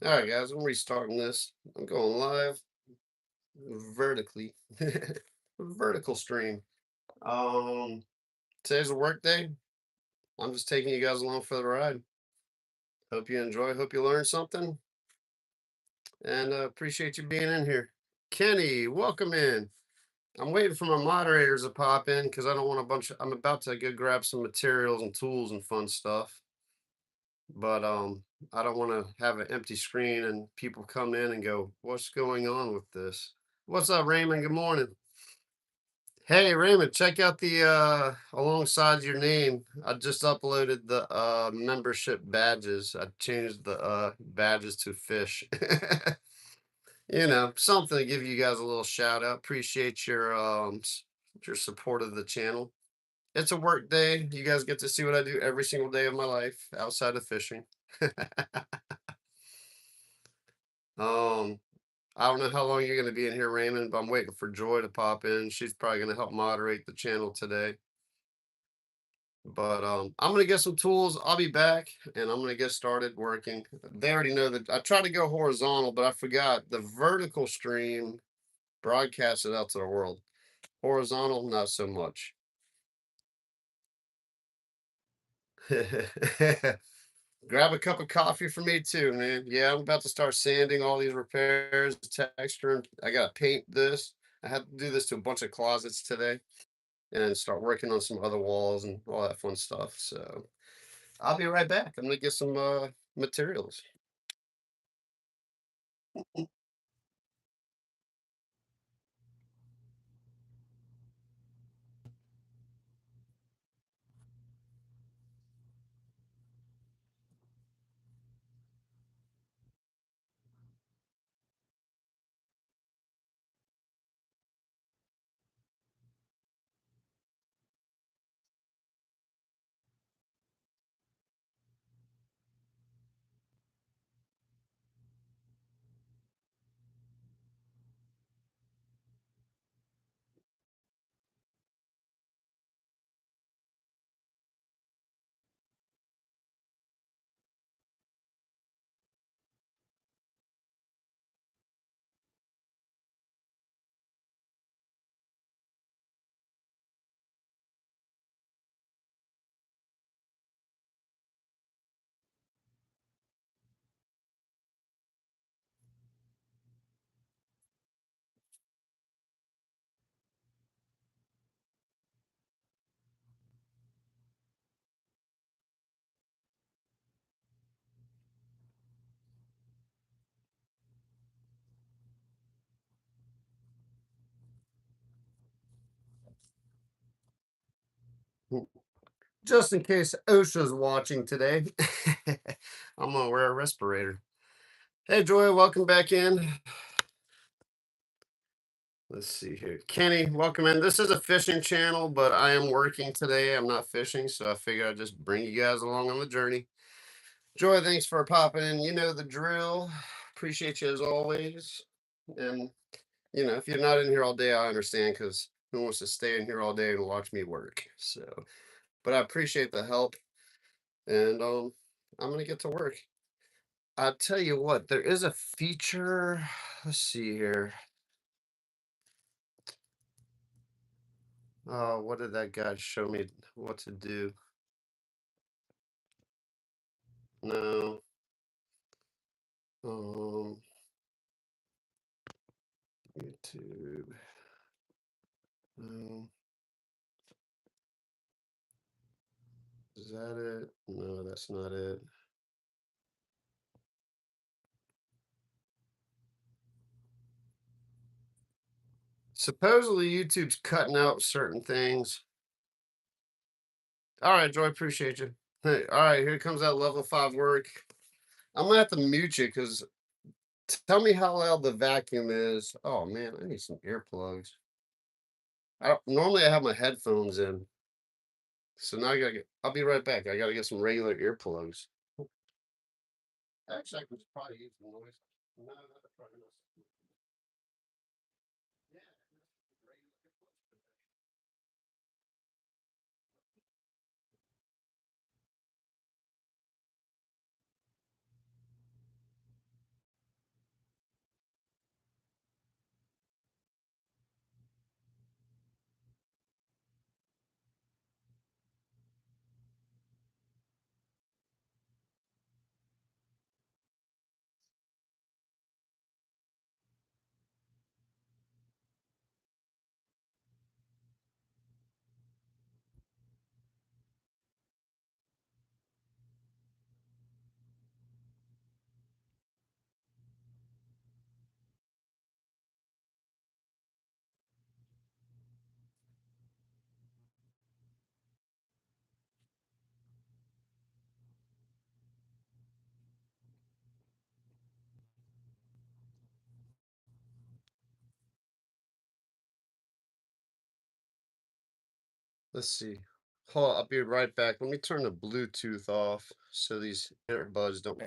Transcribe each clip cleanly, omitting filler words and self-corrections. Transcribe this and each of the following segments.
All right, guys, I'm restarting this. I'm going live vertically, vertical stream. Um, Today's a work day. I'm just taking you guys along for the ride. Hope you enjoy. Hope you learn something, and appreciate you being in here. Kenny, welcome in. I'm waiting for my moderators to pop in because I don't want a bunch of. I'm about to go grab some materials and tools and fun stuff, but I don't want to have an empty screen and people come in and go, "What's going on with this?" What's up, Raymond? Good morning. Hey Raymond, check out the alongside your name. I just uploaded the membership badges. I changed the badges to fish. Something to give you guys a little shout out. Appreciate your support of the channel. It's a work day. You guys get to see what I do every single day of my life outside of fishing. um I don't know how long you're going to be in here, Raymond, but I'm waiting for Joy to pop in. She's probably going to help moderate the channel today. But I'm gonna get some tools. I'll be back, and I'm gonna get started working. They already know that I tried to go horizontal, but I forgot the vertical stream broadcasts it out to the world. Horizontal, not so much. Grab a cup of coffee for me too, man. Yeah, I'm about to start sanding all these repairs, texturing. I gotta paint this. I had to do this to a bunch of closets today, and start working on some other walls and all that fun stuff. So I'll be right back. I'm gonna get some materials. Just in case OSHA's watching today, I'm gonna wear a respirator. Hey, Joy, welcome back in. Let's see here. Kenny, welcome in. This is a fishing channel, but I am working today. I'm not fishing, so I figured I'd just bring you guys along on the journey. Joy, thanks for popping in. You know the drill. Appreciate you as always. And, if you're not in here all day, I understand because who wants to stay in here all day and watch me work? So, but I appreciate the help. And I'm gonna get to work. I'll tell you what, there is a feature. Let's see here. What did that guy show me what to do? No. Um, YouTube. No. Is that it? No, that's not it. Supposedly YouTube's cutting out certain things. All right, Joy, appreciate you. Hey, all right, here comes that level 5 work. I'm gonna have to mute you because tell me how loud the vacuum is. Oh man, I need some earplugs. Normally I have my headphones in, so now I gotta get. I'll be right back. I gotta get some regular earplugs. Actually, I can probably use the noise. No, that's probably not. Yeah, regular earplugs. Let's see. Hold on, I'll be right back. Let me turn the Bluetooth off so these earbuds don't.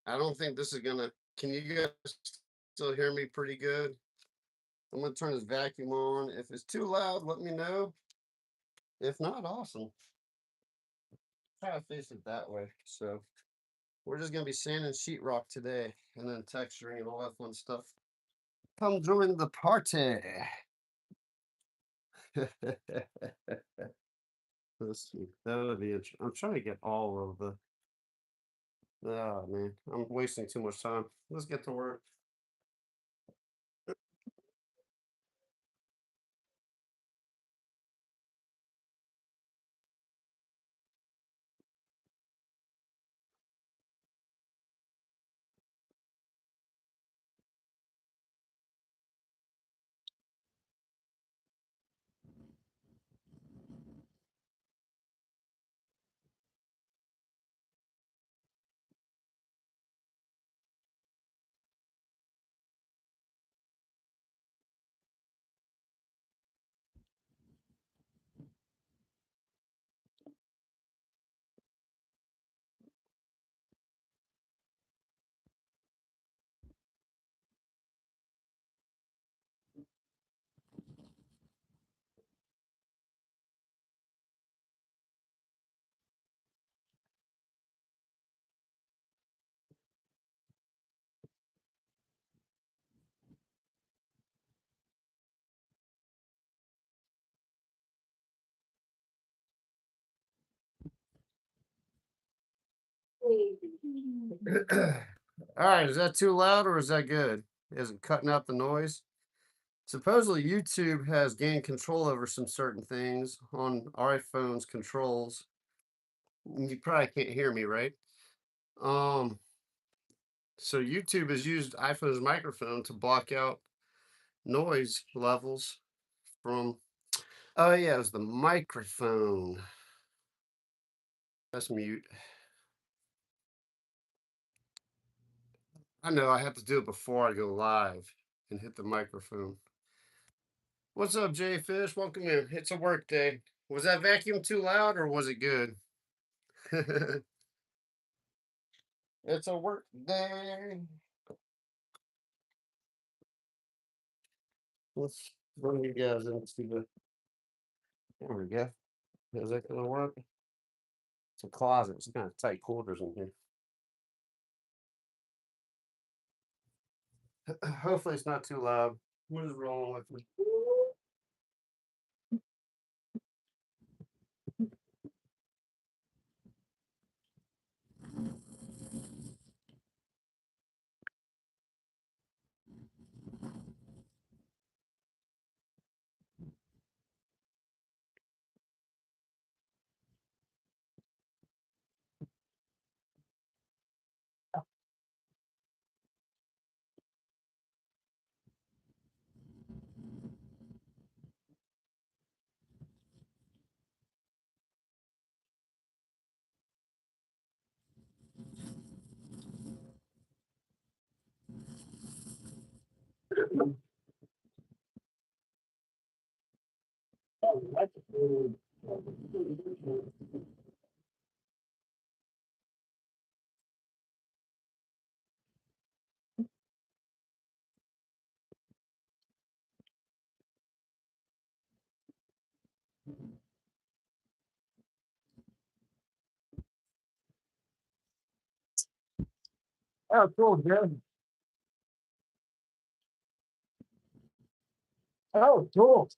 I don't think this is gonna. Can you guys still hear me pretty good? I'm gonna turn this vacuum on. If it's too loud, let me know. If not, awesome. Try to face it that way. So we're just gonna be sanding sheetrock today, and then texturing and all that fun stuff. Come join the party. Let's see. That would be interesting. I'm trying to get all of the. Oh man, I'm wasting too much time. Let's get to work. All right, is that too loud or is that good? Is it cutting out the noise? Supposedly, YouTube has gained control over some certain things on our iPhone's controls. You probably can't hear me, right? Um, so YouTube has used iPhone's microphone to block out noise levels from. Oh yeah, it was the microphone. That's mute. I know I have to do it before I go live and hit the microphone. What's up, Jay Fish? Welcome in. It's a work day. Was that vacuum too loud or was it good? It's a work day. Let's bring you guys into the. There we go. Is that gonna work? It's a closet. It's kind of tight quarters in here. Hopefully, it's not too loud. What is wrong with me? Oh, cool, good. Oh, cool.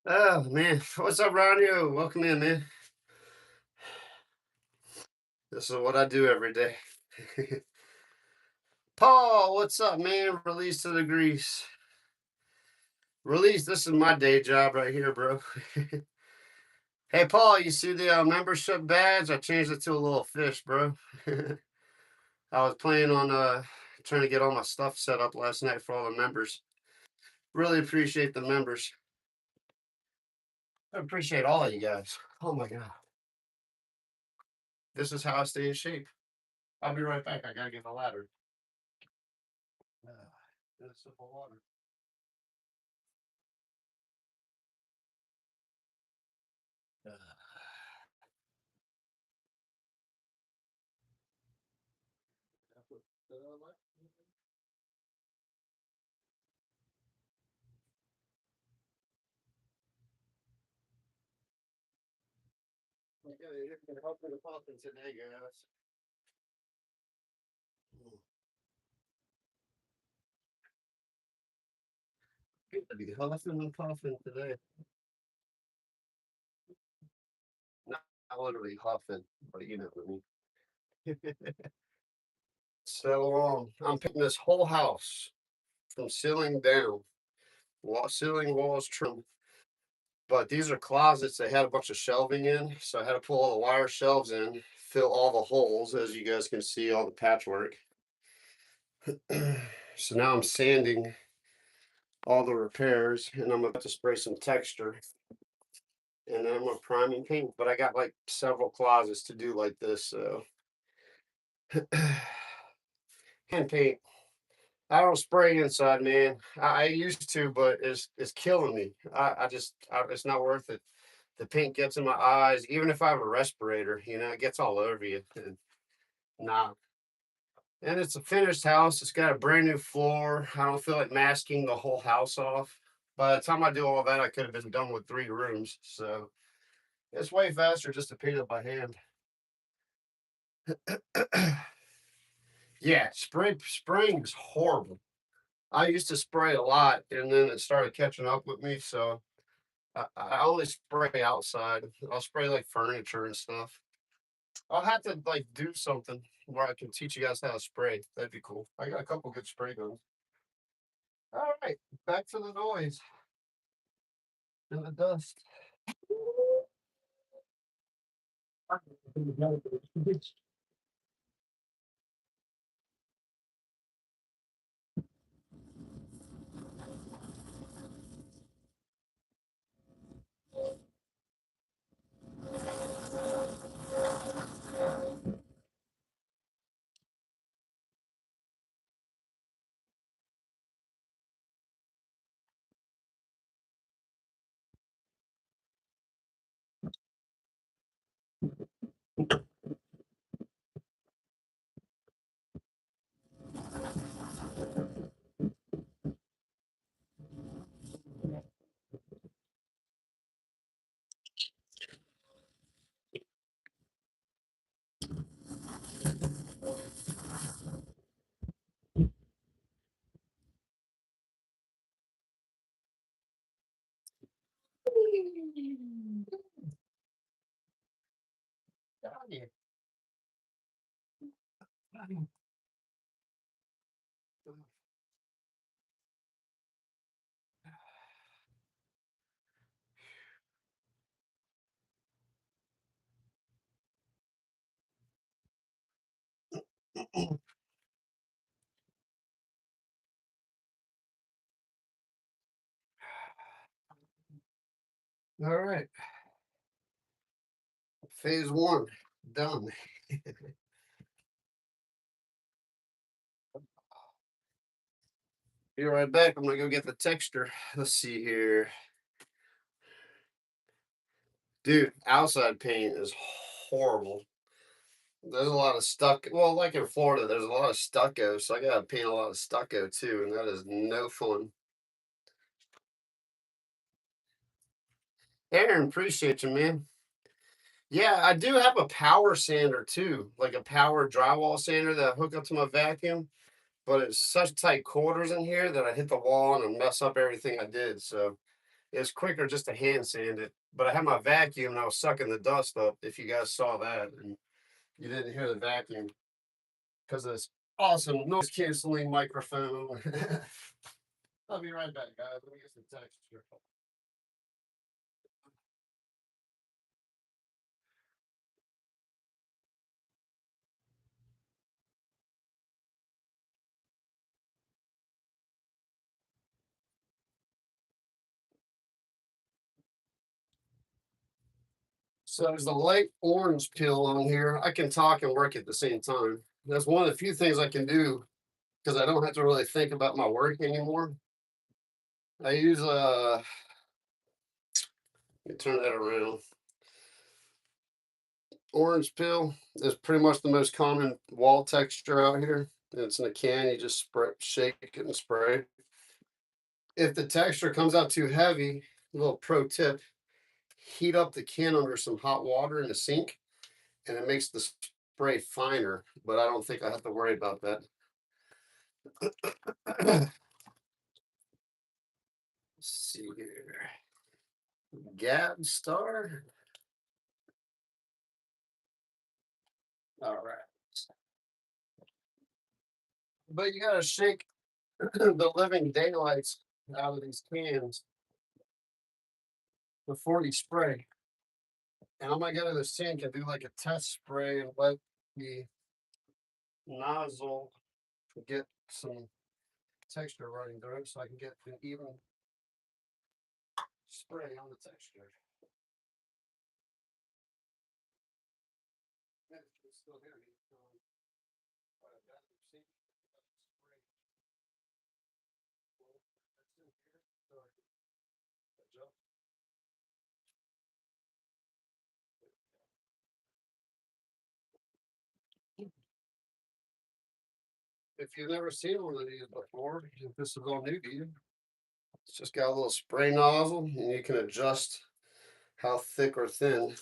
Oh man, what's up, Ronnie? Welcome in, man. This is what I do every day. Paul, what's up, man? Release to the grease. Release. This is my day job right here, bro. Hey, Paul, you see the membership badge? I changed it to a little fish, bro. I was planning on trying to get all my stuff set up last night for all the members. Really appreciate the members. I appreciate all of you guys. Oh my god. This is how I stay in shape. I'll be right back. I gotta get the ladder. And a sip of water. Okay, you're helping the pumpkin today, guys. Good to be huffing and puffing today. Not literally huffing, but you know what I mean. So I'm picking this whole house from ceiling down, ceiling walls trim. But these are closets. They had a bunch of shelving in, so I had to pull all the wire shelves in, fill all the holes, as you guys can see, all the patchwork. So now I'm sanding all the repairs, and I'm about to spray some texture, and then I'm gonna prime and paint. But I got like several closets to do like this, so hand paint. I don't spray inside, man. I used to, but it's killing me. It's not worth it. The paint gets in my eyes. Even if I have a respirator, it gets all over you. And nah. And it's a finished house. It's got a brand new floor. I don't feel like masking the whole house off. By the time I do all that, I could have been done with 3 rooms. So it's way faster just to paint it by hand. Yeah, spraying is horrible. I used to spray a lot, and then it started catching up with me. So I only spray outside. I'll spray like furniture and stuff. I'll have to like do something where I can teach you guys how to spray. That'd be cool. I got a couple good spray guns. All right, back to the noise and the dust. All right. Phase one done. Be right back. I'm gonna go get the texture. Let's see here. Dude, outside paint is horrible. There's a lot of stuck. Well, like in Florida, there's a lot of stucco, so I gotta paint a lot of stucco too, and that is no fun. Aaron, appreciate you, man. Yeah, I do have a power sander too, like a power drywall sander that I hook up to my vacuum, but it's such tight quarters in here that I hit the wall and mess up everything I did. So it's quicker just to hand sand it. But I had my vacuum and I was sucking the dust up. If you guys saw that, and you didn't hear the vacuum because of this awesome noise canceling microphone. I'll be right back, guys. Let me get some texture. So there's a light orange peel on here. I can talk and work at the same time. That's one of the few things I can do because I don't have to really think about my work anymore. I use let me turn that around. Orange peel is pretty much the most common wall texture out here. It's in a can. You just spray, shake it, and spray. If the texture comes out too heavy, little pro tip: heat up the can under some hot water in the sink, and it makes the spray finer. But I don't think I have to worry about that. Let's see here. Gab Star. All right. But you gotta shake the living daylights out of these cans before you spray. And I'm gonna go to the sink and do like a test spray and let the nozzle get some texture running through it so I can get an even spray on the texture. Yeah, it's still here. If you've never seen one of these before, if this is all new to you, it's just got a little spray nozzle and you can adjust how thick or thin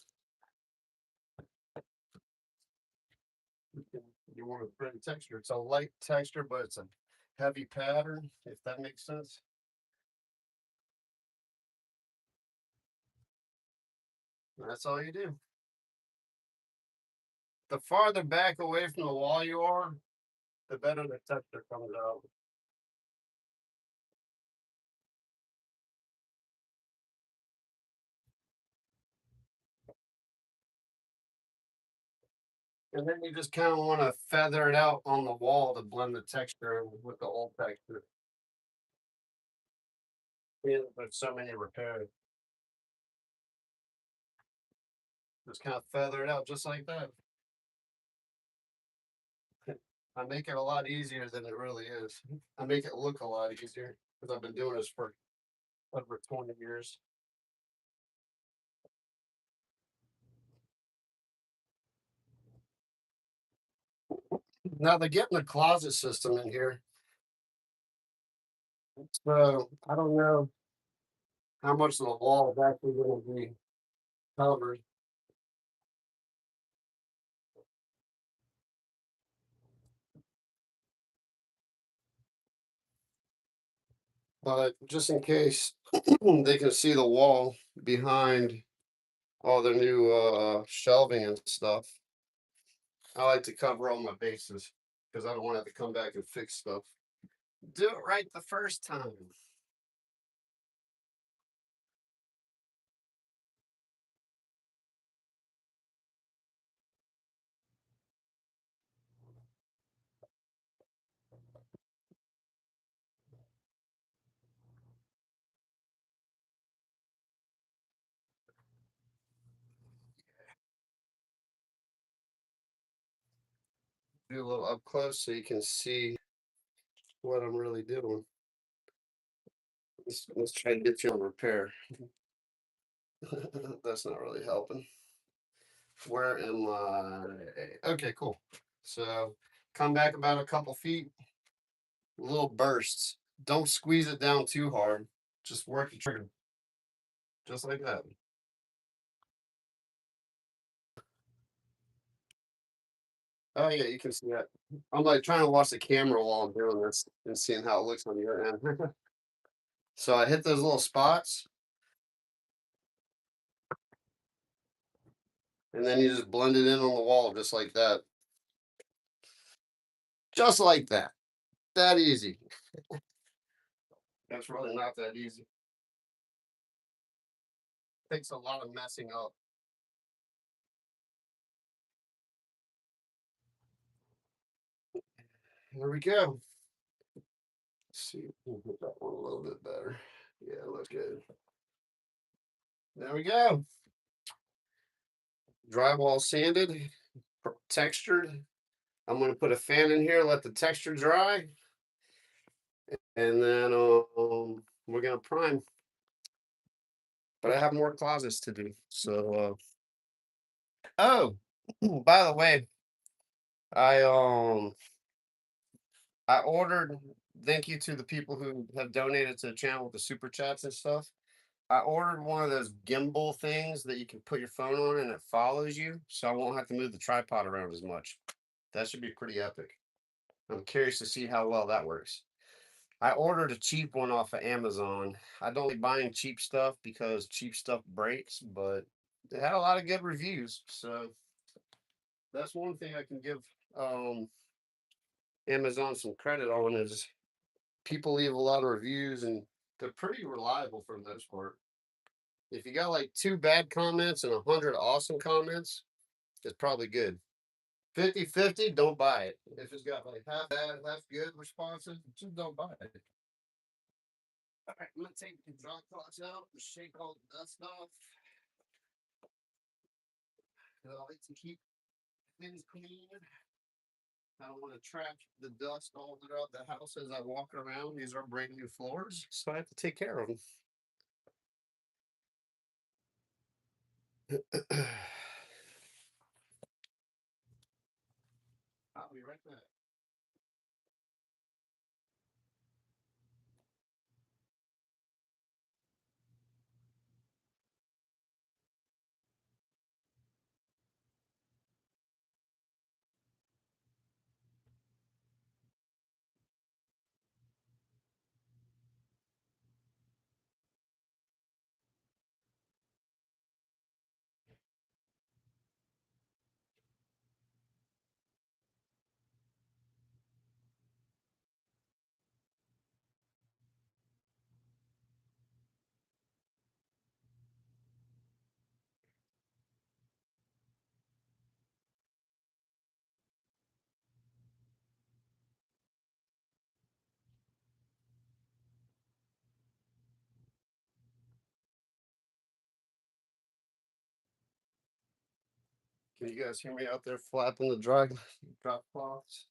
you want to spray the texture. It's a light texture, but it's a heavy pattern, if that makes sense. That's all you do. The farther back away from the wall you are, the better the texture comes out. And then you just kind of want to feather it out on the wall to blend the texture with the old texture. Yeah, there's so many repairs. Just kind of feather it out just like that. I make it a lot easier than it really is. I make it look a lot easier because I've been doing this for over 20 years. Now they're getting a closet system in here. So I don't know how much of the wall is actually going to be covered. But just in case they can see the wall behind all the new shelving and stuff, I like to cover all my bases because I don't want to have to come back and fix stuff. Do it right the first time. do a little up close so you can see what I'm really doing. Let's try to get you on repair. That's not really helping. Where am I? Okay, cool. So come back about a couple feet, little bursts. Don't squeeze it down too hard. Just work the trigger, just like that. Oh yeah, you can see that. I'm like trying to watch the camera while I'm doing this and seeing how it looks on your end. So I hit those little spots, and then you just blend it in on the wall just like that. Just like that. That easy. That's really not that easy. Takes a lot of messing up. There we go. Let's see, we'll get that one a little bit better. Yeah, it looks good. There we go. Drywall sanded, textured. I'm going to put a fan in here, let the texture dry, and then we're going to prime. But I have more closets to do. So, oh, by the way, I um I ordered. Thank you to the people who have donated to the channel with the super chats and stuff. I ordered one of those gimbal things that you can put your phone on and it follows you, so I won't have to move the tripod around as much. That should be pretty epic. I'm curious to see how well that works. I ordered a cheap one off of Amazon. I don't like buying cheap stuff because cheap stuff breaks, but it had a lot of good reviews. So that's one thing I can give um, Amazon some credit on is people leave a lot of reviews and they're pretty reliable for the most part. If you got like two bad comments and 100 awesome comments, it's probably good. 50-50, don't buy it. If it's got like half bad, half good responses, just don't buy it. All right, I'm gonna take the drop cloths out and shake all the dust off. I like to keep things clean. I don't want to trap the dust all throughout the house as I walk around. These are brand new floors, so I have to take care of them. I'll be right back. Can you guys hear me out there flapping the drop cloths?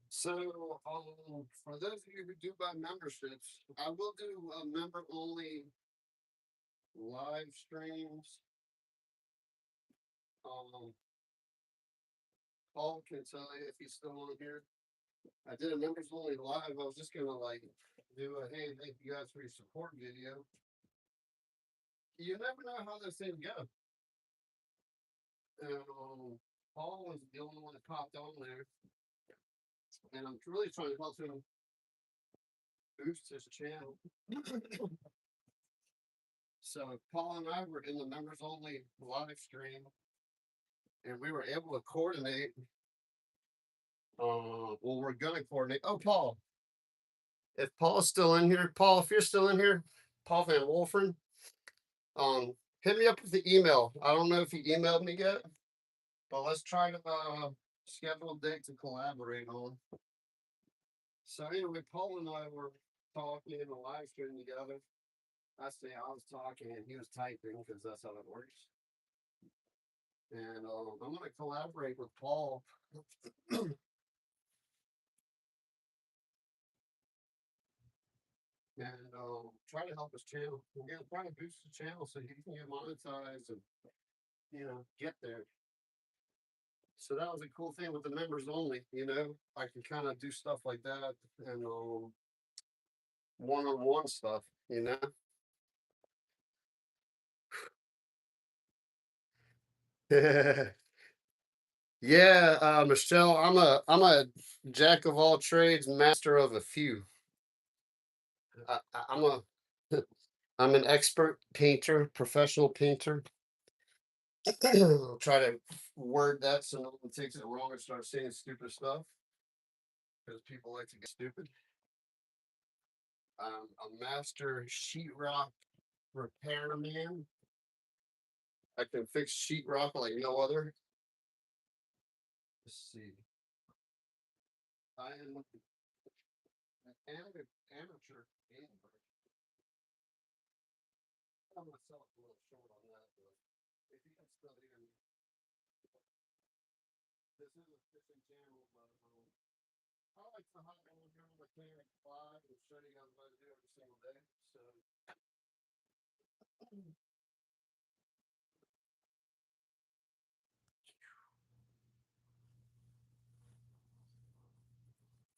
So, for those of you who do buy memberships, I will do member only live streams. Um, Paul can tell you if he's still on here. I did a members only live. I was just gonna like do a hey, thank you guys for your support video. You never know how those things go. And Paul was the only one that popped on there, and I'm really trying to help him boost his channel. So Paul and I were in the members only live stream, and we were able to coordinate. Well, we're gonna coordinate. Oh, Paul, if Paul's still in here, Paul, if you're still in here, Paul Van Wolfren, hit me up with the email. I don't know if he emailed me yet, but let's try to schedule a date to collaborate on. So anyway, Paul and I were talking in a live stream together. I say I was talking and he was typing because that's how it works. And I'm going to collaborate with Paul and try to help his channel. Again, try to boost the channel so he can get monetized and get there. So that was a cool thing with the members only. I can kind of do stuff like that and one-on-one stuff. Yeah, Michelle, I'm a jack of all trades, master of a few. I'm a I'm an expert painter, professional painter. I'll try to word that so no one takes it wrong and starts saying stupid stuff because people like to get stupid. I'm a master sheetrock repairman. I can fix sheetrock like no other. Let's see. I am an amateur painter. I'm myself a little short on that, but if you can still hear me, this is a fishing channel, but I like to hop on here on Mechanic 5 and show you guys what I do every single day. So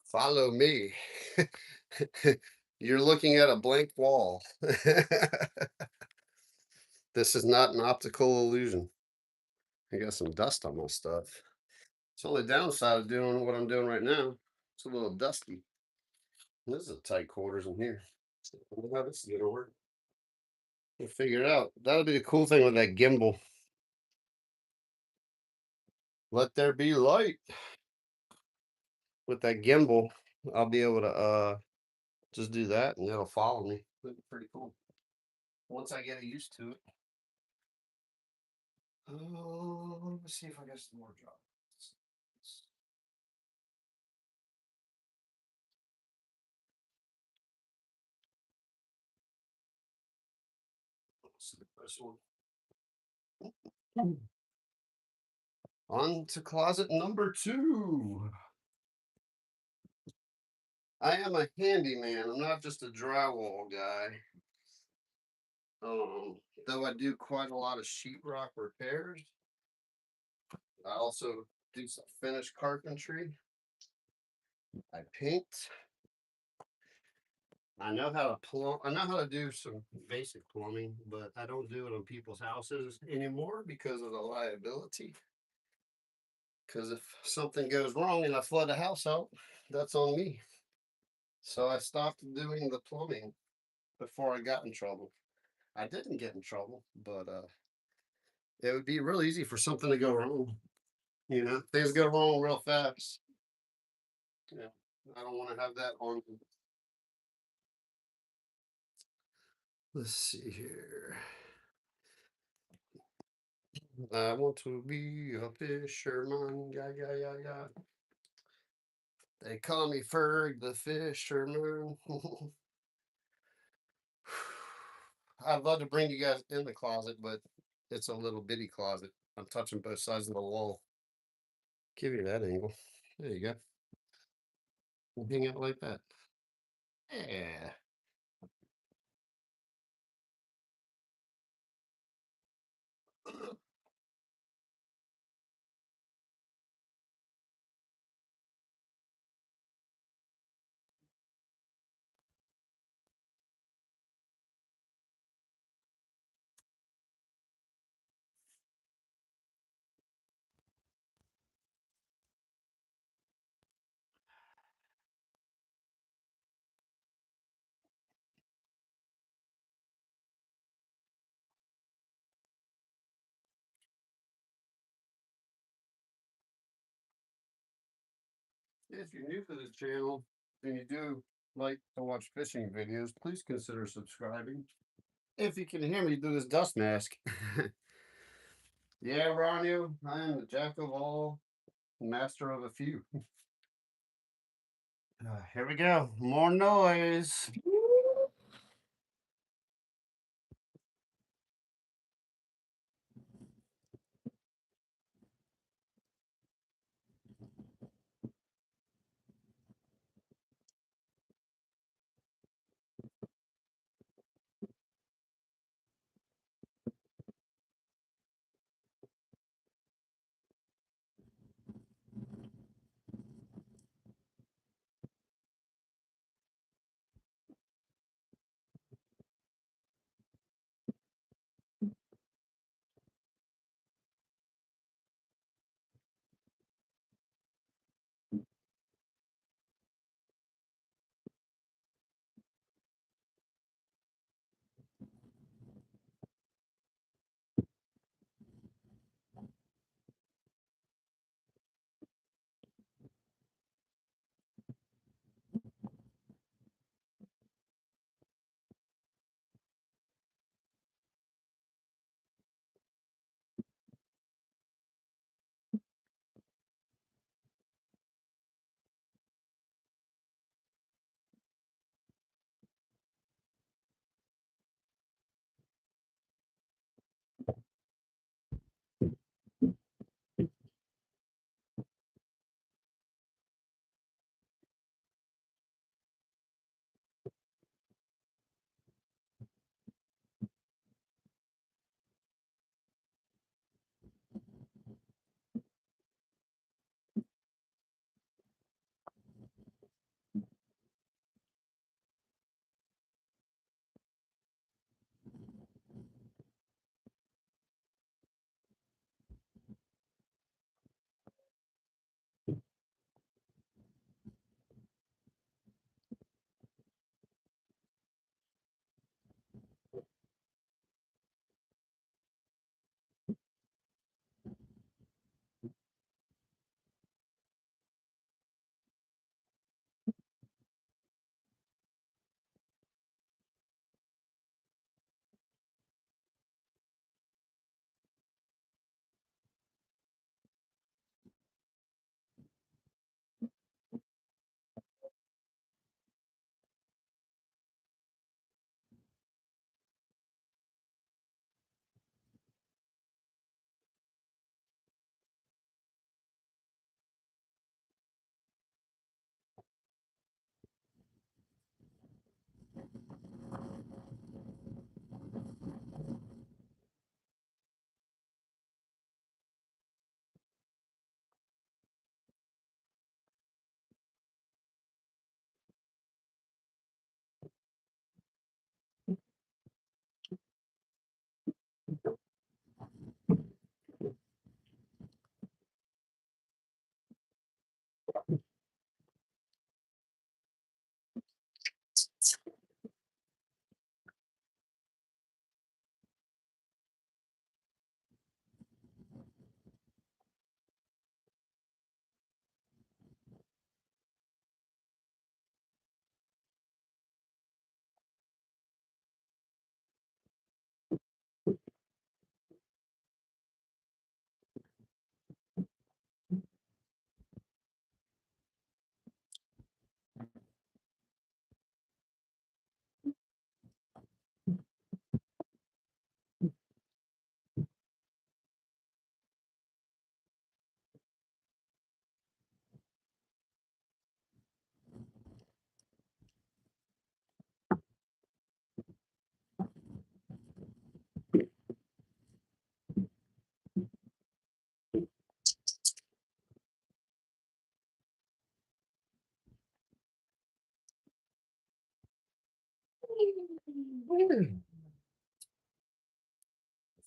follow me. You're looking at a blank wall. This is not an optical illusion. I got some dust on my stuff. It's the only downside of doing what I'm doing right now. It's a little dusty. This is a tight quarters in here. I wonder how this is gonna work. We'll figure it out. That'll be the cool thing with that gimbal. Let there be light. With that gimbal, I'll be able to just do that and it'll follow me. It'll be pretty cool. Once I get used to it. Let's see if I got some more drops. Let's see the first one. On to closet number 2. I am a handyman. I'm not just a drywall guy. Though I do quite a lot of sheetrock repairs. I also do some finished carpentry. I paint. I know how to plumb. I know how to do some basic plumbing, but I don't do it on people's houses anymore because of the liability. Because if something goes wrong and I flood a house out, that's on me. So I stopped doing the plumbing before I got in trouble. I didn't get in trouble, but it would be real easy for something to go wrong. Things go wrong real fast. Yeah, I don't want to have that on. Let's see here. I want to be a fisherman. Yeah, yeah, yeah, yeah. They call me Ferg the fisherman. I'd love to bring you guys in the closet, but it's a little bitty closet. I'm touching both sides of the wall. Give you that angle. There you go. We'll hang out like that. Yeah. If you're new to this channel and you do like to watch fishing videos, please consider subscribing. If you can hear me do this dust mask. Yeah, Ronnie, I am the jack of all, master of a few. Here we go. More noise.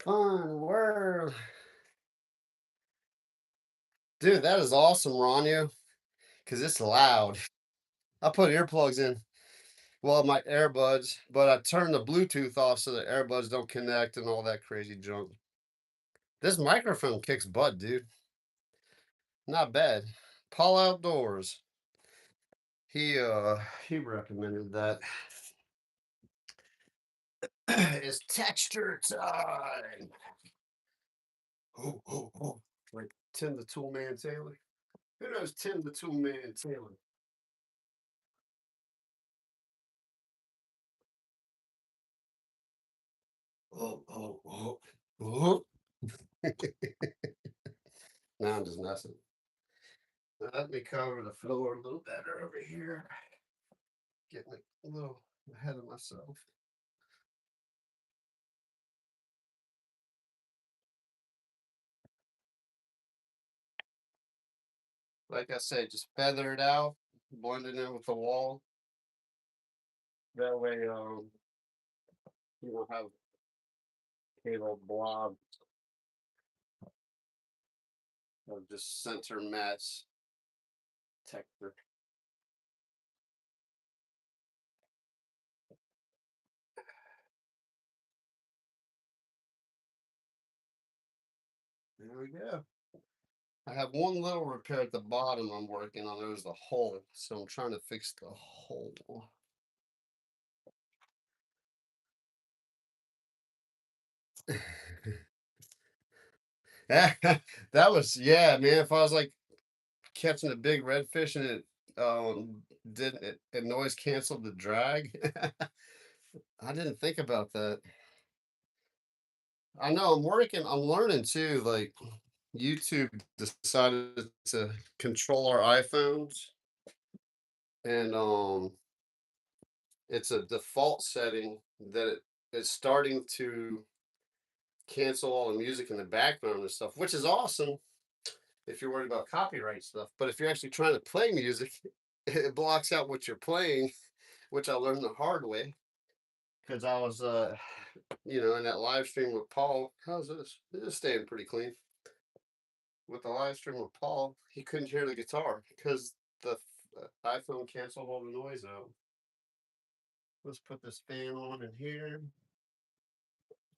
Fun world. Dude, that is awesome, Rania, because it's loud. I put earplugs in, well, my earbuds, but I turned the Bluetooth off so the earbuds don't connect and all that crazy junk. This microphone kicks butt, dude. Not bad. Paul Outdoors. He recommended that. It's texture time. Oh, oh, oh. Like Tim the Toolman Taylor. Who knows Tim the Toolman Taylor? Oh, oh, oh, oh. Now I'm just messing. Let me cover the floor a little better over here. Getting a little ahead of myself. Like I said, just feather it out, blend it in with the wall. That way, you don't have a little blob of just center mass texture. There we go. I have one little repair at the bottom I'm working on. There's the hole, so I'm trying to fix the hole. That was, yeah, man. If I was like catching a big redfish and it didn't it noise canceled the drag. I didn't think about that. I know I'm learning too. Like YouTube decided to control our iPhones, and it's a default setting that it is starting to cancel all the music in the background and stuff, which is awesome if you're worried about copyright stuff. But if you're actually trying to play music, it blocks out what you're playing, which I learned the hard way because I was, in that live stream with Paul. How's this? This is staying pretty clean. With the live stream with Paul, he couldn't hear the guitar because the iPhone canceled all the noise out. Let's put this fan on in here.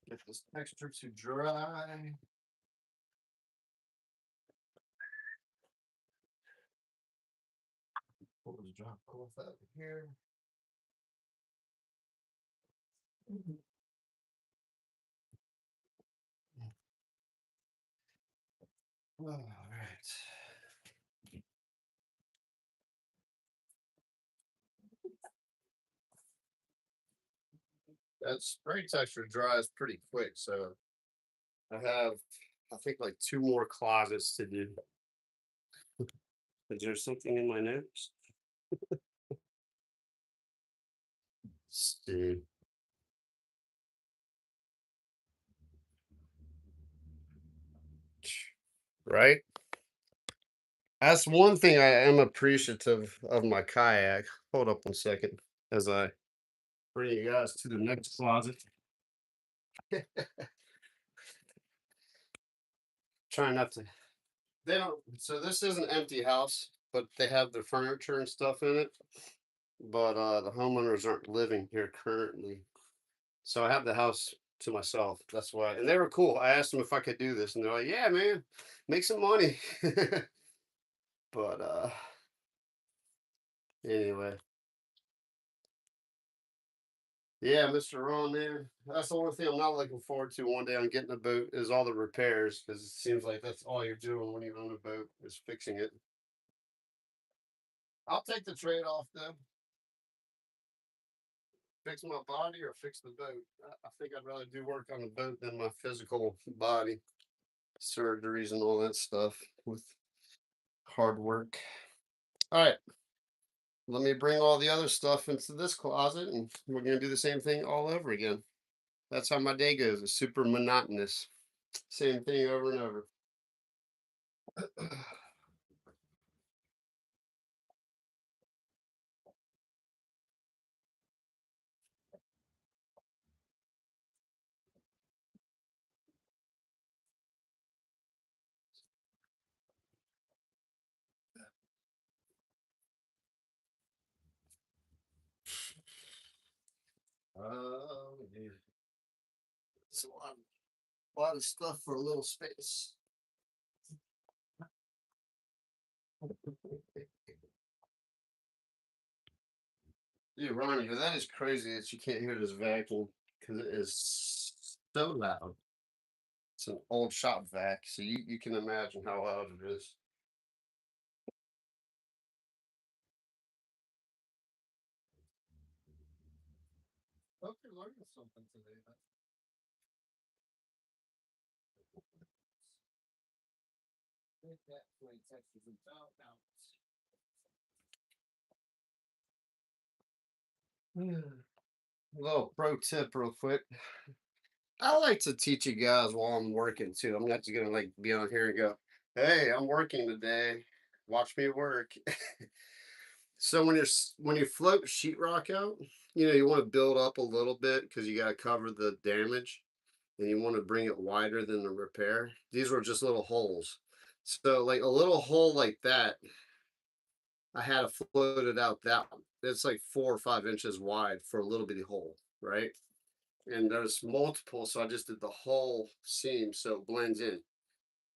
Get this texture to dry. What was drop off out here? All right. That spray texture dries pretty quick, so I have, I think, like two more closets to do. Is there something in my notes? See. Right? That's one thing I am appreciative of my kayak. Hold up 1 second as I bring you guys to the next closet. Trying not to. They don't. So this is an empty house, but they have their furniture and stuff in it. But the homeowners aren't living here currently, so I have the house to myself. That's why. And they were cool. I asked them if I could do this, and they're like, "Yeah, man, make some money." But anyway, yeah, Mr. Ron, man, that's the one thing I'm not looking forward to one day on getting a boat is all the repairs because it seems like that's all you're doing when you own a boat is fixing it. I'll take the trade off though. Fix my body or fix the boat. I think I'd rather do work on the boat than my physical body, surgeries and all that stuff with hard work. All right, let me bring all the other stuff into this closet and we're going to do the same thing all over again. That's how my day goes. It's super monotonous. Same thing over and over. Yeah. It's a lot of stuff for a little space. Yeah, Ronnie, that is crazy that you can't hear this vacuum because it is so loud. It's an old shop vac, so you can imagine how loud it is. Hope you're learning something today. A little pro tip, real quick. I like to teach you guys while I'm working too. I'm not just gonna like be on here and go, "Hey, I'm working today. Watch me work." So when you float sheetrock out, you want to build up a little bit because you got to cover the damage, and you want to bring it wider than the repair. These were just little holes. So like a little hole like that, I had to float it out that one. It's like 4 or 5 inches wide for a little bitty hole, right? And there's multiple, so I just did the whole seam so it blends in.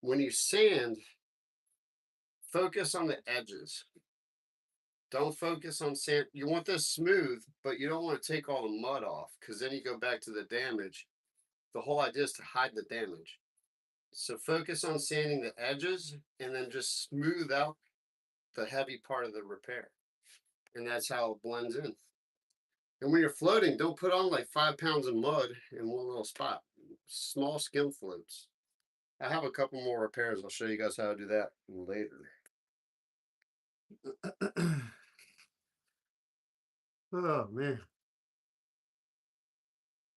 When you sand, focus on the edges. Don't focus on sand. You want this smooth, but you don't want to take all the mud off because then you go back to the damage. The whole idea is to hide the damage. So focus on sanding the edges and then just smooth out the heavy part of the repair. And that's how it blends in. And when you're floating, don't put on like 5 pounds of mud in one little spot. Small skim floats. I have a couple more repairs. I'll show you guys how to do that later. Oh man.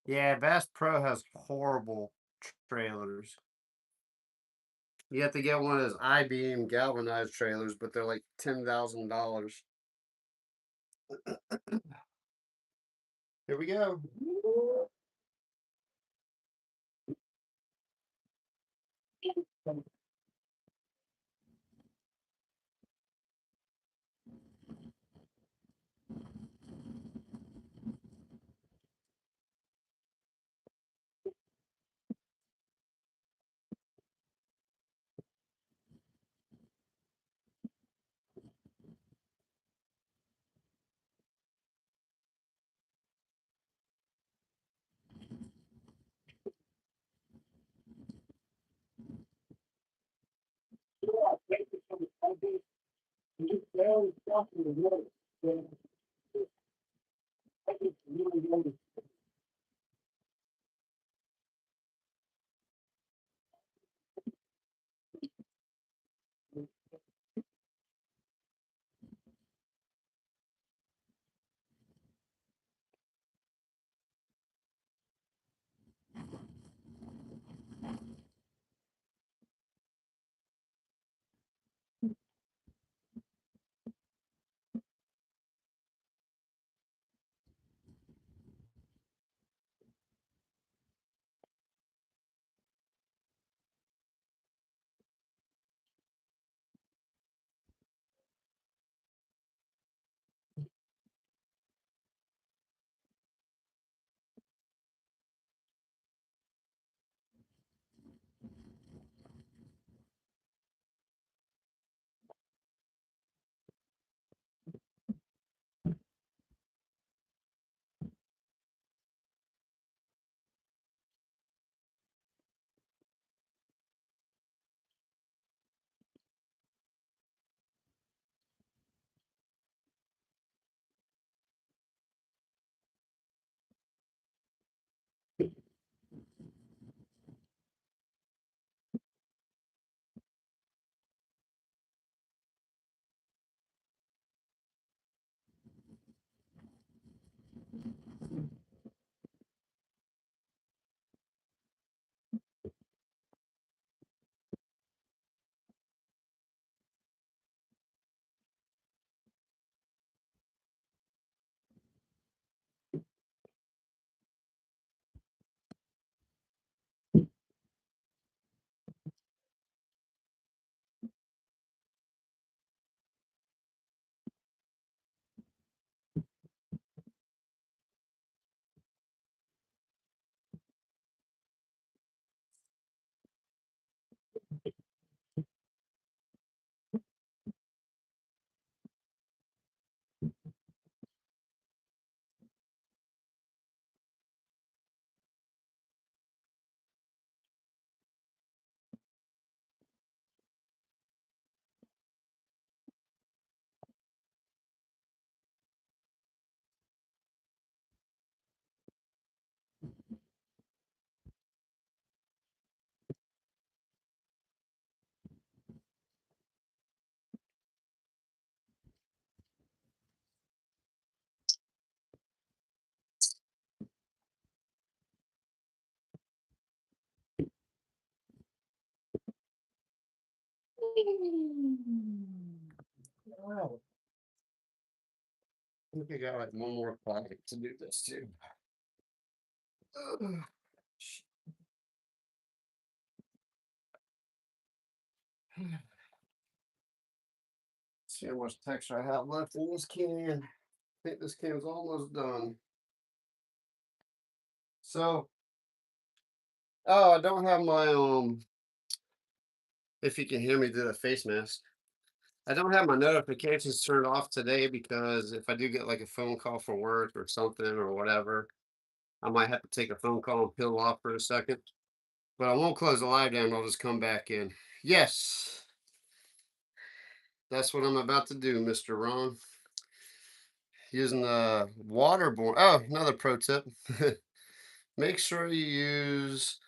Yeah, Bass Pro has horrible trailers. You have to get one of those I-beam galvanized trailers, but they're like $10,000. Here we go. Wow. I think I got like one more pocket to do this too. Ugh. See how much texture I have left in this can. I think this can's almost done. So, oh, I don't have my if you can hear me do the face mask. I don't have my notifications turned off today because if I do get like a phone call from work or something or whatever, I might have to take a phone call and peel off for a second. But I won't close the live down. I'll just come back in. Yes, that's what I'm about to do, Mr. Ron. Using the waterborne. Oh, another pro tip. Make sure you use,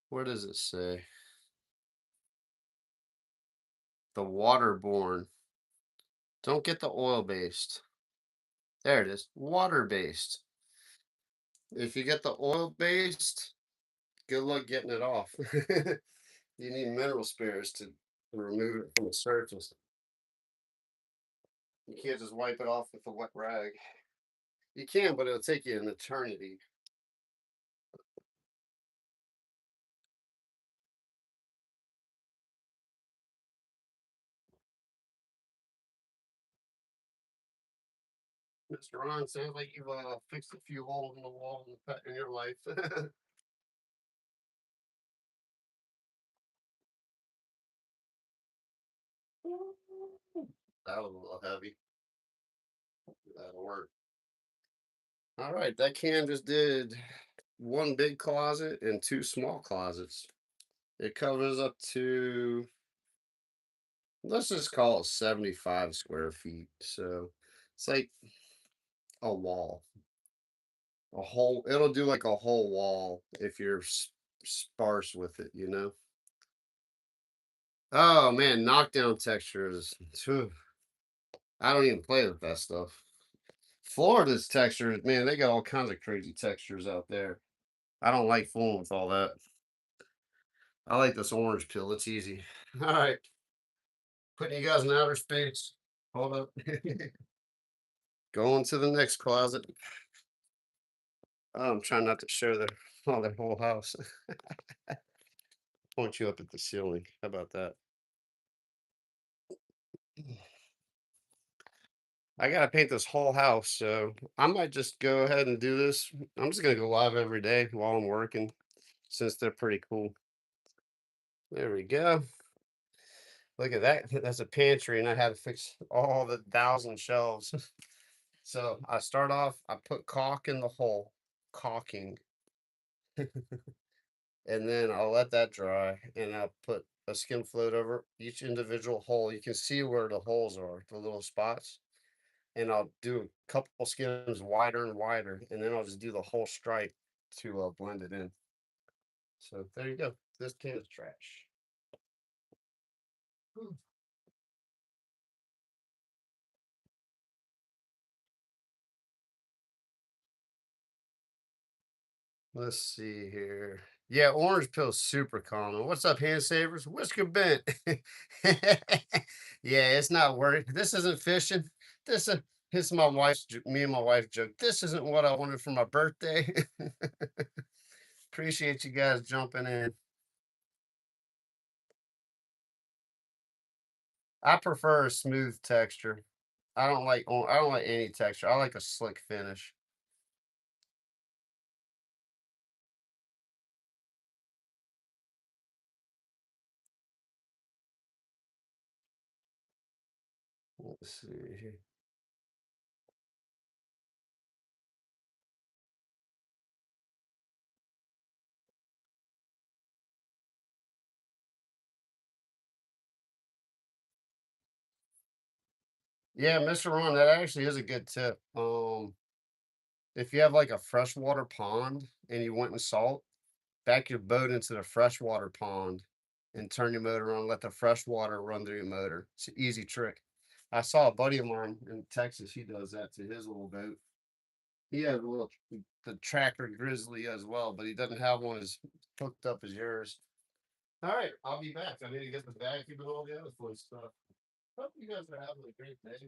what does it say? The waterborne. Don't get the oil based. There it is. Water based. If you get the oil based, good luck getting it off. You need mineral spares to remove it from the surface. You can't just wipe it off with a wet rag. You can, but it'll take you an eternity. Mr. Ron, sounds like you've fixed a few holes in the wall in your life. That was a little heavy. That'll work. All right, that can just did one big closet and two small closets. It covers up to, let's just call it 75 square feet. So it's like a wall, a whole, it'll do like a whole wall if you're sparse with it, you know? Oh man, knockdown textures. Phew, I don't even play with that stuff. Florida's textures, man, they got all kinds of crazy textures out there. I don't like fooling with all that. I like this orange pill. It's easy. All right, putting you guys in outer space. Hold up. Going to the next closet. Oh, I'm trying not to show the all the whole house. Point you up at the ceiling. How about that? I gotta paint this whole house, so I might just go ahead and do this. I'm just gonna go live every day while I'm working, since they're pretty cool. There we go. Look at that. That's a pantry, and I had to fix all the 1,000 shelves. So I start off, I put caulk in the hole, caulking, and then I'll let that dry, and I'll put a skim float over each individual hole. You can see where the holes are, the little spots, and I'll do a couple skims wider and wider, and then I'll just do the whole stripe to blend it in. So there you go. This can is trash. Let's see here. Yeah, orange pill's super common. What's up, hand savers? Whisker bent. Yeah, it's not worth. This isn't fishing. This is my wife's. Me and my wife joke. This isn't what I wanted for my birthday. Appreciate you guys jumping in. I prefer a smooth texture. I don't like any texture. I like a slick finish. Let's see here. Yeah, Mr. Ron, that actually is a good tip. If you have like a freshwater pond and you went and salt, back your boat into the freshwater pond and turn your motor on, let the fresh water run through your motor. It's an easy trick. I saw a buddy of mine in Texas, he does that to his little boat. He has a little the tracker grizzly as well, but he doesn't have one as hooked up as yours. All right, I'll be back. I need to get the vacuum and all the other fun stuff. Hope you guys are having a great day.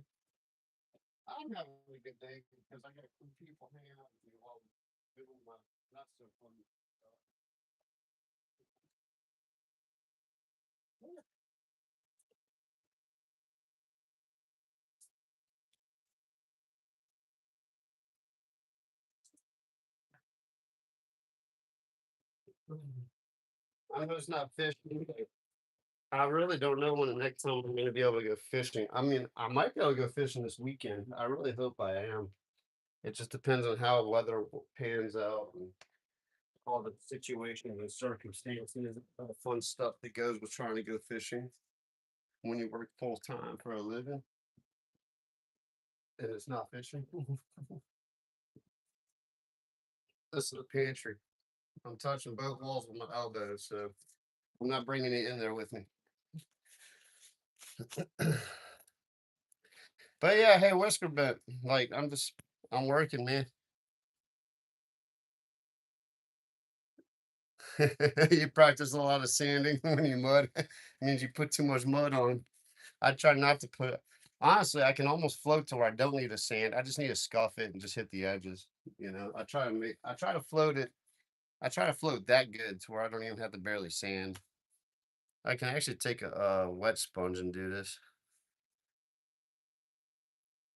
I'm having a good day because I got cool people hanging out with me while I'm doing my not so fun stuff. I'm just not fishing. I really don't know when the next time I'm going to be able to go fishing. I mean, I might be able to go fishing this weekend. I really hope I am. It just depends on how the weather pans out and all the situations and circumstances, all the fun stuff that goes with trying to go fishing when you work full time for a living and it's not fishing. This is the pantry. I'm touching both walls with my elbows, so I'm not bringing it in there with me. But yeah, hey, Whisker Bent, like I'm working, man. You practice a lot of sanding when you mud. It means you put too much mud on. I try not to put. Honestly, I can almost float to where I don't need a sand. I just need to scuff it and just hit the edges. I try to make. I try to float it. I try to float that good to where I don't even have to barely sand. I can actually take a wet sponge and do this.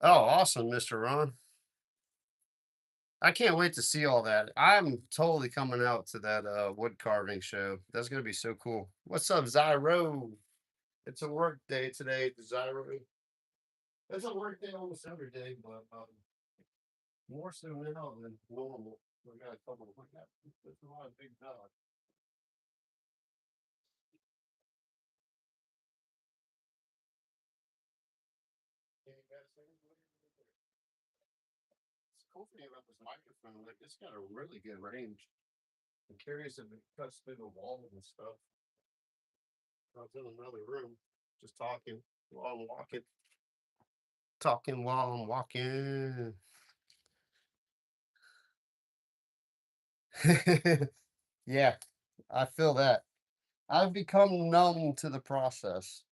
Oh, awesome, Mr. Ron. I can't wait to see all that. I'm totally coming out to that wood carving show. That's gonna be so cool. What's up, Zyro? It's a work day today, Zyro. It's a work day almost every day, but more so now than normal. We got a couple of there's a lot of big dogs. Yeah, you gotta say, it's cool thing about this microphone. Like it's got a really good range. I'm curious if it cuts through the wall and stuff. I was in another room just talking while I'm walking. Talking while I'm walking. Yeah, I feel that. I've become numb to the process.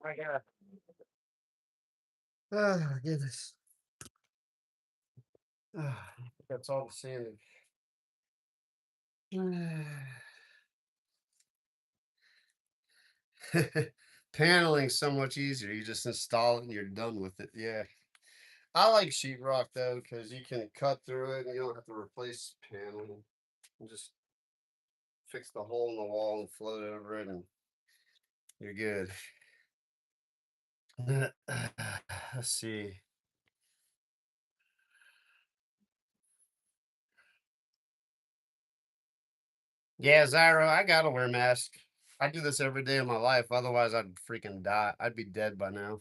I got. Oh goodness. Ah, that's all the sanding. Paneling's so much easier. You just install it and you're done with it. Yeah. I like sheetrock though, because you can cut through it and you don't have to replace paneling. You just fix the hole in the wall and float over it and you're good. Let's see. Yeah, Zyro, I gotta wear a mask. I do this every day of my life. Otherwise, I'd freaking die. I'd be dead by now.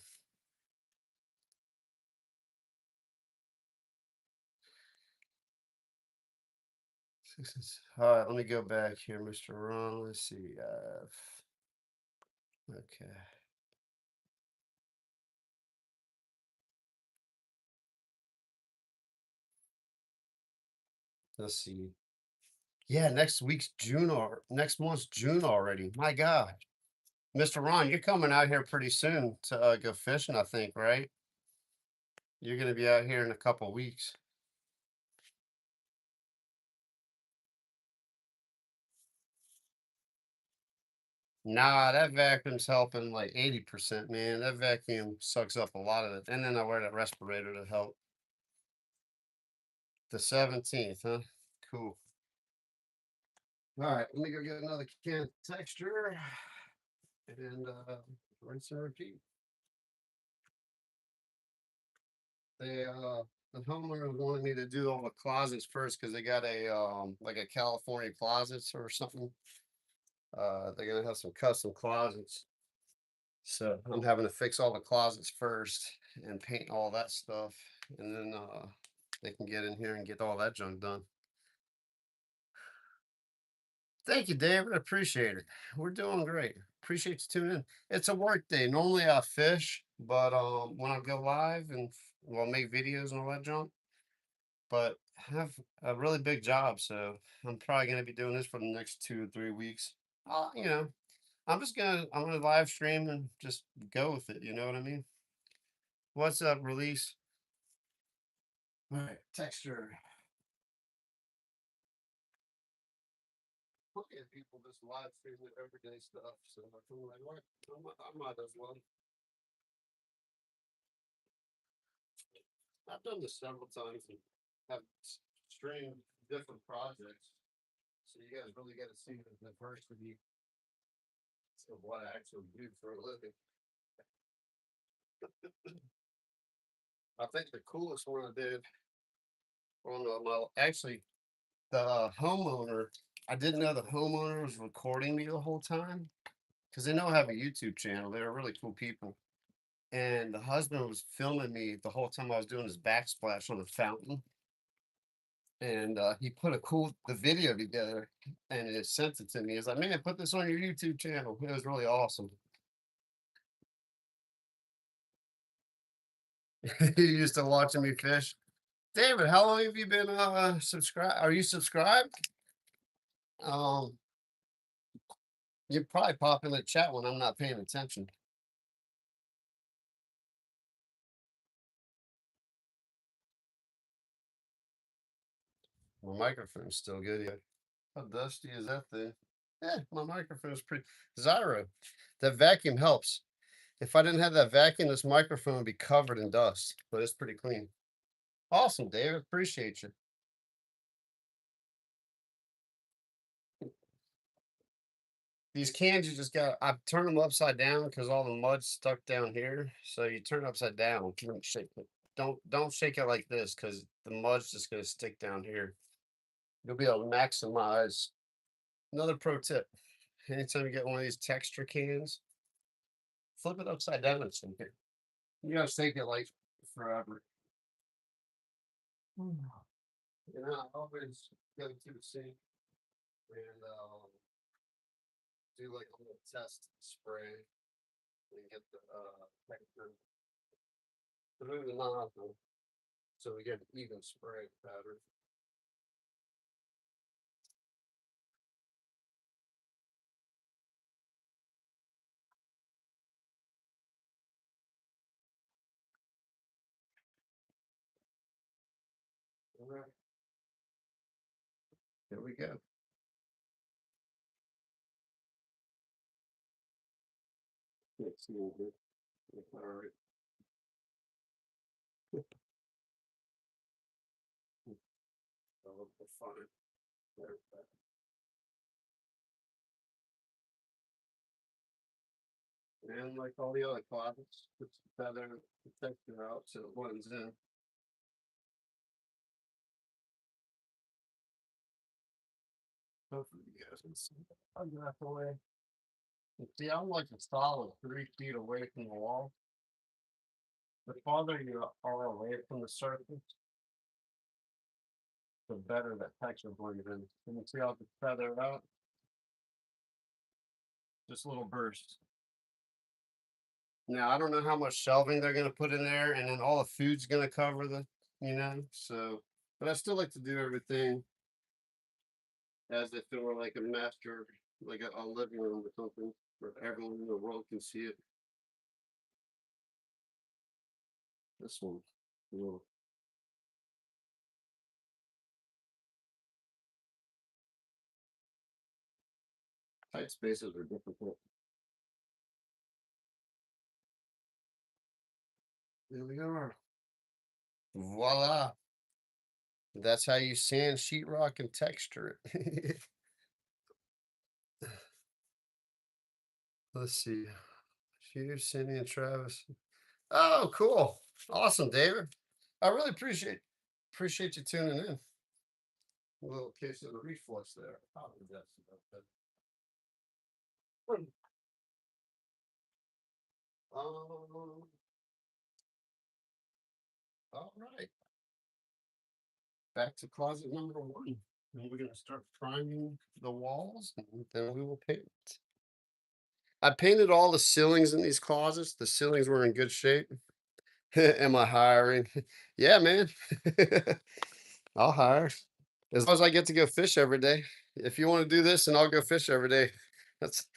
All right, let me go back here, Mr. Ron. Let's see. Okay. Let's see. Yeah, next week's June or next month's June already. My God. Mr. Ron, you're coming out here pretty soon to go fishing, I think, right? You're gonna be out here in a couple weeks. Nah, that vacuum's helping like 80%, man. That vacuum sucks up a lot of it. And then I wear that respirator to help. The 17th, huh? Cool. All right, let me go get another can of texture and rinse and repeat. They the homeowner wanted me to do all the closets first because they got a like a California closets or something. They're gonna have some custom closets. So I'm having to fix all the closets first and paint all that stuff, and then they can get in here and get all that junk done. Thank you, David. I appreciate it. We're doing great. Appreciate you tuning in. It's a work day. Normally I fish, but when I go live and well make videos and all that junk, but I have a really big job, so I'm probably gonna be doing this for the next 2 or 3 weeks. You know, I'm gonna live stream and just go with it. You know what I mean? What's up, release? All right, texture. Plenty of people just live streaming everyday stuff, so I'm like, what? I might as well. I've done this several times and have streamed different projects, so you guys really get to see the diversity of what I actually do for a living. I think the coolest one I did on my actually the homeowner. I didn't know the homeowner was recording me the whole time because they know I have a YouTube channel. They're really cool people. And the husband was filming me the whole time I was doing this backsplash on the fountain. And he put the video together and it sent it to me. He's like, man, put this on your YouTube channel. It was really awesome. You used to watching me fish. David, how long have you been subscribed? Are you subscribed? Um, you probably pop in the chat when I'm not paying attention. My microphone's still good. Yeah. How dusty is that thing? Yeah, my microphone's pretty Zyro. That vacuum helps. If I didn't have that vacuum, this microphone would be covered in dust, but it's pretty clean. Awesome, David. Appreciate you. These cans, you just got, I turn them upside down because all the mud's stuck down here. So you turn it upside down. Don't shake it. Don't shake it like this because the mud's just gonna stick down here. You'll be able to maximize. Another pro tip: anytime you get one of these texture cans, flip it upside down and shake it. You gotta shake it like forever. You know, I always go to the sink and do like a little test spray and get the texture through the nozzle so we get an even spray pattern. All right, here we go. Let's see what all right. Fine. There, and like all the other closets, put the feather, the texture out so it blends in. Hopefully you guys can see that. I'll get out the way. And see, I'm like a solid 3 feet away from the wall. The farther you are away from the surface, the better that texture blends in. Can you see how the feather out? Just a little burst. Now I don't know how much shelving they're gonna put in there, and then all the food's gonna cover so. But I still like to do everything as if it were like a master, like a living room or something, where everyone in the world can see it. This one, a little tight spaces are difficult. There we are. Voila. That's how you sand sheetrock and texture it. Let's see. You, Cindy, and Travis. Oh, cool. Awesome, David. I really appreciate you tuning in. A little case of the reflux there. Apologize about that. Um, all right. Back to closet number one. And we're gonna start priming the walls, and then we will paint. I painted all the ceilings in these closets. The ceilings were in good shape. Am I hiring? Yeah, man. I'll hire. As long as I get to go fish every day. If you want to do this, and I'll go fish every day. That's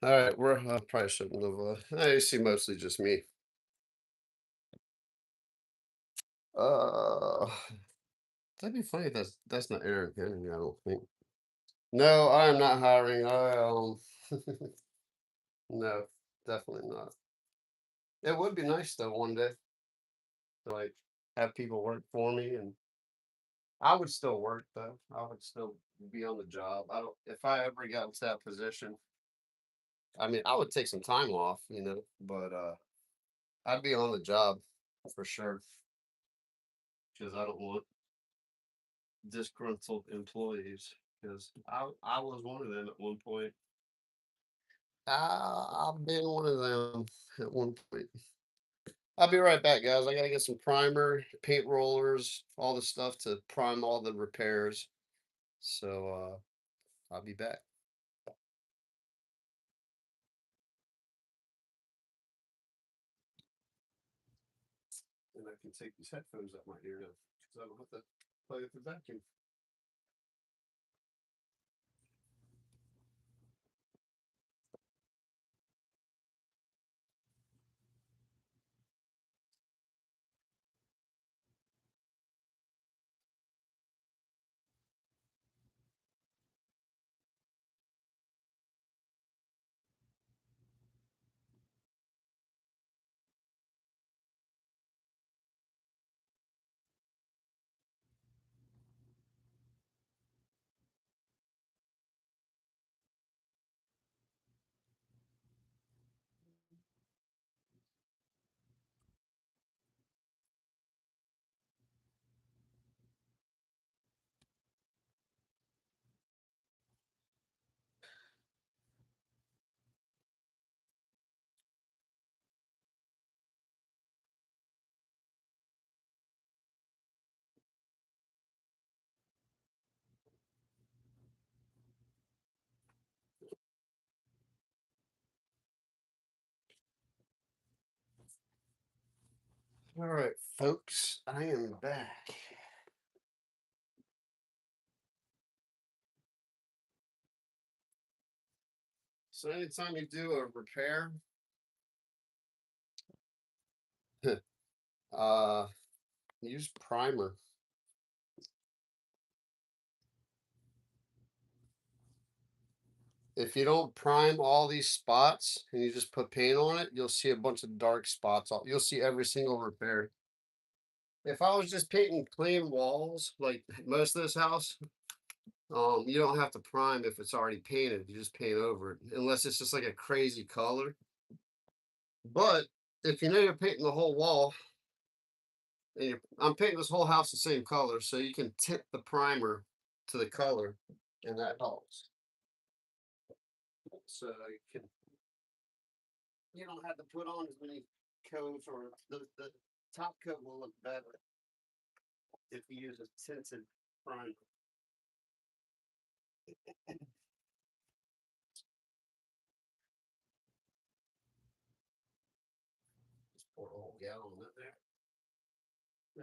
all right. We're I probably shouldn't have. I see mostly just me. Uh, that'd be funny. That's not Aaron Henry. I don't think. No, I am not hiring. No, definitely not. It would be nice though one day to like have people work for me, and I would still work though. I would still be on the job. I don't if I ever got into that position, I mean, I would take some time off, but I'd be on the job for sure because I don't want disgruntled employees because I was one of them at one point. I've been one of them at one point. I'll be right back, guys. I gotta get some primer, paint rollers, all the stuff to prime all the repairs. So I'll be back. And I can take these headphones out my ear now because I don't have to play with the vacuum. All right, folks, I am back. So anytime you do a repair, uh, use primer. If you don't prime all these spots and you just put paint on it, you'll see a bunch of dark spots. You'll see every single repair. If I was just painting plain walls, like most of this house, you don't have to prime if it's already painted. You just paint over it, unless it's just like a crazy color. But if you know you're painting the whole wall, and I'm painting this whole house the same color, so you can tint the primer to the color, and that helps. So you don't have to put on as many coats, or the top coat will look better if you use a tinted primer. Just pour a whole gallon in there.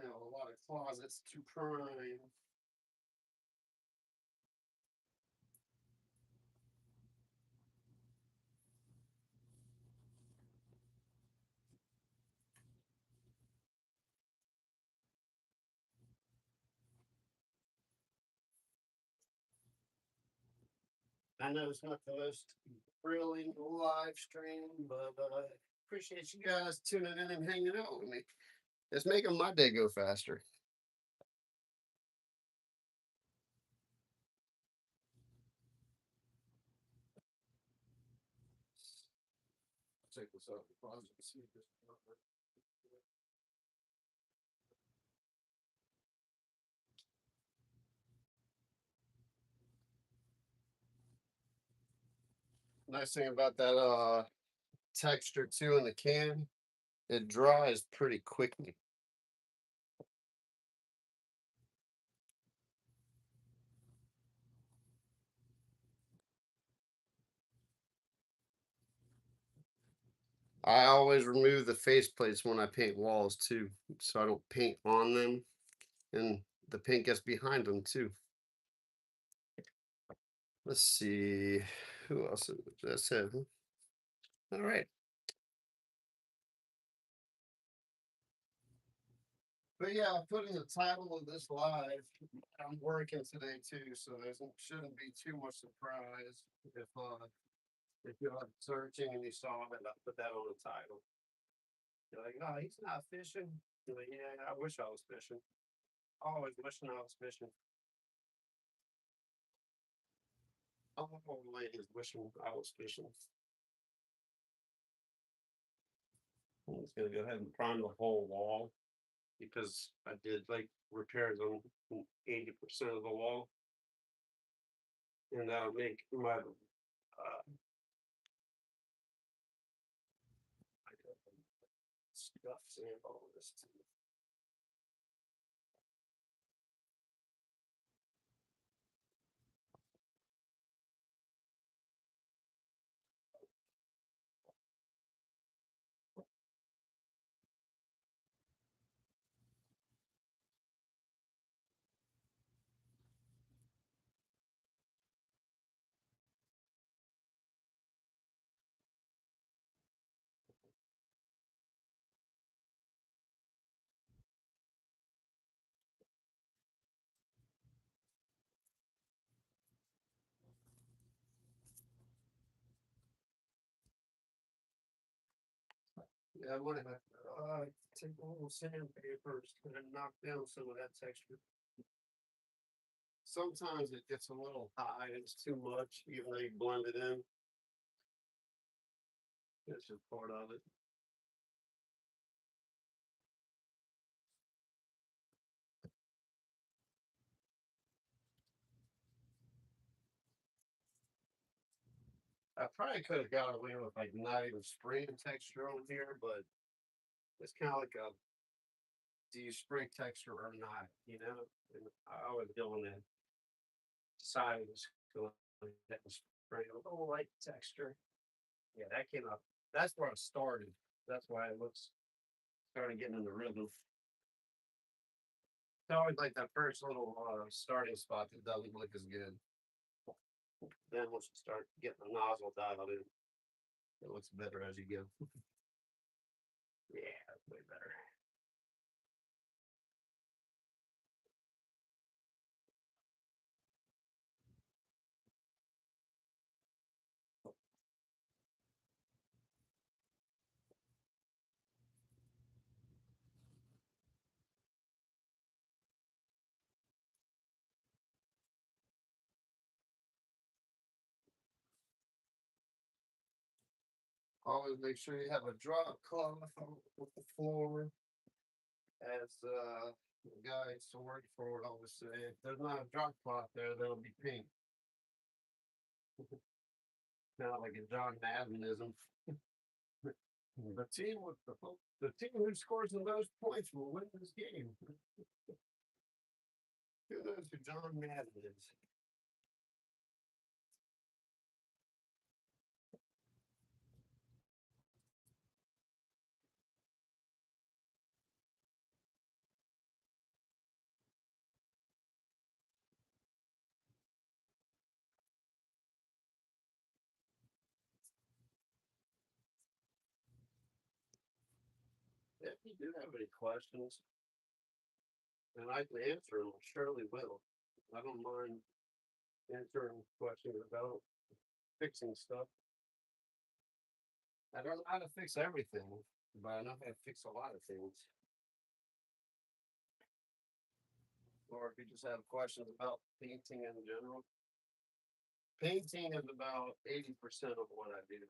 Now a lot of closets to prime. I know it's not the most thrilling live stream, but appreciate you guys tuning in and hanging out with me. It's making my day go faster. Check this out. The closet. See if this. Nice thing about that texture too in the can, it dries pretty quickly. I always remove the faceplates when I paint walls too, so I don't paint on them, and the paint gets behind them too. Let's see, who else? That's it. Huh? All right. But yeah, putting the title of this live, I'm working today too, so there shouldn't be too much surprise if you're searching and you saw it, I put that on the title. You're like, oh, he's not fishing. You're like, yeah, I wish I was fishing. Always wishing I was fishing. All old ladies wishing I was fishing. I'm just gonna go ahead and prime the whole wall because I did like repairs on 80% of the wall, and that'll make my stuff and all this too. Yeah, I might have take a little sandpaper and knock down some of that texture. Sometimes it gets a little high, it's too much, even though you blend it in. That's just part of it. I probably could have got away with like not even spraying texture on here, but it's kind of like a do you spray texture or not, you know? And I was doing that side was going that was spray a little light texture. Yeah, that came up. That's where I started. That's why it looks started getting in the rhythm. It's always like that first little starting spot that doesn't look as good. Then once you start getting the nozzle dialed in, it looks better as you go. Yeah, way better. Always make sure you have a drop cloth with the floor. As the guy used to work for would always say, if there's not a drop cloth there, there'll be pink. Not like a John Maddenism. The team with the team who scores the most points will win this game. Who knows who John Madden is? If you do have any questions, and I can answer them, I surely will. I don't mind answering questions about fixing stuff. I don't know how to fix everything, but I know how to fix a lot of things. Or if you just have questions about painting in general. Painting is about 80% of what I do.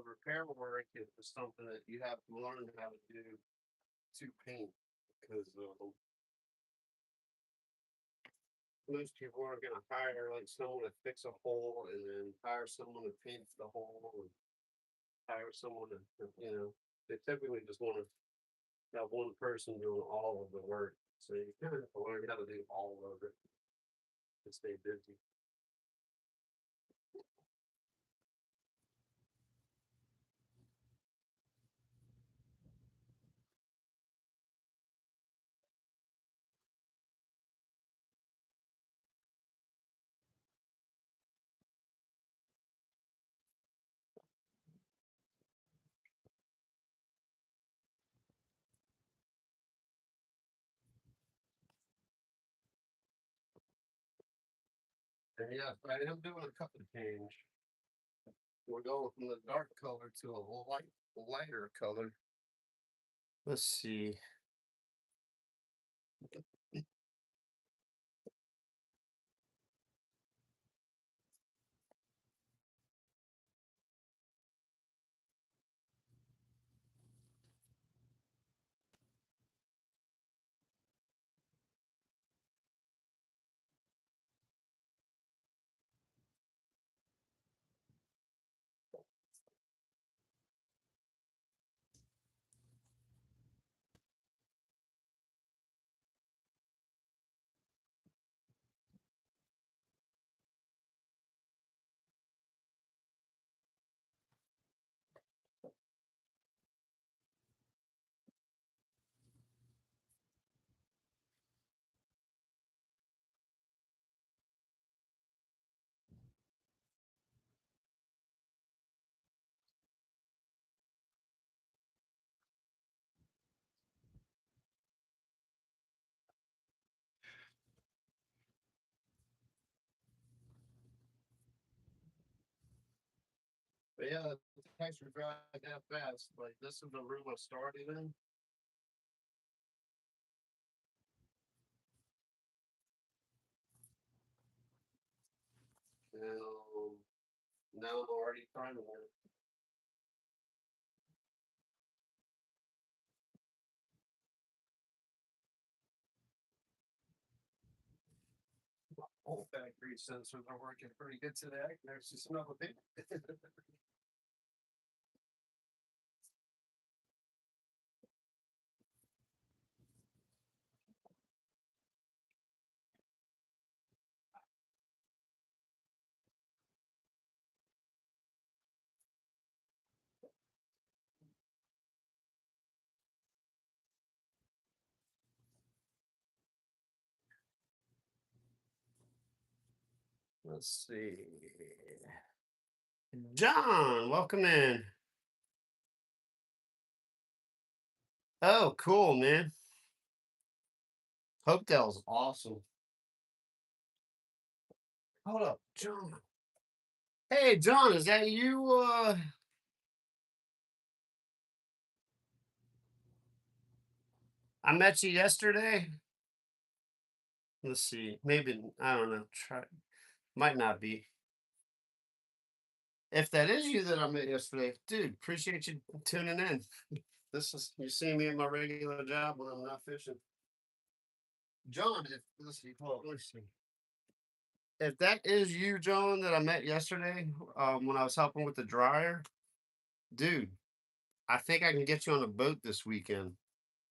repair work is something that you have to learn how to do to paint because most people are going to hire like someone to fix a hole and then hire someone to paint the hole and hire someone to, they typically just want to have one person doing all of the work. So you kind of have to learn how to do all of it to stay busy. And yeah, I am doing a color change. We're going from the dark color to a lighter color. Let's see. But yeah, the text was drive that fast. Like this is the room I started in. And now I'm already trying to work. All factory sensors are working pretty good today. There's just another big. Let's see. John, welcome in. Oh, cool, man. Hopedale's awesome. Hold up, John. Hey, John, is that you? I met you yesterday. Let's see. Maybe I don't know. Try. Might not be. If that is you that I met yesterday, dude, appreciate you tuning in. This is you see me at my regular job when I'm not fishing. John, if let's see, hold on, let's see. If that is you, John, that I met yesterday, when I was helping with the dryer, dude, I think I can get you on a boat this weekend.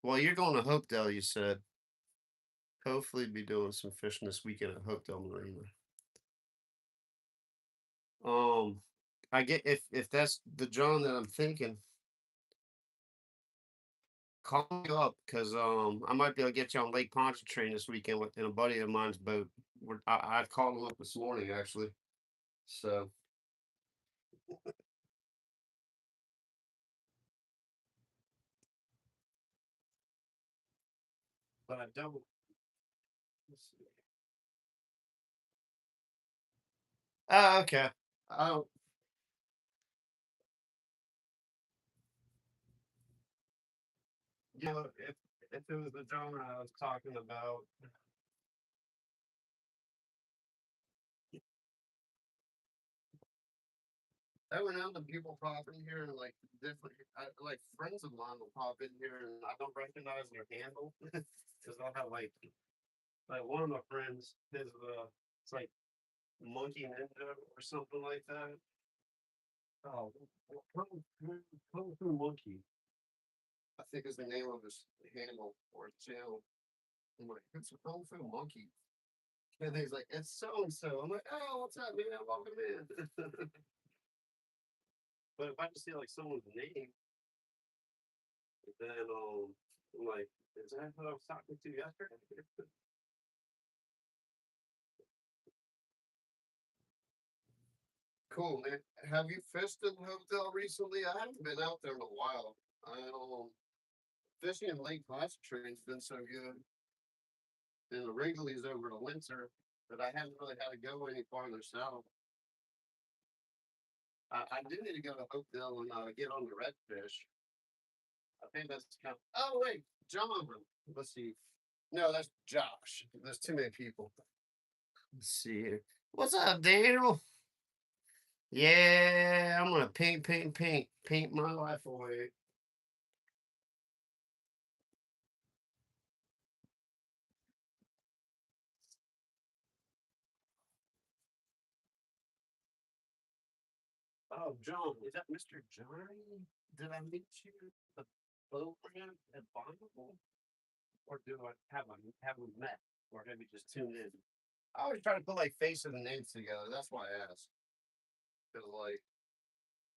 Well, you're going to Hopedale, you said. Hopefully, be doing some fishing this weekend at Hopedale Marina. Um, I get if that's the John that I'm thinking, call me up because I might be able to get you on Lake Pontchartrain this weekend with in a buddy of mine's boat. I called him up this morning actually. So, but I don't. Let's see. Oh, okay. Oh, if it was the John I was talking about, Every now and then people pop in here and like different, like friends of mine will pop in here and I don't recognize their handle because I'll have like one of my friends, his it's like Monkey Ninja or something like that. Oh, Kung Fu Monkey, I think is the name of his handle or channel. I'm like, it's a Kung Fu Monkey. And he's like, it's so and so. I'm like, oh, what's up, man? Welcome in. But if I just see like someone's name, then I'm like, is that who I was talking to yesterday? Cool, man. Have you fished in the hotel recently? I haven't been out there in a while. Fishing in Lake Pontchartrain's been so good, and the Wrigley's over the winter that I haven't really had to go any farther south. I do need to go to Hopedale and get on the redfish. I think that's kind of. Oh wait, John. Let's see. No, that's Josh. There's too many people. Let's see here. What's up, Daniel? Yeah, I'm gonna paint my life away. Oh, John, is that Mr. Johnny? Did I meet you at the boat ramp at Bonneville? Or do I have we met? Or have you just tuned in? I always try to put like faces and names together. That's why I asked. Because like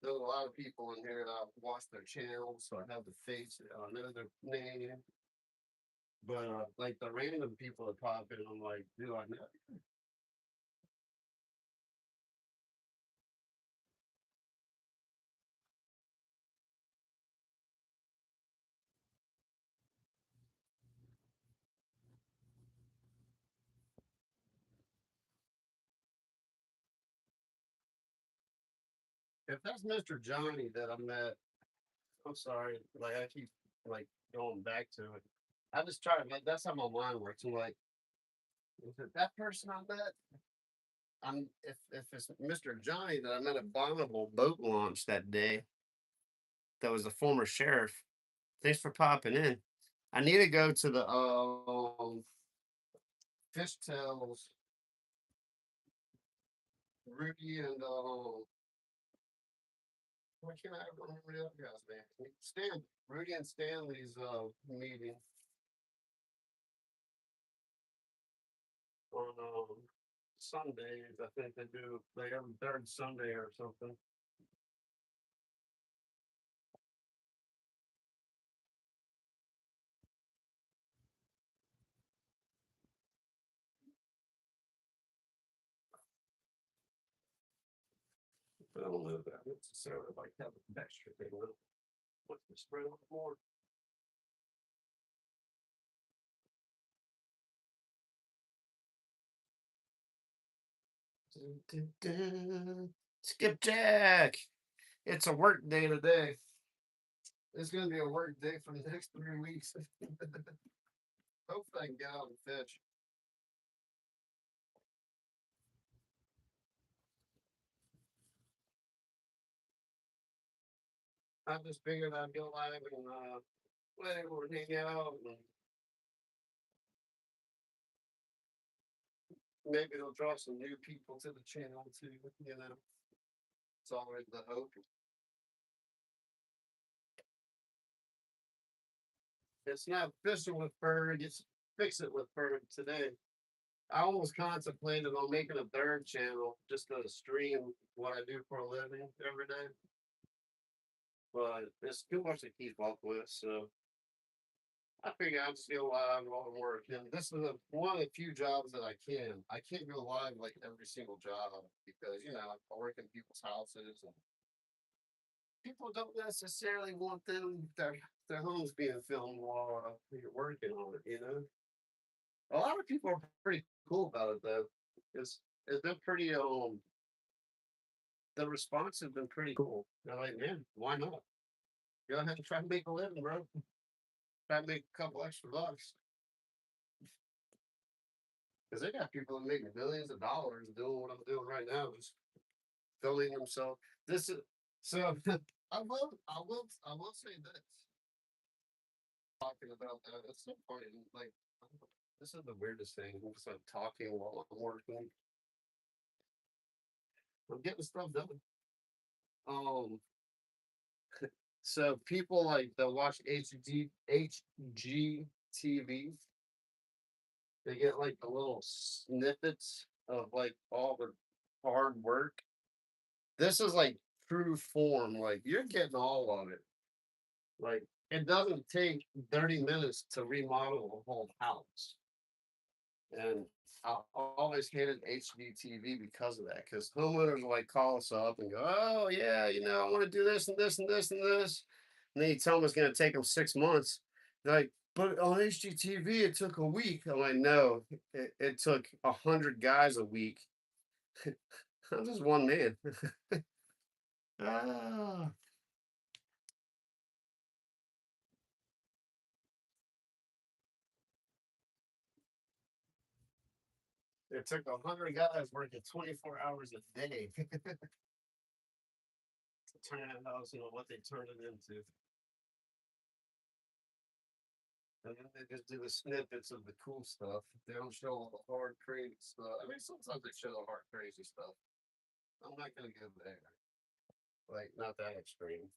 there's a lot of people in here that I've watched their channels, so I have the face, I know their name. But like the random people that pop in, I'm like, do I know? If that's Mr. Johnny that I met, I'm sorry, like I keep like going back to it. I just try to like that's how my mind works. I'm like, is it that person I met? If it's Mr. Johnny that I met at Bonneville boat launch that day, that was the former sheriff. Thanks for popping in. I need to go to the Fishtails, Rudy and why can't I remember the other guy's name? Rudy and Stanley's meeting on Sundays. I think they do like every third Sunday or something. I don't know that necessarily like have an extra thing. What's the spread a little more? Dun, dun, dun. Skipjack. It's a work day today. It's gonna be a work day for the next 3 weeks. Hopefully I can get out and fish. I just figured I'd go live and let everyone hang out and maybe it'll draw some new people to the channel too, you know. It's always the hope. It's not fishing with Ferg, it's fix it with Ferg today. I almost contemplated on making a third channel just to stream what I do for a living every day. But it's too much to keep up with, so I figure I'll just go live while I'm working. This is one of the few jobs that I can. I can't go live like every single job because I work in people's houses and people don't necessarily want their homes being filmed while you're working on it. A lot of people are pretty cool about it though. It's been pretty the response has been pretty cool. They're like, man, why not? Go ahead and try to make a living, bro. Try to make a couple extra bucks. Because they got people making millions of dollars doing what I'm doing right now, just filming themselves. This is so. I will say this. Talking about that, it's so funny. Like, this is the weirdest thing. It's like talking while I'm working. I'm getting stuff done. Um, so people like that watch HGTV, they get like the little snippets of like all the hard work. This is like true form. Like you're getting all of it. Like it doesn't take 30 minutes to remodel a whole house. And I always hated HGTV because of that. Because homeowners will like call us up and go, "Oh yeah, I want to do this and this and this and this," and then you tell them it's going to take them 6 months. They're like, "But on HGTV it took a week." I'm like, "No, it took 100 guys a week. I'm just one man." Ah, it took 100 guys working 24 hours a day to turn that house into what they turned it into. And then they just do the snippets of the cool stuff. They don't show all the hard, crazy stuff. I mean, sometimes they show the hard, crazy stuff. I'm not gonna go there. Like, not that extreme.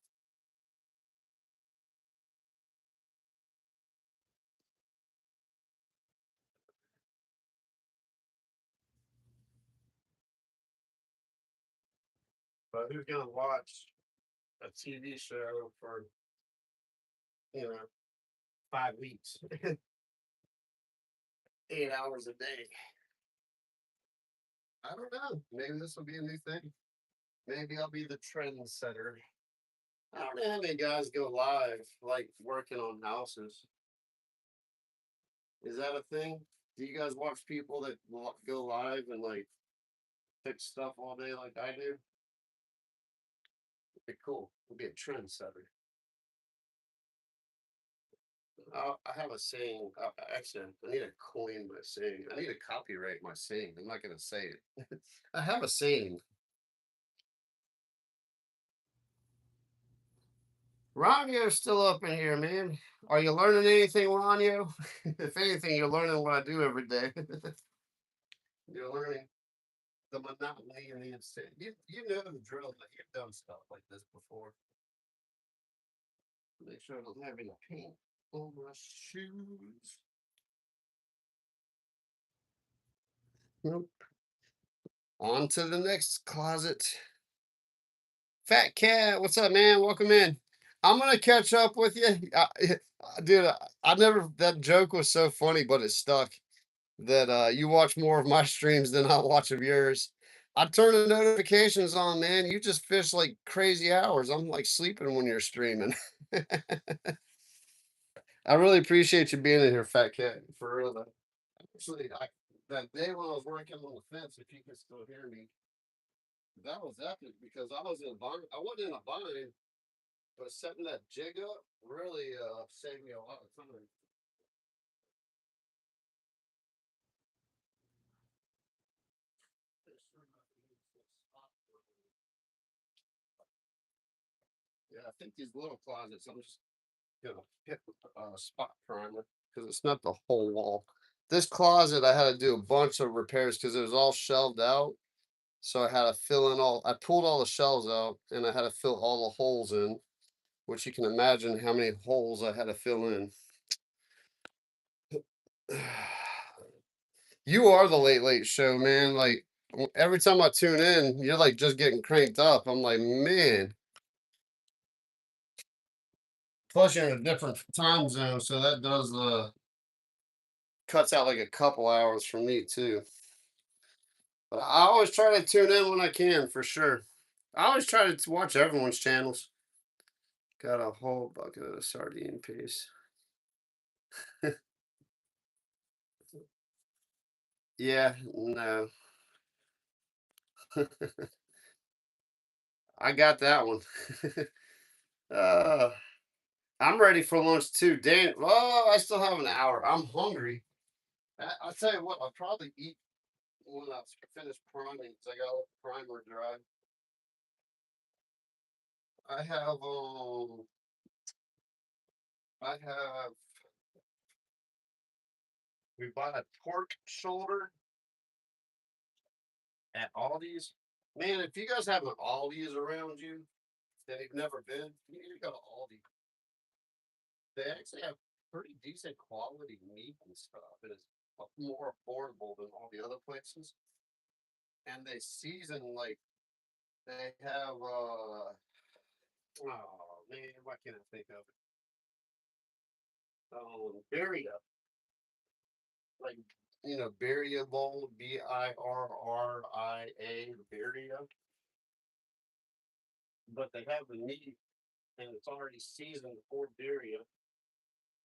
But who's gonna watch a TV show for you know 5 weeks, 8 hours a day? I don't know. Maybe this will be a new thing. Maybe I'll be the trendsetter. I don't know how many guys go live, like working on houses. Is that a thing? Do you guys watch people that go live and like fix stuff all day like I do? Be cool. We'll be a trendsetter. I have a saying. Actually, I need to coin my saying. I need to copyright my saying. I'm not going to say it. I have a saying. Ronio's still up in here, man. Are you learning anything, Ronio? If anything, you're learning what I do every day. You're learning the monotony and the insane. You know the drill. That you've done stuff like this before. Make sure I don't have any paint on my shoes. Nope. On to the next closet. Fat Cat, what's up, man? Welcome in. I'm gonna catch up with you, dude. I never. That joke was so funny, but it stuck. That you watch more of my streams than I watch of yours. I turn the notifications on, man. You just fish like crazy hours. I'm like sleeping when you're streaming. I really appreciate you being in here, Fat Cat. For real, though. Actually, that day when I was working on the fence, if you can still hear me, that was epic because I was in a bind. I wasn't in a bind, but setting that jig up really saved me a lot of time. Yeah, I think these little closets, I'm just gonna hit spot primer because it's not the whole wall. This closet, I had to do a bunch of repairs because it was all shelved out. So I had to fill in all. I pulled all the shelves out, and I had to fill all the holes in, which you can imagine how many holes I had to fill in. You are the late late show, man. Like every time I tune in, you're like just getting cranked up. I'm like, man. Plus, you're in a different time zone, so that does cuts out like a couple hours for me too. But I always try to tune in when I can, for sure. I always try to watch everyone's channels. Got a whole bucket of sardine paste. Yeah, no, I got that one. uh, I'm ready for lunch too. Dan, oh, I still have an hour. I'm hungry. I'll tell you what, I'll probably eat when I finish priming because I got a primer dry. I have I have we bought a pork shoulder at Aldi's. Man, if you guys have an Aldi's around you that you've never been, you need to go to Aldi. They actually have pretty decent quality meat and stuff. It is more affordable than all the other places. And they season like they have oh man, why can't I think of it? Birria, like Birria bowl, Birria, Birria. But they have the meat and it's already seasoned for Birria.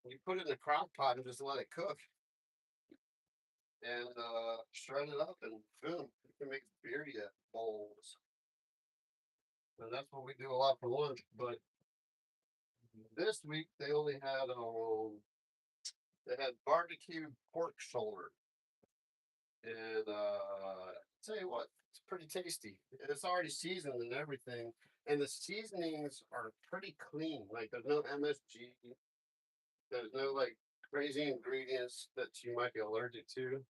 You put it in a crock pot and just let it cook and shred it up and boom, you can make Birria bowls. And that's what we do a lot for lunch. But this week they had barbecue pork shoulder, and tell you what, it's pretty tasty. It's already seasoned and everything, and the seasonings are pretty clean. Like there's no MSG, there's no like crazy ingredients that you might be allergic to.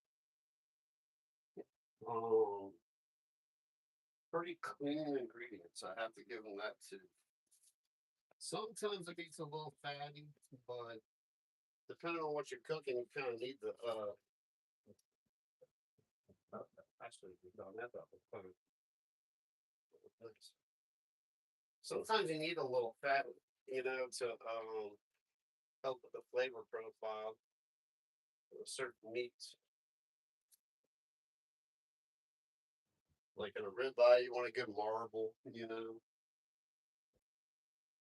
Um, Pretty clean ingredients. I have to give them that too. Sometimes it gets a little fatty, but depending on what you're cooking, you kind of need the actually we've done that before. Sometimes you need a little fat, to help with the flavor profile of certain meats. Like in a ribeye, you want a good marble.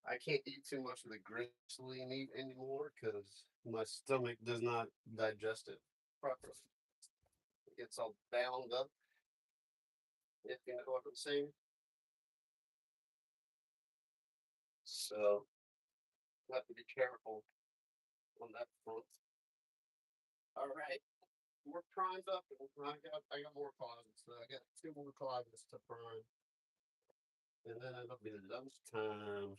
I can't eat too much of the gristly meat anymore because my stomach does not digest it properly. It gets all bound up, if you know what I'm saying. So I have to be careful on that front. All right. We're primed up. I got more closets. So I got two more closets to prime. And then it'll be lunchtime.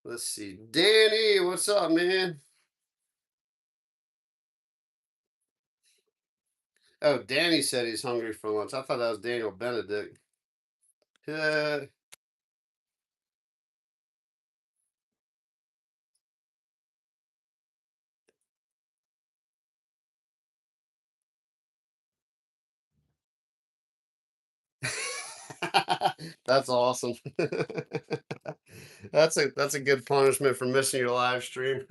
Let's see. Danny, what's up, man? Oh, Danny said he's hungry for lunch. I thought that was Daniel Benedict. Yeah. That's awesome. That's a good punishment for missing your live stream.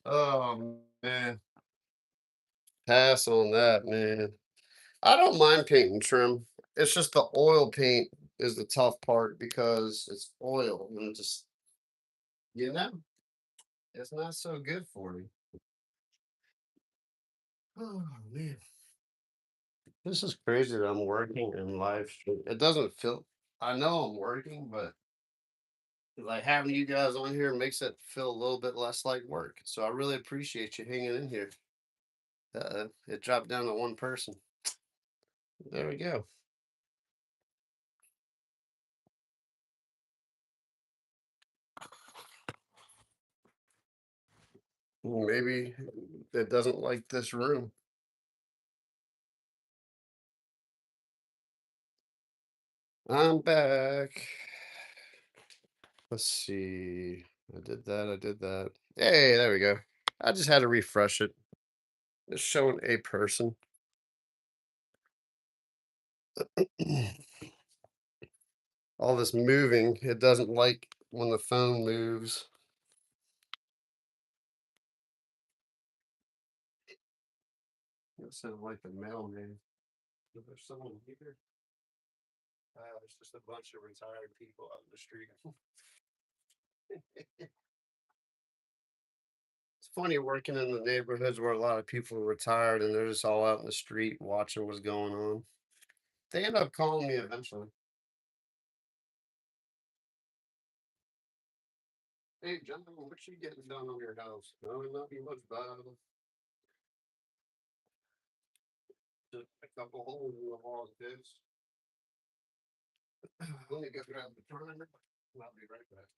Oh man. Pass on that, man. I don't mind painting trim. It's just the oil paint is the tough part because it's oil and just you know, it's not so good for me. Oh man. This is crazy that I'm working in live stream. It doesn't feel I know I'm working, but like having you guys on here makes it feel a little bit less like work. So I really appreciate you hanging in here. It dropped down to one person. There we go. Maybe it doesn't like this room. I'm back. Let's see. I did that. I did that. Hey, there we go. I just had to refresh it. It's showing a person. All this moving, it doesn't like when the phone moves. It sounds like the mailman. Is there someone here? There's just a bunch of retired people out in the street. It's funny working in the neighborhoods where a lot of people are retired and they're just all out in the street watching what's going on. They end up calling me eventually. Hey, John, what you getting done on your house? No, nothing much bad. Just a couple holes in the wall, kids. Let me go grab the primer. I'll be right back.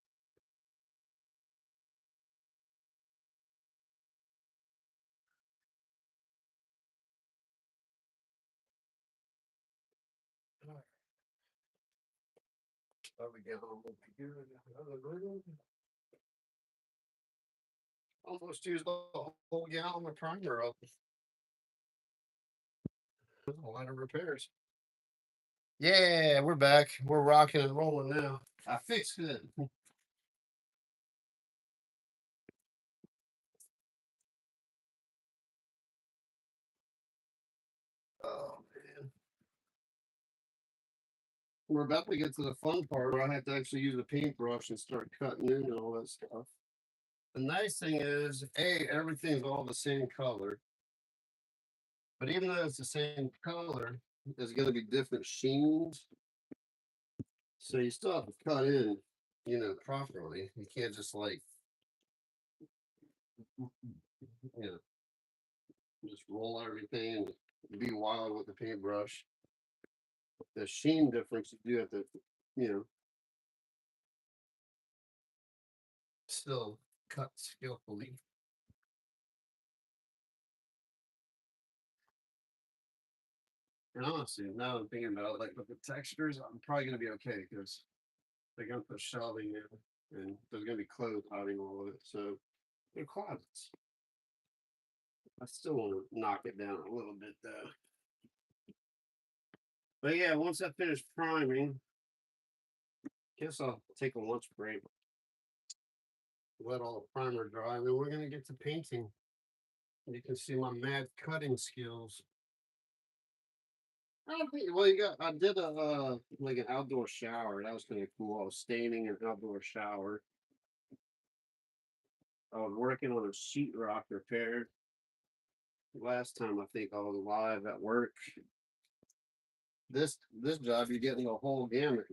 There we go. Another room. Almost used the whole gallon of primer up. A lot of repairs. Yeah, we're back. We're rocking and rolling now. I fixed it. Oh man. We're about to get to the fun part where I have to actually use a paintbrush and start cutting in and all that stuff. The nice thing is, A, everything's all the same color. But even though it's the same color, there's gonna be different sheens. So you still have to cut in, properly. You can't just like, you know, just roll everything and be wild with the paintbrush. The sheen difference, you do have to, you know, still cut skillfully. And honestly, now I'm thinking about it, like with the textures, I'm probably gonna be okay because they're gonna put shelving in and there's gonna be clothes hiding all of it. So they're closets. I still want to knock it down a little bit though. But yeah, once I finish priming, guess I'll take a lunch break, let all the primer dry, and then we're gonna get to painting. You can see my mad cutting skills. I don't think, well, I did a like an outdoor shower. That was kind of cool. I was staining an outdoor shower. I was working on a sheetrock repair. Last time I think I was live at work. This job you're getting the whole gamut.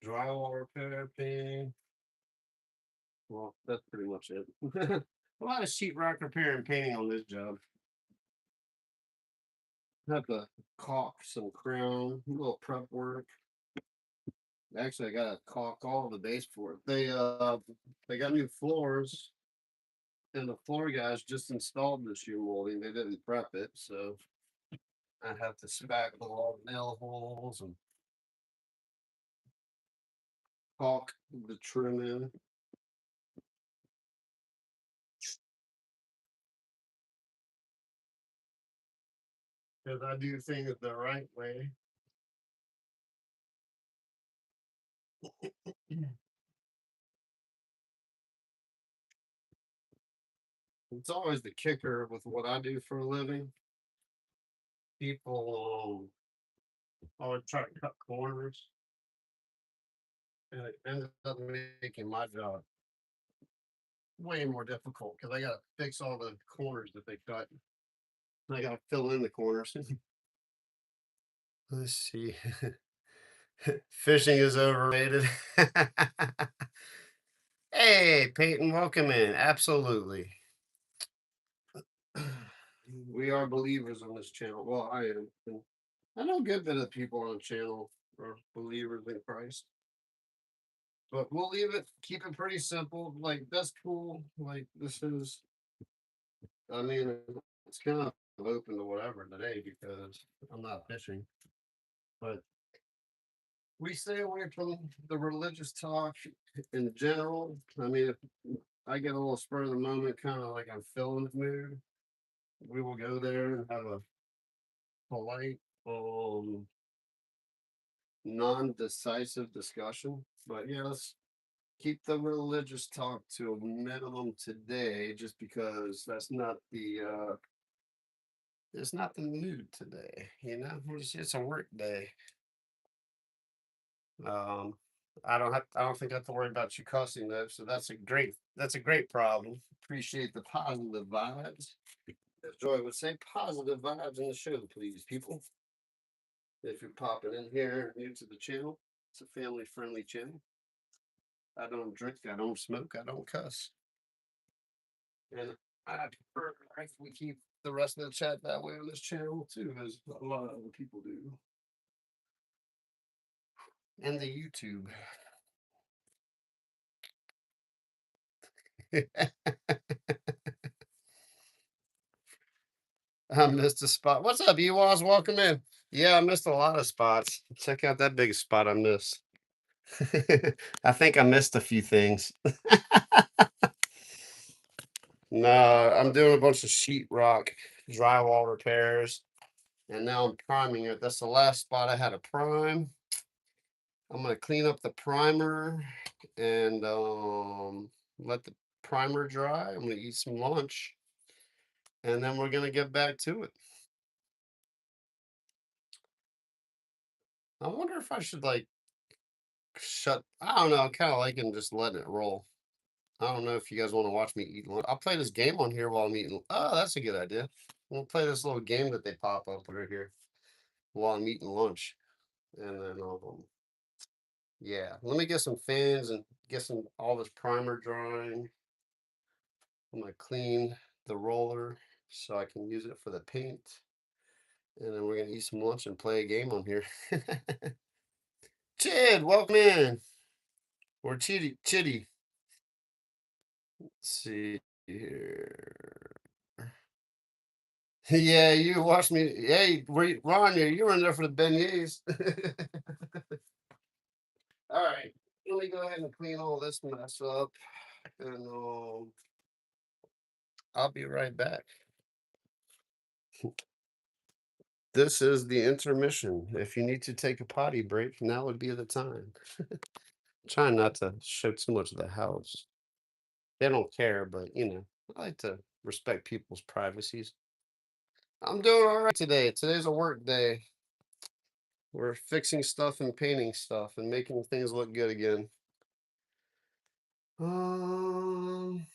Drywall repair, painting. Well, that's pretty much it. A lot of sheetrock repair and painting on this job. Have to caulk some crown, a little prep work. Actually, I got to caulk all the base for it. They got new floors, and the floor guys just installed the shoe molding. They didn't prep it, so I have to spackle all the nail holes and caulk the trim in. Because I do things the right way. It's always the kicker with what I do for a living. People always try to cut corners, and it ends up making my job way more difficult because I got to fix all the corners that they cut. I got to fill in the corners. Let's see. Fishing is overrated. Hey, Peyton, welcome in. Absolutely. We are believers on this channel. Well, I am. And I know a good bit of people on the channel are believers in Christ. But we'll leave it, keep it pretty simple. Like, that's cool. Like, this is, I mean, it's kind of open to whatever today because I'm not fishing. But we stay away from the religious talk in general. I mean, if I get a little spur of the moment, kind of like I'm feeling the mood, we will go there and have a polite, non-decisive discussion. But yeah, let's keep the religious talk to a minimum today, just because that's not the it's not the mood today. It's a work day. Um, I don't think I have to worry about you cussing though. So that's a great problem. Appreciate the positive vibes. As Joy would say, positive vibes in the show, please, people. If you're popping in here new to the channel, it's a family friendly channel. I don't drink, I don't smoke, I don't cuss. And I prefer if we keep the rest of the chat that way on this channel too, as a lot of other people do. and the YouTube. I missed a spot. What's up, Ewas? Welcome in. Yeah, I missed a lot of spots. Check out that big spot I missed. I think I missed a few things. No, I'm doing a bunch of sheetrock drywall repairs, and now I'm priming it. That's the last spot I had to prime. I'm gonna clean up the primer and let the primer dry. I'm gonna eat some lunch, and then we're gonna get back to it. I wonder if I should like shut. I don't know. I'm kind of liking just letting it roll. I don't know if you guys want to watch me eat lunch. I'll play this game on here while I'm eating. Oh, that's a good idea. We'll play this little game that they pop up right here while I'm eating lunch, and then yeah. Let me get some fans and get some all this primer drying. I'm gonna clean the roller so I can use it for the paint. And then we're gonna eat some lunch and play a game on here. Chid, welcome in. Or Chitty. Let's see here. Yeah, you watched me. Hey, Ron, you were in there for the beignets. All right, let me go ahead and clean all this mess up, and I'll be right back. This is the intermission. If you need to take a potty break, now would be the time. Trying not to show too much of the house. They don't care, but I like to respect people's privacies. I'm doing all right today. Today's a work day. We're fixing stuff and painting stuff and making things look good again. Um,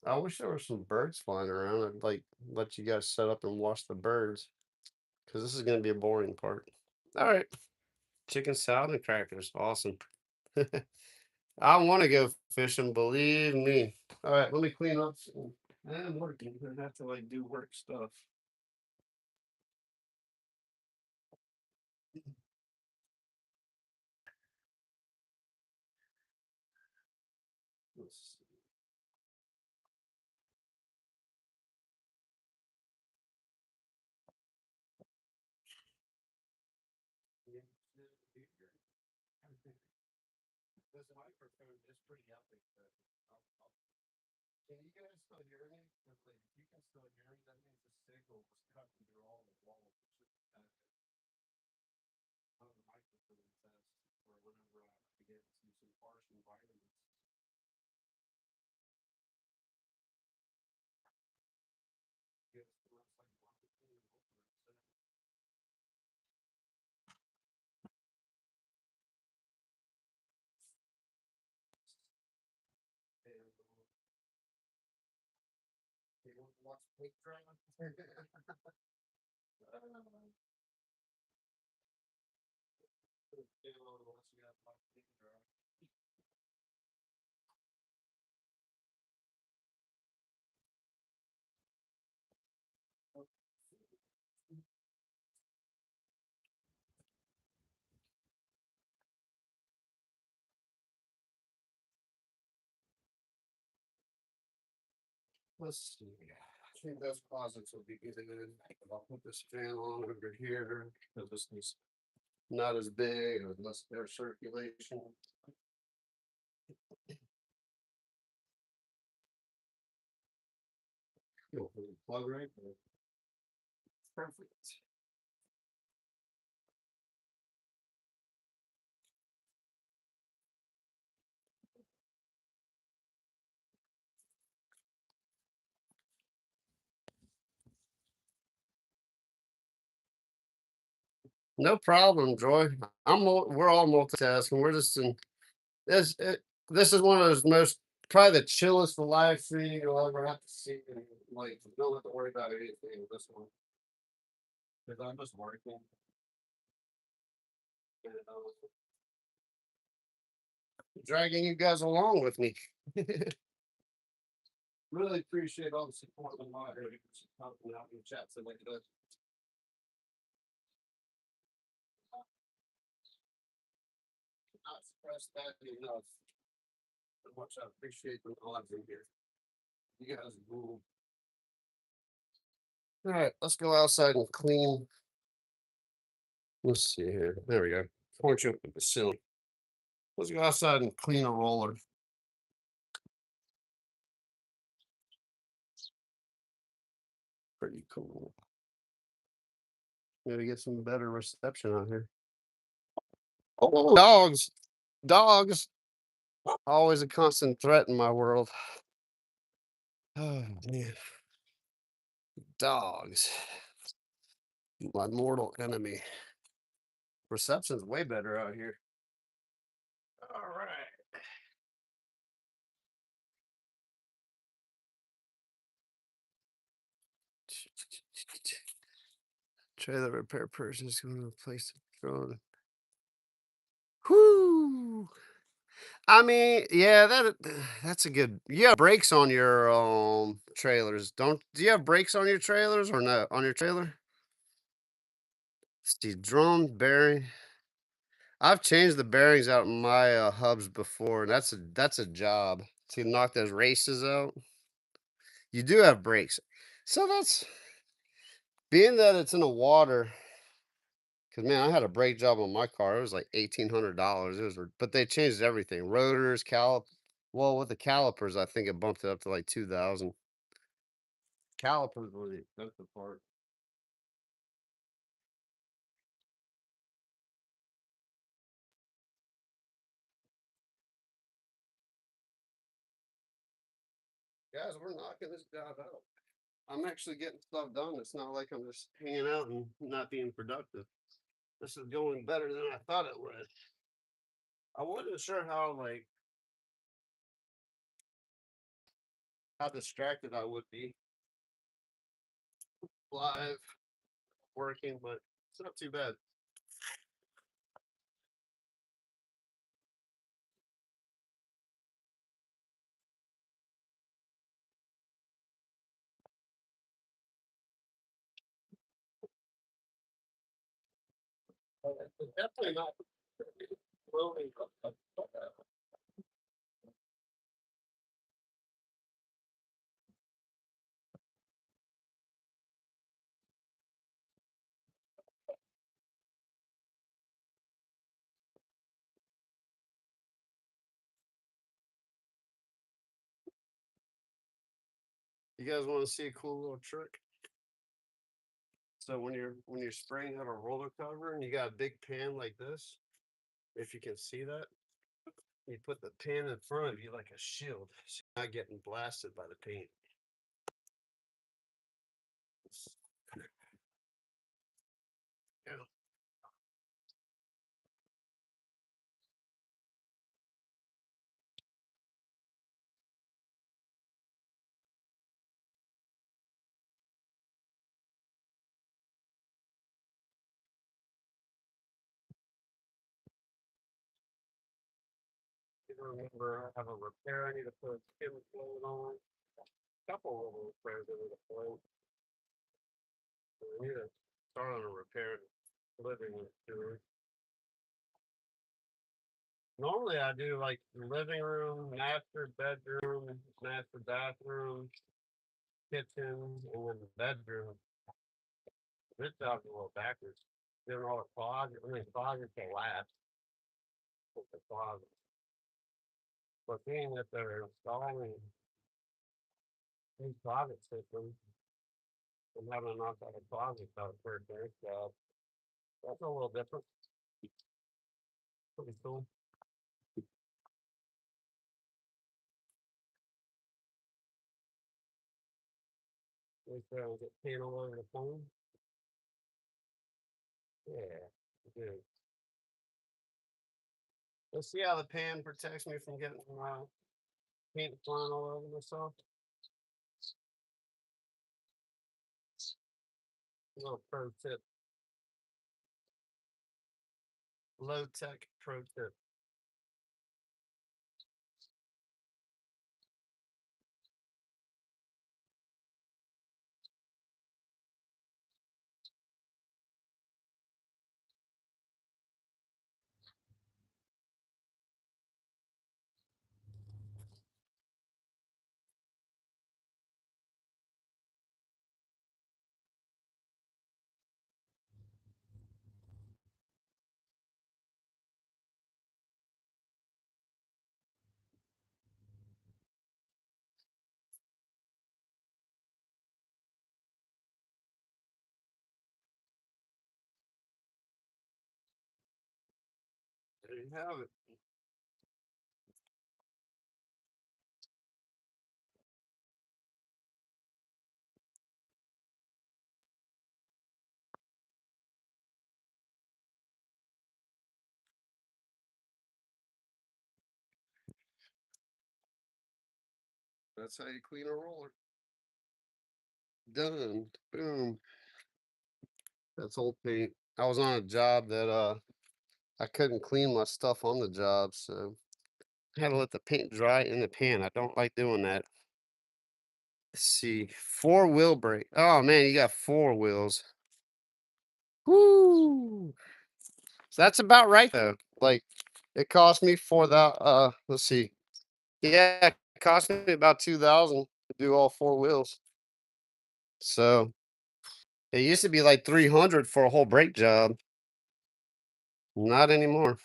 I wish there were some birds flying around. I'd like let you guys set up and watch the birds because this is going to be a boring part. All right, chicken salad and crackers. Awesome. I want to go fishing, believe me. All right, let me clean up. I'm working. I have to like do work stuff. Let's see. This microphone is pretty epic. Can you guys still hear me? If you can still hear me, that means the signal was cutting through all the walls. On the microphone test or whenever I get into some harsh environments. Yes, looks like and they want to watch paint dry. Let's see. I think those closets will be good. I'll put this fan on over here because this is not as big or less air circulation. You'll put the plug right there. Perfect. No problem, Joy. We're all multitasking. We're just in this. This is one of those most probably the chillest live stream you'll ever have to see. And like, you don't have to worry about anything with this one because I'm just working. And, dragging you guys along with me. Really appreciate all the support and moderators helping out in the chats and like that. stress that enough how much I appreciate the odds in here. You guys are cool. All right, let's go outside and clean. Let's see here. There we go. Point you up at the ceiling. Let's go outside and clean a roller. Pretty cool. Maybe get some better reception out here. Oh, dogs. Dogs. Always a constant threat in my world. Oh, man. Dogs. My mortal enemy. Reception's way better out here. All right. Trailer repair person is going to replace the drone. Whoo! I mean, yeah, that's a good. You have brakes on your trailers, don't? Do you have brakes on your trailers or not on your trailer? See, drum bearing. I've changed the bearings out in my hubs before, and that's a job to knock those races out. You do have brakes, so that's being that it's in the water. Cause man, I had a brake job on my car. It was like $1,800. But they changed everything. Rotors, well, with the calipers, I think it bumped it up to like 2,000. Calipers were the expensive part. Guys, we're knocking this job out. I'm actually getting stuff done. It's not like I'm just hanging out and not being productive. This is going better than I thought it would. I wasn't sure how distracted I would be live working, but it's not too bad. It's definitely not really. You guys want to see a cool little trick? So when you're spraying out a roller cover and you got a big pan like this, if you can see that, you put the pan in front of you like a shield, so you're not getting blasted by the paint. Yeah. I remember I have a repair I need to put a skim fluid on. Couple of little repairs I need to float. I need to start on a repair living room. Normally I do like the living room, master bedroom, master bathroom, kitchen, and then the bedroom. This job's a little backwards. Doing all the closet, I mean closets will last with the closet. But being that they're installing new closet systems and having to knock out a closet out for a dirt job, that's a little different. Pretty cool. Make sure I get panel over the phone. Yeah, good. Let's see how the pan protects me from getting paint flying all over myself. A little pro tip, low tech pro tip. There you have it. That's how you clean a roller. Done. Boom. That's old paint. I was on a job that I couldn't clean my stuff on the job, so I had to let the paint dry in the pan. I don't like doing that. Let's see. Four wheel brake. Oh man, you got four wheels. Woo! So that's about right though. Like it cost me for that let's see. Yeah, it cost me about 2,000 to do all four wheels. So it used to be like 300 for a whole brake job. Not anymore.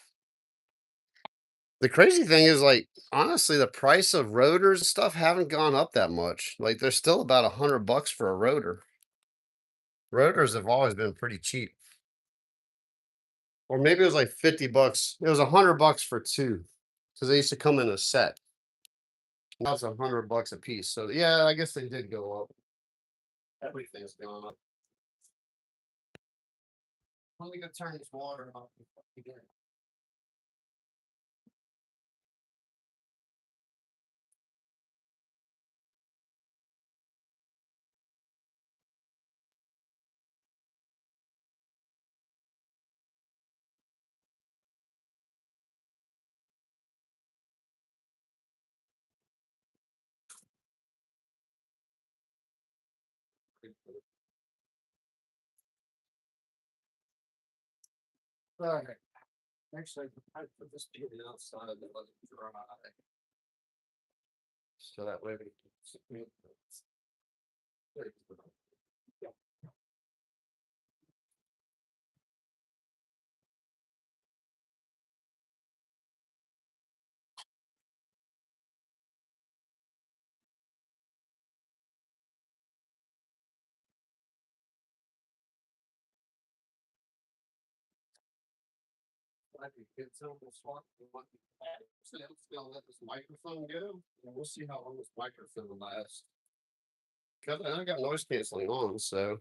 The crazy thing is, like, honestly, the price of rotors and stuff haven't gone up that much. Like, they're still about $100 for a rotor. Rotors have always been pretty cheap. Or maybe it was like 50 bucks. It was $100 for two because they used to come in a set. Now it's $100 a piece. So yeah, I guess they did go up. Everything's gone up. Let me go turn this water off. All right. Actually, I put this being outside and let it dry. So that way we can. I can get some of this one. So I'm just gonna let this microphone go, and we'll see how long this microphone lasts. Because I got noise canceling on, so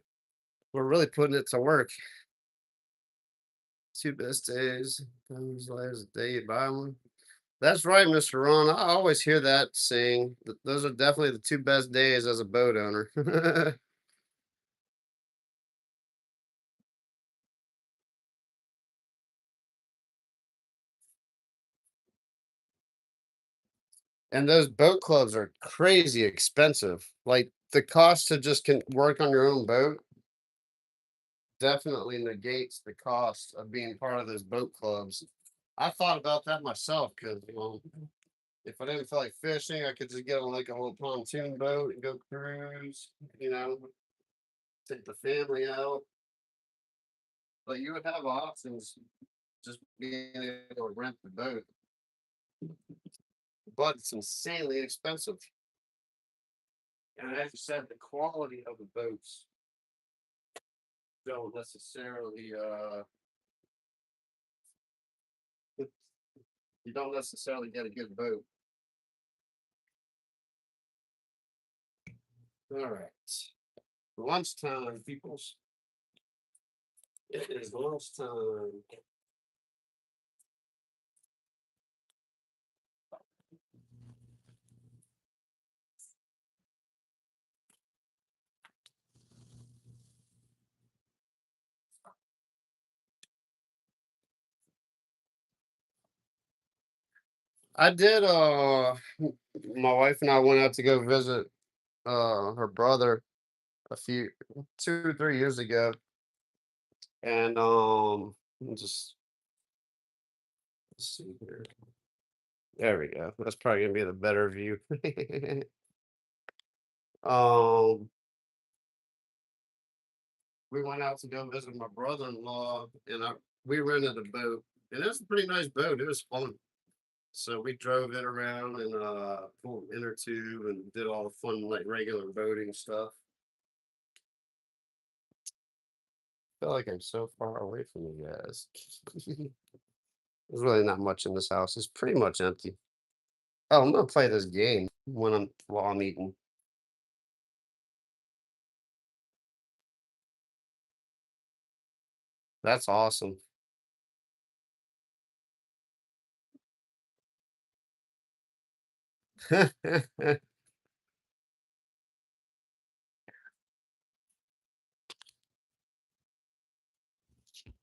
we're really putting it to work. Two best days, those last day by one. That's right, Mr. Ron. I always hear that saying. Those are definitely the two best days as a boat owner. And those boat clubs are crazy expensive. Like the cost to just can work on your own boat definitely negates the cost of being part of those boat clubs. I thought about that myself because if I didn't feel like fishing, I could just get on like a little pontoon boat and go cruise, take the family out. But you would have options just being able to rent the boat. But it's insanely expensive. And as you said, the quality of the boats don't necessarily you don't necessarily get a good boat. All right. Lunchtime, peoples. It is lunchtime. I did my wife and I went out to go visit her brother a few 2 or 3 years ago. And just let's see here. There we go. That's probably gonna be the better view. um we went out to go visit my brother-in-law and we rented a boat. And it was a pretty nice boat. It was fun. So we drove it around and pulled an inner tube and did all the fun like regular boating stuff. I feel like I'm so far away from you guys. There's really not much in this house. It's pretty much empty. Oh, I'm gonna play this game while I'm eating. That's awesome.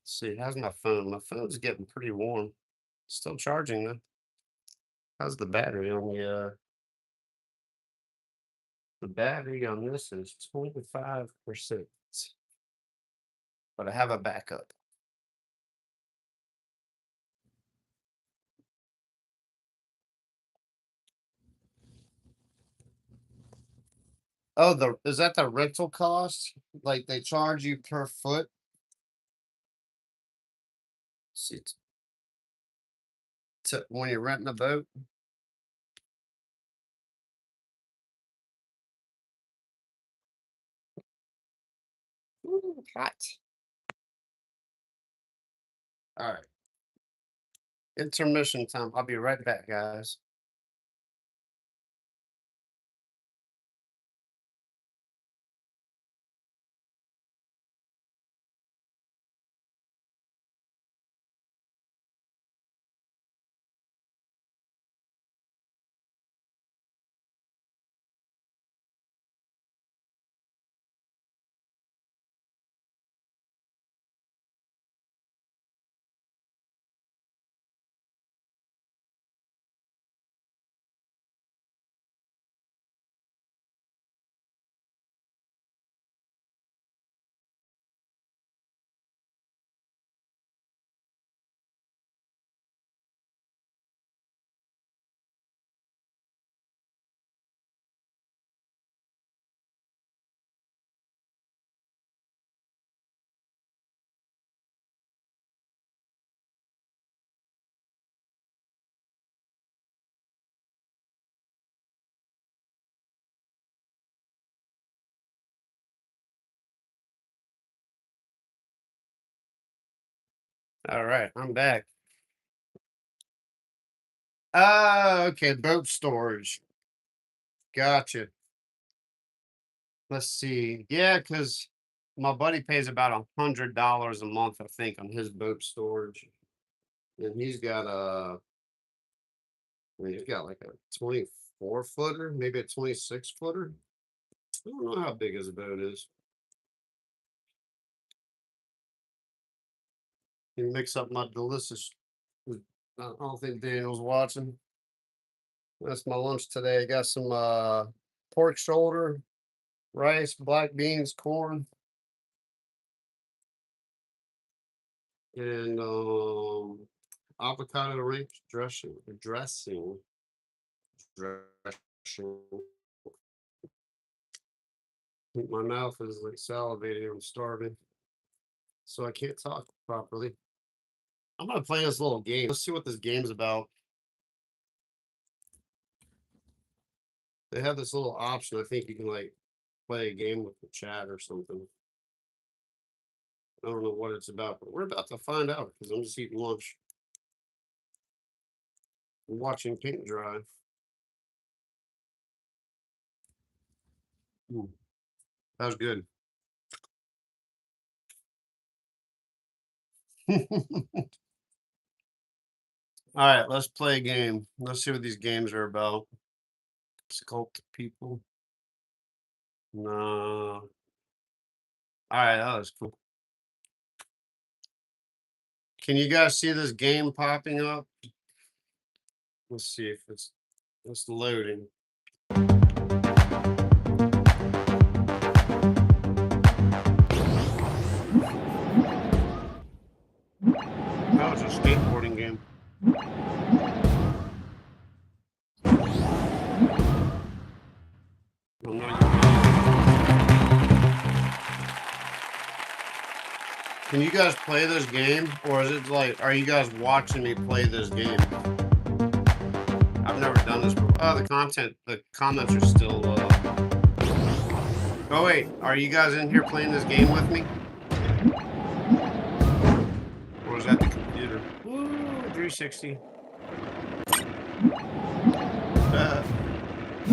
See, how's my phone? My phone's getting pretty warm. Still charging though. How's the battery on the battery on this is 25%. But I have a backup. Oh, the is that the rental cost? Like they charge you per foot? See, when you're renting a boat? Ooh, hot. All right. Intermission time. I'll be right back, guys. All right, I'm back. Ah, okay, boat storage. Gotcha. Let's see. Yeah, because my buddy pays about $100 a month, I think, on his boat storage. And he's got like a 24 footer, maybe a 26 footer. I don't know how big his boat is. He mix up my delicious. I don't think Daniel's watching. That's my lunch today. I got some pork shoulder, rice, black beans, corn, and avocado ranch dressing. My mouth is like salivating. I'm starving, so I can't talk properly. I'm gonna play this little game. Let's see what this game's about. They have this little option. I think you can like play a game with the chat or something. I don't know what it's about, but we're about to find out because I'm just eating lunch. I'm watching paint dry. Mm, that was good. All right, let's play a game. Let's see what these games are about. Sculpt people. No. All right, that was cool. Can you guys see this game popping up? Let's see if it's loading. That was a skateboarding game. Oh, no, can you guys play this game, or is it like, are you guys watching me play this game? I've never done this before. Oh, the comments are still. Oh wait, are you guys in here playing this game with me? Or is that the computer? Woo. 360.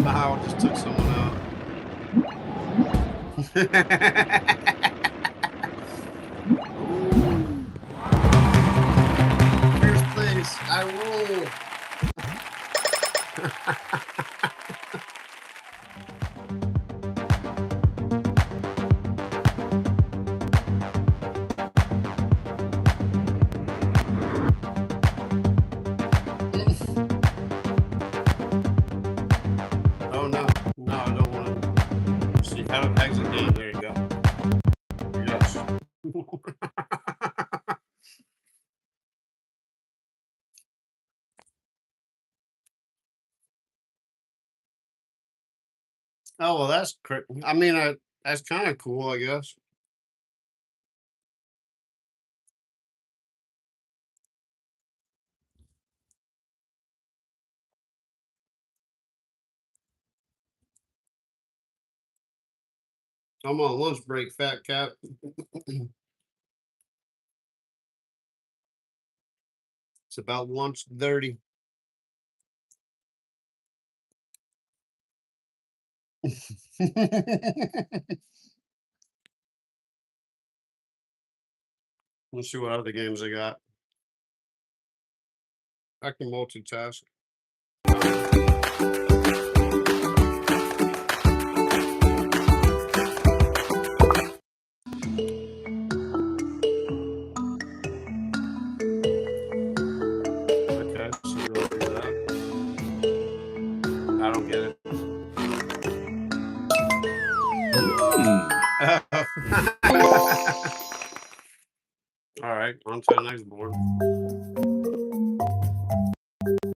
Wow, just took someone out. Ooh, first place. I roll. Oh no, no, I don't want to. See how to exit game. There you go. Yes. Oh well, that's I mean, that's kind of cool, I guess. I'm on lunch break, fat cat. It's about lunch 30. Let's see what other games I got. I can multitask. Okay, so we'll do that. I don't get it. All right, on to the next board.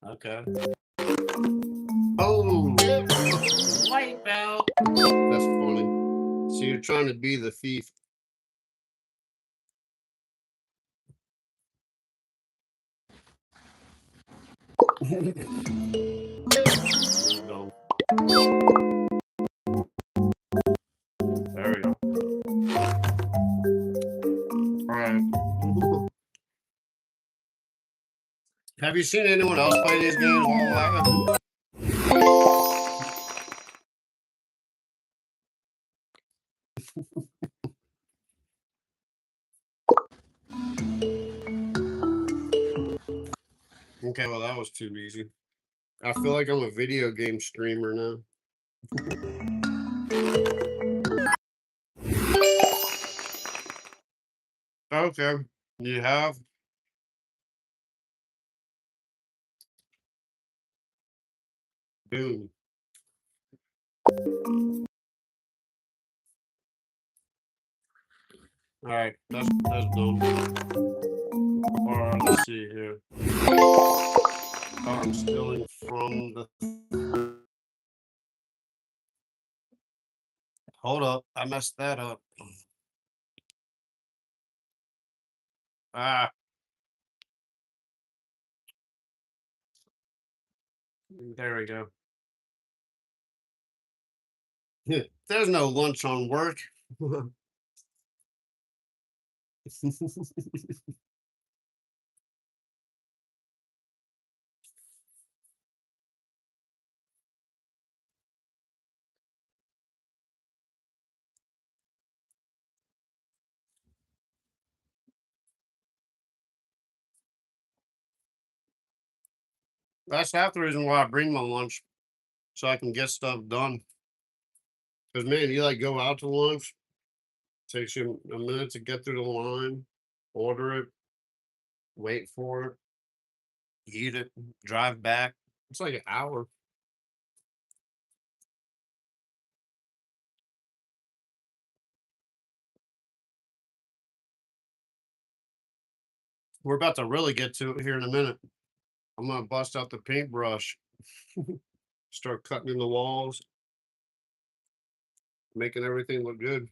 Okay. Oh, white belt. That's funny. So you're trying to be the thief. Go. There we go. All right. Have you seen anyone else play these games while laughing? Okay, well that was too easy. I feel like I'm a video game streamer now. Okay, you have. Boom. All right, that's done. Or let's see here. Oh, I'm stealing from the. Hold up, I messed that up. Ah, there we go. There's no lunch on work. That's half the reason why I bring my lunch, so I can get stuff done. Because man, you like go out to lunch, takes you a minute to get through the line, order it, wait for it, eat it, drive back. It's like an hour. We're about to really get to it here in a minute. I'm gonna bust out the paintbrush, start cutting in the walls, making everything look good.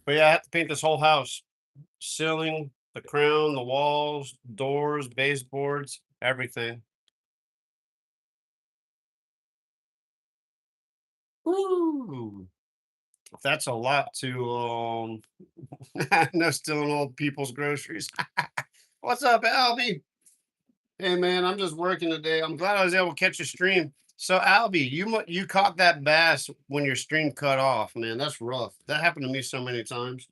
But yeah, I have to paint this whole house. Ceiling, the crown, the walls, doors, baseboards, everything. Woo! That's a lot to no stealing old people's groceries. What's up, Albie? Hey man, I'm just working today. I'm glad I was able to catch a stream. So Albie, you caught that bass when your stream cut off, man. That's rough. That happened to me so many times.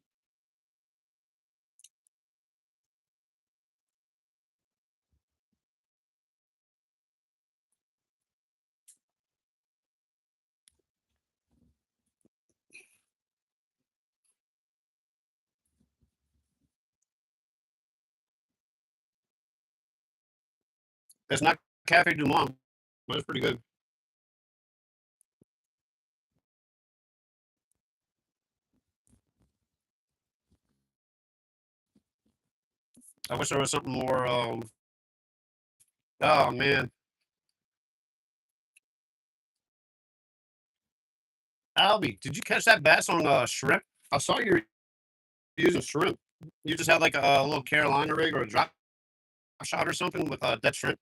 It's not Cafe Du Monde, but it's pretty good. I wish there was something more. Oh man, Albie, did you catch that bass on shrimp? I saw you were using shrimp. You just had like a little Carolina rig or a drop shot or something with dead shrimp.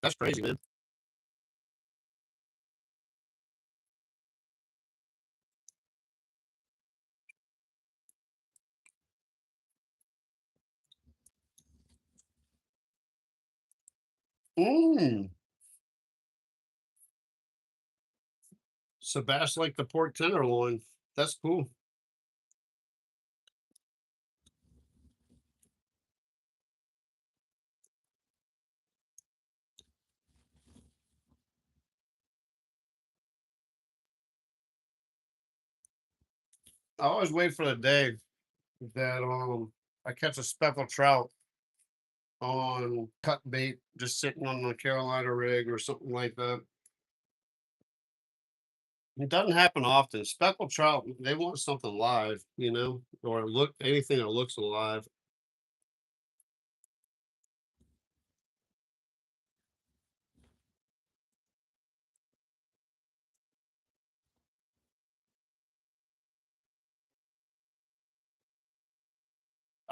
That's crazy, man. Mm. Sebastian like the pork tenderloin. That's cool. I always wait for the day that I catch a speckled trout on cut bait, just sitting on the Carolina rig or something like that. It doesn't happen often. Speckled trout, they want something live, or look anything that looks alive.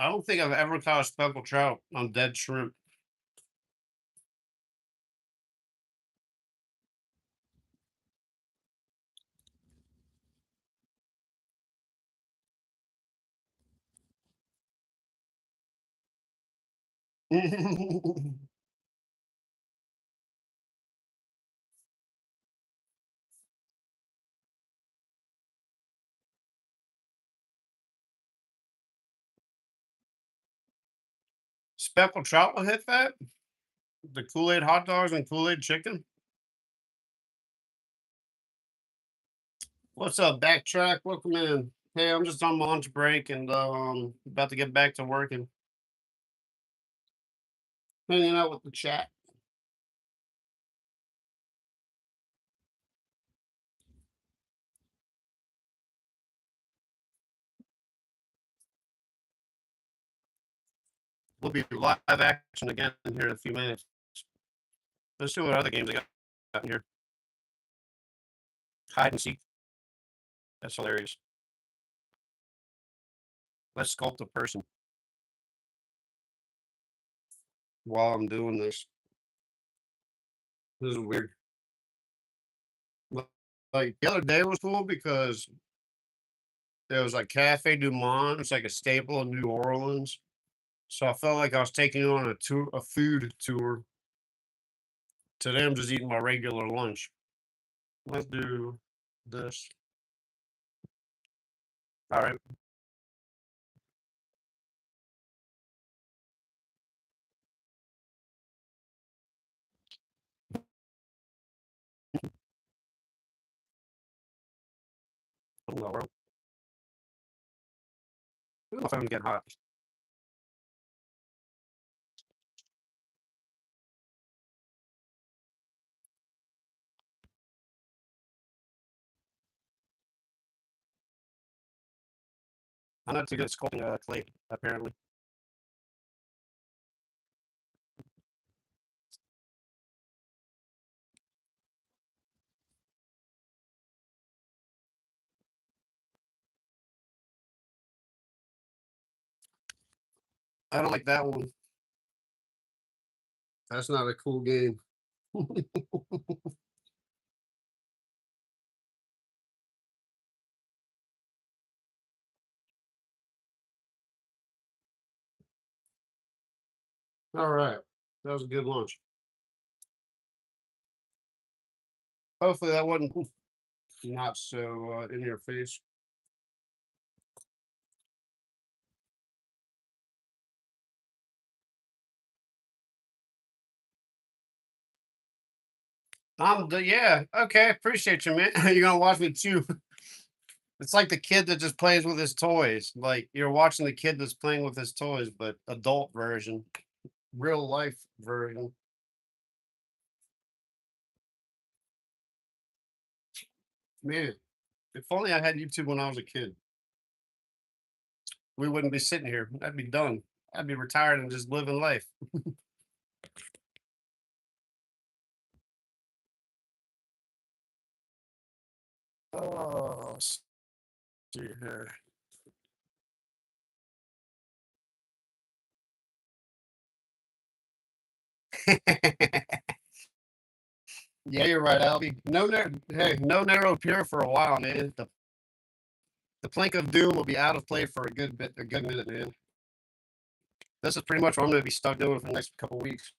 I don't think I've ever caught a speckled trout on dead shrimp. Speckled trout will hit that? The Kool-Aid hot dogs and Kool-Aid chicken? What's up, Backtrack? Welcome in. Hey, I'm just on my lunch break and about to get back to working. Hanging out with the chat. We'll be live action again here in a few minutes. Let's see what other games they got in here. Hide and seek. That's hilarious. Let's sculpt a person while I'm doing this. This is weird. Like the other day was cool because there was like Cafe Du Monde. It's like a staple in New Orleans. So I felt like I was taking you on a food tour. Today I'm just eating my regular lunch. Let's do this. All right. Oh, well, my phone's getting hot. I'm not too good at sculpting clay, apparently. I don't like that one. That's not a cool game. All right. That was a good lunch. Hopefully that wasn't not so in your face. Yeah. Okay. Appreciate you, man. You're gonna watch me chew. It's like the kid that just plays with his toys. Like you're watching the kid that's playing with his toys, but adult version, real life version. Man, if only I had YouTube when I was a kid, we wouldn't be sitting here. I'd be done. I'd be retired and just living life. Oh, see here. Yeah, you're right, Albie. Hey, no narrow pure for a while, man. The plank of doom will be out of play for a good minute, man. This is pretty much what I'm going to be stuck doing for the next couple weeks.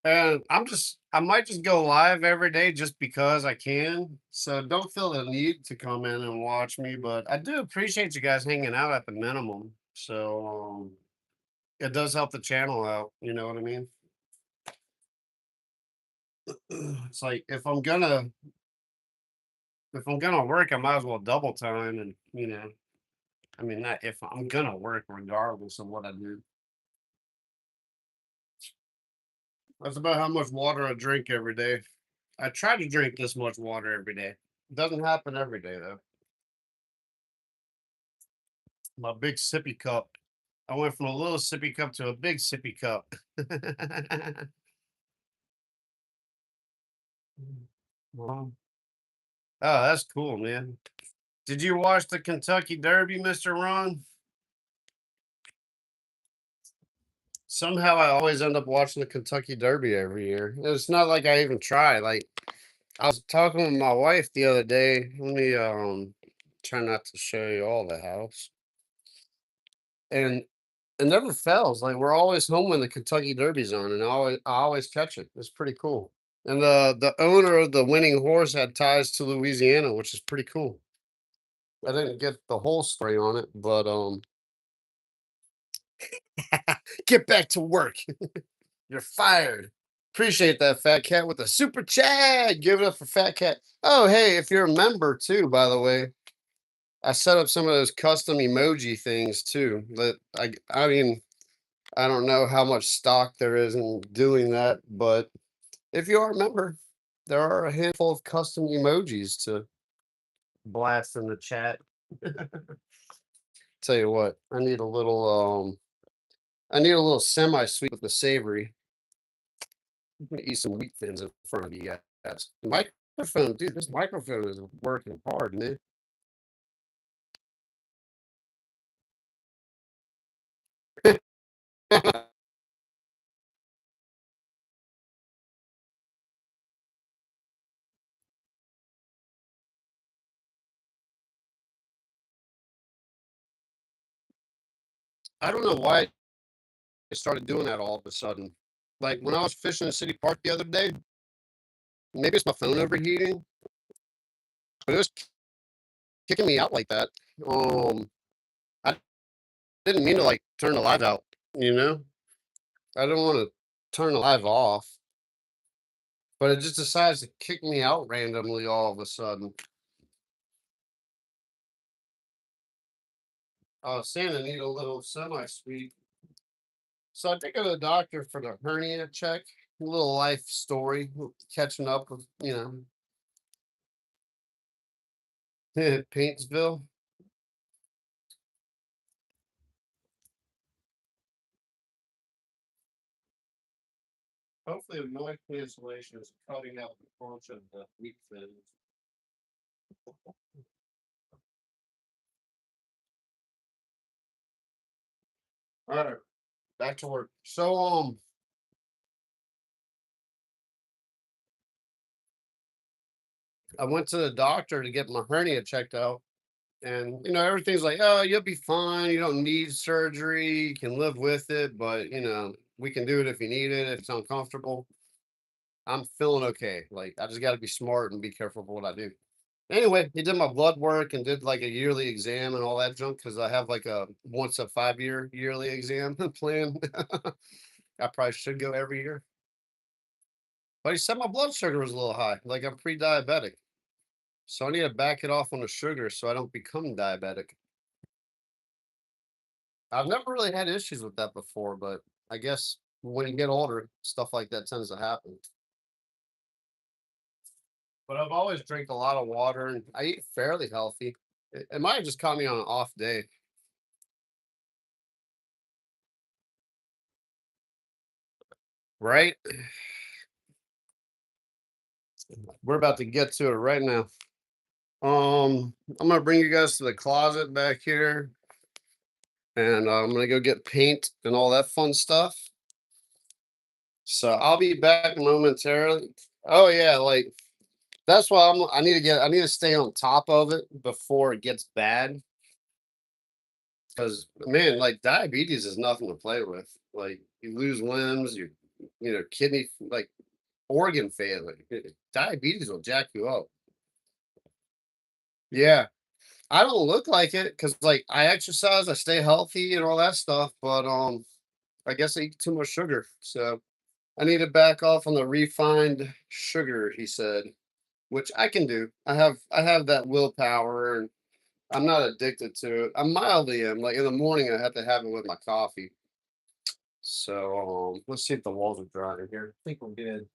And I might just go live every day just because I can. So don't feel the need to come in and watch me, but I do appreciate you guys hanging out at the minimum. So it does help the channel out. You know what I mean? It's like if I'm gonna work, I might as well double time and I mean not if I'm gonna work regardless of what I do. That's about how much water I drink every day. I try to drink this much water every day. It doesn't happen every day though. My big sippy cup. I went from a little sippy cup to a big sippy cup. Wow. Oh, that's cool, man. Did you watch the Kentucky Derby, Mr. Ron? Somehow I always end up watching the Kentucky Derby every year. It's not like I even try. Like I was talking with my wife the other day. Let me try not to show you all the house. And it never fails. Like we're always home when the Kentucky Derby's on, and I always catch it. It's pretty cool. And the owner of the winning horse had ties to Louisiana, which is pretty cool. I didn't get the whole story on it, but get back to work. You're fired. Appreciate that, Fat Cat, with the super chat. Give it up for Fat Cat. Oh, hey, if you're a member too, by the way, I set up some of those custom emoji things too. That I mean, I don't know how much stock there is in doing that, but if you are a member, there are a handful of custom emojis to blast in the chat. Tell you what, I need a little semi-sweet with the savory. I'm gonna eat some wheat thins in front of you guys. The microphone, dude, this microphone is working hard, man. I don't know why I started doing that all of a sudden. Like when I was fishing in City Park the other day, maybe it's my phone overheating, but it was kicking me out like that. I didn't mean to like turn the live out, you know? I don't want to turn the live off, but it just decides to kick me out randomly all of a sudden. I was saying I need a little semi-sweet. So I take her to the doctor for the hernia check. A little life story, catching up with, Paintsville. Hopefully, the noise cancellation is cutting out the bunch of the wheat thins. All right, back to work. So, I went to the doctor to get my hernia checked out, And everything's like, oh, you'll be fine. You don't need surgery. You can live with it, but we can do it if you need it, if it's uncomfortable. I'm feeling okay. Like I just got to be smart and be careful for what I do. Anyway, he did my blood work and did like a yearly exam and all that junk because I have like a once a 5 year yearly exam plan. I probably should go every year. But he said my blood sugar was a little high. Like I'm pre-diabetic. So I need to back it off on the sugar so I don't become diabetic. I've never really had issues with that before, but I guess when you get older, stuff like that tends to happen. But I've always drank a lot of water and I eat fairly healthy. It might have just caught me on an off day, right? We're about to get to it right now. I'm gonna bring you guys to the closet back here, and I'm gonna go get paint and all that fun stuff. So I'll be back momentarily. Oh yeah, like that's why I need to stay on top of it before it gets bad. Because man, like diabetes is nothing to play with. Like you lose limbs, kidney like organ failure. Diabetes will jack you up. Yeah. I don't look like it because like I exercise, I stay healthy and all that stuff, but I guess I eat too much sugar. So I need to back off on the refined sugar, he said, which I can do. I have that willpower and I'm not addicted to it. I mildly am. Like in the morning I have to have it with my coffee. So let's see if the walls are dry in here. I think we're good.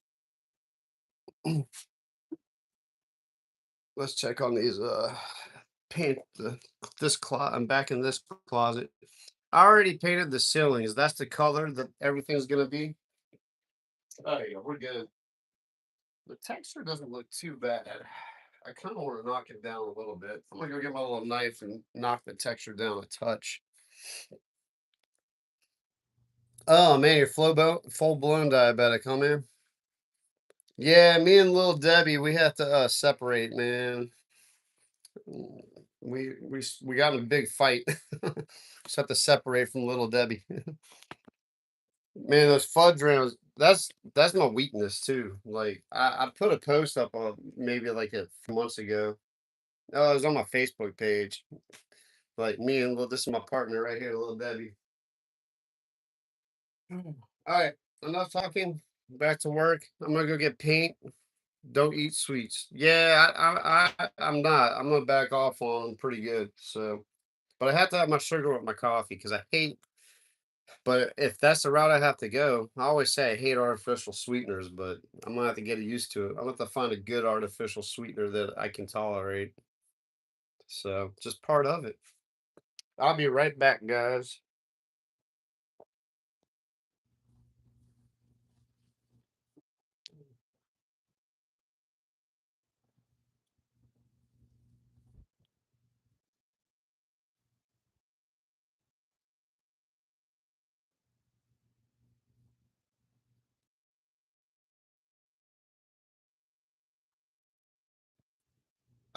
Let's check on these paint this closet. I'm back in this closet. I already painted the ceilings. That's the color that everything's gonna be. Oh yeah, we're good. The texture doesn't look too bad. I kind of want to knock it down a little bit. I'm gonna go get my little knife and knock the texture down a touch. Oh man, you're full blown diabetic, huh man? Yeah, me and little Debbie, we have to separate, man. Mm, we got in a big fight. Just have to separate from little Debbie. Man, those fudge rounds, that's my weakness too. Like I put a post up on maybe like a few months ago. Oh, it was on my Facebook page. Like me and this is my partner right here, little Debbie. Mm. All right, enough talking. Back to work. I'm gonna go get paint. Don't eat sweets. Yeah, I'm not. I'm gonna back off on them pretty good. So, but I have to have my sugar with my coffee because I hate. But if that's the route I have to go, I always say I hate artificial sweeteners, but I'm gonna have to get used to it. I'm gonna have to find a good artificial sweetener that I can tolerate. So just part of it. I'll be right back, guys.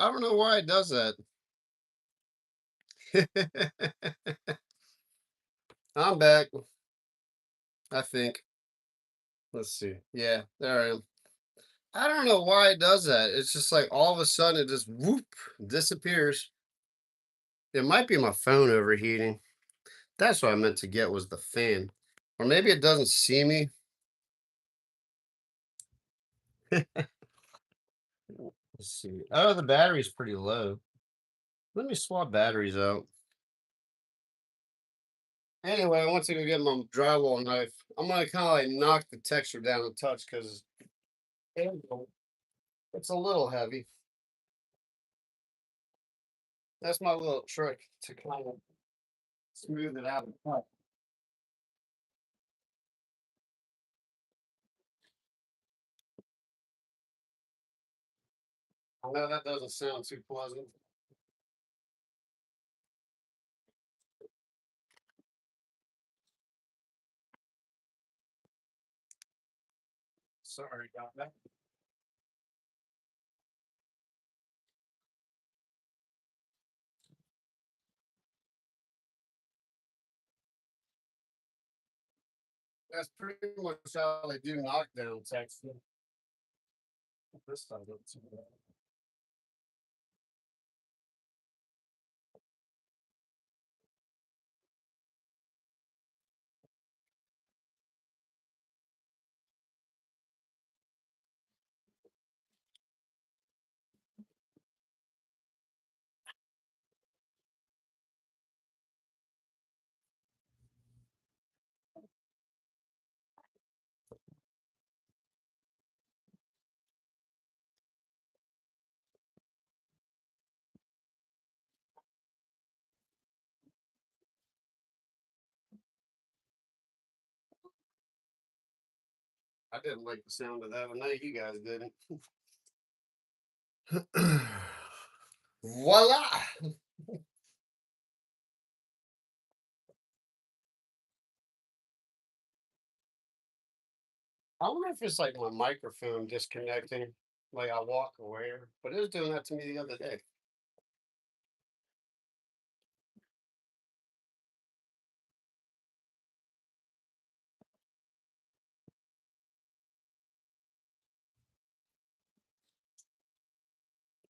I don't know why it does that. I'm back, I think. Let's see. Yeah, there I am. I don't know why it does that. It's just like all of a sudden it just whoop disappears. It might be my phone overheating. That's what I meant to get was the fan. Or maybe it doesn't see me. Let's see. Oh, the battery's pretty low. Let me swap batteries out. Anyway, I want to go get my drywall knife. I'm gonna kind of like knock the texture down a touch because it's a little heavy. That's my little trick to kind of smooth it out. I know that doesn't sound too pleasant. Sorry about that. That's pretty much how they do knockdown texting. This time, let's see. I didn't like the sound of that. I know you guys didn't. Voila! I wonder if it's like my microphone disconnecting, like I walk away, but it was doing that to me the other day.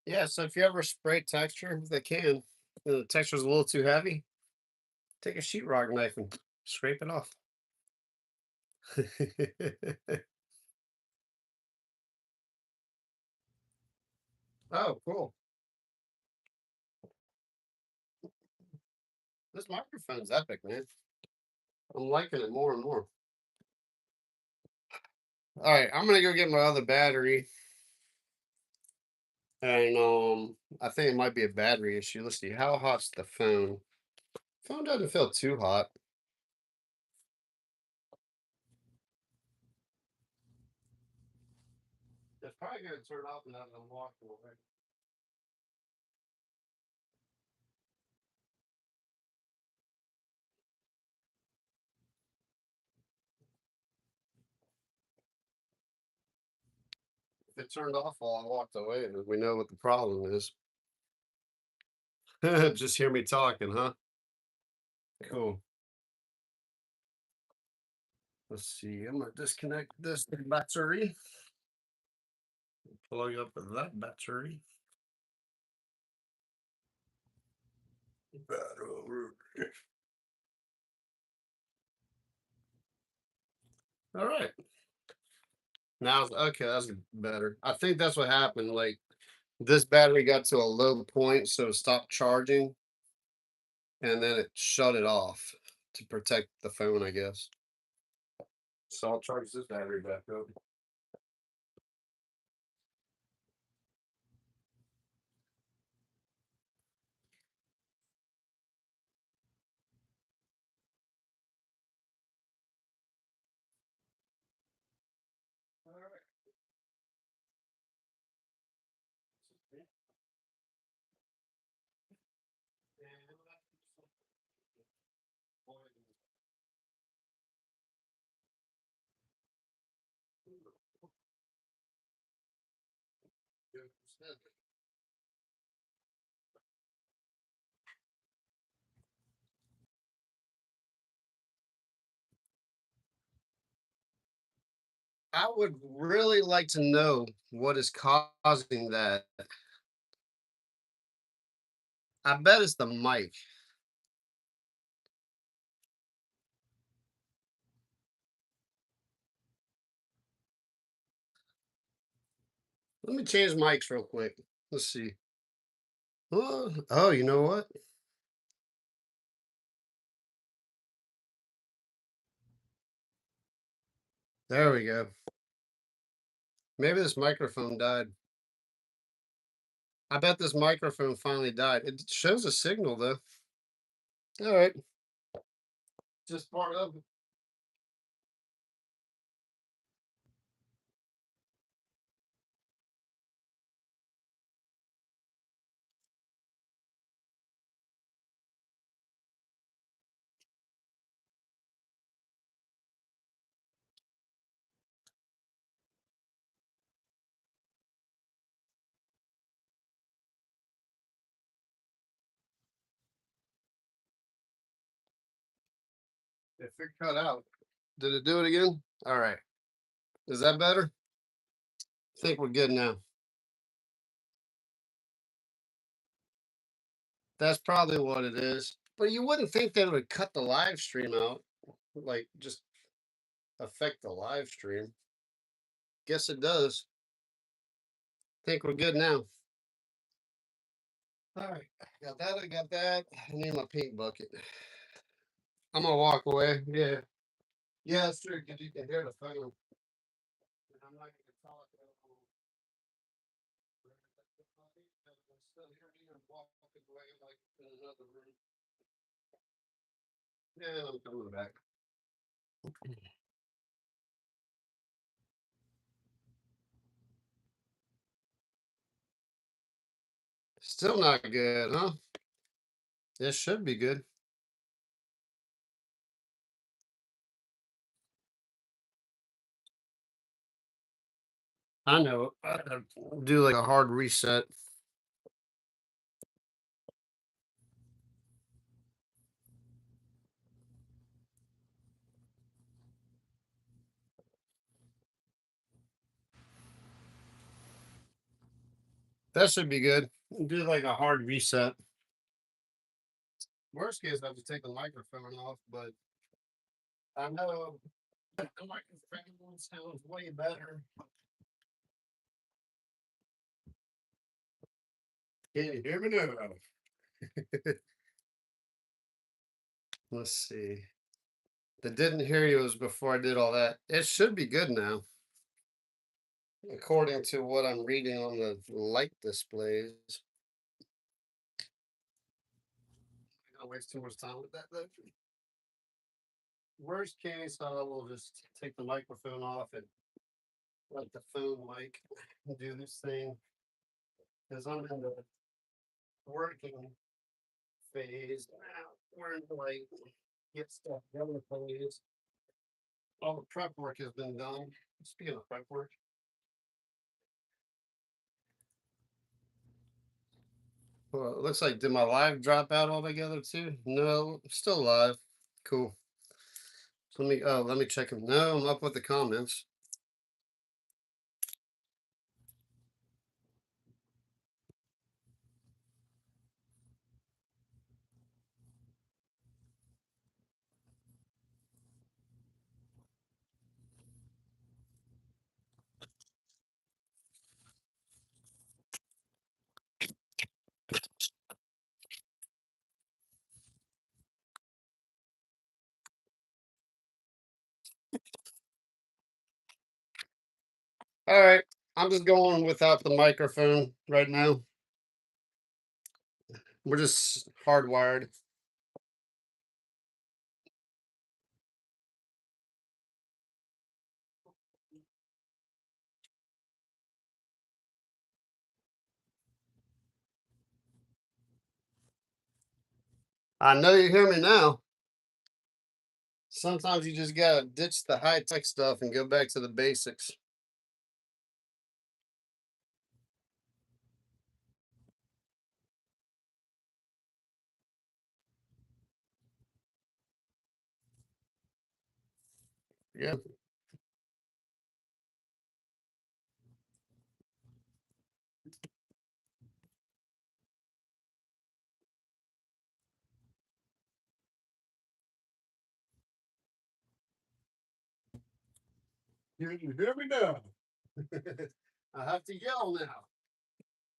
Yeah, so if you ever spray texture, they can. The texture's a little too heavy. Take a sheetrock knife and scrape it off. Oh, cool. This microphone's epic, man. I'm liking it more and more. All right, I'm gonna go get my other battery, and I think it might be a battery issue. Let's see, how hot's the phone? Phone doesn't feel too hot. It's probably gonna turn off now that I'm walking away. If it turned off while I walked away, then we know what the problem is. Just hear me talking, huh? Cool. Let's see. I'm gonna disconnect this battery. Plug up that battery. Battery. All right. Now, okay, that's better. I think that's what happened. Like this battery got to a low point, so it stopped charging, and then it shut it off to protect the phone, I guess. So I'll charge this battery back up. All right. I would really like to know what is causing that. I bet it's the mic. Let me change mics real quick. Let's see. Oh, you know what? There we go. Maybe this microphone died. I bet this microphone finally died. It shows a signal though. All right, just part of it. If it cut out, Did it do it again? All right. Is that better? I think we're good now. That's probably what it is. But you wouldn't think that it would cut the live stream out, like just affect the live stream. Guess it does. Think we're good now. All right. Got that. I got that. I need my pink bucket. I'm gonna walk away. Yeah. Yeah, that's true. Because you can hear the phone. And I'm not gonna talk. Still hearing you and walking away like in another room. Yeah, I'm coming back. Still not good, huh? This should be good. I know. Do like a hard reset. That should be good. Do like a hard reset. Worst case, I have to take the microphone off, but I know the microphone sounds way better. Can you hear me now? Let's see. The didn't hear you was before I did all that. It should be good now, according to what I'm reading on the light displays. I don't waste too much time with that though. Worst case, I will just take the microphone off and let the phone mic do this thing because I'm in the working phase now. We're in the like get stuff done phase. All the prep work has been done. Speaking of prep work, well, it looks like did my live drop out altogether too? No, still live. Cool. So let me check them. No, I'm up with the comments. All right. I'm just going without the microphone right now. We're just hardwired. I know you hear me now. Sometimes you just gotta ditch the high tech stuff and go back to the basics. Yeah. You hear me now? I have to yell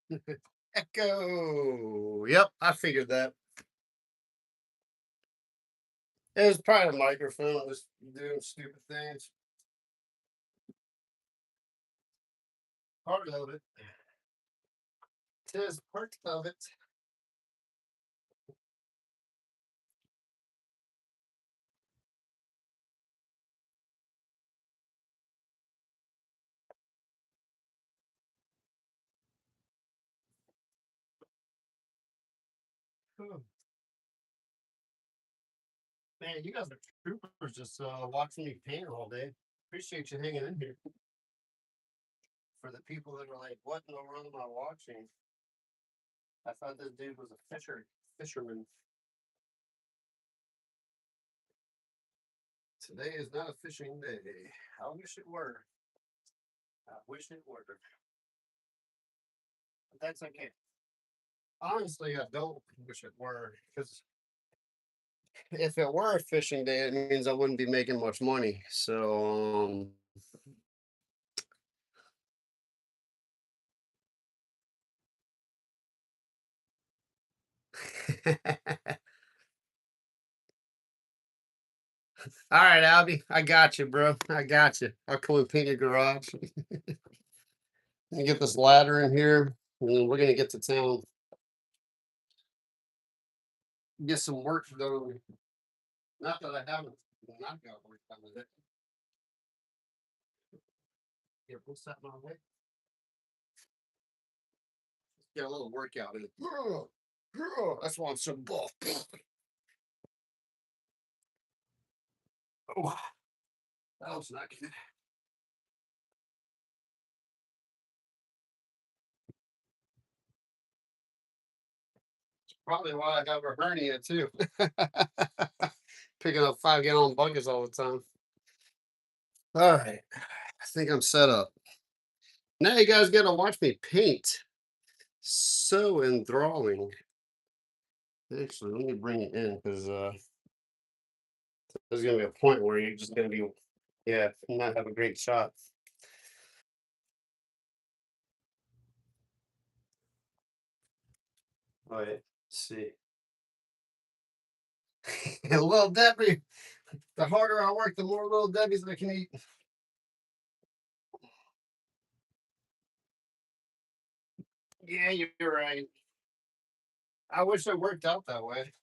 now. Echo. Yep, I figured that. It was probably a microphone just doing stupid things. Part of it. Tis part of it. Oh, man, you guys are troopers just watching me paint all day. Appreciate you hanging in here. For the people that are like, what in the world am I watching? I thought this dude was a fisherman. Today is not a fishing day. I wish it were. I wish it were. But that's okay. Honestly, I don't wish it were because if it were a fishing day, it means I wouldn't be making much money. So, all right, Albie, I got you, bro. I got you. I'll come and paint your garage. Let me get this ladder in here, and then we're gonna get to town, get some work done. Not that I haven't not got work done with it. Here, what's that my way? Get a little workout in. That's why I'm so buff. Oh, that was not good. Probably why I have a hernia too. Picking up 5 gallon buckets all the time. All right. I think I'm set up. Now you guys get to watch me paint. So enthralling. Actually, let me bring it in because there's gonna be a point where you're just gonna be, yeah, not have a great shot. All right, let's see. Little Debbie. The harder I work, the more little Debbie's I can eat. Yeah, you're right. I wish it worked out that way.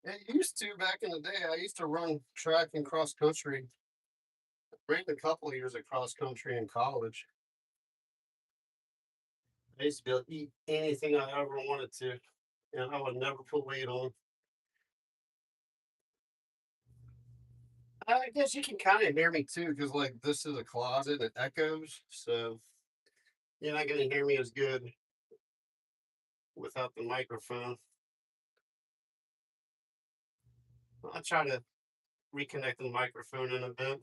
It used to back in the day. I used to run track and cross country. Ran a couple of years of cross country in college. I used to be able to eat anything I ever wanted to, and I would never put weight on. I guess you can kind of hear me too, because like this is a closet, it echoes, so you're not gonna hear me as good without the microphone. I'll try to reconnect the microphone in a bit.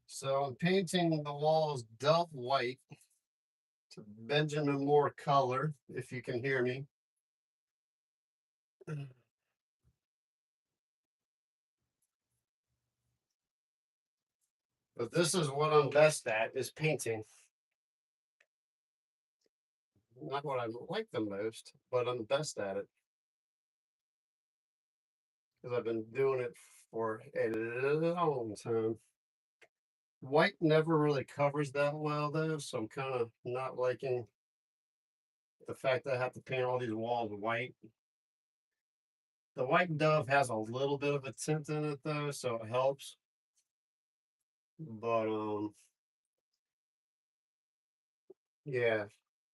So I'm painting the walls dove white to Benjamin Moore color, if you can hear me. But this is what I'm best at is painting. Not what I like the most, but I'm best at it because I've been doing it for a long time. White never really covers that well though, so I'm kind of not liking the fact that I have to paint all these walls white. The white dove has a little bit of a tint in it though, so it helps. But yeah,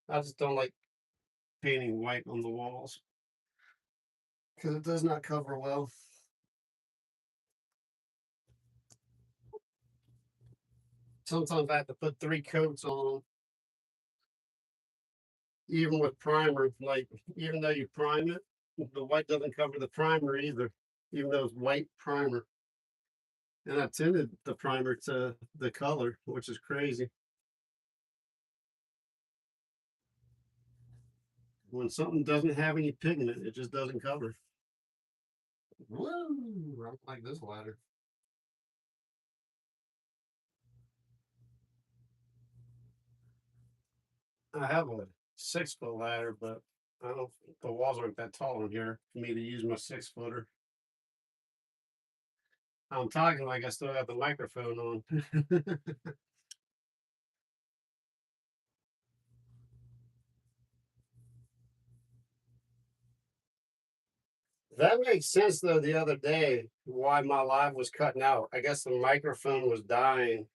I just don't like painting white on the walls because it does not cover well. Sometimes I have to put 3 coats on, even with primer. Like even though you prime it, the white doesn't cover the primer either, even though it's white primer. And I tinted the primer to the color, which is crazy. When something doesn't have any pigment, it just doesn't cover. Woo! I don't like this ladder. I have a 6 foot ladder, but I don't. The walls aren't that tall in here for me to use my 6 footer. I'm talking like I still got the microphone on. That makes sense though. The other day, why my live was cutting out. I guess the microphone was dying,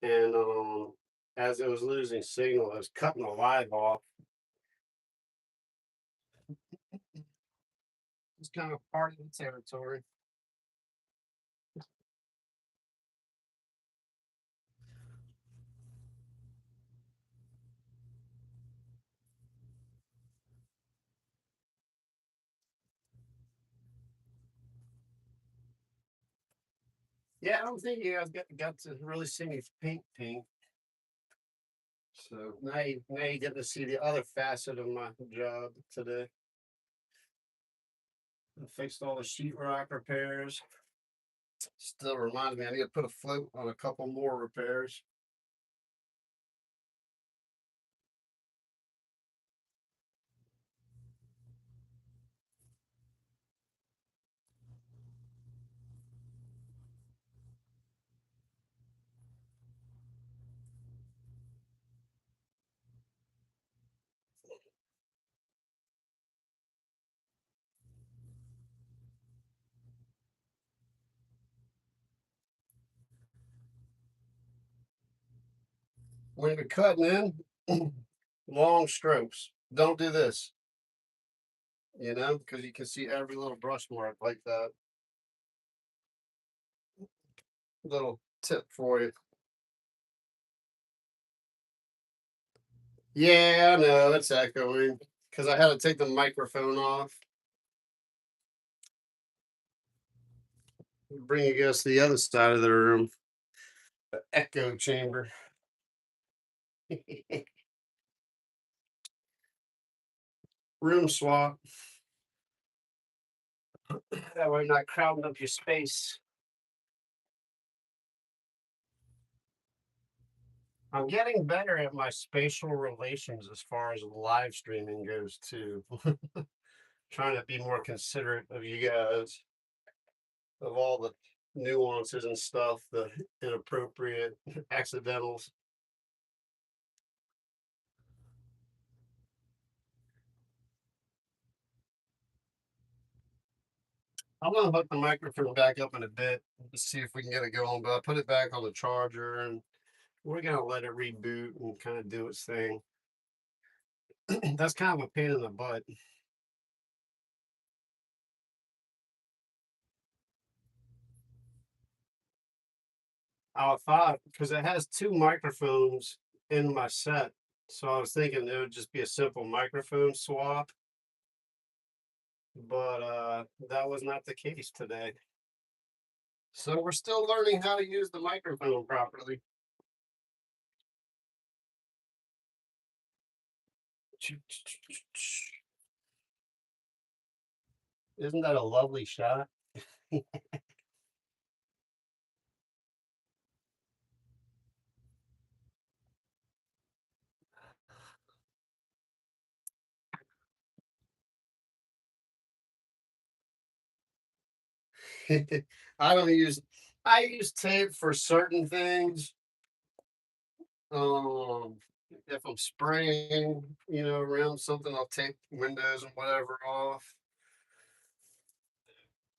and as it was losing signal, it was cutting the live off. It's kind of part of the territory. Yeah, I don't think you guys got to really see me paint. So now you get to see the other facet of my job today. I fixed all the sheetrock repairs. Still reminds me I need to put a float on a couple more repairs. When you're cutting in, long strokes. Don't do this, because you can see every little brush mark like that. Little tip for you. Yeah, I know it's echoing because I had to take the microphone off. Bring you guys to the other side of the room, the echo chamber. Room swap. That way, I'm not crowding up your space. I'm getting better at my spatial relations as far as live streaming goes, too. Trying to be more considerate of you guys, of all the nuances and stuff, the inappropriate accidentals. I'm gonna hook the microphone back up in a bit to see if we can get it going, but I put it back on the charger and we're gonna let it reboot and kind of do its thing. That's kind of a pain in the butt. I thought because it has two microphones in my set, so I was thinking it would just be a simple microphone swap, but that was not the case today. So we're still learning how to use the microphone properly. Isn't that a lovely shot? I don't use I use tape for certain things. Um, if I'm spraying, around something, I'll tape windows and whatever off.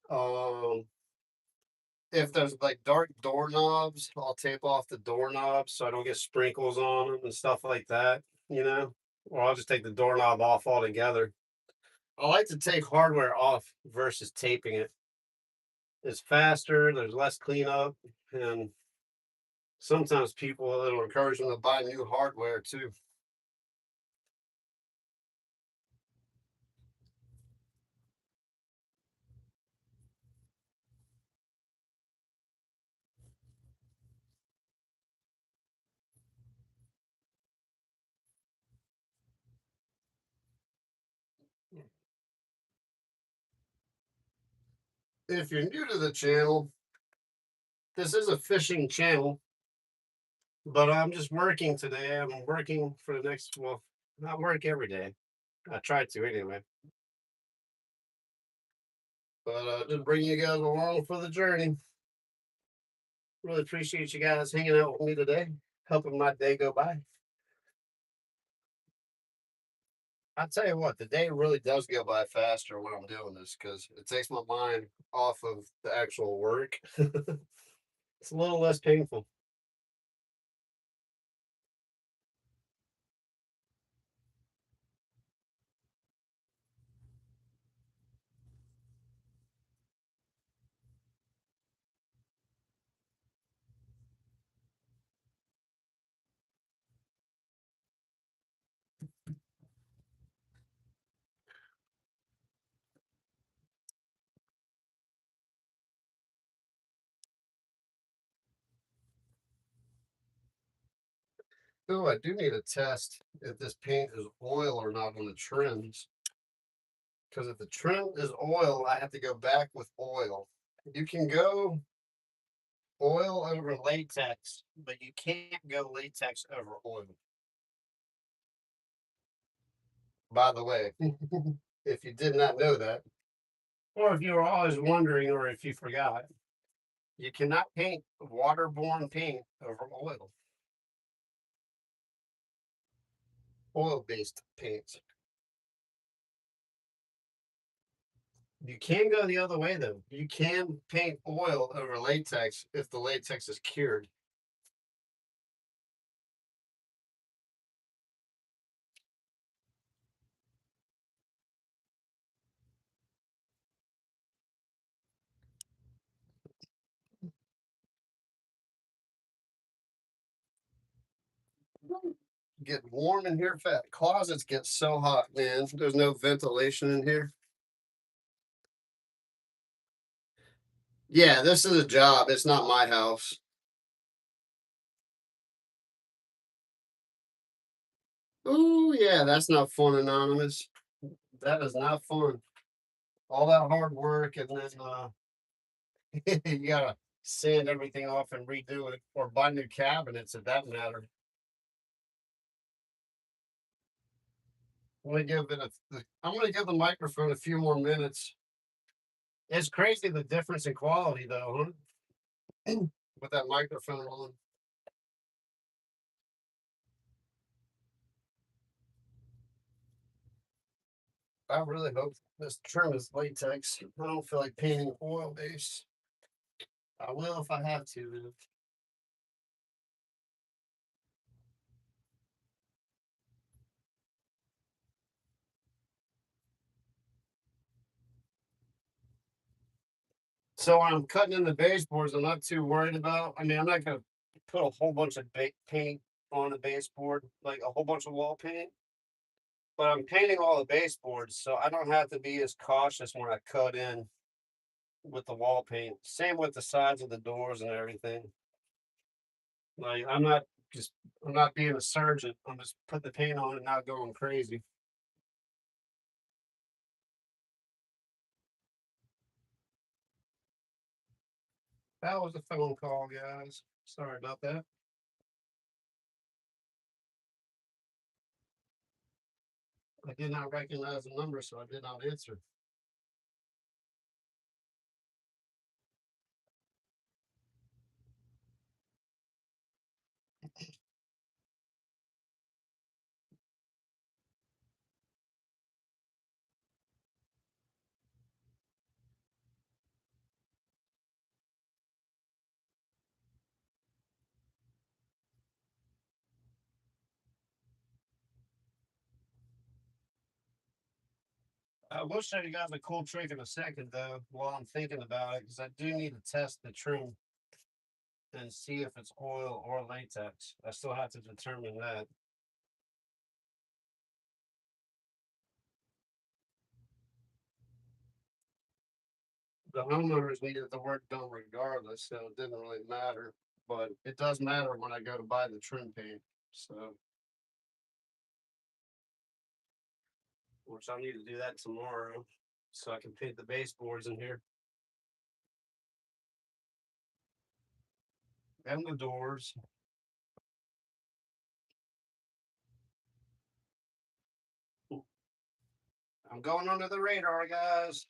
Um, if there's like dark doorknobs, I'll tape off the doorknobs so I don't get sprinkles on them and stuff like that, or I'll just take the doorknob off altogether. I like to take hardware off versus taping it. It's faster, there's less cleanup, and sometimes people it'll encourage them to buy new hardware too. If you're new to the channel, this is a fishing channel, but I'm just working today. I'm working for the next, well, not work every day. I try to anyway. But just bring you guys along for the journey. Really appreciate you guys hanging out with me today, helping my day go by. I'll tell you what, the day really does go by faster when I'm doing this because it takes my mind off of the actual work. It's a little less painful. Oh, I do need to test if this paint is oil or not on the trims. Because if the trim is oil, I have to go back with oil. You can go oil over latex, but you can't go latex over oil. By the way, if you did not know that, or if you were always wondering, or if you forgot, you cannot paint waterborne paint over oil-based paints. You can go the other way though. You can paint oil over latex if the latex is cured. Get warm in here fat. Closets get so hot, man. There's no ventilation in here. Yeah, this is a job. It's not my house. Oh yeah, that's not fun, anonymous. That is not fun. All that hard work and then you gotta sand everything off and redo it or buy new cabinets if that matter. I'm gonna give the microphone a few more minutes. It's crazy the difference in quality though, huh? With that microphone on. I really hope this trim is latex. I don't feel like painting oil base. I will if I have to. So I'm cutting in the baseboards. I'm not too worried about. I mean, I'm not gonna put a whole bunch of paint on the baseboard, like a whole bunch of wall paint. But I'm painting all the baseboards, so I don't have to be as cautious when I cut in with the wall paint. Same with the sides of the doors and everything. Like just I'm not being a surgeon. I'm just putting the paint on and not going crazy. That was a phone call, guys. Sorry about that. I did not recognize the number, so I did not answer. I will show you guys a cool trick in a second, though, while I'm thinking about it, because I do need to test the trim and see if it's oil or latex. I still have to determine that. The homeowners needed the work done regardless, so it didn't really matter. But it does matter when I go to buy the trim paint. So, which I need to do that tomorrow, so I can paint the baseboards in here and the doors. I'm going under the radar, guys.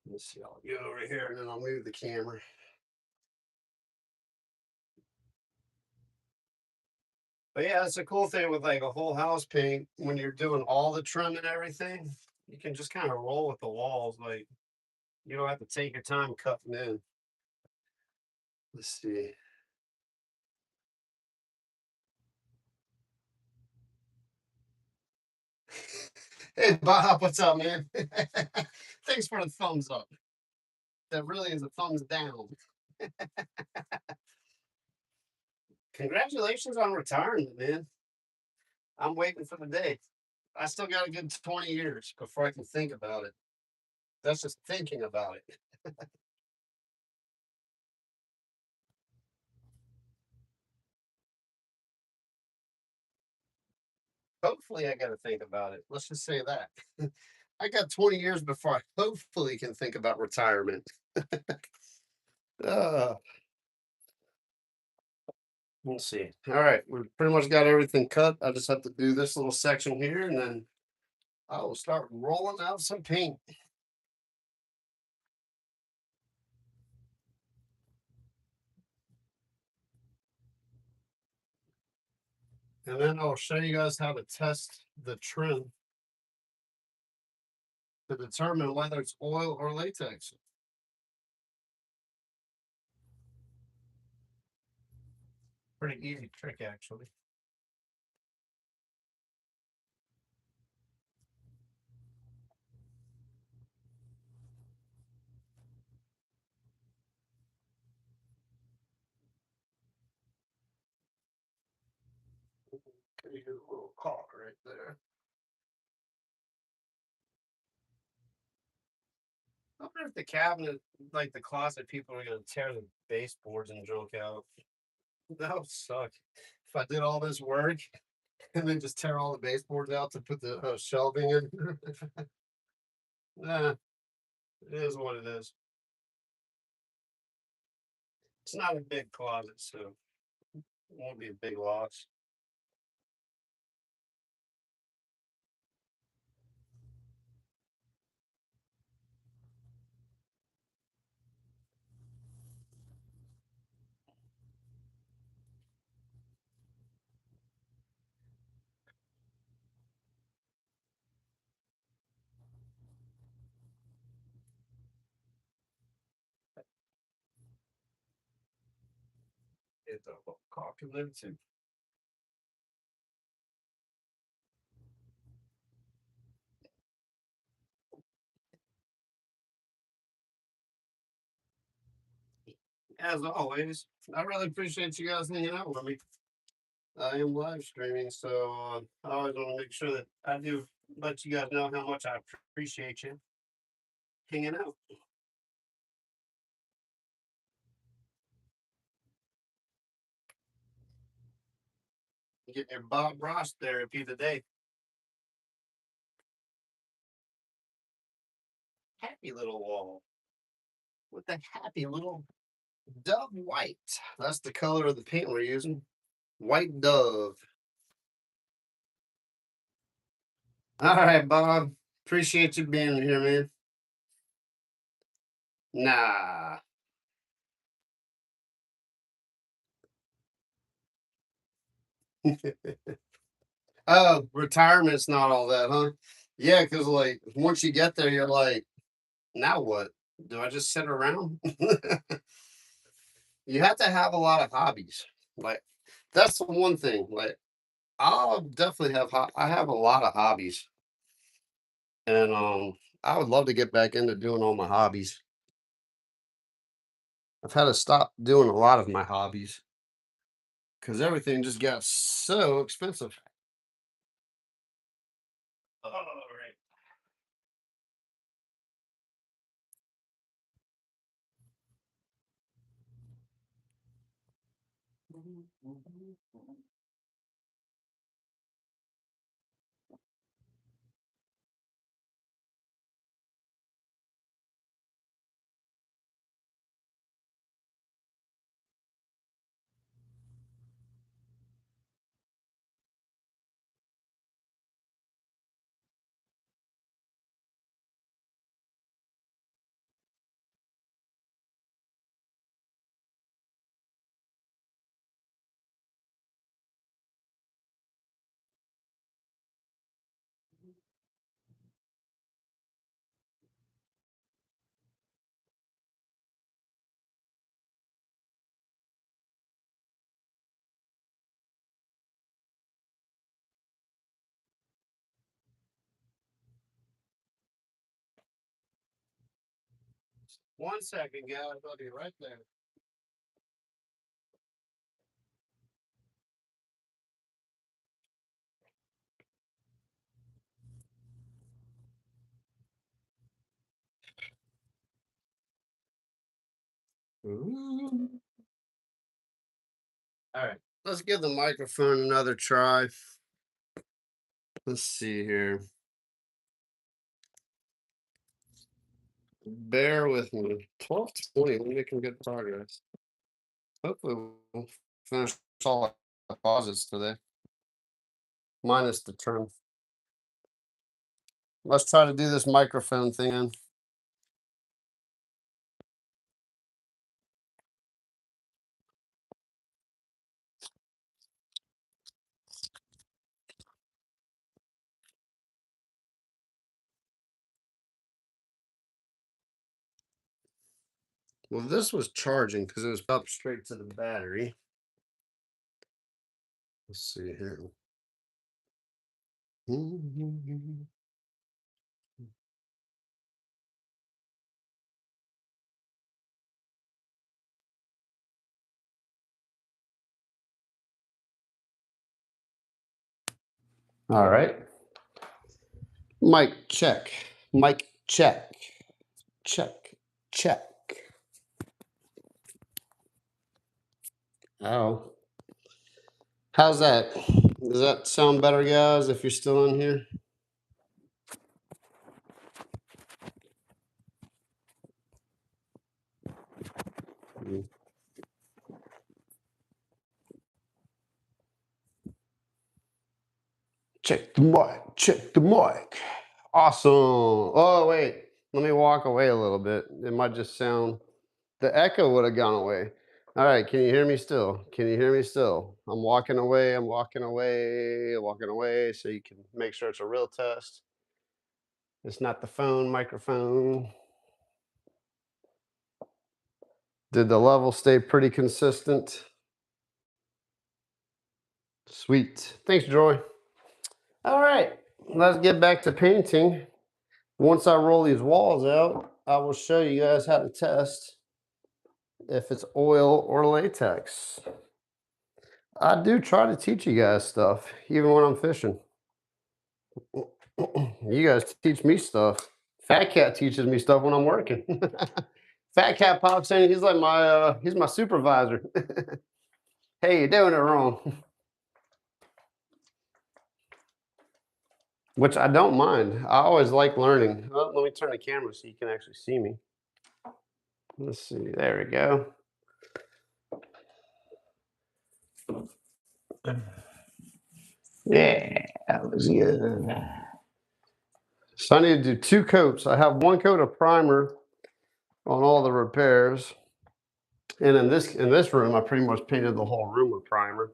Let's see. I'll get over here and then I'll move the camera. But yeah, it's a cool thing with like a whole house paint when you're doing all the trim and everything. You can just kind of roll with the walls. Like you don't have to take your time cutting in. Let's see. Hey Bob, what's up, man? Thanks for the thumbs up. That really is a thumbs down. Congratulations on retirement, man. I'm waiting for the day. I still got a good 20 years before I can think about it. That's just thinking about it. Hopefully, I got to think about it. Let's just say that. I got 20 years before I hopefully can think about retirement. Uh, let's see. All right, we've pretty much got everything cut. I just have to do this little section here, and then I will start rolling out some paint. And then I'll show you guys how to test the trim to determine whether it's oil or latex. Pretty easy trick, actually. Okay, here's a little caulk right there. I wonder if the cabinet, like the closet, people are gonna tear the baseboards and junk out. That would suck. If I did all this work and then just tear all the baseboards out to put the shelving in. Nah, it is what it is. It's not a big closet, so it won't be a big loss. It's a little caulk in there too. As always, I really appreciate you guys hanging out with me. I am live streaming, so I always want to make sure that I do let you guys know how much I appreciate you hanging out. Get your Bob Ross therapy today. Happy little wall with the happy little dove white. That's the color of the paint we're using. White dove. All right, Bob. Appreciate you being here, man. Nah. Oh, retirement's not all that, huh? Yeah, because like once you get there, you're like, now what? Do I just sit around? You have to have a lot of hobbies. Like that's the one thing. Like I'll definitely have I have a lot of hobbies. And I would love to get back into doing all my hobbies. I've had to stop doing a lot of my hobbies because everything just got so expensive. All right. One second, guys. I'll be right there. Ooh. All right. Let's give the microphone another try. Let's see here. Bear with me. 12:20. We're making good progress. Hopefully, we'll finish all the closets today, minus the turn. Let's try to do this microphone thing. In. Well, this was charging because it was up straight to the battery. Let's see here. All right. Mic check. Mic check. Check. Check. Oh. How's that? Does that sound better, guys, if you're still in here? Mm. Check the mic. Check the mic. Awesome. Oh, wait. Let me walk away a little bit. It might just sound. The echo would have gone away. All right. Can you hear me still? Can you hear me still? I'm walking away. I'm walking away. Walking away so you can make sure it's a real test. It's not the phone microphone. Did the level stay pretty consistent? Sweet. Thanks, Joy. All right. Let's get back to painting. Once I roll these walls out, I will show you guys how to test if it's oil or latex. I do try to teach you guys stuff, even when I'm fishing. You guys teach me stuff. Fat Cat teaches me stuff when I'm working. Fat Cat pops in, he's like he's my supervisor. Hey, you're doing it wrong. Which I don't mind. I always like learning. Oh, let me turn the camera so you can actually see me. Let's see. There we go. Yeah, that looks good. So I need to do 2 coats. I have 1 coat of primer on all the repairs. And in this room, I pretty much painted the whole room with primer.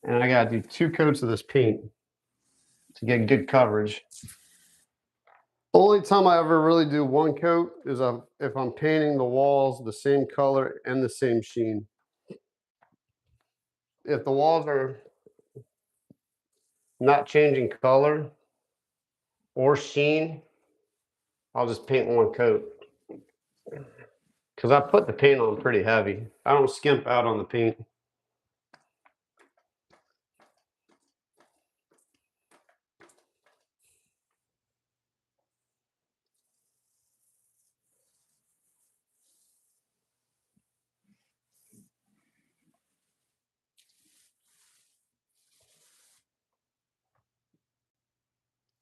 And I gotta do 2 coats of this paint to get good coverage. Only time I ever really do 1 coat is if I'm painting the walls the same color and the same sheen. If the walls are not changing color or sheen, I'll just paint 1 coat. Because I put the paint on pretty heavy. I don't skimp out on the paint.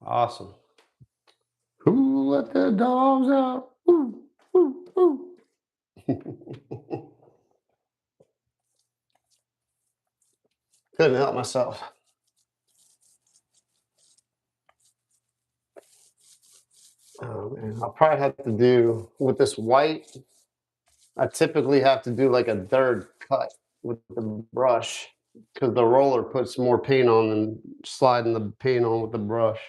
Awesome. Who let the dogs out? Ooh, ooh, ooh. Couldn't help myself. Oh man, I'll probably have to do with this white. I typically have to do like a 3rd cut with the brush because the roller puts more paint on than sliding the paint on with the brush.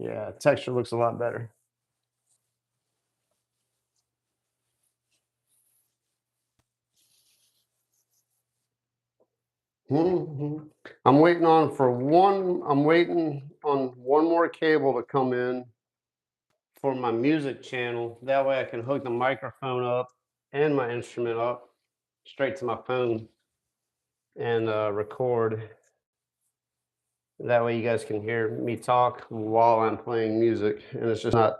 Yeah, texture looks a lot better. I'm waiting on one more cable to come in for my music channel. That way I can hook the microphone up and my instrument up straight to my phone and record. That way you guys can hear me talk while I'm playing music, and it's just not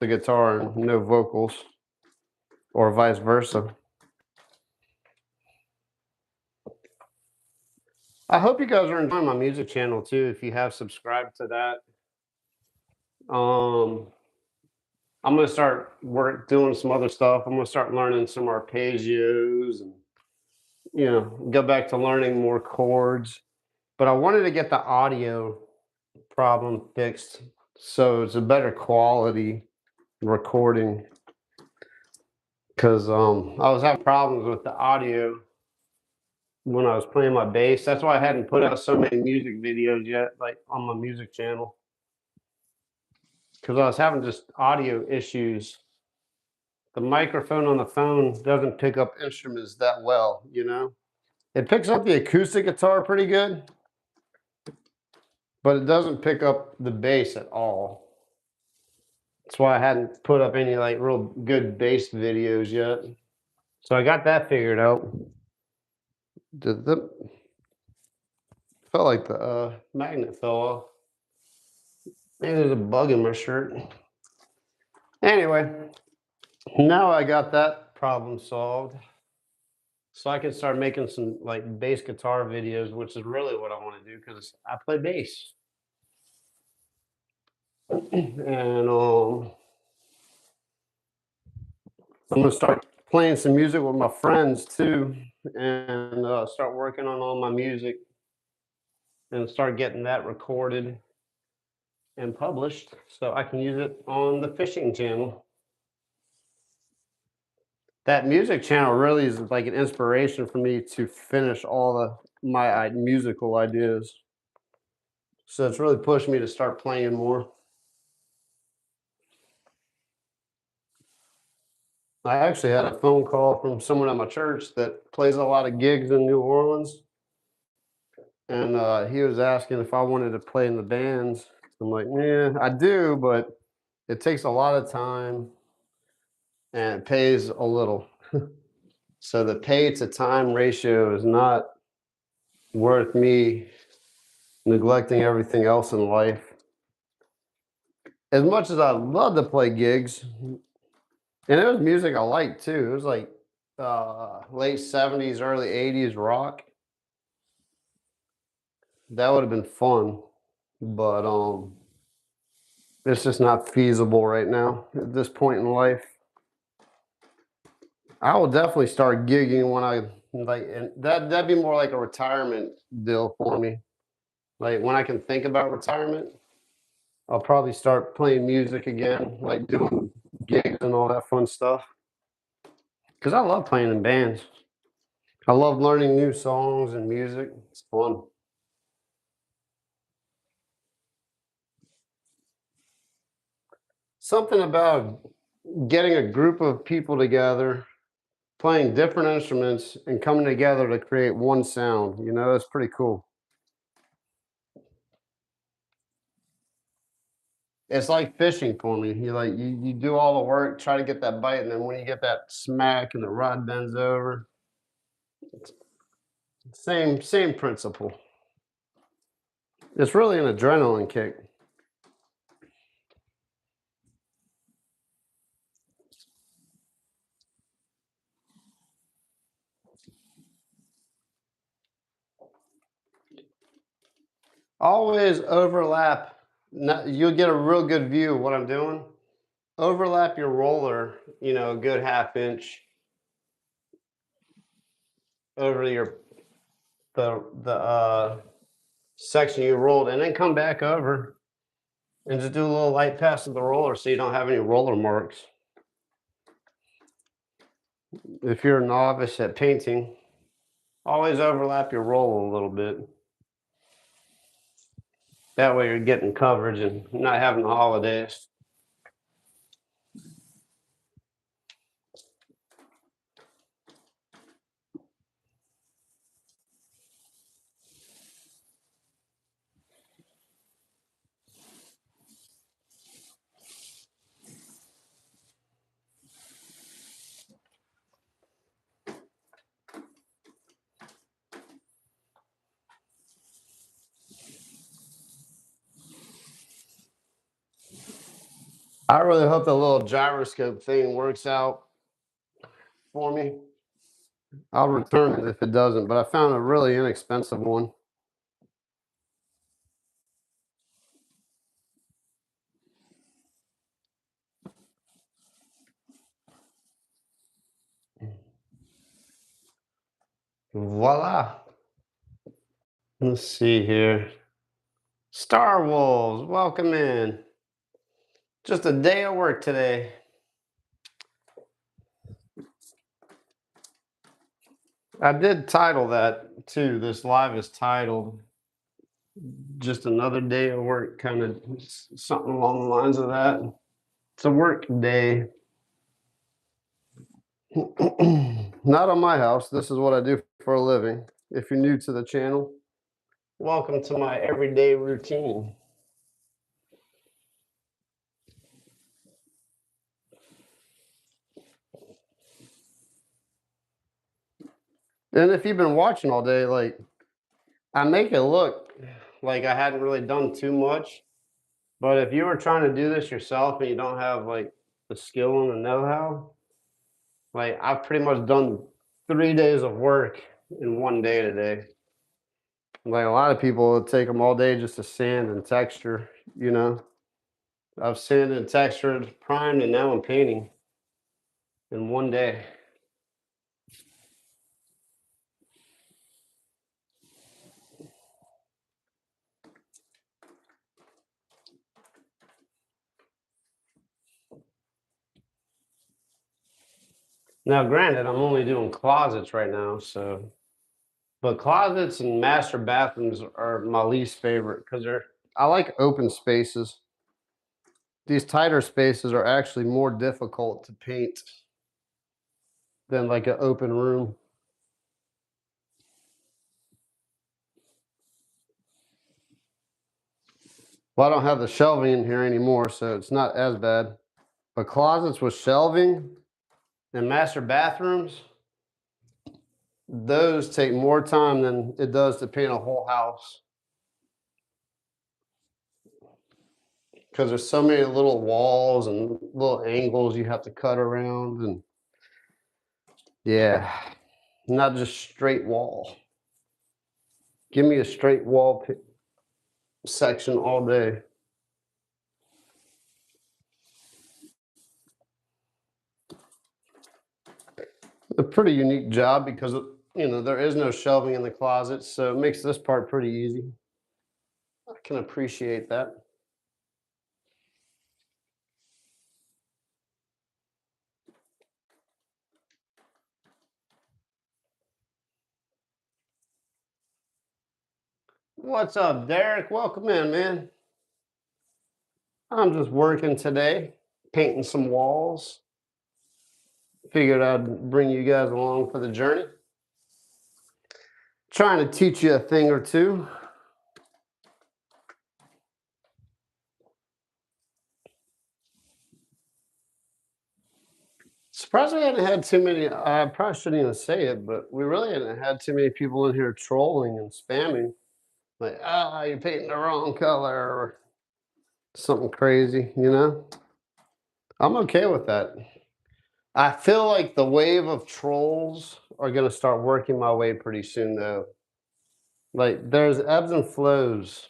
the guitar and no vocals, or vice versa. I hope you guys are enjoying my music channel too. If you have subscribed to that, um, I'm gonna start doing some other stuff. I'm gonna start learning some arpeggios and go back to learning more chords. But I wanted to get the audio problem fixed so it's a better quality recording because I was having problems with the audio when I was playing my bass. That's why I hadn't put out so many music videos yet, like on my music channel, because I was having just audio issues. The microphone on the phone doesn't pick up instruments that well. It picks up the acoustic guitar pretty good, but it doesn't pick up the bass at all. That's why I hadn't put up any like real good bass videos yet. So I got that figured out. Felt like the magnet fell off. Maybe there's a bug in my shirt. Anyway, now I got that problem solved. So I can start making some like bass guitar videos, which is really what I want to do because I play bass. And I'm gonna start playing some music with my friends too, and start working on all my music and start getting that recorded and published so I can use it on the fishing channel. That music channel really is like an inspiration for me to finish all my musical ideas. So it's really pushed me to start playing more. I actually had a phone call from someone at my church that plays a lot of gigs in New Orleans. And he was asking if I wanted to play in the bands. I'm like, yeah, I do, but it takes a lot of time and it pays a little. So the pay to time ratio is not worth me neglecting everything else in life. As much as I love to play gigs, and it was music I liked too. It was like late 70s, early 80s rock. That would have been fun, but it's just not feasible right now at this point in life. I will definitely start gigging when I like, and that'd be more like a retirement deal for me. Like when I can think about retirement, I'll probably start playing music again, like doing gigs and all that fun stuff. Because I love playing in bands. I love learning new songs and music. It's fun. Something about getting a group of people together, playing different instruments, and coming together to create one sound. That's pretty cool. It's like fishing for me. You do all the work, try to get that bite, and then when you get that smack and the rod bends over, same principle. It's really an adrenaline kick. Always overlap. You'll get a real good view of what I'm doing. Overlap your roller, a good half-inch over the section you rolled, and then come back over and just do a little light pass of the roller so you don't have any roller marks. If you're a novice at painting, always overlap your roll a little bit. That way you're getting coverage and not having the holidays. I really hope the little gyroscope thing works out for me. I'll return it if it doesn't, but I found a really inexpensive one. Voila. Let's see here. Star Wolves, welcome in. Just a day of work today. I did title that too. This live is titled Just Another Day of Work, kind of something along the lines of that. It's a work day. Not on my house. This is what I do for a living. If you're new to the channel, welcome to my everyday routine. And if you've been watching all day, like, I make it look like I hadn't really done too much. But if you were trying to do this yourself and you don't have like the skill and the know-how, like I've pretty much done 3 days of work in one day today. Like a lot of people, it take them all day just to sand and texture, you know. I've sanded and textured, primed, and now I'm painting in one day. Now, granted, I'm only doing closets right now, so, but closets and master bathrooms are my least favorite because I like open spaces. These tighter spaces are actually more difficult to paint than like an open room. Well, I don't have the shelving in here anymore, so it's not as bad. But closets with shelving and master bathrooms, those take more time than it does to paint a whole house. Because there's so many little walls and little angles you have to cut around, and yeah, not just straight wall. Give me a straight wall section all day. A pretty unique job because there is no shelving in the closet, so it makes this part pretty easy. I can appreciate that. What's up, Derek? Welcome in, man. I'm just working today, painting some walls. Figured I'd bring you guys along for the journey. Trying to teach you a thing or two. Surprisingly, I hadn't had too many. I probably shouldn't even say it, but we really hadn't had too many people in here trolling and spamming. Like, you're painting the wrong color or something crazy, you know? I'm okay with that. I feel like the wave of trolls are going to start working my way pretty soon, though. Like, there's ebbs and flows.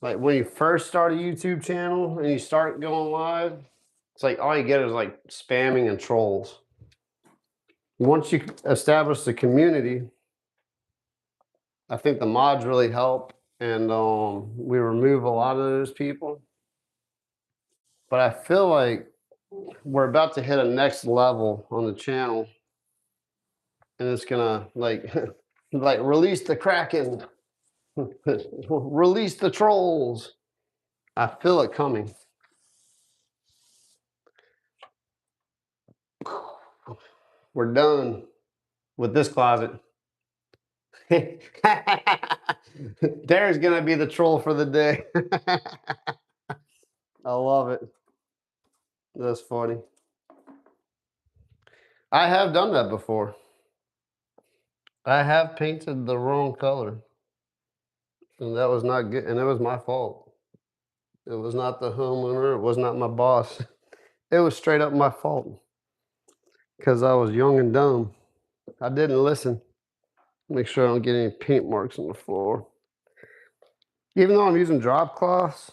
Like, when you first start a YouTube channel and you start going live, it's like all you get is like spamming and trolls. Once you establish the community, I think the mods really help, and we remove a lot of those people. But I feel like we're about to hit a next level on the channel, and it's gonna like like release the Kraken, release the trolls. I feel it coming. We're done with this closet. Derek's gonna be the troll for the day. I love it. That's funny. I have done that before. I have painted the wrong color, and that was not good, and it was my fault. It was not the homeowner. It was not my boss. It was straight up my fault because I was young and dumb. I didn't listen. Make sure I don't get any paint marks on the floor. Even though I'm using drop cloths,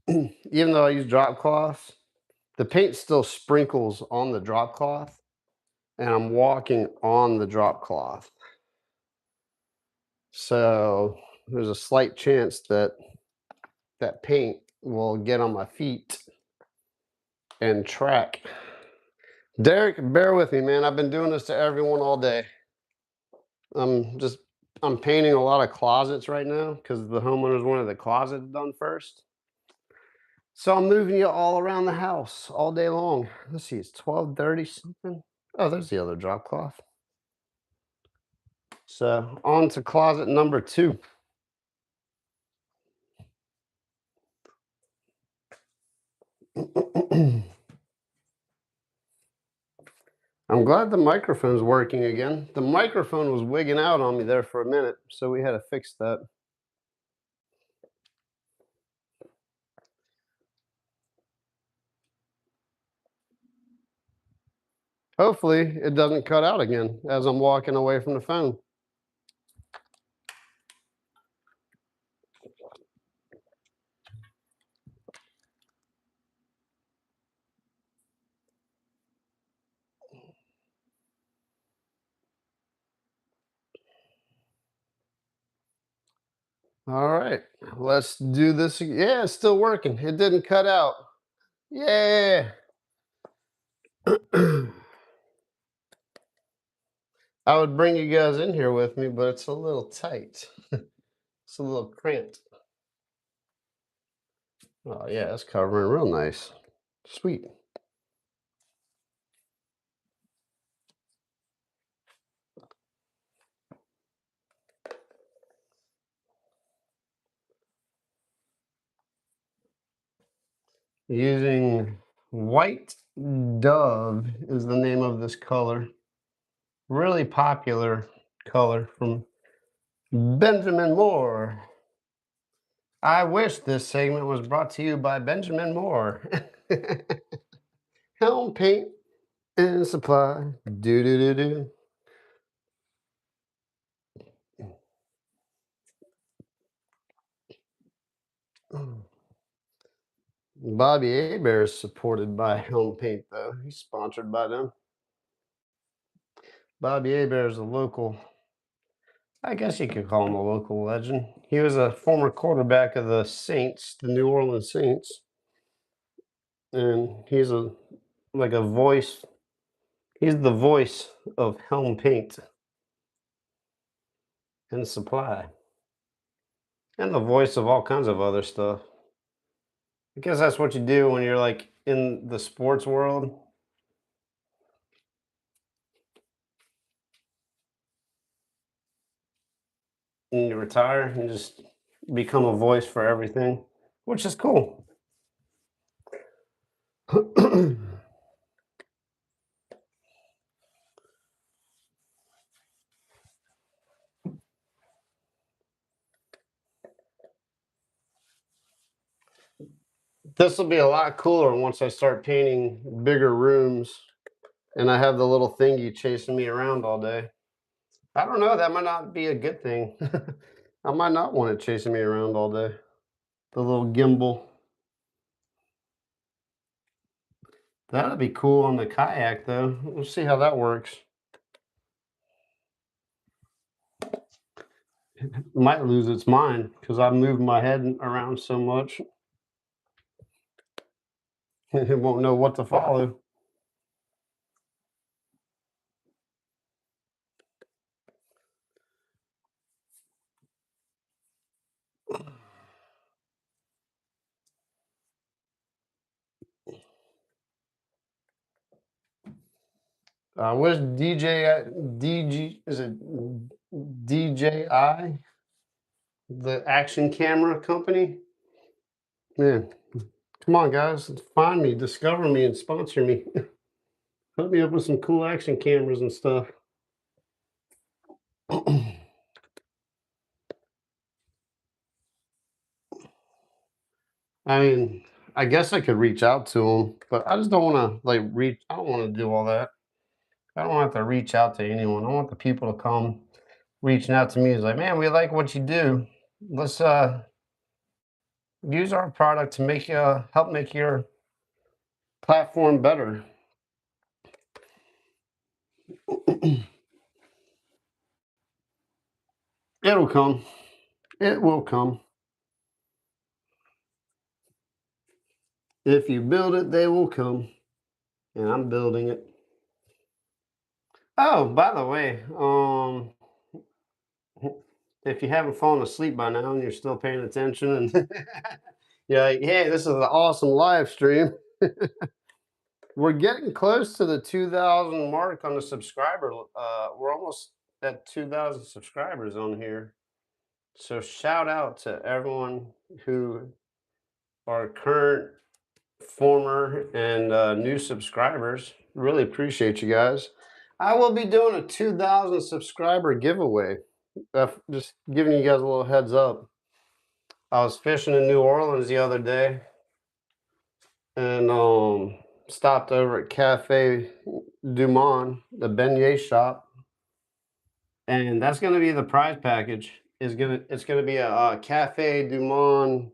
even though I use drop cloths, the paint still sprinkles on the drop cloth, and I'm walking on the drop cloth. So there's a slight chance that that paint will get on my feet and track. Derek, bear with me, man. I've been doing this to everyone all day. I'm just I'm painting a lot of closets right now because the homeowners wanted the closet done first. So I'm moving you all around the house all day long. Let's see, it's 12:30 something. Oh, there's the other drop cloth. So on to closet number 2. I'm glad the microphone's working again. The microphone was wigging out on me there for a minute, so we had to fix that. Hopefully, it doesn't cut out again as I'm walking away from the phone. All right, let's do this. Yeah, it's still working. It didn't cut out. Yeah. I would bring you guys in here with me, but it's a little tight. It's a little cramped. Oh, yeah, it's covering real nice. Sweet. Using White Dove is the name of this color. Really popular color from Benjamin Moore. I wish this segment was brought to you by Benjamin Moore. Helm paint and supply. Do do do do. Bobby Abear is supported by Helm Paint, though. He's sponsored by them. Bobby Abear is a local, I guess you could call him a local legend. He was a former quarterback of the Saints, the New Orleans Saints. And he's like a voice. He's the voice of Helm Paint and Supply. And the voice of all kinds of other stuff. I guess that's what you do when you're like in the sports world. And you retire and just become a voice for everything, which is cool. This will be a lot cooler once I start painting bigger rooms and I have the little thingy chasing me around all day. I don't know, that might not be a good thing. I might not want it chasing me around all day. The little gimbal. That'd be cool on the kayak though. We'll see how that works. It might lose its mind because I move my head around so much. It won't know what to follow. Where's DG, is it DJI? The action camera company? Man, come on, guys, find me, discover me, and sponsor me. Hook me up with some cool action cameras and stuff. I mean, I guess I could reach out to them, but I just don't want to like reach. I don't want to do all that. I don't have to reach out to anyone. I want the people to come reaching out to me. Is like, man, we like what you do. Let's use our product to make help make your platform better. It'll come. It will come. If you build it, they will come. And I'm building it. Oh, by the way, if you haven't fallen asleep by now and you're still paying attention and you're like, hey, this is an awesome live stream. We're getting close to the 2,000 mark on the subscriber. We're almost at 2,000 subscribers on here. So shout out to everyone who are current, former, and new subscribers. Really appreciate you guys. I will be doing a 2,000 subscriber giveaway. Just giving you guys a little heads up. I was fishing in New Orleans the other day and stopped over at Cafe Du Monde, the beignet shop, and that's going to be the prize package. It's gonna be a Cafe Du Monde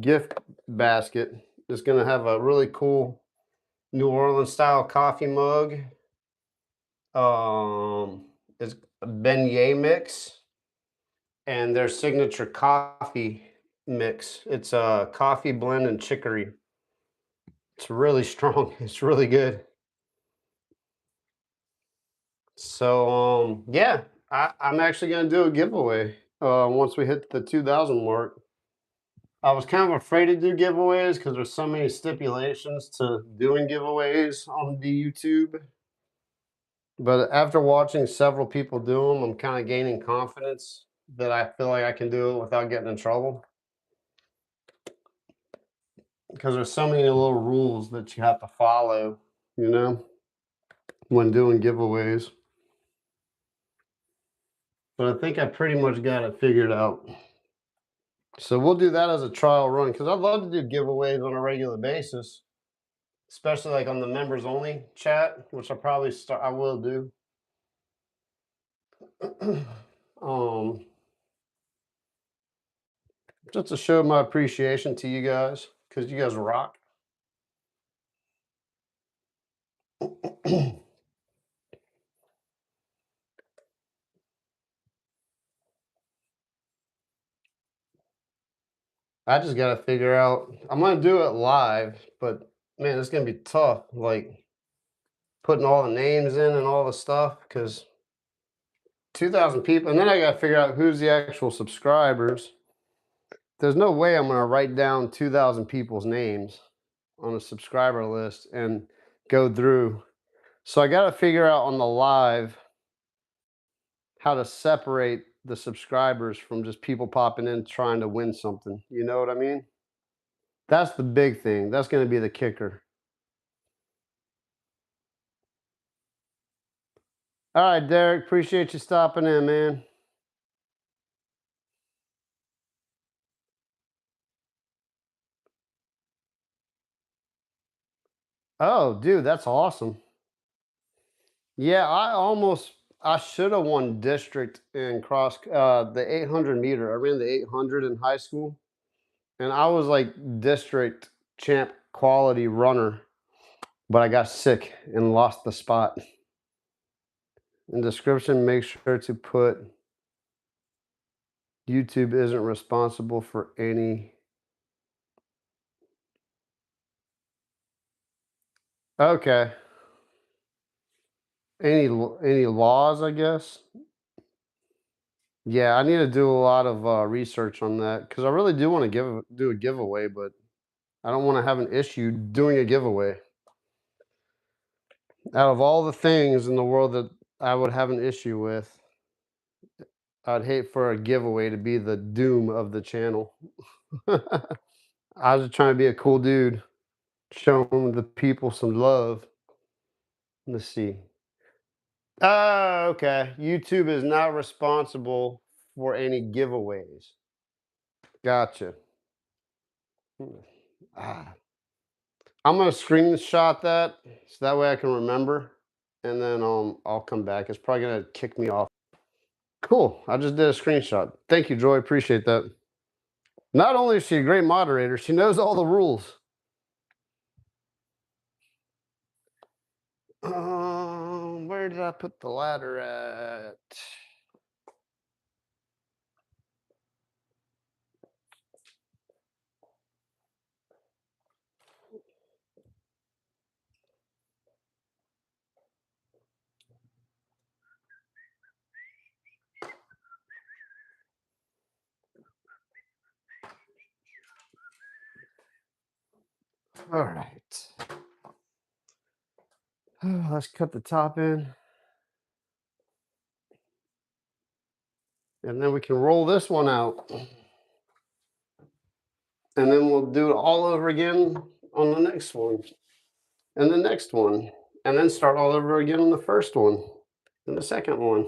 gift basket. It's gonna have a really cool New Orleans style coffee mug. It's a beignet mix and their signature coffee mix. It's a coffee blend and chicory. It's really strong. It's really good. So yeah, I'm actually gonna do a giveaway once we hit the 2,000 mark. I was kind of afraid to do giveaways because there's so many stipulations to doing giveaways on the YouTube. But after watching several people do them, I'm kind of gaining confidence that I feel like I can do it without getting in trouble. Because there's so many little rules that you have to follow, you know, when doing giveaways. But I think I pretty much got it figured out. So we'll do that as a trial run because I'd love to do giveaways on a regular basis, especially like on the members only chat, which I will do. um, just to show my appreciation to you guys because you guys rock. I just got to figure out. I'm gonna do it live, but man, it's gonna be tough. Like putting all the names in and all the stuff because 2,000 people, and then I got to figure out who's the actual subscribers. There's no way I'm gonna write down 2,000 people's names on a subscriber list and go through. So I got to figure out on the live how to separate the subscribers from just people popping in trying to win something. You know what I mean? That's the big thing. That's going to be the kicker. All right, Derek, appreciate you stopping in, man. Oh, dude, that's awesome. Yeah, I should have won district in the 800 meter. I ran the 800 in high school, and I was like district champ quality runner, but I got sick and lost the spot. In description, make sure to put YouTube isn't responsible for any. Okay. Any laws, I guess? Yeah, I need to do a lot of research on that because I really do want to do a giveaway, but I don't want to have an issue doing a giveaway. Out of all the things in the world that I would have an issue with, I'd hate for a giveaway to be the doom of the channel. I was just trying to be a cool dude, showing the people some love. Let's see. Oh, okay. YouTube is not responsible for any giveaways. Gotcha. Ah. I'm gonna screenshot that so that way I can remember, and then I'll come back. It's probably gonna kick me off. Cool. I just did a screenshot. Thank you, Joy. Appreciate that. Not only is she a great moderator, she knows all the rules. Where did I put the ladder at? All right. Let's cut the top in. And then we can roll this one out. And then we'll do it all over again on the next one. And the next one. And then start all over again on the first one. And the second one.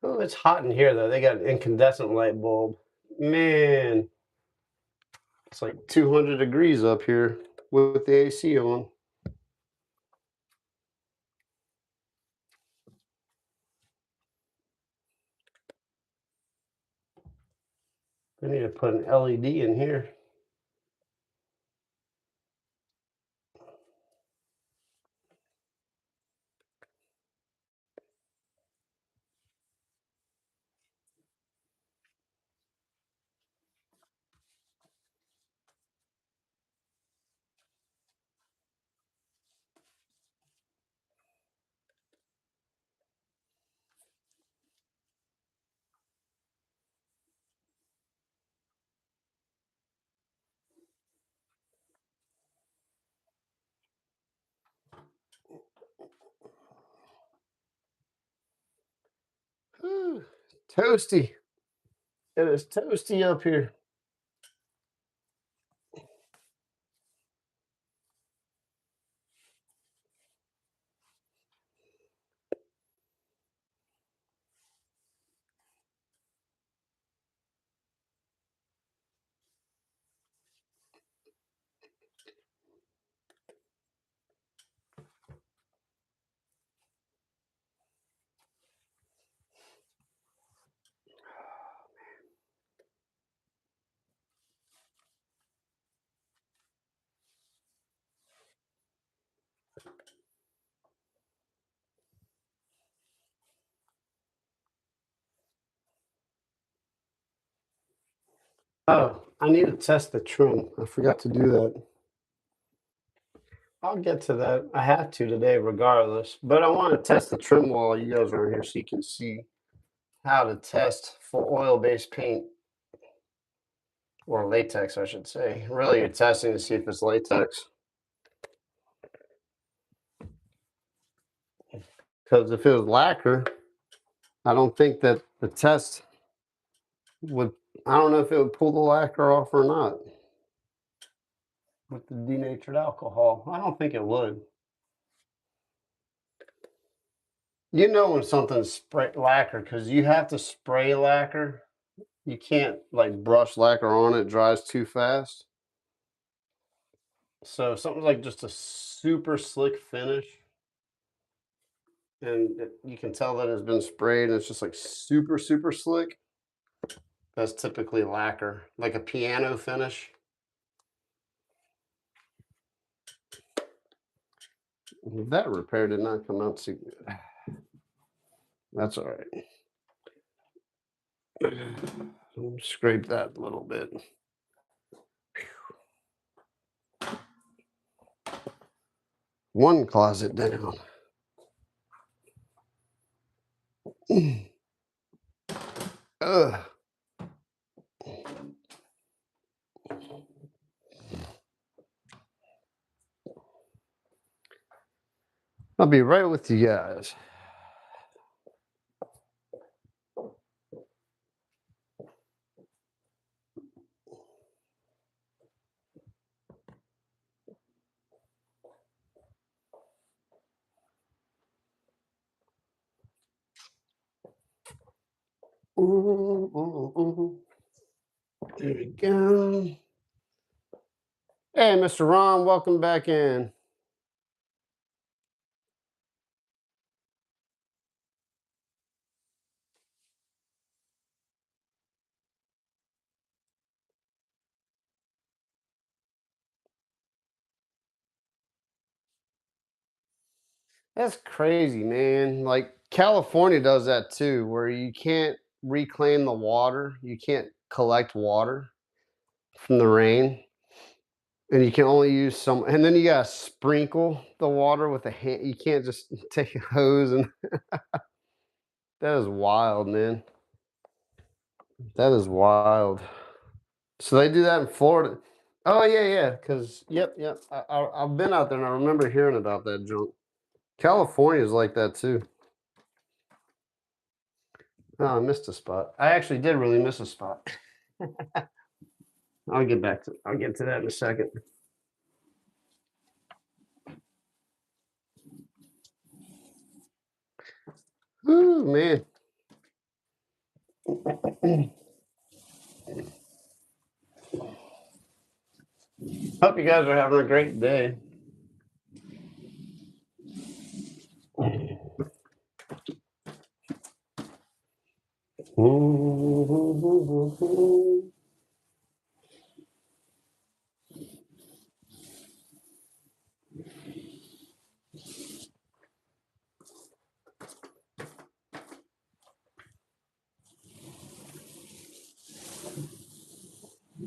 Oh, it's hot in here though. They got an incandescent light bulb. Man, it's like 200 degrees up here with the AC on. I need to put an LED in here. Ooh, toasty. It is toasty up here. Oh, I need to test the trim. I forgot to do that. I'll get to that. I have to today regardless, but I want to test the trim while you guys are here so you can see how to test for oil-based paint or latex, I should say. Really, you're testing to see if it's latex. Because if it was lacquer, I don't think that the test would, I don't know if it would pull the lacquer off or not with the denatured alcohol. I don't think it would. You know when something's spray lacquer because you have to spray lacquer. You can't like brush lacquer on it, dries too fast. So something's like just a super slick finish, and you can tell that it's been sprayed and it's just like super, super slick. That's typically lacquer, like a piano finish. That repair did not come out too good. That's all right. Scrape that a little bit. One closet down. Ugh. I'll be right with you guys. There we go. Hey, Mr. Ron, welcome back in. That's crazy, man. Like California does that too, where you can't reclaim the water. You can't collect water from the rain. And you can only use some, and then you gotta sprinkle the water with a hand. You can't just take a hose and that is wild, man. That is wild. So they do that in Florida. Oh yeah, yeah. Because yep. I've been out there and I remember hearing about that junk. California is like that too. Oh, I missed a spot. I actually did really miss a spot. I'll get to that in a second. Ooh, man. Hope you guys are having a great day.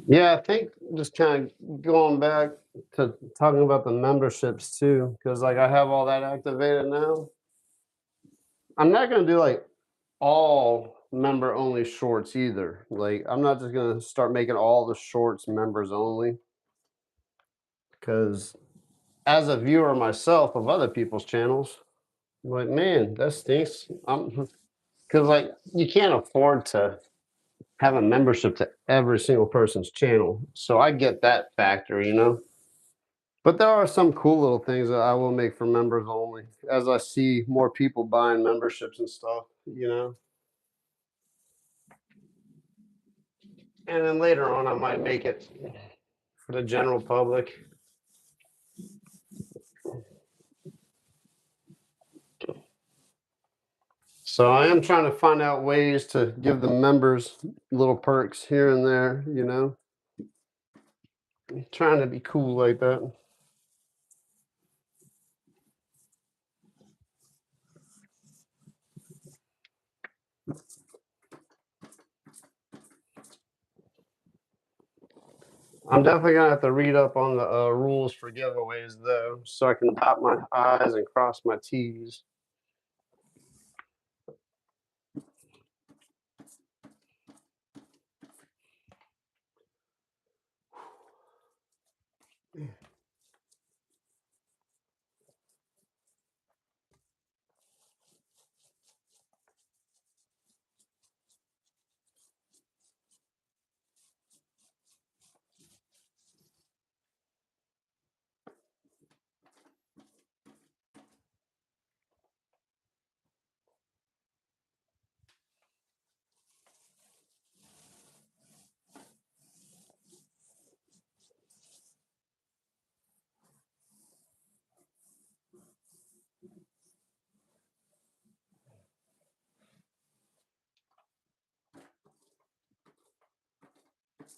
Yeah, I think just kind of going back to talking about the memberships too, because like I have all that activated now. I'm not gonna do like all member only shorts either. Like I'm not just gonna start making all the shorts members only because as a viewer myself of other people's channels, I'm like, man, that stinks. I'm because like you can't afford to have a membership to every single person's channel. So I get that factor, you know. But there are some cool little things that I will make for members only as I see more people buying memberships and stuff, you know. And then later on, I might make it for the general public. So I am trying to find out ways to give the members little perks here and there, you know. Trying to be cool like that. I'm definitely gonna have to read up on the rules for giveaways though, so I can dot my I's and cross my T's.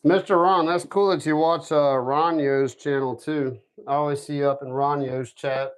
Mr. Ron, that's cool that you watch Ronyo's channel too. I always see you up in Ronyo's chat.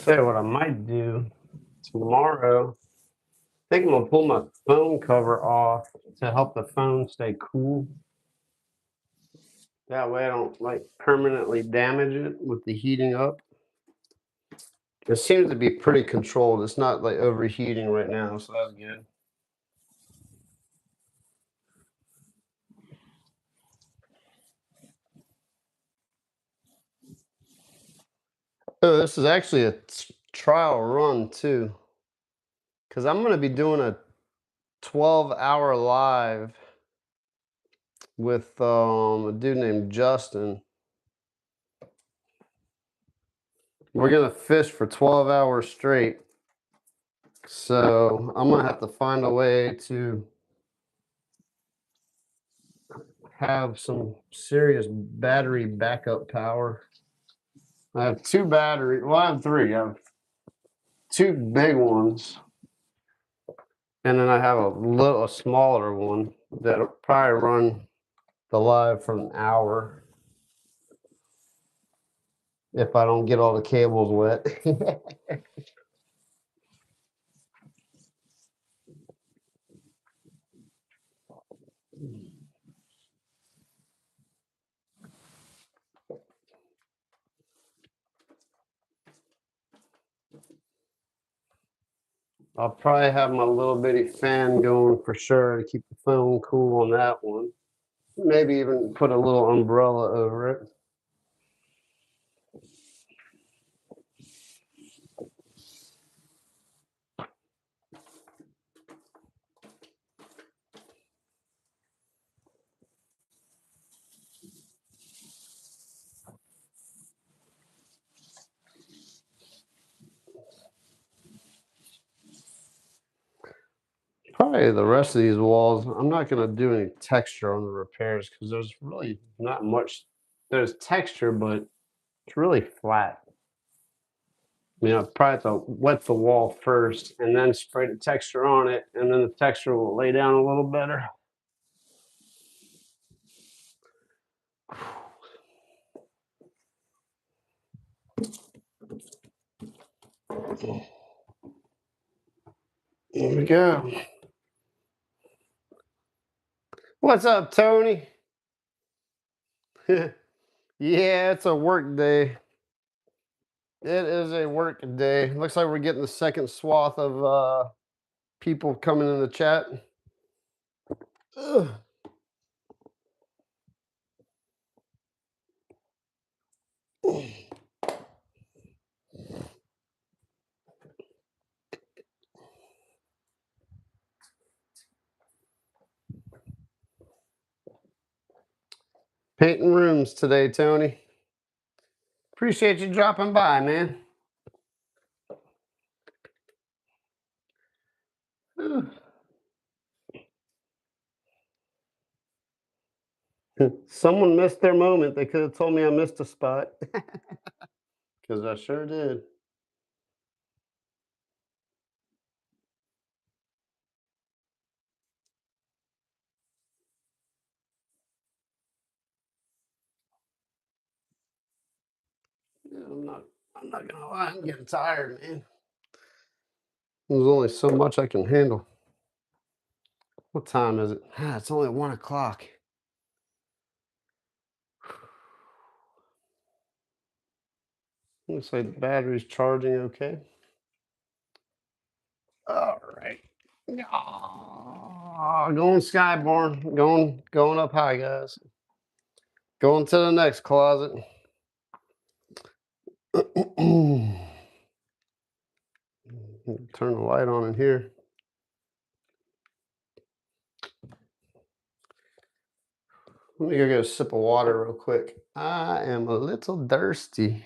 Tell you what I might do tomorrow. I think I'm gonna pull my phone cover off to help the phone stay cool. That way I don't like permanently damage it with the heating up. It seems to be pretty controlled. It's not like overheating right now, so that's good. Oh, this is actually a trial run too, because I'm gonna be doing a 12-hour live with a dude named Justin. We're gonna fish for 12 hours straight. So I'm gonna have to find a way to have some serious battery backup power. I have two batteries. Well, I have three. I have two big ones, and then I have a smaller one that'll probably run the live for an hour if I don't get all the cables wet. I'll probably have my little bitty fan going for sure to keep the phone cool on that one. Maybe even put a little umbrella over it. Probably the rest of these walls, I'm not going to do any texture on the repairs because there's really not much. There's texture, but it's really flat. I probably have to wet the wall first and then spray the texture on it, and then the texture will lay down a little better. Here we go. What's up, Tony? Yeah, it's a work day. It is a work day. Looks like we're getting the second swath of people coming in the chat. Ugh. Painting rooms today, Tony. Appreciate you dropping by, man. Ugh. Someone missed their moment. They could have told me I missed a spot. Because I sure did. Yeah, I'm not gonna lie, I'm getting tired, man. There's only so much I can handle. What time is it? It's only 1 o'clock. Looks like the battery's charging okay. All right. Going skyborne. Going up high, guys. Going to the next closet. Turn the light on in here. Let me go get a sip of water real quick. I am a little thirsty.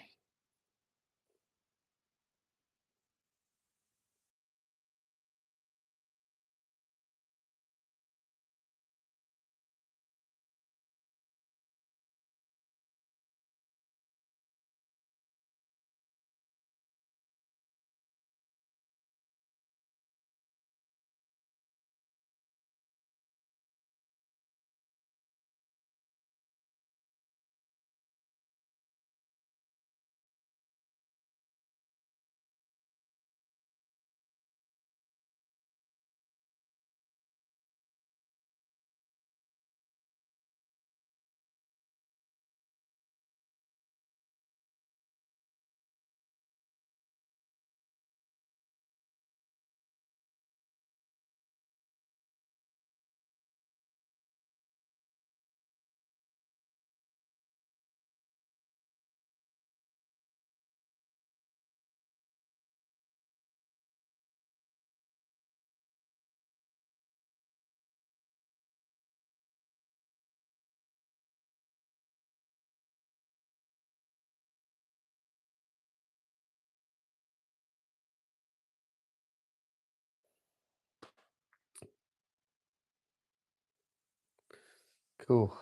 Cool.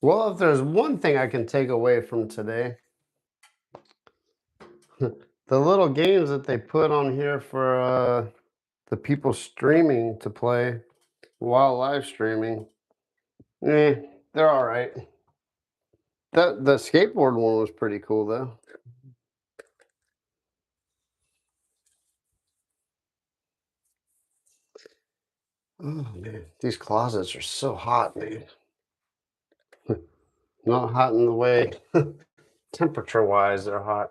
Well, if there's one thing I can take away from today, the little games that they put on here for the people streaming to play while live streaming, eh, they're all right. The skateboard one was pretty cool though. Oh man, these closets are so hot, man. Not hot in the way temperature wise, they're hot.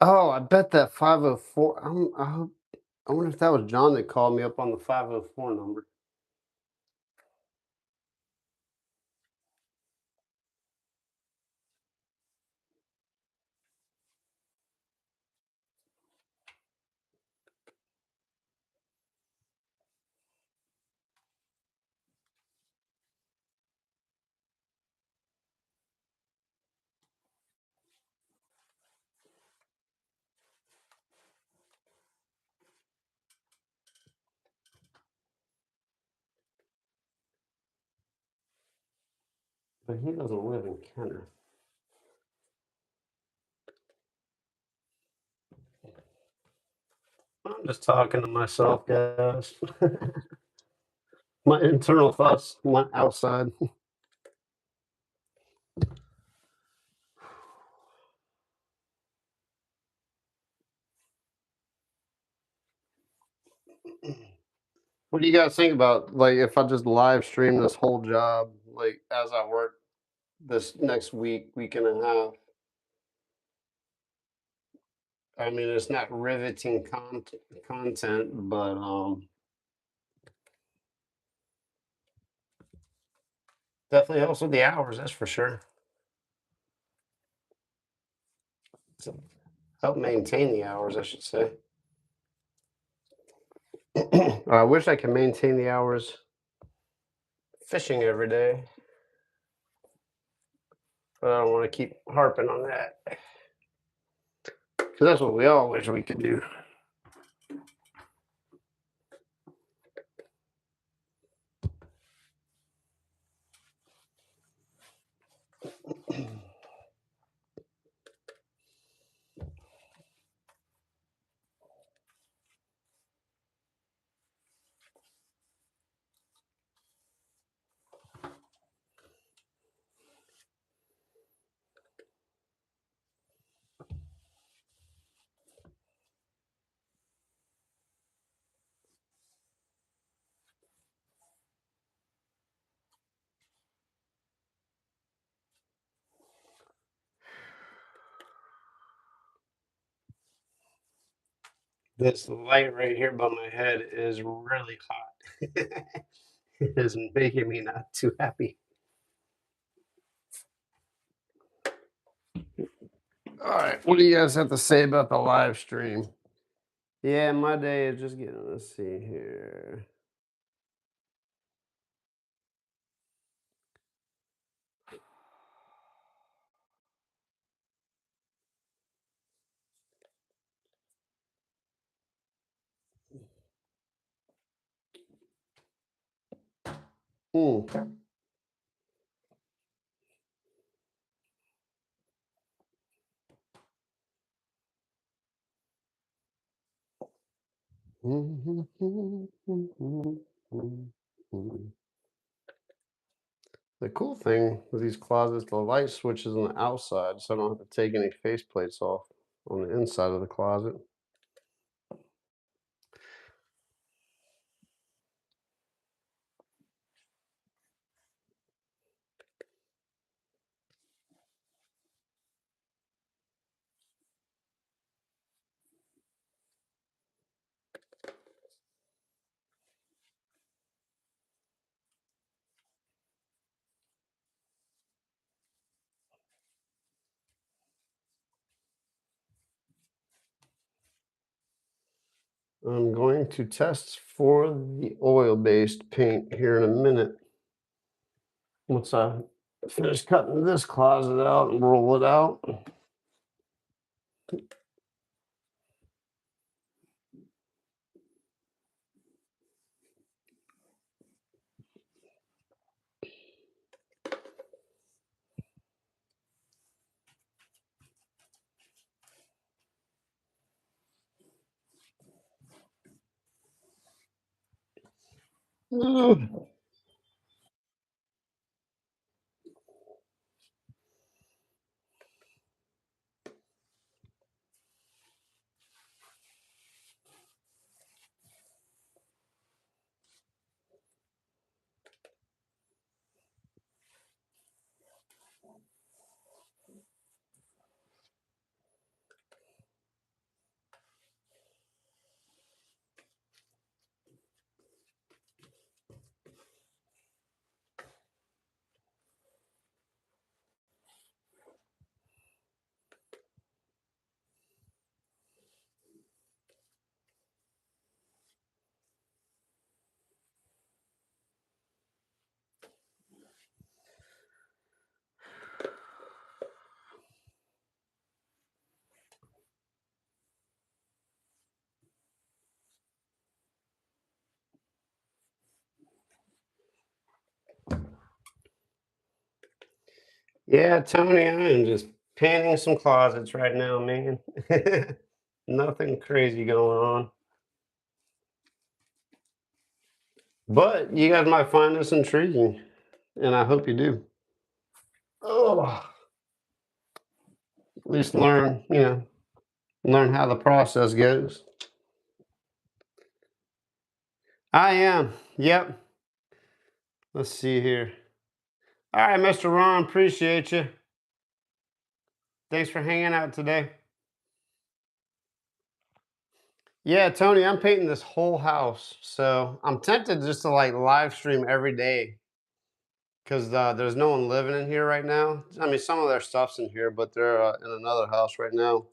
Oh, I bet that 504. I wonder if that was John that called me up on the 504 number. But he doesn't live in Kenner. I'm just talking to myself, guys. My internal thoughts went outside. What do you guys think about like if I just live stream this whole job, like as I work this next week and a half? I mean, it's not riveting content, but definitely helps with the hours. That's for sure. So help maintain the hours, I should say. I wish I could maintain the hours fishing every day, but I don't want to keep harping on that because that's what we all wish we could do. This light right here by my head is really hot. It is making me not too happy. All right, what do you guys have to say about the live stream? Yeah, my day is just getting. Let's see here. Hmm. The cool thing with these closets, the light switch is on the outside, so I don't have to take any faceplates off on the inside of the closet. I'm going to test for the oil-based paint here in a minute. Once I finish cutting this closet out and roll it out. Yeah, Tony, I am just painting some closets right now, man. Nothing crazy going on. But you guys might find this intriguing, and I hope you do. Oh, at least learn, learn how the process goes. I am. Yep. Let's see here. All right, Mr. Ron, appreciate you. Thanks for hanging out today. Yeah, Tony, I'm painting this whole house. So I'm tempted just to like live stream every day because there's no one living in here right now. I mean, some of their stuff's in here, but they're in another house right now.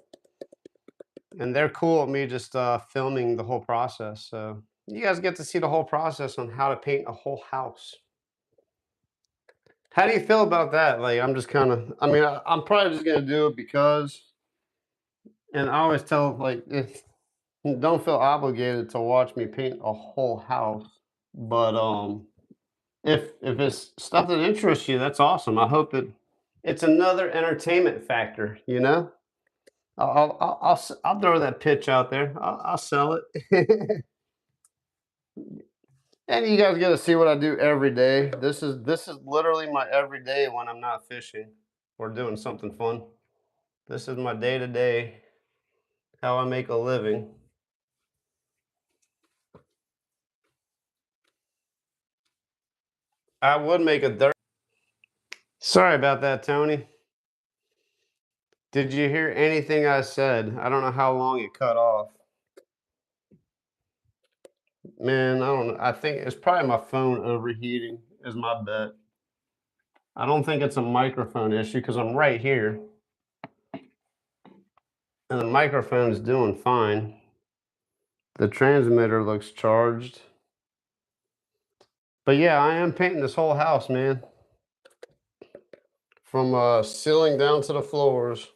And they're cool with me just filming the whole process. So you guys get to see the whole process on how to paint a whole house. How do you feel about that? Like, I'm just kind of, I mean, I'm probably just going to do it because, and I always tell, like, if don't feel obligated to watch me paint a whole house. But if it's stuff that interests you, that's awesome. I hope it's another entertainment factor. I'll throw that pitch out there. I'll sell it. And you guys get to see what I do every day. This is literally my everyday when I'm not fishing or doing something fun. This is my day to day, how I make a living. I would make a dirt. Sorry about that, Tony. Did you hear anything I said? I don't know how long it cut off. Man, I don't know. I think it's probably my phone overheating, is my bet. I don't think it's a microphone issue because I'm right here and the microphone's doing fine. The transmitter looks charged. But yeah, I am painting this whole house, man. From ceiling down to the floors.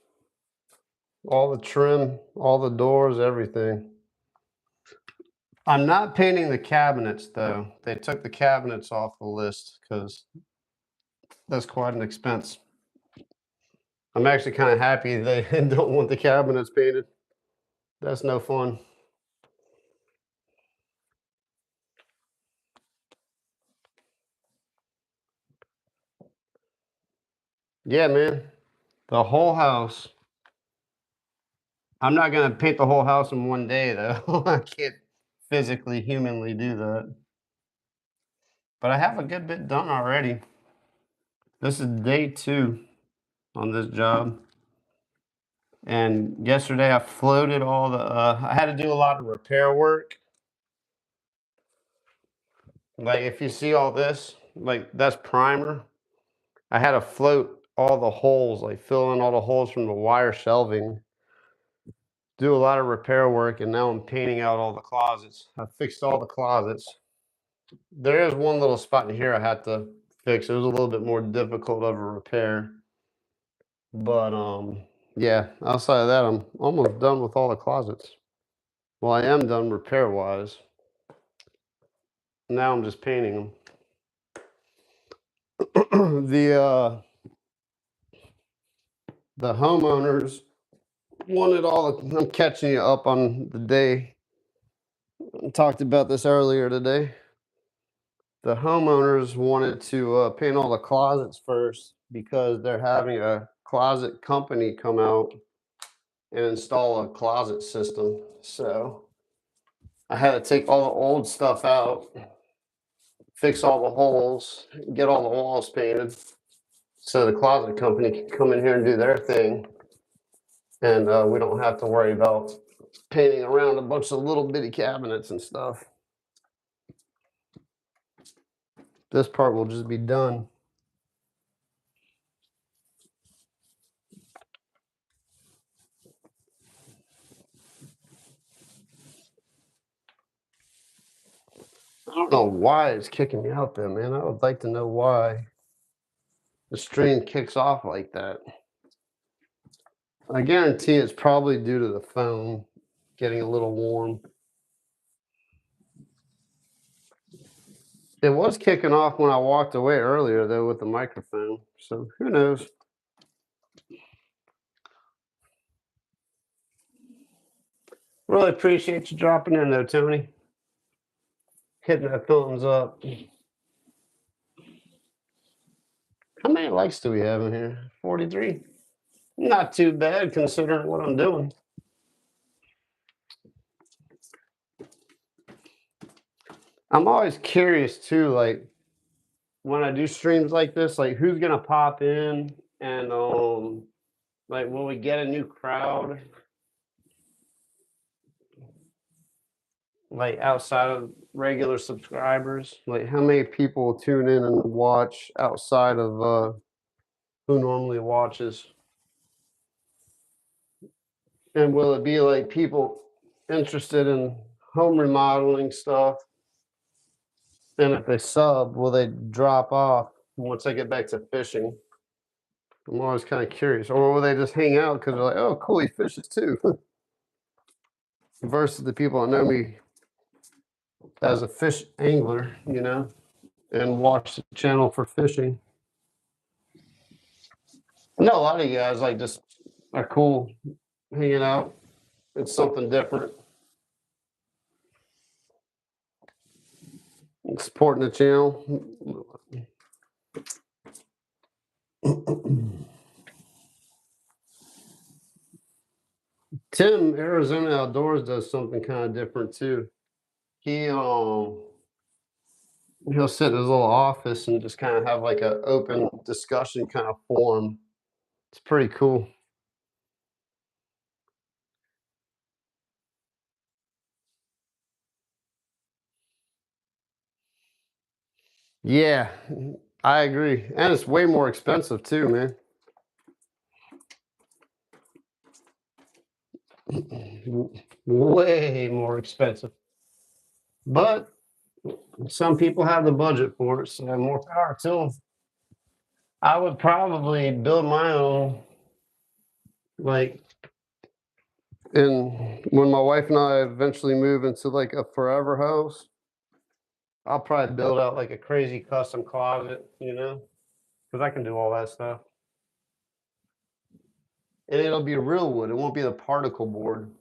All the trim, all the doors, everything. I'm not painting the cabinets though. They took the cabinets off the list because that's quite an expense. I'm actually kind of happy they don't want the cabinets painted. That's no fun. Yeah, man. The whole house. I'm not gonna paint the whole house in one day though. I can't physically, humanly do that. But I have a good bit done already. This is day 2 on this job. And yesterday I floated all the I had to do a lot of repair work. Like if you see all this, like that's primer. I had to float all the holes, like fill in all the holes from the wire shelving, do a lot of repair work, and now I'm painting out all the closets. I fixed all the closets. There is one little spot in here I had to fix. It was a little bit more difficult of a repair. But yeah, outside of that, I'm almost done with all the closets. Well, I am done repair wise. Now I'm just painting them. The homeowners wanted all the, I'm catching you up on the day. I talked about this earlier today. The homeowners wanted to paint all the closets first because they're having a closet company come out and install a closet system. So I had to take all the old stuff out, fix all the holes, get all the walls painted, so the closet company can come in here and do their thing, and we don't have to worry about painting around a bunch of little bitty cabinets and stuff. This part will just be done. I don't know why it's kicking me out there, man. I would like to know why the stream kicks off like that. I guarantee it's probably due to the phone getting a little warm. It was kicking off when I walked away earlier, though, with the microphone. So who knows? Really appreciate you dropping in, though, Tony. Hitting that thumbs up. How many likes do we have in here? 43. Not too bad considering what I'm doing. I'm always curious too, like when I do streams like this, like who's gonna pop in and like will we get a new crowd like outside of regular subscribers? Like how many people tune in and watch outside of who normally watches? And will it be like people interested in home remodeling stuff? And if they sub, will they drop off once I get back to fishing? I'm always kind of curious. Or will they just hang out because they're like, oh, cool, he fishes too? Versus the people that know me as a fish angler, and watch the channel for fishing. I know a lot of you guys like just are cool hanging out. It's something different. Supporting the channel. Tim, Arizona Outdoors does something kind of different too. He he'll sit in his little office and just kind of have like an open discussion kind of forum. It's pretty cool. Yeah, I agree. And it's way more expensive too, man. Way more expensive. But some people have the budget for it, so more power to them. I would probably build my own, like, And when my wife and I eventually move into like a forever house, I'll probably build out like a crazy custom closet, because I can do all that stuff. And it'll be real wood. It won't be the particle board.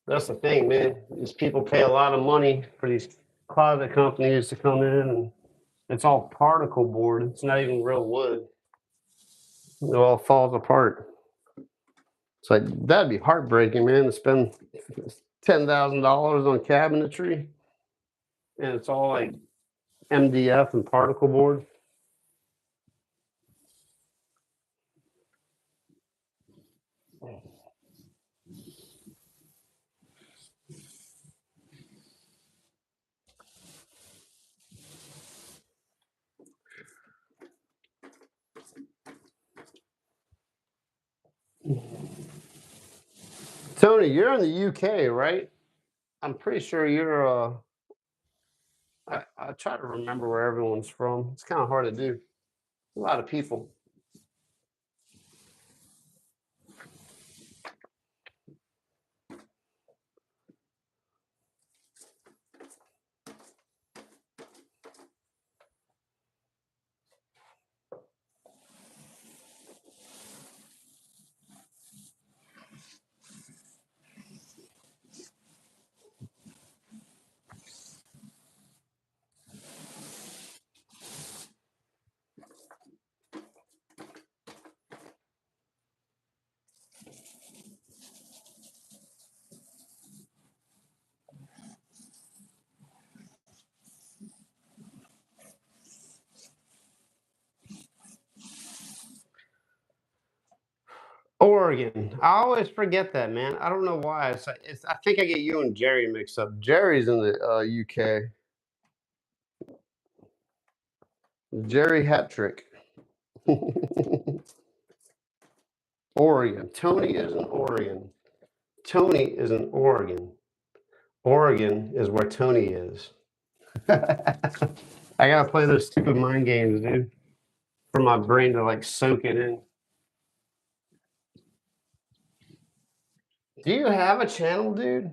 That's the thing, man. These people pay a lot of money for these closet companies to come in, and it's all particle board. It's not even real wood. It all falls apart. It's like that'd be heartbreaking, man, to spend $10,000 on cabinetry, and it's all like MDF and particle board. Tony, you're in the UK, right? I'm pretty sure you're. I try to remember where everyone's from. It's kind of hard to do. A lot of people. Oregon. I always forget that, man. I don't know why. I think I get you and Jerry mixed up. Jerry's in the UK. Jerry hat trick. Oregon. Tony is in Oregon. Tony is in Oregon. Oregon is where Tony is. I gotta play those stupid mind games, dude, for my brain to like soak it in. Do you have a channel, dude?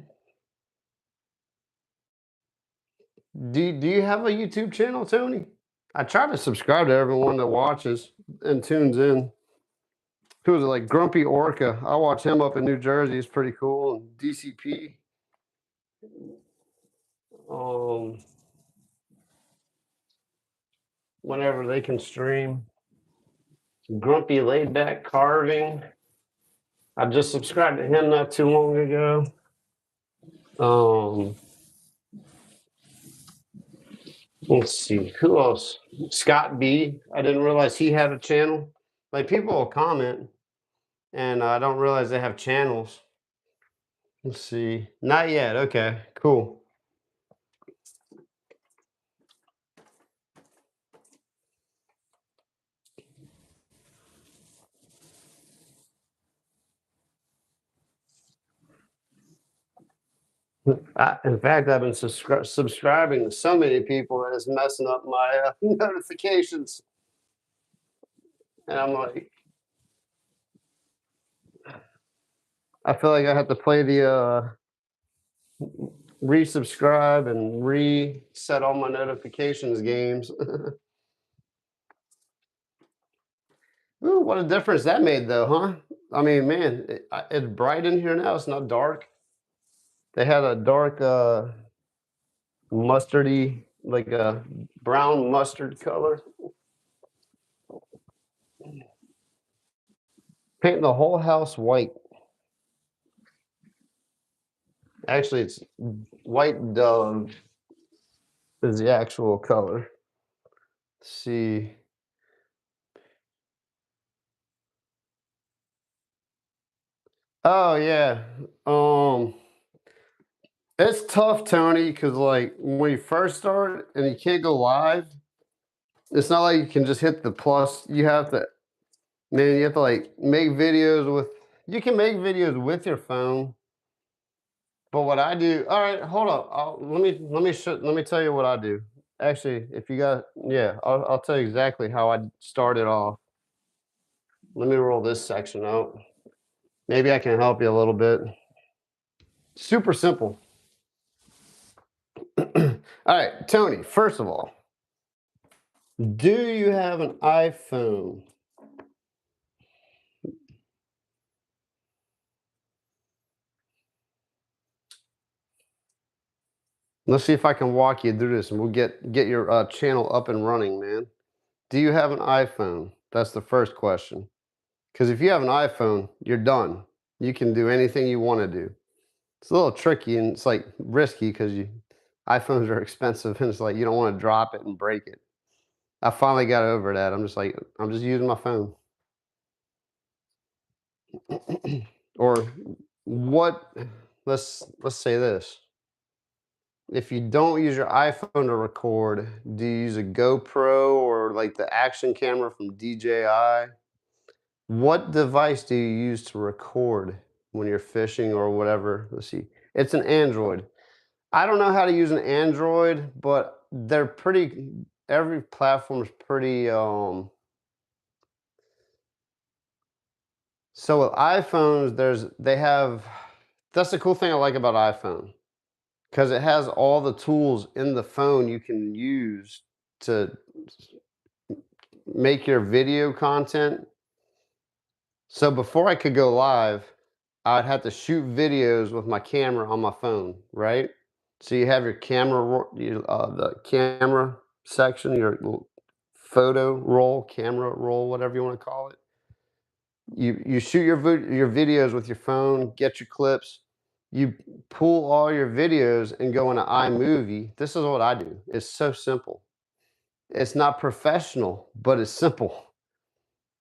Do you have a YouTube channel, Tony? I try to subscribe to everyone that watches and tunes in. Who was it, like Grumpy Orca? I watch him up in New Jersey. He's pretty cool. And DCP. Whenever they can stream. Grumpy Laid Back Carving. I just subscribed to him not too long ago. Let's see, who else? Scott B. I didn't realize he had a channel. Like people will comment, and I don't realize they have channels. Let's see, not yet. Okay, cool. In fact, I've been subscribing to so many people that it's messing up my notifications. And I'm like, I feel like I have to play the resubscribe and reset all my notifications games. Ooh, what a difference that made, though, huh? I mean, man, it's bright in here now. It's not dark. They had a dark mustardy, like a brown mustard color. Painting the whole house white. Actually, it's white dove is the actual color. Let's see. Oh yeah. It's tough, Tony, because like when you first start and you can't go live, it's not like you can just hit the plus. You have to, man, you have to like make videos with. You can make videos with your phone, but what I do. All right, hold up. Let me tell you what I do. Actually, if you got, yeah, I'll tell you exactly how I started off. Let me roll this section out. Maybe I can help you a little bit. Super simple. All right, Tony, first of all, do you have an iPhone? Let's see if I can walk you through this and we'll get your channel up and running, man. Do you have an iPhone? That's the first question. Because if you have an iPhone, you're done. You can do anything you want to do. It's a little tricky and it's like risky because you iPhones are expensive and it's like you don't want to drop it and break it. I finally got over that. I'm just like I'm just using my phone. Or what let's say this. If you don't use your iPhone to record, do you use a GoPro or like the action camera from DJI? What device do you use to record when you're fishing or whatever? Let's see. It's an Android. I don't know how to use an Android, but they're pretty every platform is pretty so with iPhones they have that's the cool thing I like about iPhone because it has all the tools in the phone you can use to make your video content. So before I could go live, I'd have to shoot videos with my camera on my phone, right? So you have your the camera section, your photo roll, camera roll, whatever you want to call it. You shoot your videos with your phone, get your clips. You pull all your videos and go into iMovie. This is what I do. It's so simple. It's not professional, but it's simple.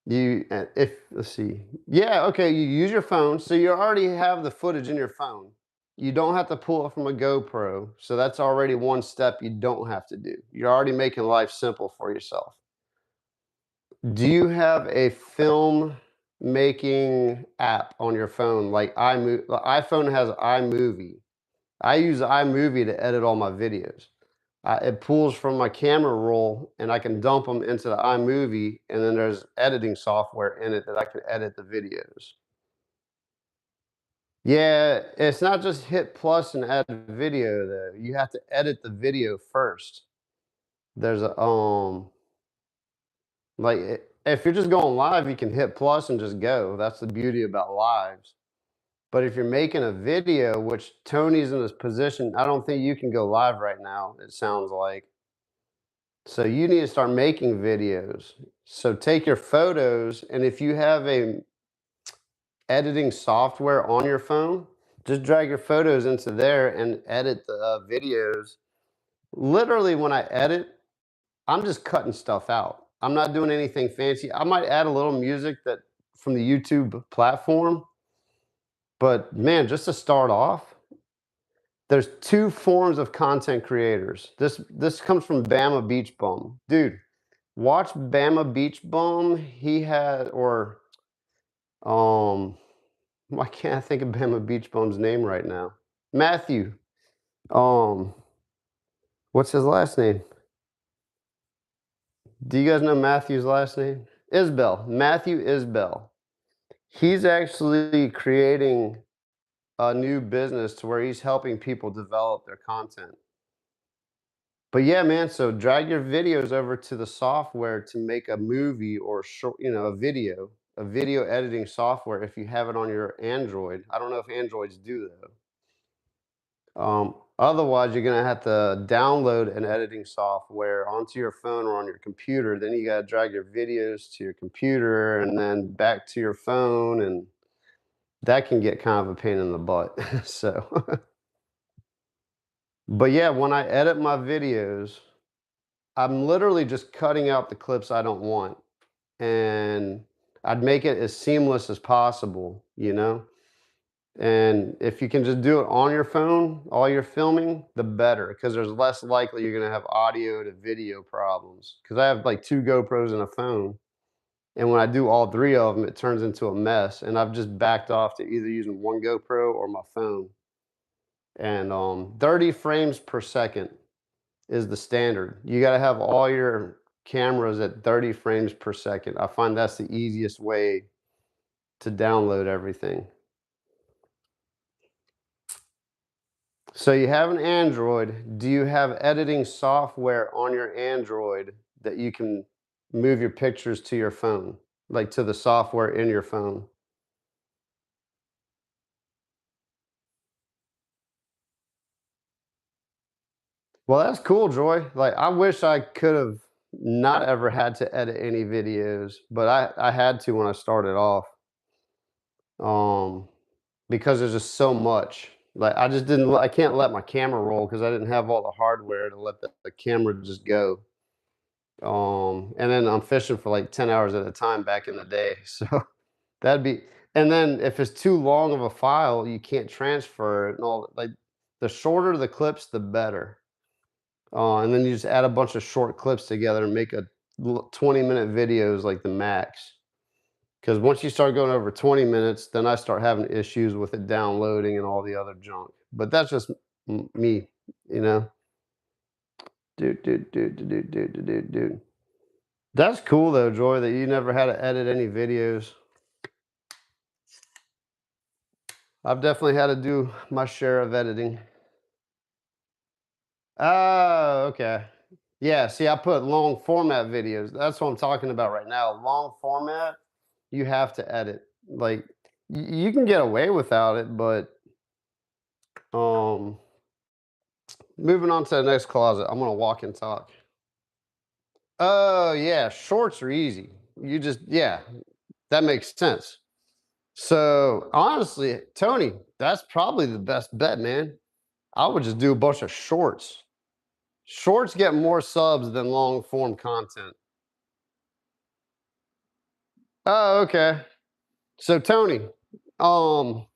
If let's see, yeah, okay, you use your phone, so you already have the footage in your phone. You don't have to pull it from a GoPro, so that's already one step you don't have to do. You're already making life simple for yourself. Do you have a film making app on your phone like iMovie? The iPhone has iMovie. I use iMovie to edit all my videos. It pulls from my camera roll and I can dump them into the iMovie, and then there's editing software in it that I can edit the videos. Yeah, it's not just hit plus and add video though. You have to edit the video first. There's a if you're just going live, you can hit plus and just go. That's the beauty about lives. But if you're making a video, which Tony's in this position, I don't think you can go live right now, it sounds like. So you need to start making videos. So take your photos, and if you have a editing software on your phone, just drag your photos into there and edit the videos. Literally, when I edit, I'm just cutting stuff out. I'm not doing anything fancy. I might add a little music that from the YouTube platform, but man, just to start off, there's two forms of content creators. This comes from Bama Beach Bum, dude. Watch Bama Beach Bum. He had or um why can't I think of Bama Beach Bum's name right now? Matthew. Um what's his last name? Do you guys know Matthew's last name? Isbell. Matthew Isbell. He's actually creating a new business to where he's helping people develop their content. But yeah, man, so drag your videos over to the software to make a movie or short, a video editing software if you have it on your Android. I don't know if Androids do though. Otherwise, you're gonna have to download an editing software onto your phone or on your computer. Then you gotta drag your videos to your computer and then back to your phone, and that can get kind of a pain in the butt. So, but yeah, when I edit my videos, I'm literally just cutting out the clips I don't want, and I'd make it as seamless as possible, you know? And if you can just do it on your phone, all your filming, the better, because there's less likely you're gonna have audio to video problems. Because I have like two GoPros and a phone, and when I do all three of them, it turns into a mess. And I've just backed off to either using one GoPro or my phone. And 30 frames per second is the standard. You got to have all your cameras at 30 frames per second. I find that's the easiest way to download everything. So you have an Android. Do you have editing software on your Android that you can move your pictures to your phone, like to the software in your phone? Well, that's cool, Joy. Like, I wish I could have not ever had to edit any videos, but I had to when I started off. Um, because there's just so much. Like, I just didn't. I can't let my camera roll because I didn't have all the hardware to let the camera just go. And then I'm fishing for like 10 hours at a time back in the day. So that'd be, and then if it's too long of a file, you can't transfer it and all. Like, the shorter the clips, the better. And then you just add a bunch of short clips together and make a 20-minute videos like the max. Because once you start going over 20 minutes, then I start having issues with it downloading and all the other junk. But that's just me, you know. Dude, dude, dude, dude, dude, dude, dude, dude. That's cool though, Joy, that you never had to edit any videos. I've definitely had to do my share of editing. Oh, okay. Yeah, see, I put long format videos. That's what I'm talking about right now. Long format, you have to edit. Like, you can get away without it, but um moving on to the next closet. I'm gonna walk and talk. Oh yeah, shorts are easy. You just, yeah, that makes sense. So honestly, Tony, that's probably the best bet, man. I would just do a bunch of shorts. Shorts get more subs than long form content. Oh, okay. So Tony, um,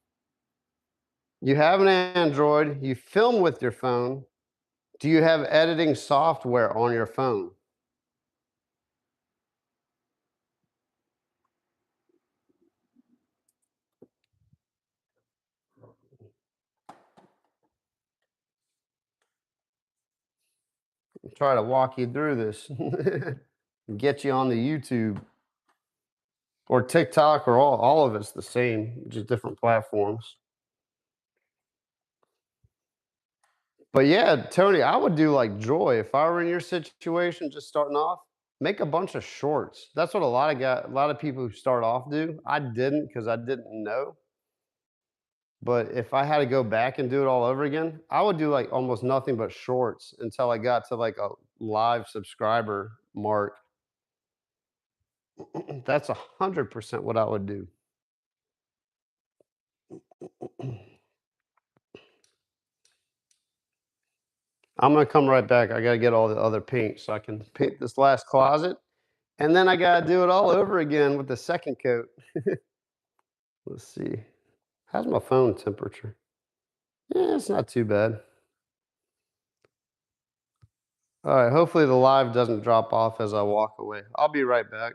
you have an Android, you film with your phone. Do you have editing software on your phone? Try to walk you through this. Get you on the YouTube or TikTok or all of it's the same, just different platforms. But yeah, Tony, I would do like Joy. If I were in your situation, just starting off, make a bunch of shorts. That's what a lot of people who start off do. I didn't because I didn't know. But if I had to go back and do it all over again, I would do like almost nothing but shorts until I got to like a live subscriber mark. That's 100% what I would do. I'm gonna come right back. I gotta get all the other paint so I can paint this last closet. And then I gotta do it all over again with the second coat. Let's see. How's my phone temperature? Yeah, it's not too bad. All right, hopefully the live doesn't drop off as I walk away. I'll be right back.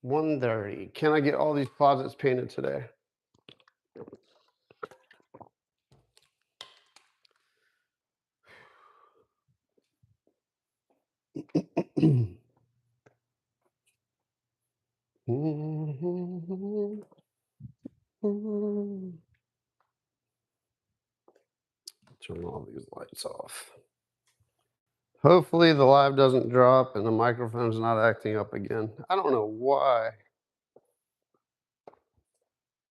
One thirty. Can I get all these closets painted today? Turn all these lights off. Hopefully the live doesn't drop and the microphone's not acting up again. I don't know why.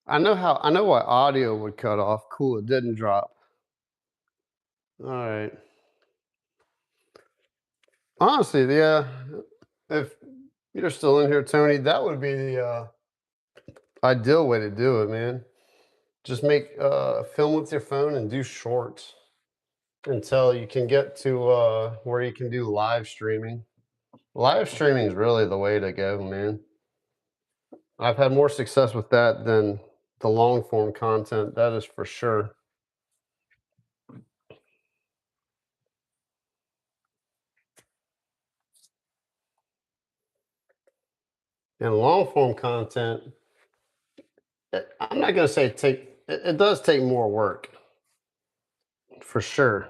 I know why audio would cut off. Cool, it didn't drop. All right. Honestly, yeah, if you're still in here, Tony, that would be the ideal way to do it, man. Just make film with your phone and do shorts until you can get to where you can do live streaming. Live streaming is really the way to go, man. I've had more success with that than the long form content, that is for sure. And long form content, I'm not going to say it does take more work for sure.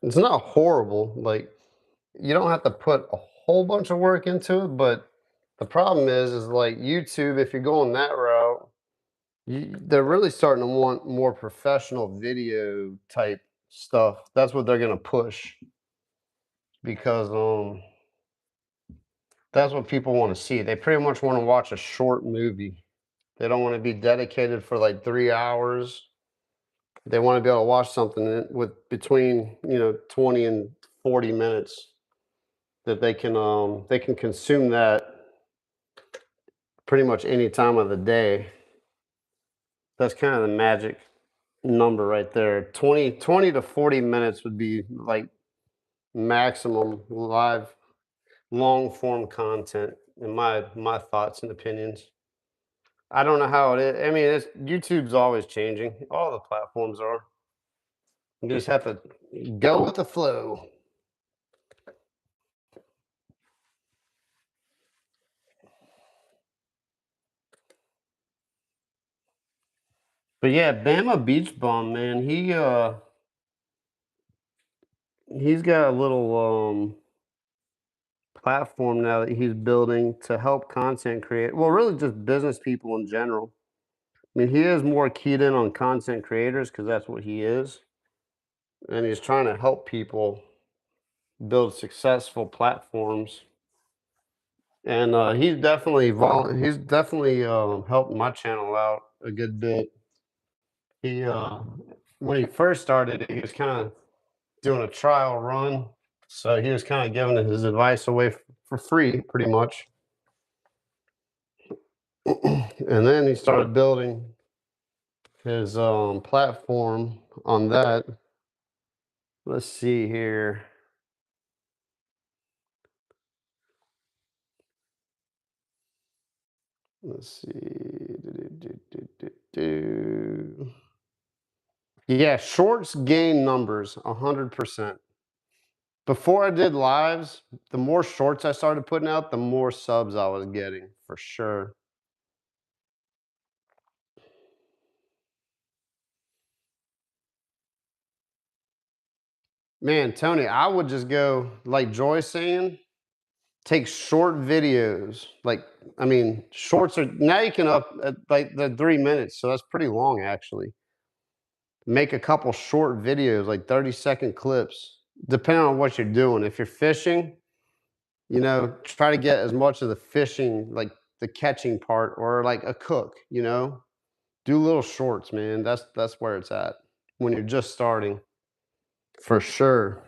It's not horrible. Like, you don't have to put a whole bunch of work into it, but the problem is like YouTube, if you're going that route, they're really starting to want more professional video type stuff. That's what they're gonna push because that's what people want to see. They pretty much want to watch a short movie. They don't want to be dedicated for like 3 hours. They want to be able to watch something with between 20 and 40 minutes that they can consume that pretty much any time of the day. That's kind of the magic number right there. 20 to 40 minutes would be like maximum live long form content in my thoughts and opinions. I don't know how it is. I mean, YouTube's always changing. All the platforms are. You just have to go with the flow. But yeah, Bama Beach Bum, man, he's got a little platform now that he's building to help content create well, really just business people in general. I mean, he is more keyed in on content creators because that's what he is, and he's trying to help people build successful platforms. And he's definitely helped my channel out a good bit. He when he first started it, he was kind of doing a trial run, so he was kind of giving his advice away for free, pretty much. And then he started building his platform on that. Let's see here. Let's see. Yeah, shorts gain numbers 100%. Before I did lives, the more shorts I started putting out, the more subs I was getting for sure. Man, Tony, I would just go like Joy saying, take short videos. Like, I mean, shorts are now you can up at like the 3 minutes, so that's pretty long actually. Make a couple short videos, like 30-second clips, depending on what you're doing. If you're fishing, try to get as much of the fishing, like the catching part, or like a cook, do little shorts, man. That's where it's at when you're just starting, for sure.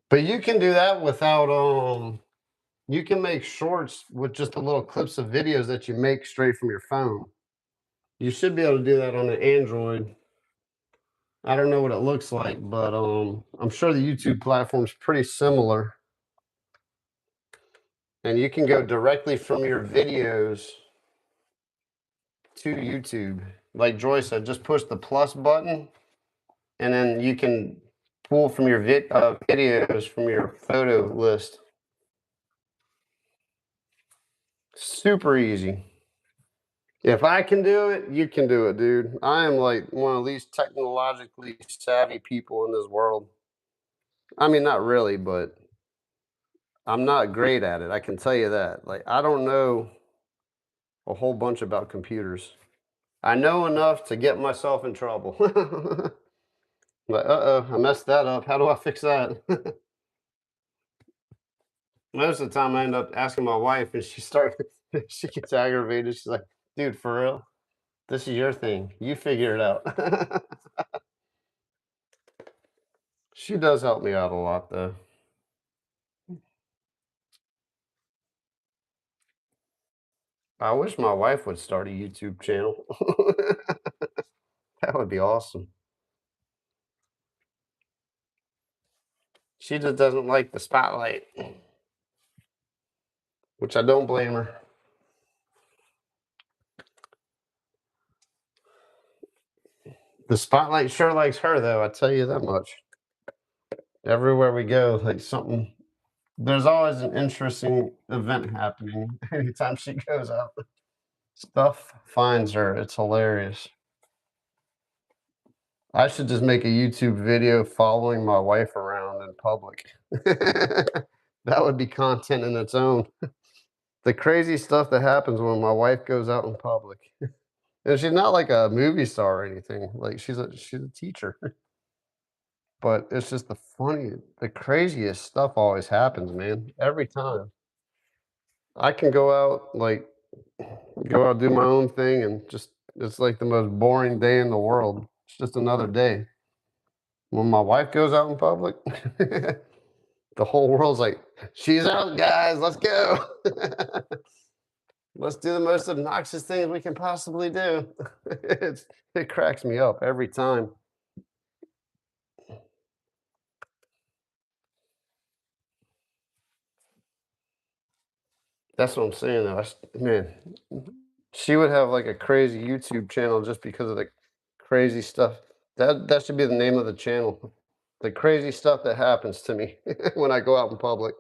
But you can do that without you can make shorts with just the little clips of videos that you make straight from your phone. You should be able to do that on an Android. I don't know what it looks like, but I'm sure the YouTube platform's pretty similar. And you can go directly from your videos to YouTube. Like Joy said, just push the plus button, and then you can pull from your videos from your photo list. Super easy. If I can do it, you can do it, dude. I am like one of the least technologically savvy people in this world. I mean, not really, but I'm not great at it. I can tell you that. Like, I don't know a whole bunch about computers. I know enough to get myself in trouble. Like, uh-oh, I messed that up. How do I fix that? Most of the time, I end up asking my wife, and she gets aggravated. She's like, dude, for real? This is your thing. You figure it out. She does help me out a lot, though. I wish my wife would start a YouTube channel. That would be awesome. She just doesn't like the spotlight, which I don't blame her. The spotlight sure likes her, though, I tell you that much. Everywhere we go, like something, there's always an interesting event happening anytime she goes out. Stuff finds her. It's hilarious. I should just make a YouTube video following my wife around in public. That would be content in its own. The crazy stuff that happens when my wife goes out in public. And she's not like a movie star or anything. Like she's a teacher. But it's just the craziest stuff always happens, man. Every time. I can go out, do my own thing, and just it's like the most boring day in the world. It's just another day. When my wife goes out in public, the whole world's like, she's out, guys, let's go. Let's do the most obnoxious things we can possibly do. It cracks me up every time. That's what I'm saying, though. Man, she would have like a crazy YouTube channel just because of the crazy stuff. That should be the name of the channel. The crazy stuff that happens to me when I go out in public.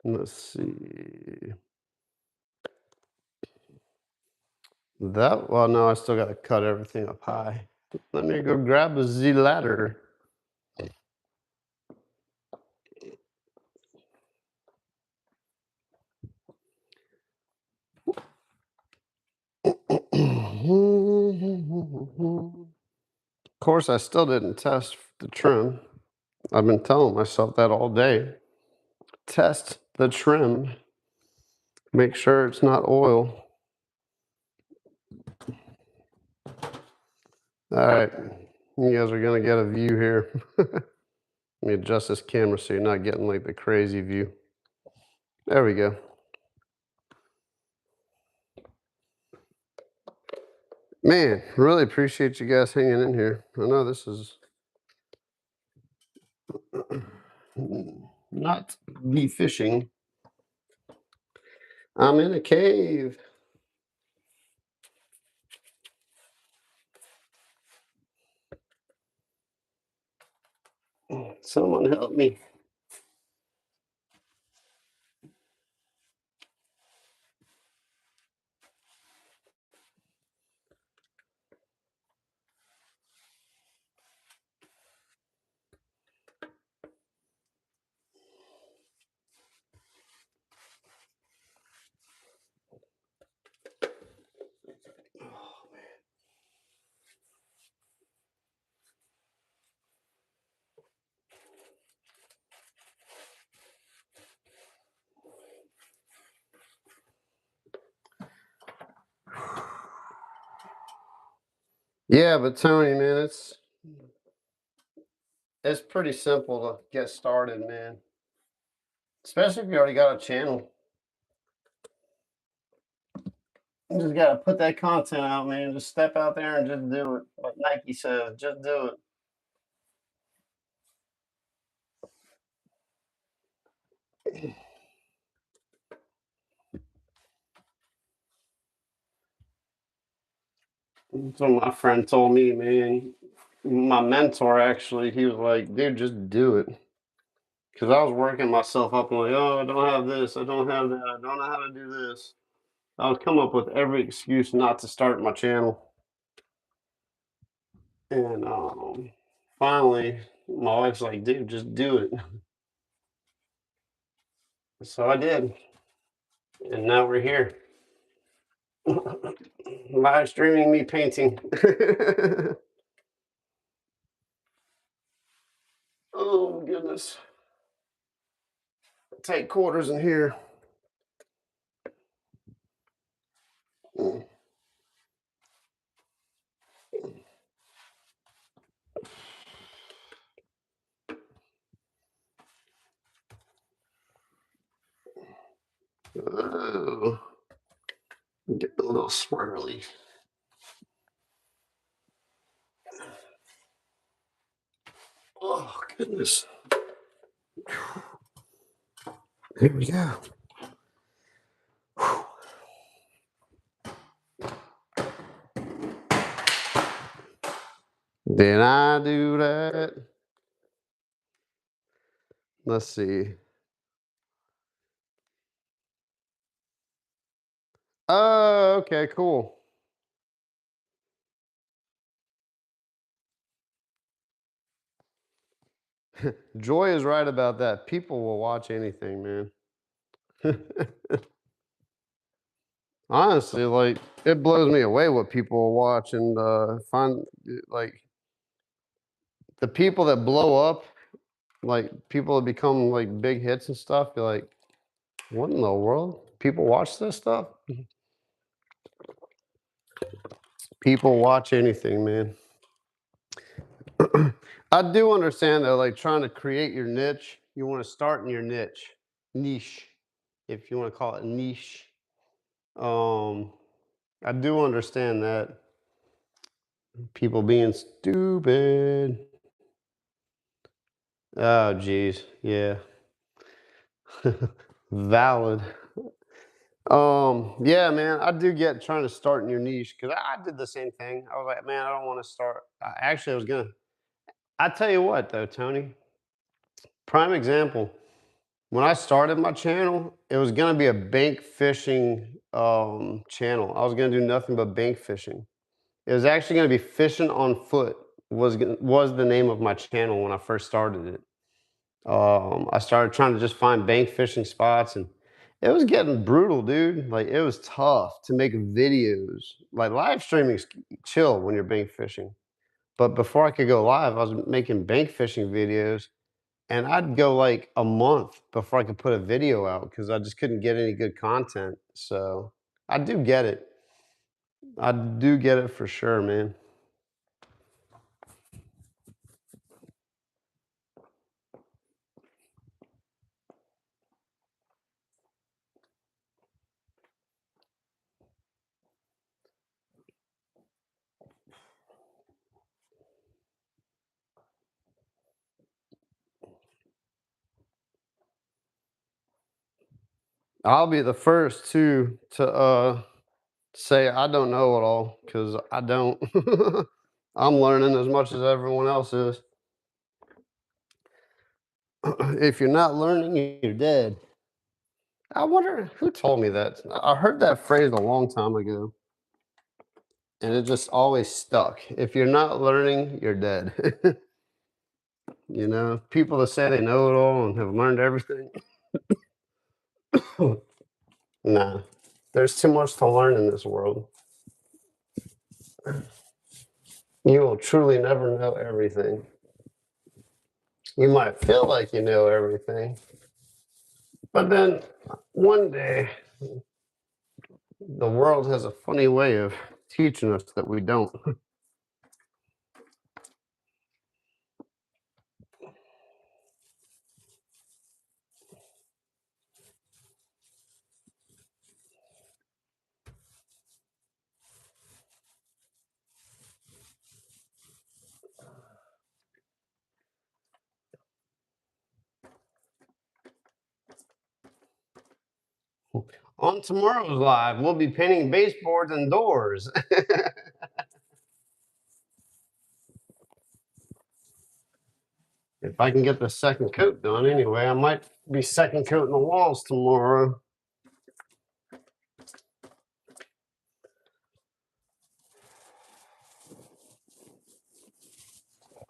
Let's see. Well, no, I still got to cut everything up high. Let me go grab a Z ladder. Of course, I still didn't test the trim. I've been telling myself that all day. Test the trim. Make sure it's not oil. All right. You guys are going to get a view here. Let me adjust this camera so you're not getting like the crazy view. There we go. Man, really appreciate you guys hanging in here. I know this is not me fishing. I'm in a cave. Someone help me. Yeah, but Tony, man, it's pretty simple to get started, man. Especially if you already got a channel. You just gotta put that content out, man. Just step out there and just do it. Like Nike says, just do it. That's what my friend told me, man. My mentor actually, he was like, dude, just do it. Because I was working myself up. I'm like, oh, I don't have this. I don't have that. I don't know how to do this. I would come up with every excuse not to start my channel. And finally, my wife's like, dude, just do it. So I did. And now we're here. Live streaming me painting. Oh, goodness. Tight quarters in here. Mm. Oh, getting a little swirly. Oh, goodness. Here we go. Did I do that? Let's see. Oh, okay, cool. Joy is right about that. People will watch anything, man. Honestly, like it blows me away what people will watch and find like the people that blow up, like people that become like big hits and stuff. You're like, what in the world? People watch this stuff? People watch anything, man. I do understand though, like trying to create your niche, you want to start in your niche, if you want to call it niche. Um, I do understand that people being stupid. Oh, geez, yeah, valid. Yeah, man, I do get trying to start in your niche because I did the same thing. I was like, man, I don't want to start. Actually, I was gonna. I tell you what, though, Tony, prime example. When I started my channel, it was gonna be a bank fishing channel. I was gonna do nothing but bank fishing. It was actually gonna be fishing on foot was the name of my channel when I first started it. I started trying to just find bank fishing spots, and it was getting brutal, dude. Like it was tough to make videos. Like live streaming's chill when you're bank fishing, but before I could go live, I was making bank fishing videos, and I'd go like a month before I could put a video out because I just couldn't get any good content. So I do get it. I do get it for sure, man. I'll be the first to say I don't know it all because I don't. I'm learning as much as everyone else is. If you're not learning, you're dead. I wonder who told me that. I heard that phrase a long time ago, and it just always stuck. If you're not learning, you're dead. You know, people that say they know it all and have learned everything. Nah, there's too much to learn in this world. You will truly never know everything. You might feel like you know everything, but then one day the world has a funny way of teaching us that we don't. On tomorrow's live, we'll be painting baseboards and doors. If I can get the second coat done anyway, I might be second coating the walls tomorrow.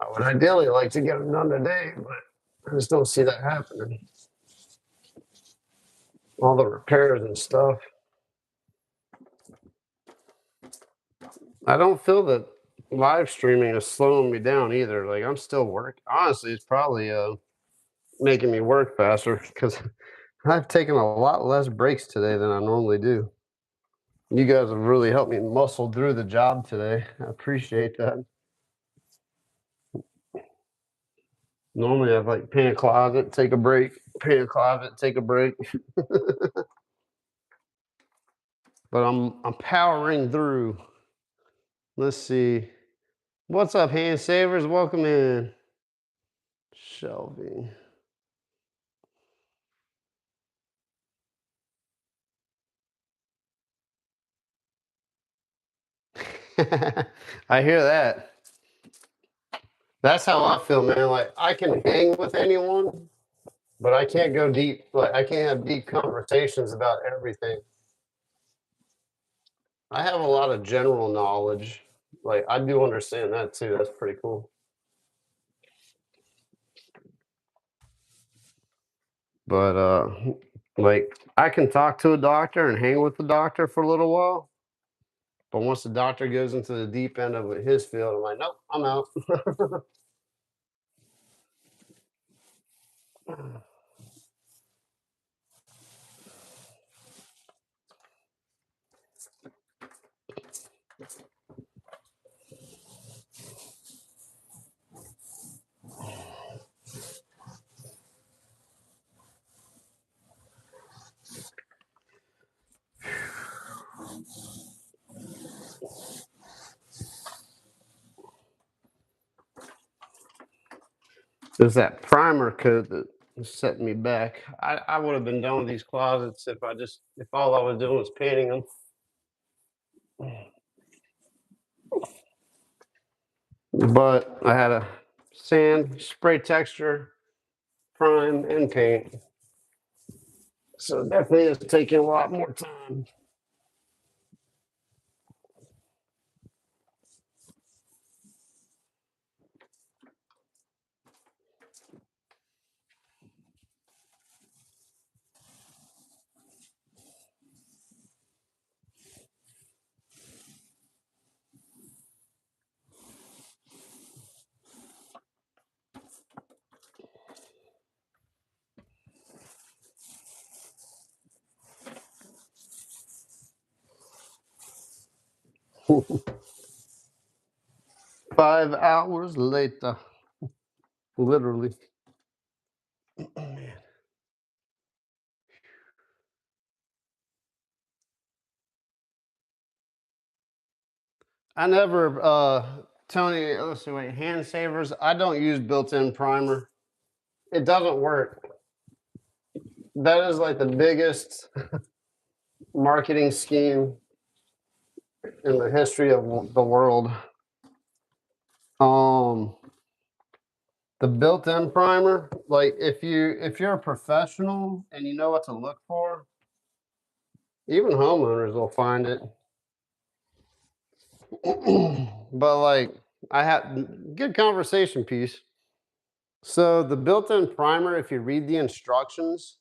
I would ideally like to get them done today, but I just don't see that happening. All the repairs and stuff. I don't feel that live streaming is slowing me down either. Like I'm still working. Honestly, it's probably making me work faster because I've taken a lot less breaks today than I normally do. You guys have really helped me muscle through the job today. I appreciate that. Normally, I'd like paint a closet, take a break, paint a closet, take a break. But I'm powering through. Let's see. What's up, hand savers? Welcome in, Shelby. I hear that. That's how I feel, man. Like I can hang with anyone, but I can't go deep. Like I can't have deep conversations about everything. I have a lot of general knowledge. Like I do understand that too. That's pretty cool. But like I can talk to a doctor and hang with the doctor for a little while. But once the doctor goes into the deep end of his field, I'm like, nope, I'm out. There's that primer coat that is setting me back. I would have been done with these closets if all I was doing was painting them. But I had a sand, spray texture, prime, and paint. So it definitely is taking a lot more time. 5 hours later, literally. I never, Tony, let's see, wait, hand savers. I don't use built-in primer. It doesn't work. That is like the biggest marketing scheme in the history of the world. Um, the built-in primer, like if you're a professional and you know what to look for, even homeowners will find it. But like I had good conversation piece. So the built-in primer, if you read the instructions,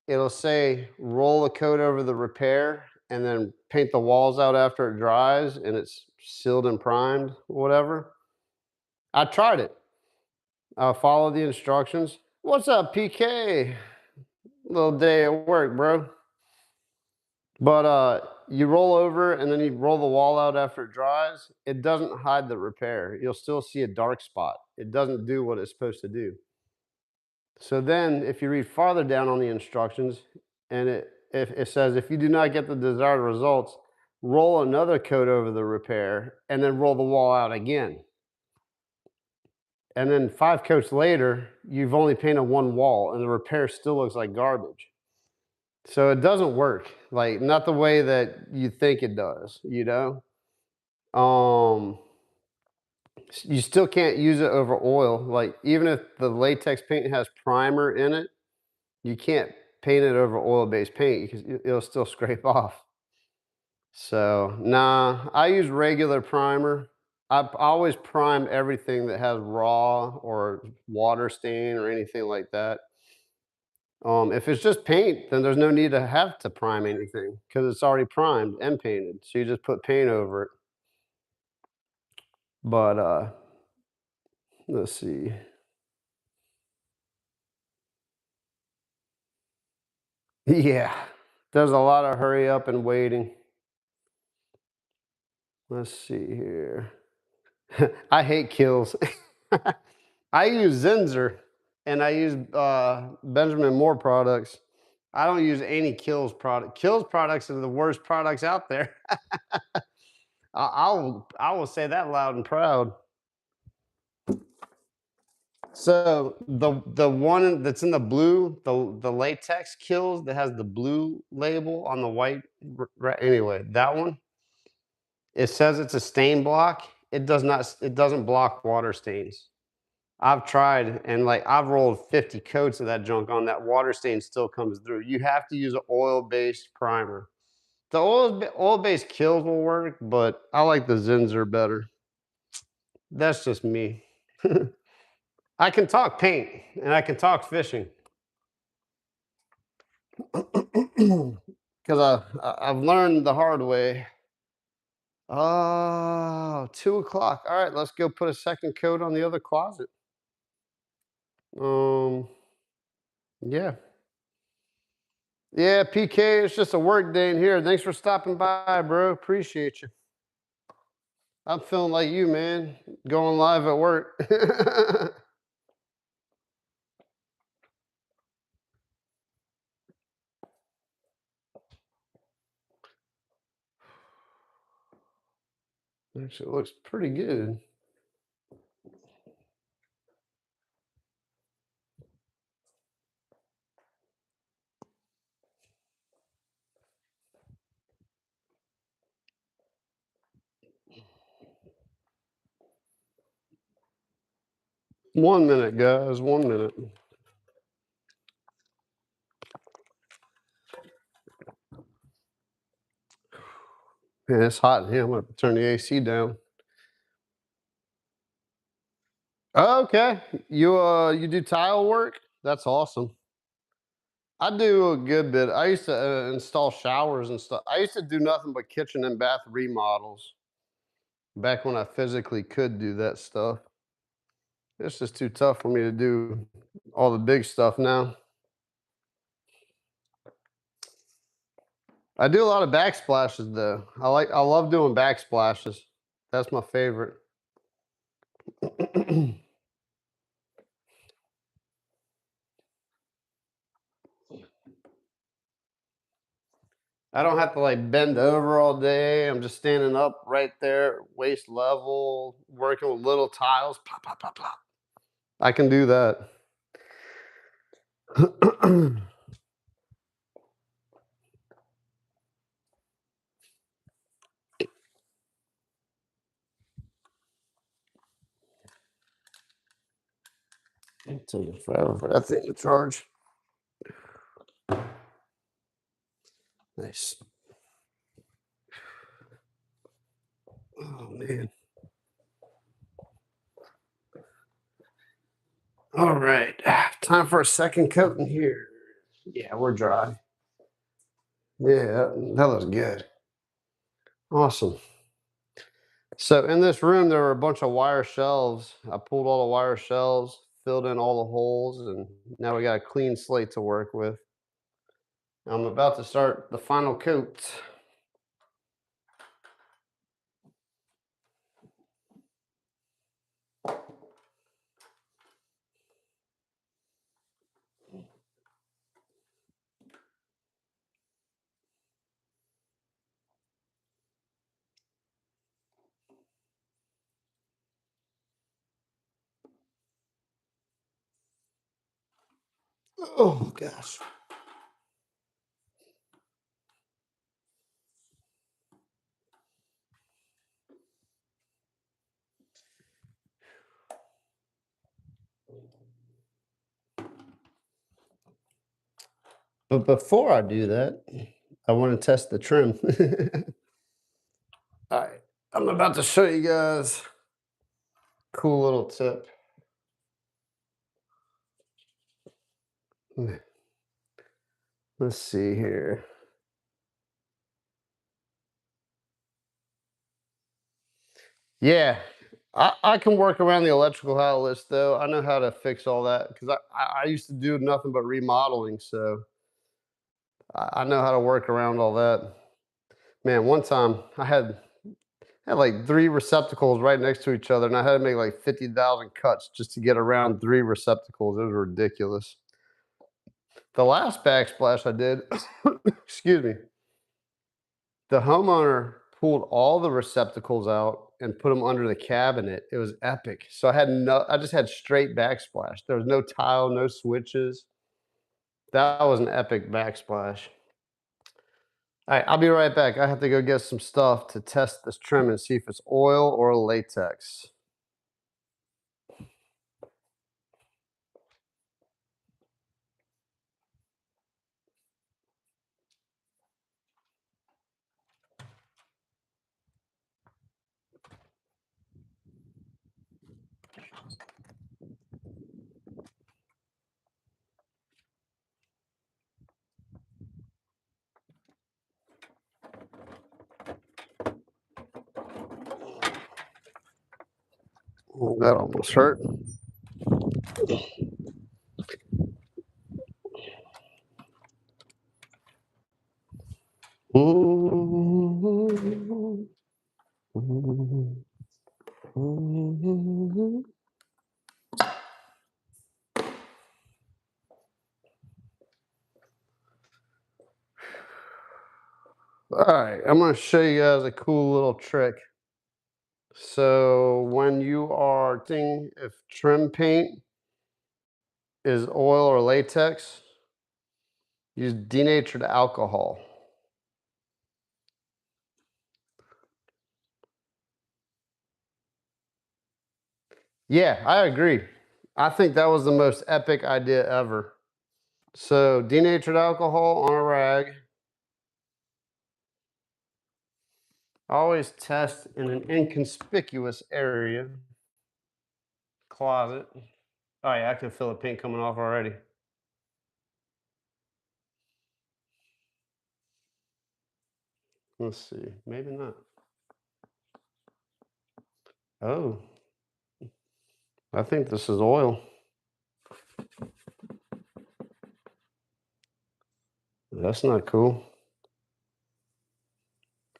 it'll say roll a coat over the repair and then paint the walls out after it dries and it's sealed and primed, whatever. I tried it. I followed the instructions. What's up, PK? Little day at work, bro. But you roll over and then you roll the wall out after it dries. It doesn't hide the repair. You'll still see a dark spot. It doesn't do what it's supposed to do. So then if you read farther down on the instructions and if it says if you do not get the desired results, roll another coat over the repair and then roll the wall out again. And then 5 coats later, you've only painted one wall and the repair still looks like garbage. So it doesn't work, like not the way that you think it does, you know? Um, you still can't use it over oil. Like even if the latex paint has primer in it, you can't paint it over oil-based paint because it'll still scrape off. So nah, I use regular primer. I always prime everything that has raw or water stain or anything like that. If it's just paint, then there's no need to have to prime anything because it's already primed and painted. So you just put paint over it. But let's see. Yeah, there's a lot of hurry up and waiting. Let's see here. I hate kills. I use Zinzer and I use Benjamin Moore products. I don't use any Kills product. Kills products are the worst products out there. I will say that loud and proud. So the one that's in the blue, the latex Kills that has the blue label on the white. Anyway, that one. It says it's a stain block. It does not. It doesn't block water stains. I've tried and like I've rolled 50 coats of that junk on that water stain still comes through. You have to use an oil-based primer. The oil-based kills will work, but I like the Zinser better. That's just me. I can talk paint and I can talk fishing. Because I've learned the hard way. Oh, 2 o'clock. All right, let's go put a second coat on the other closet. Um, yeah. Yeah, PK, it's just a work day in here. Thanks for stopping by, bro. Appreciate you. I'm feeling like you, man. Going live at work. Actually, it looks pretty good. One minute, guys. 1 minute. Man, it's hot in here. I'm gonna have to turn the AC down. Oh, okay. You do tile work? That's awesome. I do a good bit. I used to install showers and stuff. I used to do nothing but kitchen and bath remodels back when I physically could do that stuff. It's just too tough for me to do all the big stuff now. I do a lot of backsplashes though. I love doing backsplashes. That's my favorite. I don't have to like bend over all day. I'm just standing up right there, waist level, working with little tiles. Plop, plop, plop, plop. I can do that. It'll take you forever for that thing to charge. Nice. Oh man. All right. Time for a second coat in here. Yeah, we're dry. Yeah, that looks good. Awesome. So in this room, there were a bunch of wire shelves. I pulled all the wire shelves, filled in all the holes, and now we got a clean slate to work with. I'm about to start the final coat. Oh gosh. But before I do that, I want to test the trim. All right, I'm about to show you guys a cool little tip. Let's see here. Yeah, I can work around the electrical outlets though. I know how to fix all that because I used to do nothing but remodeling, so I know how to work around all that. Man, one time I had like 3 receptacles right next to each other, and I had to make like 50,000 cuts just to get around 3 receptacles. It was ridiculous. The last backsplash I did, excuse me, the homeowner pulled all the receptacles out and put them under the cabinet. It was epic. So I just had straight backsplash. There was no tile, no switches. That was an epic backsplash. All right, I'll be right back. I have to go get some stuff to test this trim and see if it's oil or latex. That almost hurt. All right, I'm going to show you guys a cool little trick. So when you are thinking if trim paint is oil or latex, use denatured alcohol. Yeah, I agree. I think that was the most epic idea ever. So denatured alcohol on a rag. Always test in an inconspicuous area. Closet. Oh yeah, I can feel the paint coming off already. Let's see, maybe not. Oh, I think this is oil. That's not cool.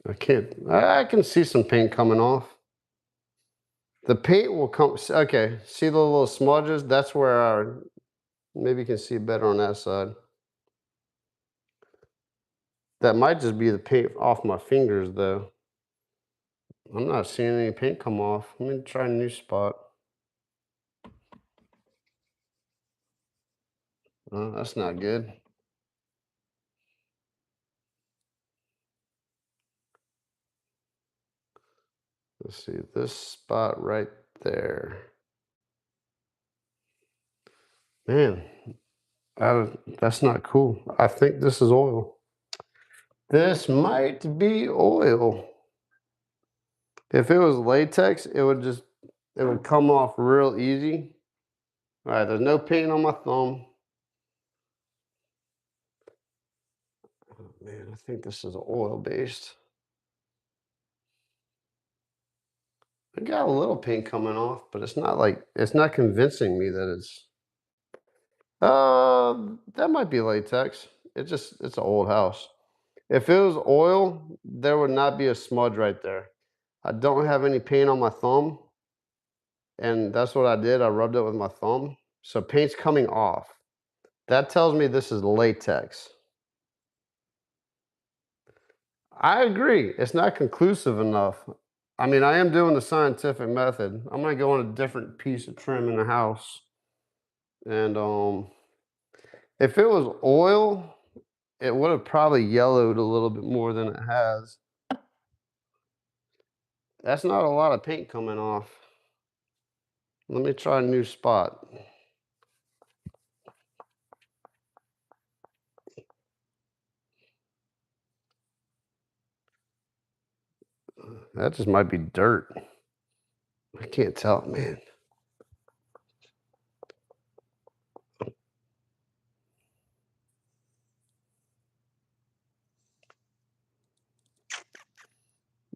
I can see some paint coming off. The paint will come, okay, see the little smudges? That's where maybe you can see it better on that side. That might just be the paint off my fingers though. I'm not seeing any paint come off. Let me try a new spot. That's not good. Let's see, this spot right there. Man, that's not cool. I think this is oil. This might be oil. If it was latex, it would come off real easy. All right, there's no paint on my thumb. Oh, man, I think this is oil based. I got a little paint coming off, but it's not convincing me that it's. That might be latex. It's an old house. If it was oil, there would not be a smudge right there. I don't have any paint on my thumb, and that's what I did. I rubbed it with my thumb. So paint's coming off. That tells me this is latex. I agree. It's not conclusive enough. I mean, I am doing the scientific method. I'm gonna go on a different piece of trim in the house. And if it was oil, it would have probably yellowed a little bit more than it has. That's not a lot of paint coming off. Let me try a new spot. That just might be dirt. I can't tell, man.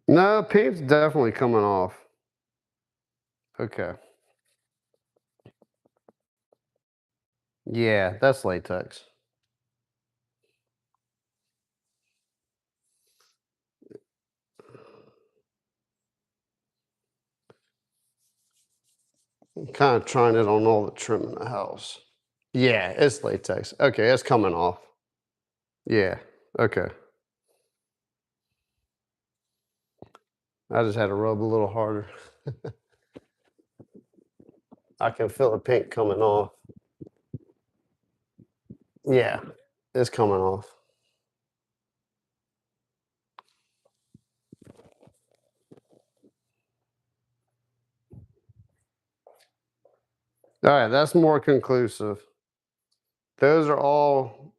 No, paint's definitely coming off. Okay. Yeah, that's latex. I'm kind of trying it on all the trim in the house. Yeah, it's latex. Okay, it's coming off. Yeah, okay. I just had to rub a little harder. I can feel the paint coming off. Yeah, it's coming off. All right, that's more conclusive. Those are all,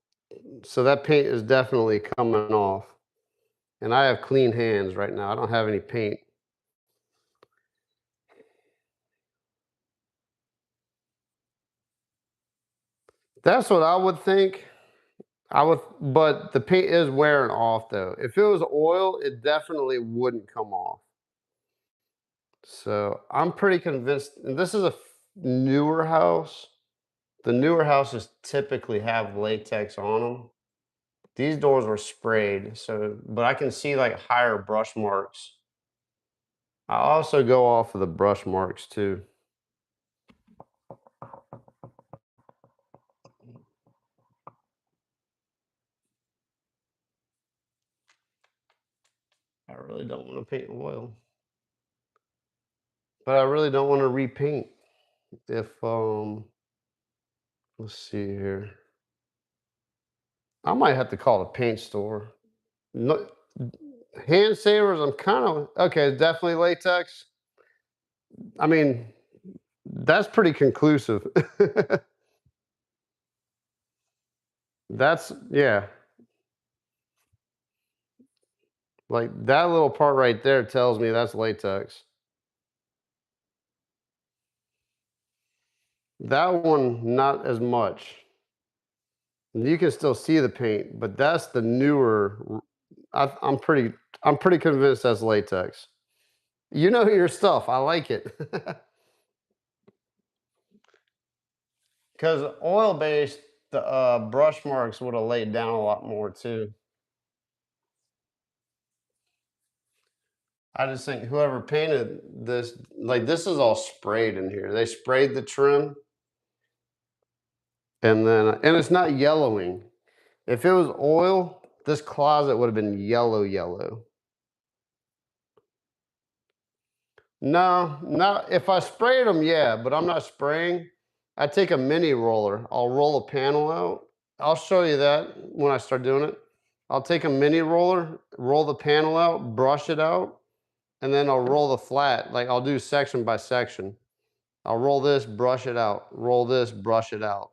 so that paint is definitely coming off. And I have clean hands right now. I don't have any paint. That's what I would think. But the paint is wearing off though. If it was oil, it definitely wouldn't come off. So I'm pretty convinced, and this is a newer house. The newer houses typically have latex on them. These doors were sprayed, so but I can see like higher brush marks. I also go off of the brush marks too. I really don't want to paint oil, but I really don't want to repaint. If let's see here. I might have to call the paint store. No, hand savers, I'm kind of okay, definitely latex. I mean, that's pretty conclusive. That's yeah. Like that little part right there tells me that's latex. That one, not as much. You can still see the paint, but that's the newer. I'm pretty convinced that's latex. You know your stuff. I like it. Because oil based, the brush marks would have laid down a lot more too. I just think whoever painted this, like this is all sprayed in here. They sprayed the trim, and it's not yellowing. If it was oil, this closet would have been yellow, yellow. No, not if I sprayed them, yeah, but I'm not spraying. I take a mini roller. I'll roll a panel out. I'll show you that when I start doing it. I'll take a mini roller, roll the panel out, brush it out, and then I'll roll the flat. Like I'll do section by section. I'll roll this, brush it out, roll this, brush it out.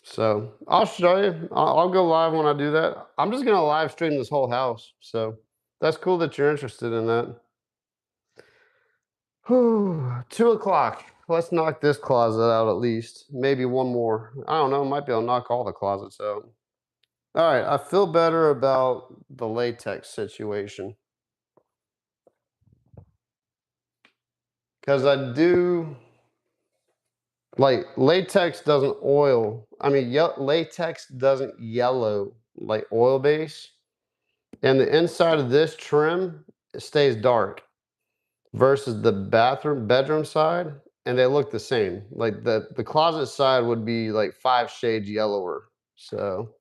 So I'll show you. I'll go live when I do that. I'm just gonna live stream this whole house. So that's cool that you're interested in that. Whew, 2 o'clock. Let's knock this closet out at least. Maybe one more. I don't know. Might be able to knock all the closets out. All right. I feel better about the latex situation because I do like latex doesn't oil. I mean, latex doesn't yellow like oil base. And the inside of this trim it stays dark versus the bedroom side, and they look the same. Like the closet side would be like 5 shades yellower. So,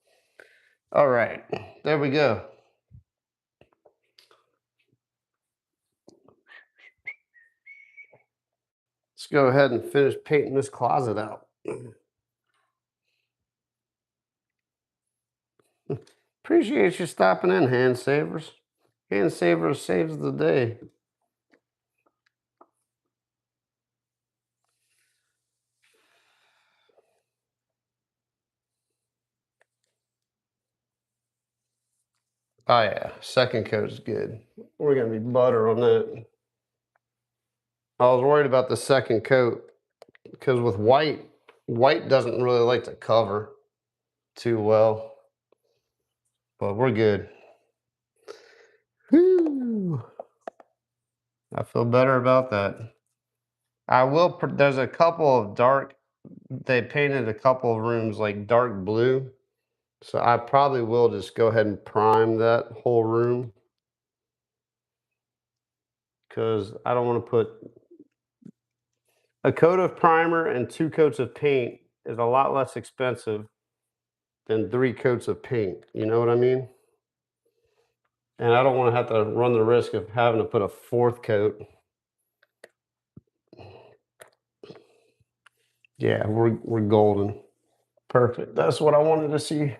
all right, there we go. Let's go ahead and finish painting this closet out. Appreciate you stopping in, Hand Savers. Hand Savers saves the day. Oh yeah, second coat is good. We're gonna be butter on that. I was worried about the second coat because with white, white doesn't really like to cover too well, but we're good. Whew. I feel better about that. I will. There's a couple of dark. They painted a couple of rooms like dark blue, so I probably will just go ahead and prime that whole room because I don't want to put a coat of primer and 2 coats of paint is a lot less expensive than 3 coats of paint. You know what I mean? And I don't want to have to run the risk of having to put a 4th coat. Yeah, we're golden. Perfect. That's what I wanted to see.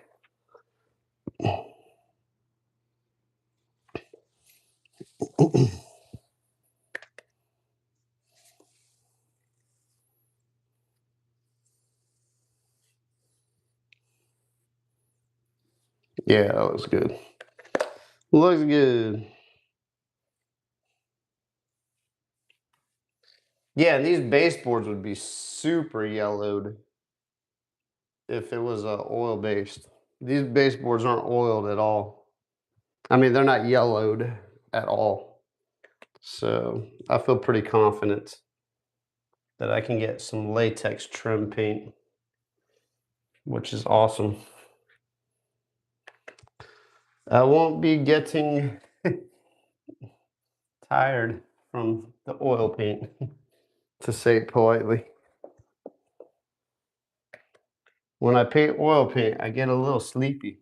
Yeah, that looks good. Looks good. Yeah, and these baseboards would be super yellowed if it was oil based. These baseboards aren't oiled at all. I mean, they're not yellowed at all. So I feel pretty confident that I can get some latex trim paint, which is awesome. I won't be getting tired from the oil paint, to say it politely. When I paint oil paint, I get a little sleepy.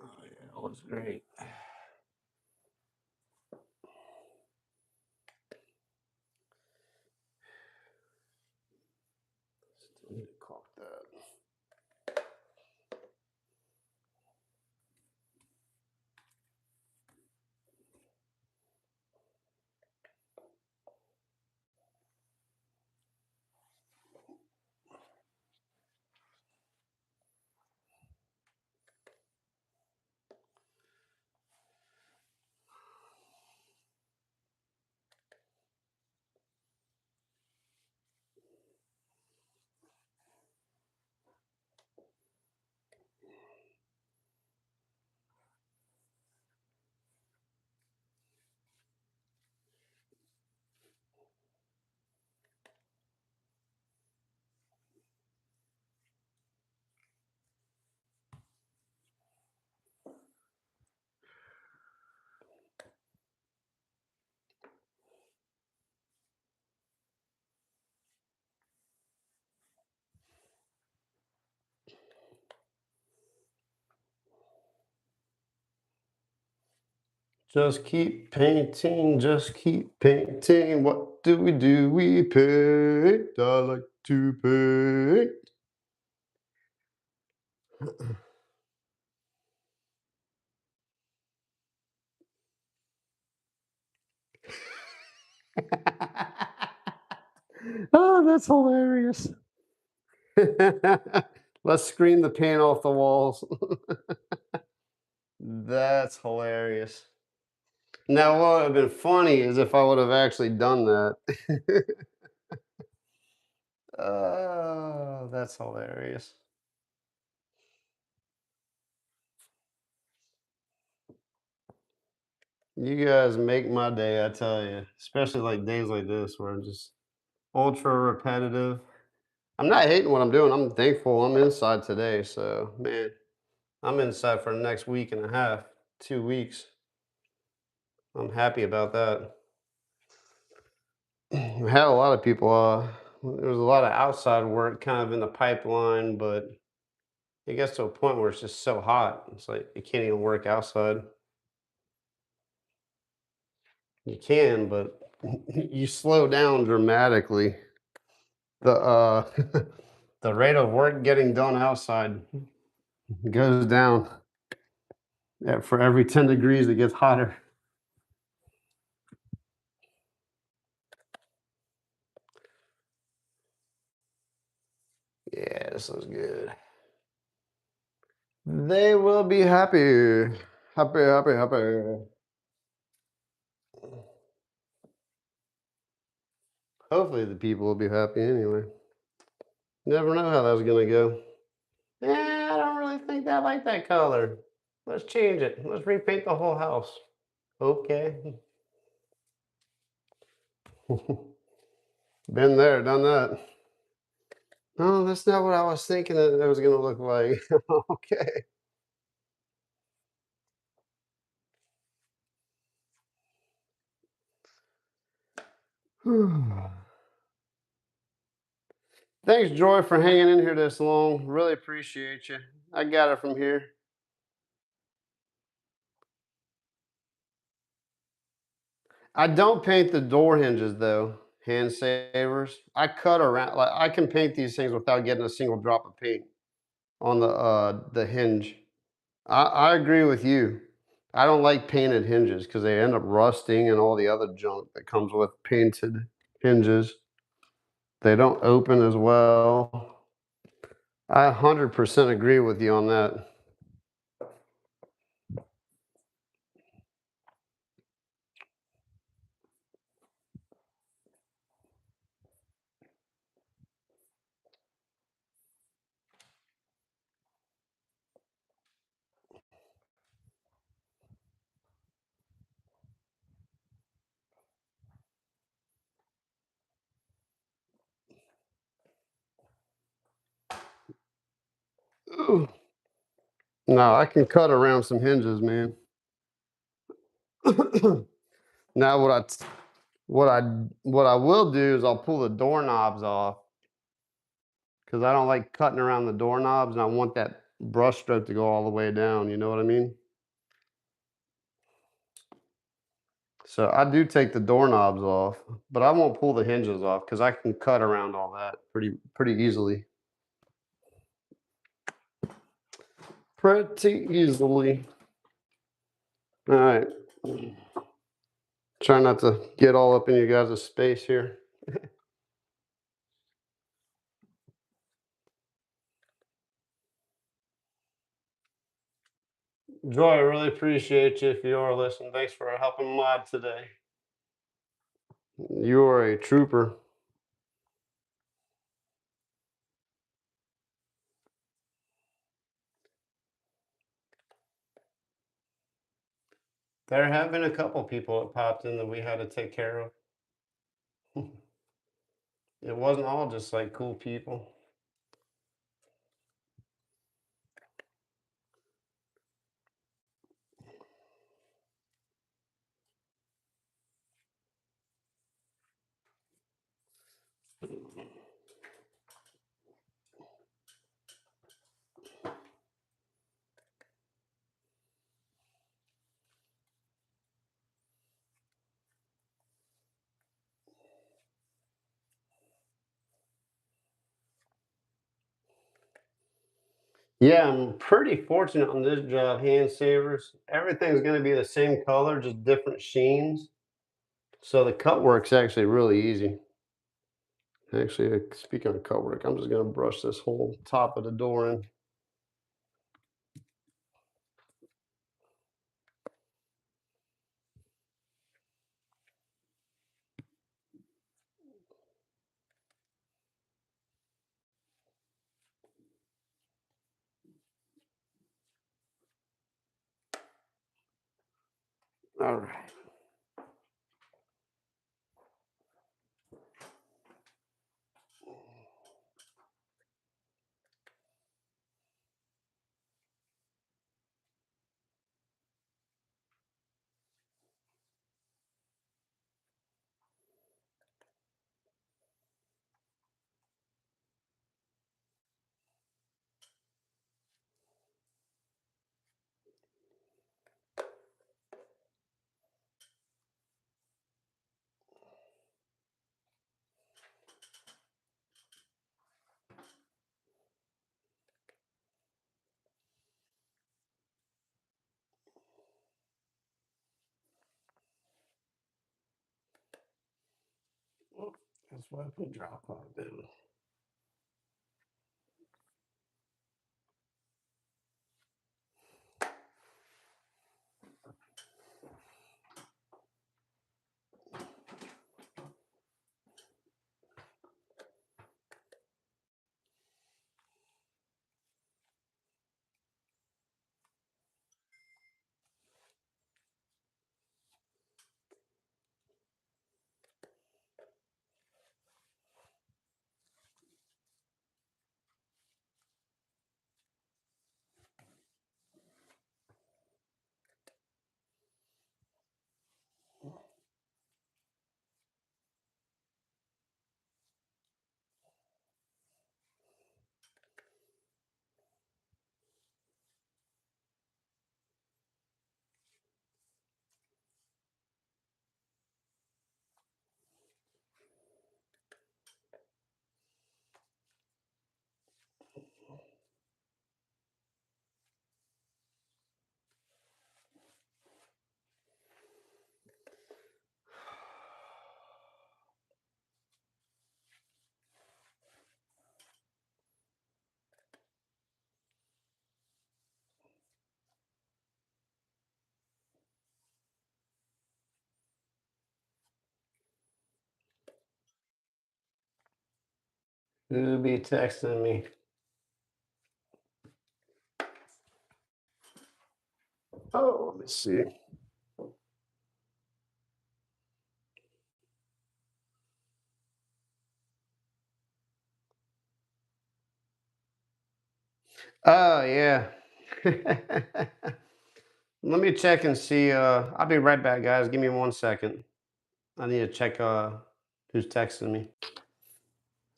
Oh yeah, that was great. Still need to caulk that. Just keep painting, just keep painting. What do we do? We paint. I like to paint. Oh, that's hilarious. Let's screen the paint off the walls. That's hilarious. Now, what would have been funny is if I would have actually done that. Oh, that's hilarious. You guys make my day, I tell you. Especially like days like this where I'm just ultra repetitive. I'm not hating what I'm doing. I'm thankful I'm inside today. So, man, I'm inside for the next week and a half, 2 weeks. I'm happy about that. We had a lot of people, there was a lot of outside work kind of in the pipeline, but it gets to a point where it's just so hot. It's like you can't even work outside. You can, but you slow down dramatically. The the rate of work getting done outside goes down. For every 10 degrees, it gets hotter. Yeah, this looks good. They will be happy. Happy, happy, happy. Hopefully, the people will be happy anyway. Never know how that's gonna go. Yeah, I don't really think I like that color. Let's change it. Let's repaint the whole house. Okay. Been there, done that. No, that's not what I was thinking it was gonna look like. Okay. Thanks, Joy, for hanging in here this long. Really appreciate you. I got it from here. I don't paint the door hinges though, hand savers. I cut around like I can paint these things without getting a single drop of paint on the hinge. I agree with you. I don't like painted hinges because they end up rusting and all the other junk that comes with painted hinges. They don't open as well. I 100% agree with you on that. Ooh. No, I can cut around some hinges, man. Now what I will do is I'll pull the doorknobs off because I don't like cutting around the doorknobs and I want that brush stroke to go all the way down, you know what I mean? So I do take the doorknobs off, but I won't pull the hinges off because I can cut around all that pretty easily. Pretty easily. All right. Try not to get all up in you guys' space here. Joy, I really appreciate you if you are listening. Thanks for helping mod today. You are a trooper. There have been a couple people that popped in that we had to take care of. It wasn't all just like cool people. Yeah, I'm pretty fortunate on this job, hand savers. Everything's going to be the same color, just different sheens. So the cut work's actually really easy. Actually, speaking of cut work, I'm just going to brush this whole top of the door in. All right. Oh, that's why I put drop cloth down. Who be texting me? Oh, let me see. Oh, yeah. Let me check and see. I'll be right back, guys. Give me 1 second. I need to check who's texting me.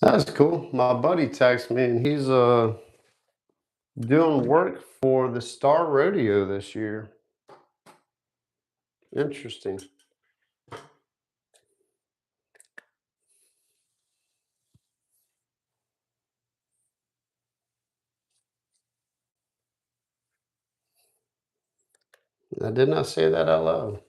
That's cool. My buddy texted me and he's doing work for the Star Rodeo this year. Interesting. I did not say that out loud.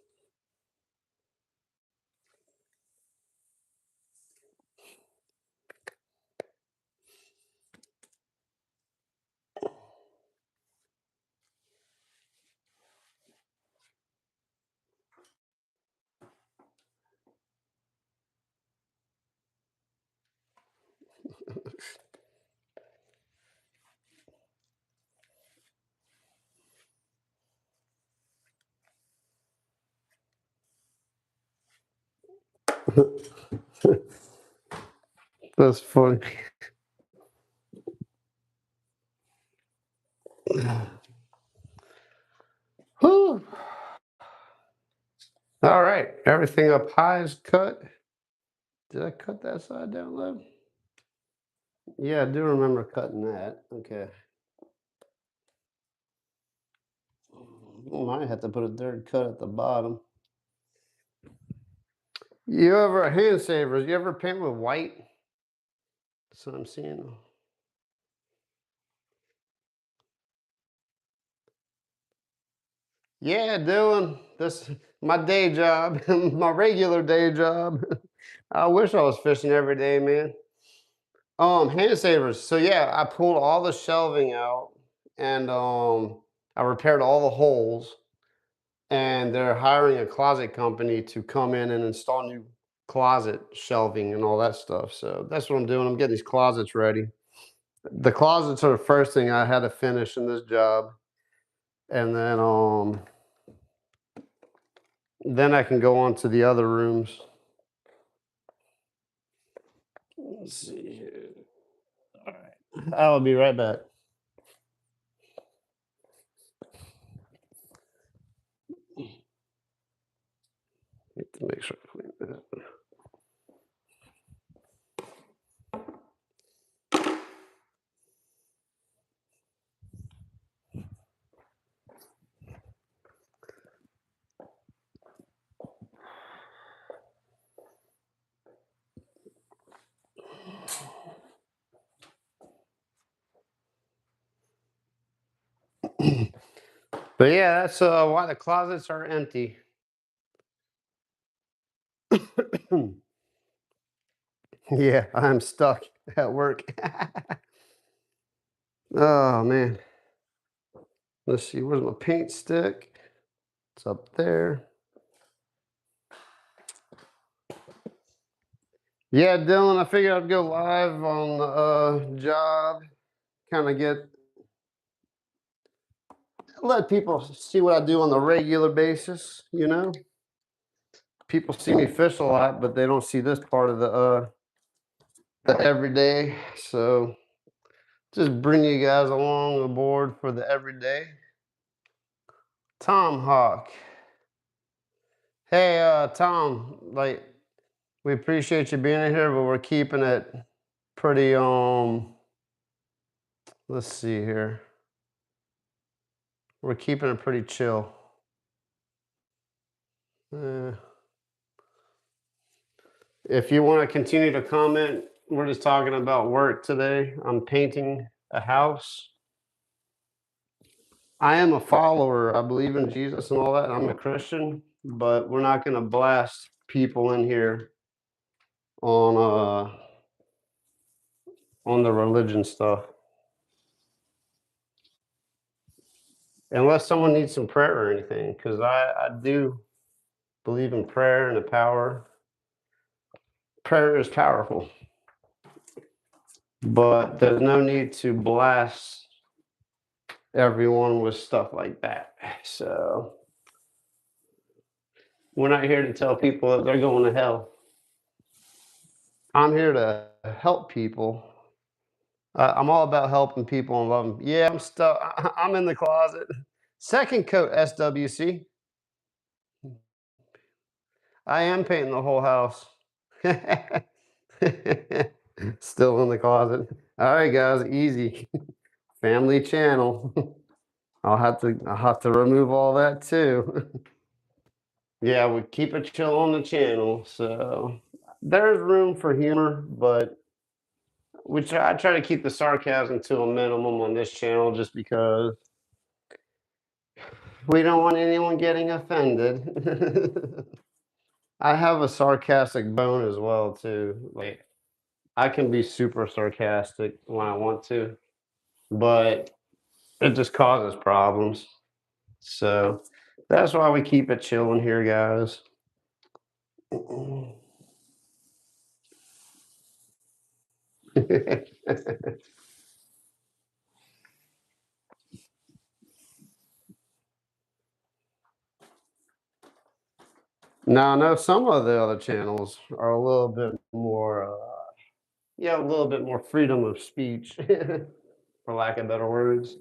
That's funny. Whew. All right. Everything up high is cut. Did I cut that side down low? Yeah, I do remember cutting that. Okay. Might have to put a third cut at the bottom. You ever hand savers? You ever paint with white? That's what I'm seeing. Yeah, Dylan. This my day job, my regular day job. I wish I was fishing every day, man. Hand savers. So yeah, I pulled all the shelving out and I repaired all the holes and they're hiring a closet company to come in and install new closet shelving and all that stuff. So that's what I'm doing. I'm getting these closets ready. The closets are the first thing I had to finish in this job. And then I can go on to the other rooms. Let's see here. All right. I'll be right back. Need to make sure I clean that. But yeah, that's why the closets are empty. Yeah, I'm stuck at work. Oh man. Let's see, where's my paint stick? It's up there. Yeah, Dylan, I figured I'd go live on the job, kind of let people see what I do on the regular basis, you know? People see me fish a lot, but they don't see this part of the everyday. So just bring you guys along aboard for the everyday. Tom Hawk. Hey, Tom, like we appreciate you being here, but we're keeping it pretty let's see here. We're keeping it pretty chill. Uh, if you want to continue to comment, we're just talking about work today. I'm painting a house. I am a follower. I believe in Jesus and all that. I'm a Christian, but we're not going to blast people in here on on the religion stuff. Unless someone needs some prayer or anything, because I do believe in prayer and the power. Prayer is powerful. but there's no need to blast everyone with stuff like that. So we're not here to tell people that they're going to hell. I'm here to help people. I'm all about helping people and loving. Yeah, I'm stuck. I'm in the closet. Second coat SWC. I am painting the whole house. Still in the closet. All right, guys, easy. Family channel. I'll have to remove all that too. Yeah, we keep it chill on the channel. So there's room for humor, but I try to keep the sarcasm to a minimum on this channel just because we don't want anyone getting offended. I have a sarcastic bone as well too. Like I can be super sarcastic when I want to, but it just causes problems. So that's why we keep it chilling here, guys. Now, I know some of the other channels are a little bit more, yeah, a little bit more freedom of speech, for lack of better words.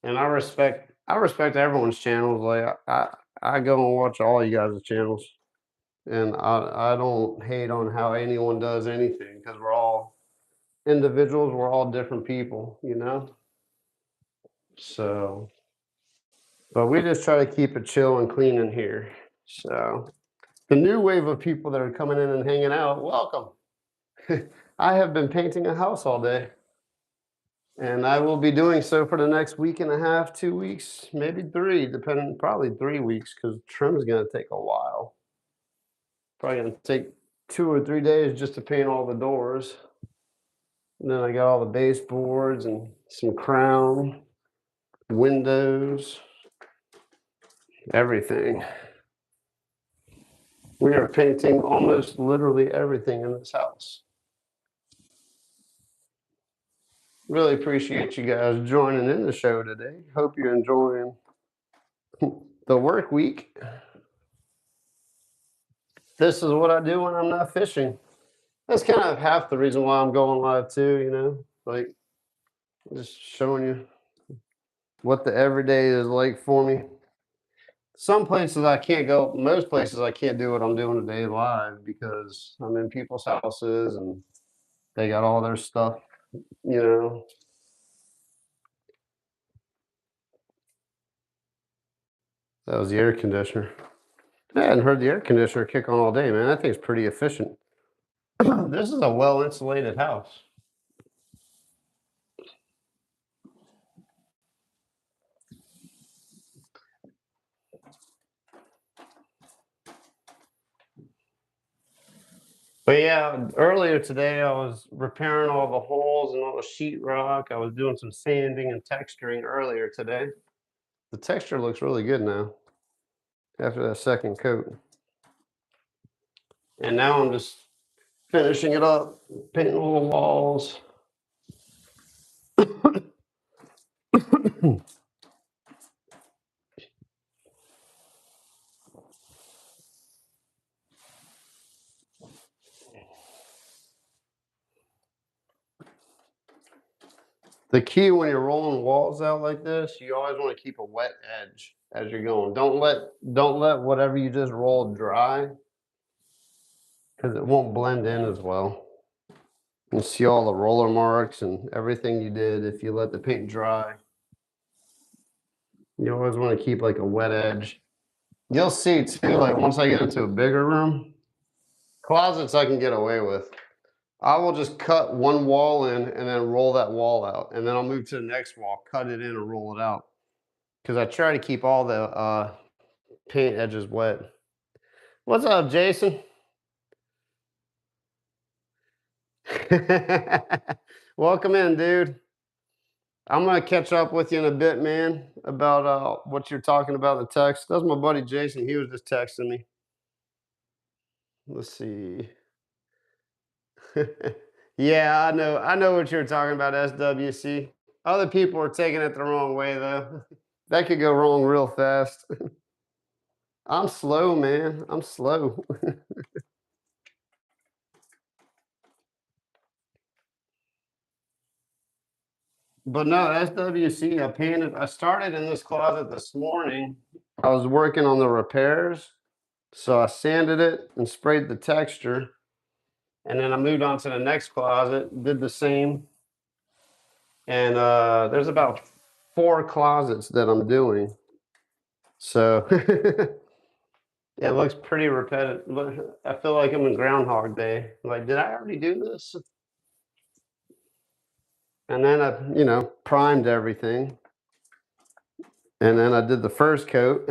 And I respect everyone's channels. Like I go and watch all you guys' channels, and I don't hate on how anyone does anything because we're all individuals. We're all different people, you know. So, but we just try to keep it chill and clean in here. So, the new wave of people that are coming in and hanging out, welcome. I have been painting a house all day, and I will be doing so for the next week and a half, 2 weeks, maybe three, depending, probably 3 weeks, because trim is going to take a while. Probably going to take 2 or 3 days just to paint all the doors. And then I got all the baseboards and some crown, windows, everything. We are painting almost literally everything in this house. Really appreciate you guys joining in the show today. Hope you're enjoying the work week. This is what I do when I'm not fishing. That's kind of half the reason why I'm going live too, like just showing you what the everyday is like for me. Some places I can't go, most places I can't do what I'm doing today live because I'm in people's houses and they got all their stuff, you know. That was the air conditioner. I hadn't heard the air conditioner kick on all day, man. That thing's pretty efficient. This is a well insulated house. But yeah, earlier today I was repairing all the holes and all the sheetrock. I was doing some sanding and texturing earlier today. The texture looks really good now after that second coat. And now I'm just finishing it up, painting all the walls. The key when you're rolling walls out like this, you always want to keep a wet edge as you're going. Don't let whatever you just rolled dry because it won't blend in as well. You see all the roller marks and everything you did if you let the paint dry. You always want to keep like a wet edge. You'll see too, like once I get into a bigger room, closets I can get away with. I will just cut one wall in and then roll that wall out. And then I'll move to the next wall, cut it in and roll it out. Because I try to keep all the paint edges wet. What's up, Jason? Welcome in, dude. I'm gonna catch up with you in a bit, man, about what you're talking about in the text. That's my buddy Jason. He was just texting me. Let's see. Yeah, I know what you're talking about, SWC. Other people are taking it the wrong way though. That could go wrong real fast. I'm slow, man. I'm slow. But no, SWC, I started in this closet this morning. I was working on the repairs, so I sanded it and sprayed the texture. And then I moved on to the next closet, did the same. And there's about 4 closets that I'm doing. So it looks pretty repetitive. I feel like I'm in Groundhog Day. Like, did I already do this? And then I, primed everything. And then I did the first coat.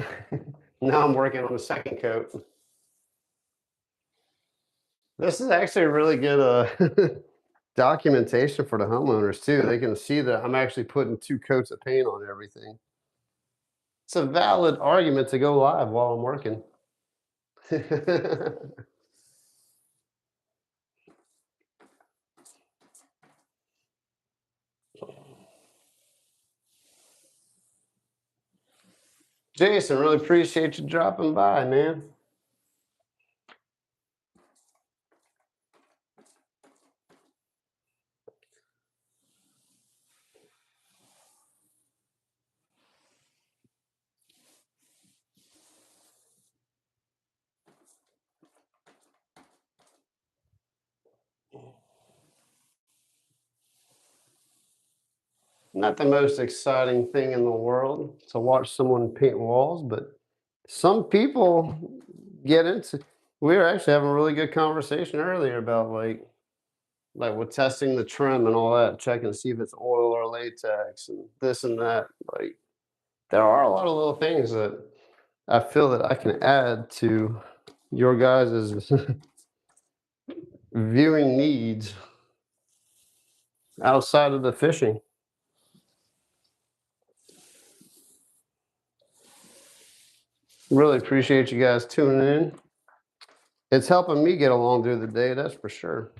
Now I'm working on the second coat. This is actually a really good documentation for the homeowners too. They can see that I'm actually putting 2 coats of paint on everything. It's a valid argument to go live while I'm working. Jason, really appreciate you dropping by, man. Not the most exciting thing in the world to watch someone paint walls, but some people get into. We were actually having a really good conversation earlier about like with testing the trim and all that, checking to see if it's oil or latex and this and that. Like there are a lot of little things that I feel that I can add to your guys' viewing needs outside of the fishing. Really appreciate you guys tuning in. It's helping me get along through the day, that's for sure.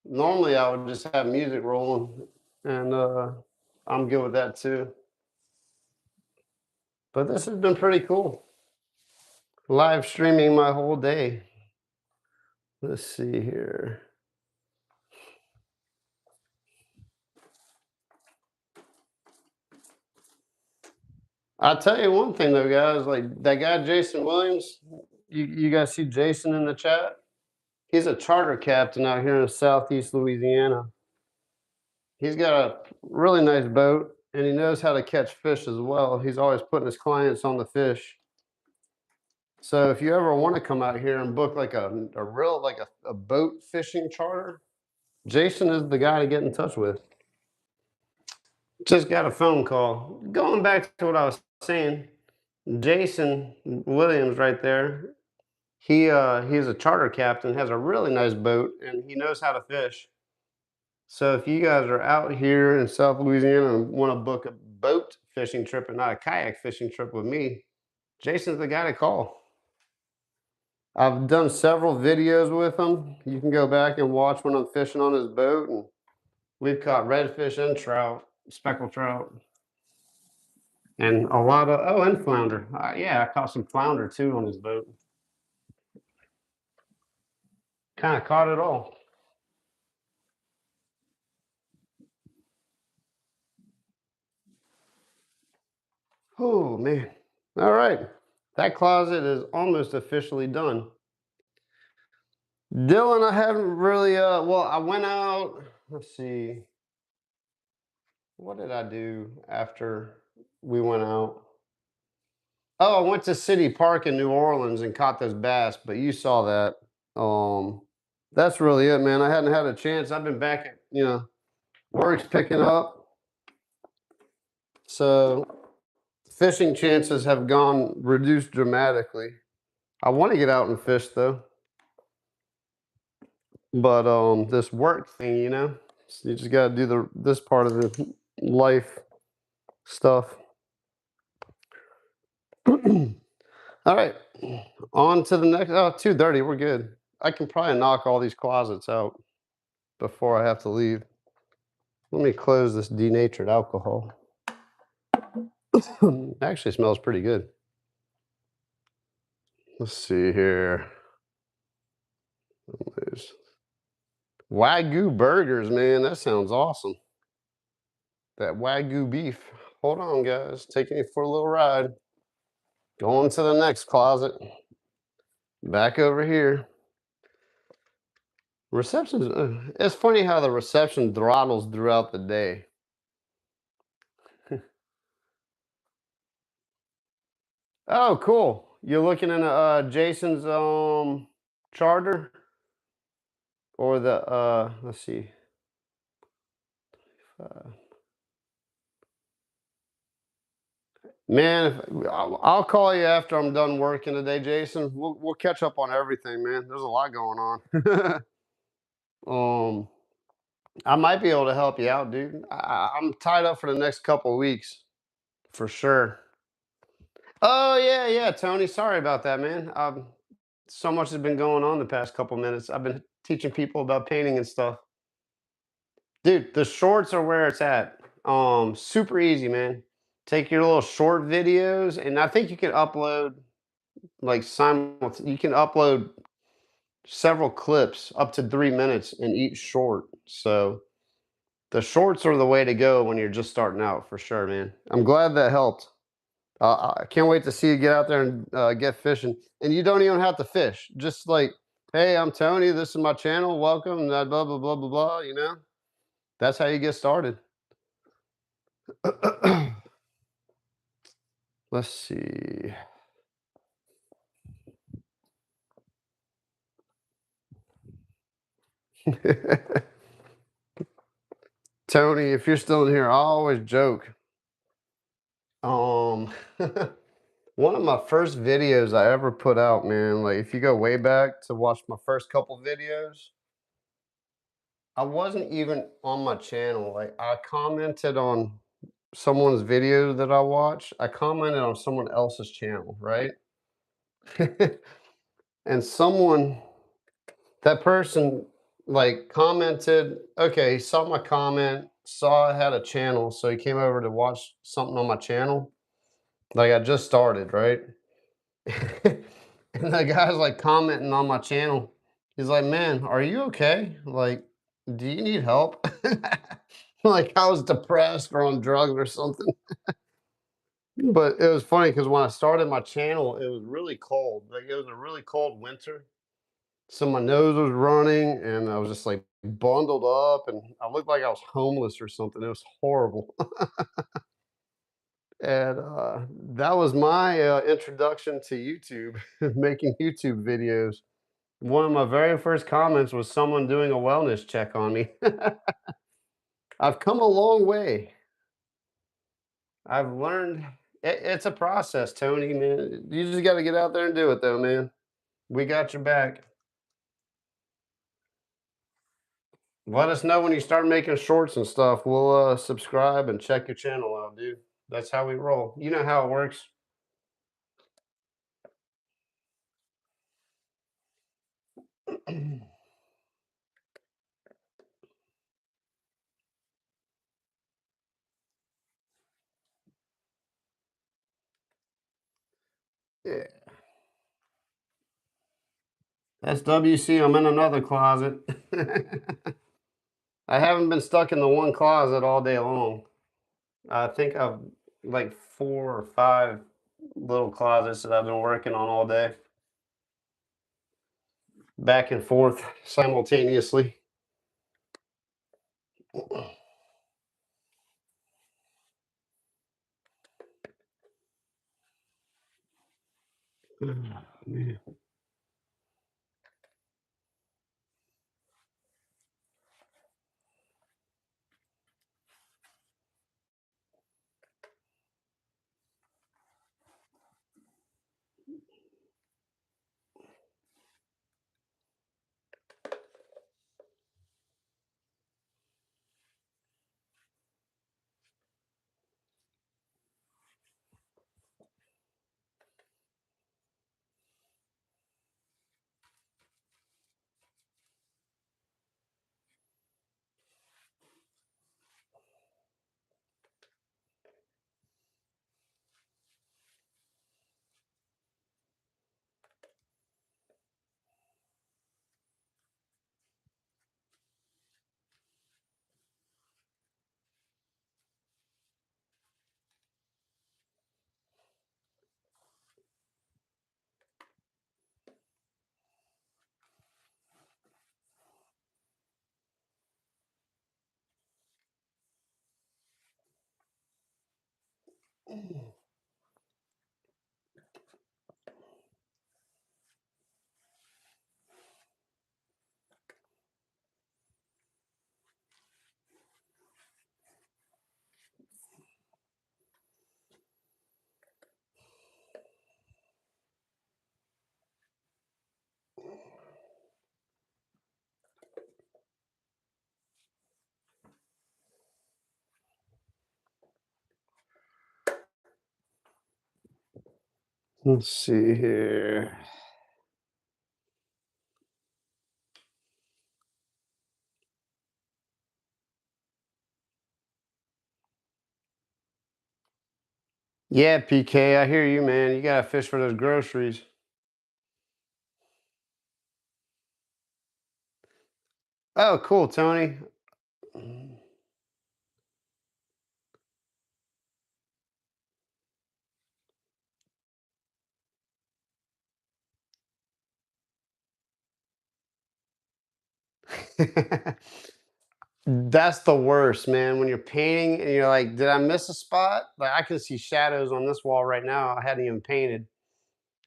Normally, I would just have music rolling, and I'm good with that too. But this has been pretty cool. Live streaming my whole day. Let's see here. I'll tell you one thing though, guys. Like that guy Jason Williams. You guys see Jason in the chat? He's a charter captain out here in Southeast Louisiana. He's got a really nice boat, and he knows how to catch fish as well. He's always putting his clients on the fish. So if you ever want to come out here and book like a real like a boat fishing charter, Jason is the guy to get in touch with. Just got a phone call. Going back to what I was saying, Jason Williams right there. He's a charter captain, has a really nice boat, and he knows how to fish. So if you guys are out here in South Louisiana and want to book a boat fishing trip and not a kayak fishing trip with me, Jason's the guy to call. I've done several videos with him. You can go back and watch when I'm fishing on his boat, and we've caught redfish and trout, speckled trout, and a lot of and flounder. Yeah, I caught some flounder too on his boat. Kind of caught it all. Oh man! All right, that closet is almost officially done. Dylan, I haven't really. Well, I went out. Let's see. What did I do after we went out? Oh, I went to City Park in New Orleans and caught those bass, but you saw that. That's really it, man. I hadn't had a chance. I've been back at, work's picking up. So fishing chances have gone reduced dramatically. I want to get out and fish though. But this work thing, so you just gotta do this part of the life stuff. All right. On to the next 2:30, we're good. I can probably knock all these closets out before I have to leave. Let me close this denatured alcohol. Actually smells pretty good. Let's see here. There's Wagyu burgers, man. That sounds awesome. That Wagyu beef. Hold on, guys. Taking you for a little ride. Going to the next closet. Back over here. Reception's. It's funny how the reception throttles throughout the day. Oh, cool. You're looking in Jason's charter or the let's see. Uh, Man, if, I'll call you after I'm done working today, Jason. We'll catch up on everything, man. There's a lot going on. um, I might be able to help you out, dude. I'm tied up for the next couple of weeks for sure. Oh yeah, yeah, Tony. Sorry about that, man. So much has been going on the past couple minutes. I've been teaching people about painting and stuff. Dude, the shorts are where it's at. Super easy, man. Take your little short videos, and I think you can upload you can upload several clips up to 3 minutes in each short. So the shorts are the way to go when you're just starting out for sure, man. I'm glad that helped. I can't wait to see you get out there and get fishing. And you don't even have to fish. Just like, hey, I'm Tony. This is my channel. Welcome. Blah blah blah blah blah blah. You know, that's how you get started. Let's see. Tony, if you're still in here, I always joke. Um, one of my first videos I ever put out, man, like if you go way back to watch my first couple videos, I wasn't even on my channel. Like I commented on someone's video that I watched. I commented on someone else's channel, right? And that person like commented, okay, he saw my comment, saw I had a channel, so he came over to watch something on my channel. Like I just started, right? And the guy's like commenting on my channel. He's like, "Man, are you okay? Like, do you need help?" Like I was depressed or on drugs or something. But it was funny because when I started my channel, it was really cold. Like it was a really cold winter. So my nose was running and I was just like bundled up and I looked like I was homeless or something. It was horrible. And that was my introduction to YouTube, making YouTube videos. One of my very first comments was someone doing a wellness check on me. I've come a long way. I've learned it's a process, Tony, man. You just got to get out there and do it, though, man. We got your back. Let us know when you start making shorts and stuff. We'll subscribe and check your channel out, dude. That's how we roll. You know how it works. Yeah. That's WC. I'm in another closet. I haven't been stuck in the one closet all day long. I think I've like 4 or 5 little closets that I've been working on all day, back and forth simultaneously. Man. Let's see here. Yeah, PK, I hear you, man. You gotta fish for those groceries. Oh, cool, Tony. That's the worst, man. When you're painting and you're like, did I miss a spot? Like I can see shadows on this wall right now. I hadn't even painted.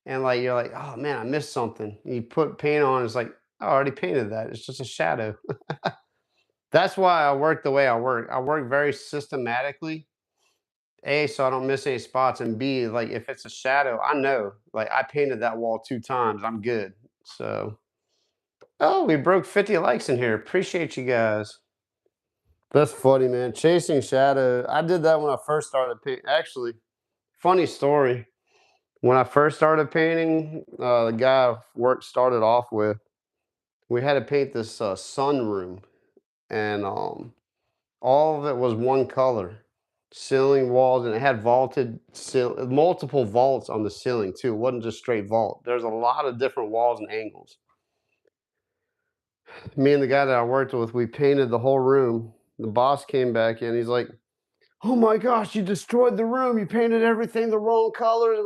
And like you're like, oh man, I missed something. And you put paint on, it's like, oh, I already painted that. It's just a shadow. That's why I work the way I work. I work very systematically. A, so I don't miss any spots. And B, like if it's a shadow, I know. Like I painted that wall 2 times. I'm good. So oh, we broke 50 likes in here. Appreciate you guys. That's funny, man. Chasing shadow. I did that when I first started painting. Actually, funny story. When I first started painting, the guy I work started off with, we had to paint this sunroom, and all of it was one color, ceiling, walls, and it had vaulted multiple vaults on the ceiling too. It wasn't just straight vault. There's a lot of different walls and angles. Me and the guy that I worked with, we painted the whole room. The boss came back in. He's like, "Oh my gosh, you destroyed the room. You painted everything the wrong colors."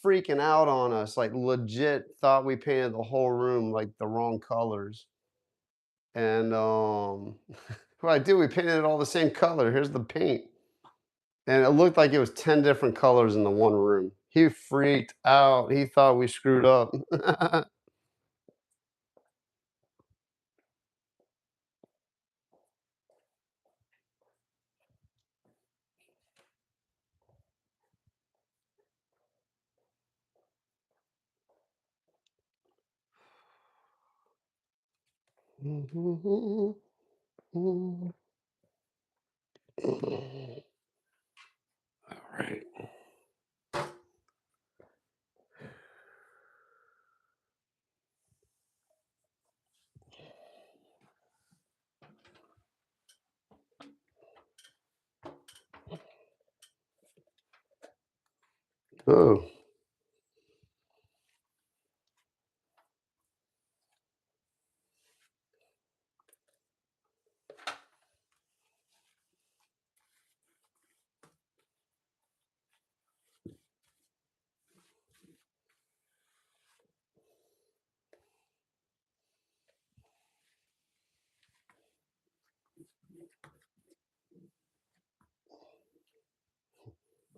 Freaking out on us. Like legit thought we painted the whole room like the wrong colors. And we're like, dude, we painted it all the same color. Here's the paint. And it looked like it was 10 different colors in the one room. He freaked out. He thought we screwed up. All right. Oh.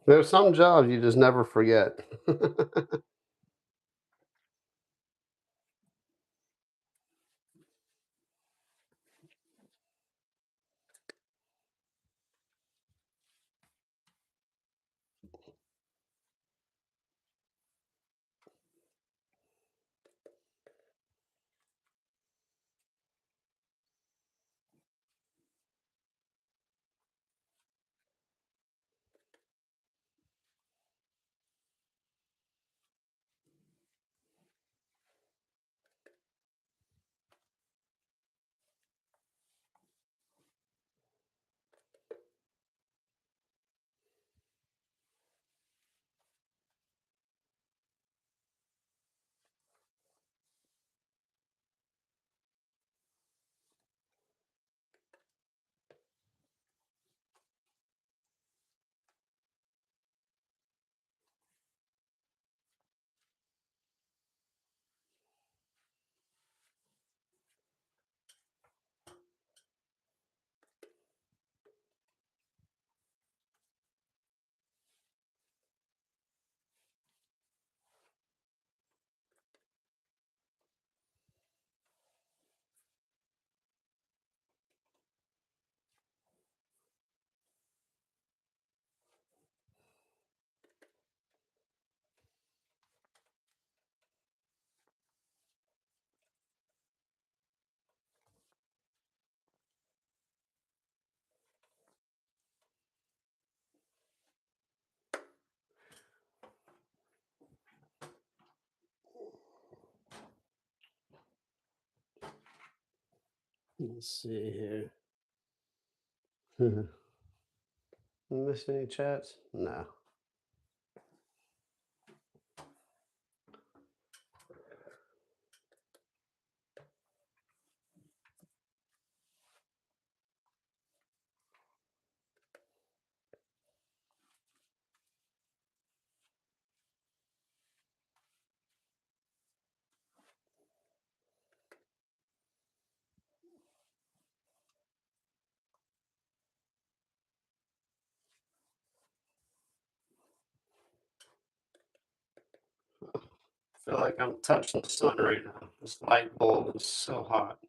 There's some jobs you just never forget. Let's see here. Miss any chats? No. I feel like I'm touching the sun right now. This light bulb is so hot.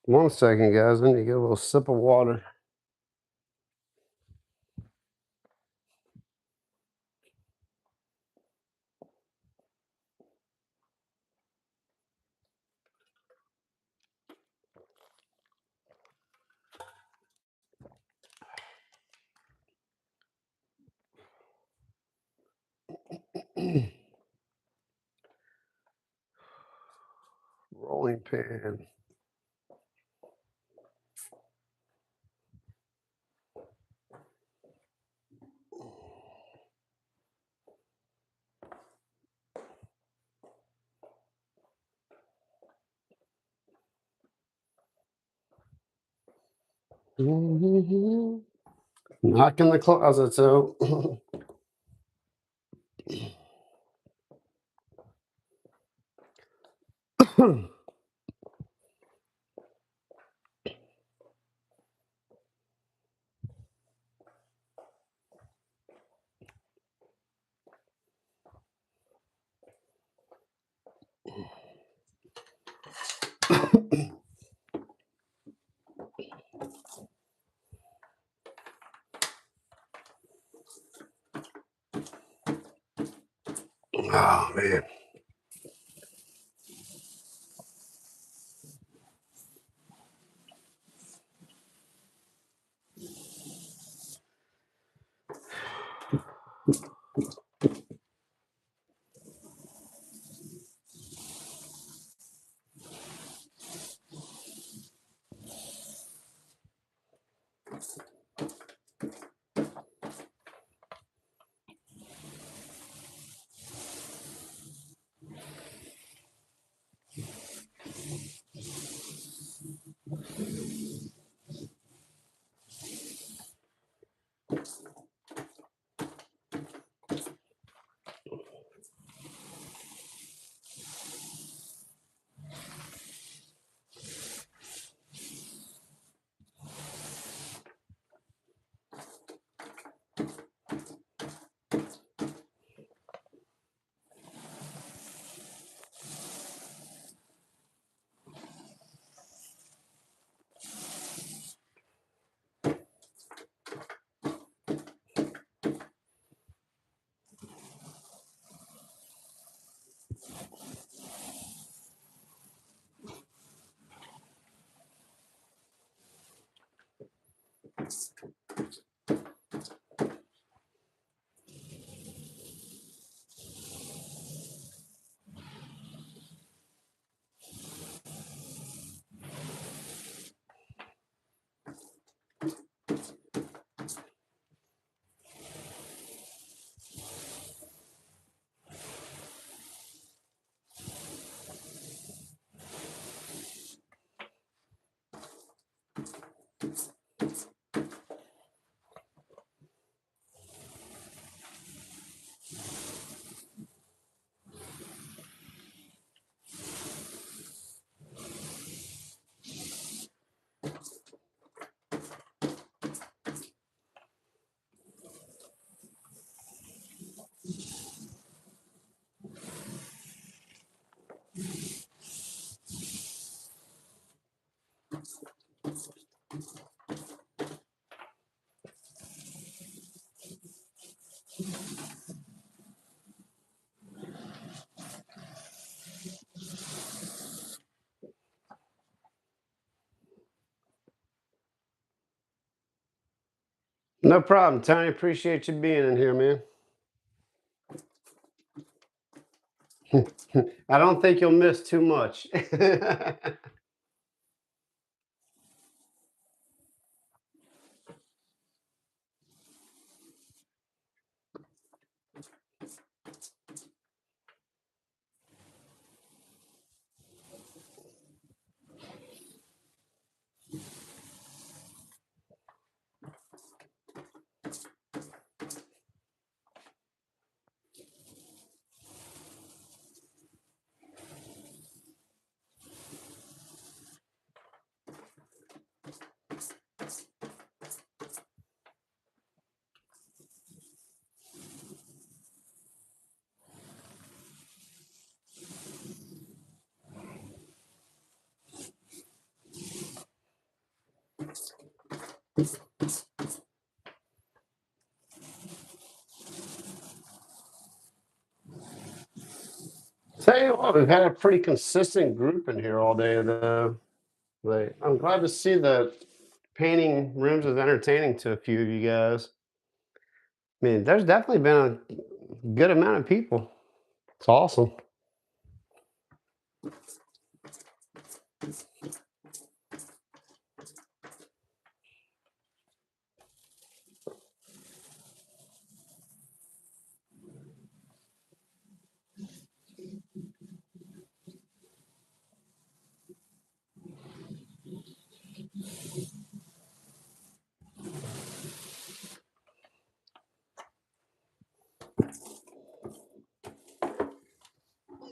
One second, guys. I need to get a little sip of water. Rolling pin. Knock in the closet, so. Oh, man. No problem, Tony. Appreciate you being in here, man. I don't think you'll miss too much. Tell you what, we've had a pretty consistent group in here all day, though. Like, I'm glad to see that painting rooms is entertaining to a few of you guys. I mean, there's definitely been a good amount of people. It's awesome.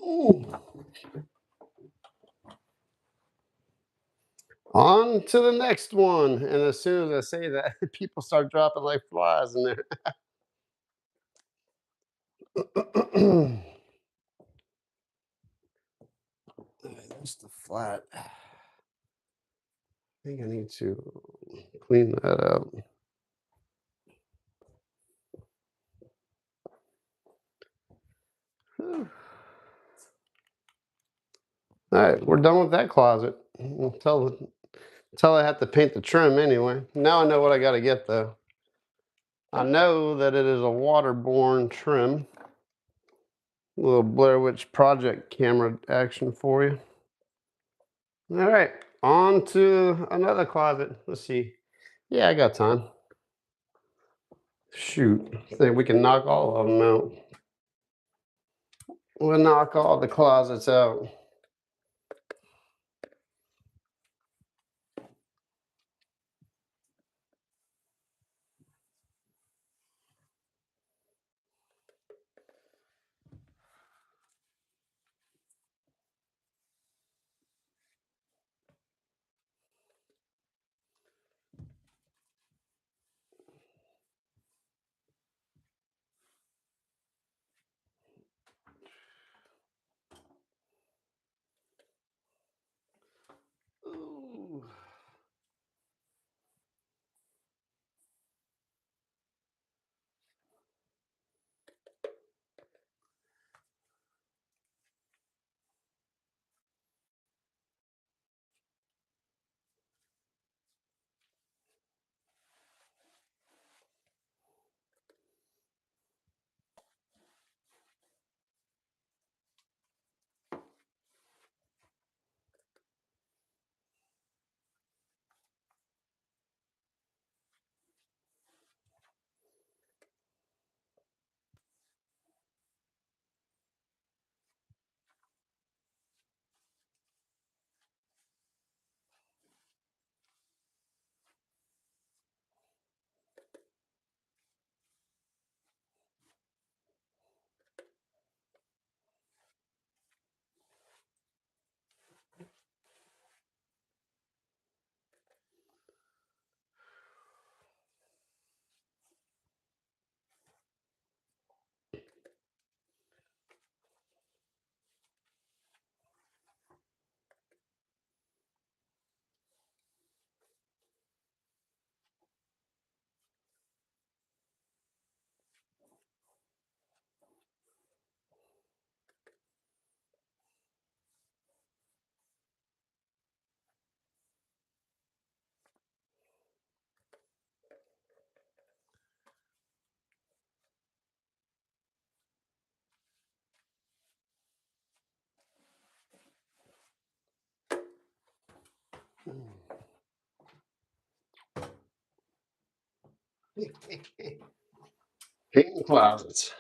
Ooh. On to the next one. And as soon as I say that, people start dropping like flies in there. That's the flat. I think I need to clean that up. All right, we're done with that closet. Until I have to paint the trim anyway. Now I know what I got to get though. I know that it is a waterborne trim. A little Blair Witch Project camera action for you. All right, on to another closet. Let's see. Yeah, I got time. Shoot, I think we can knock all of them out. We'll knock all the closets out. Painting closets.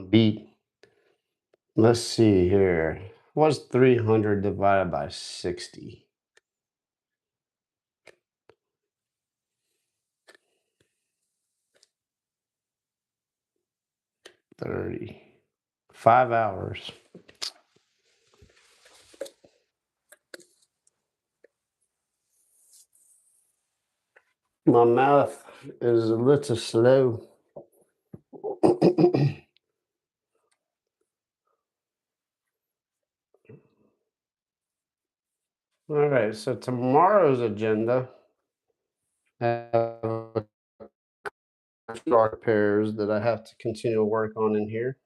Beat. Let's see here. What's 300 divided by 60? 30. 5 hours. My mouth is a little slow. All right, so tomorrow's agenda, I have a few pairs that I have to continue to work on in here.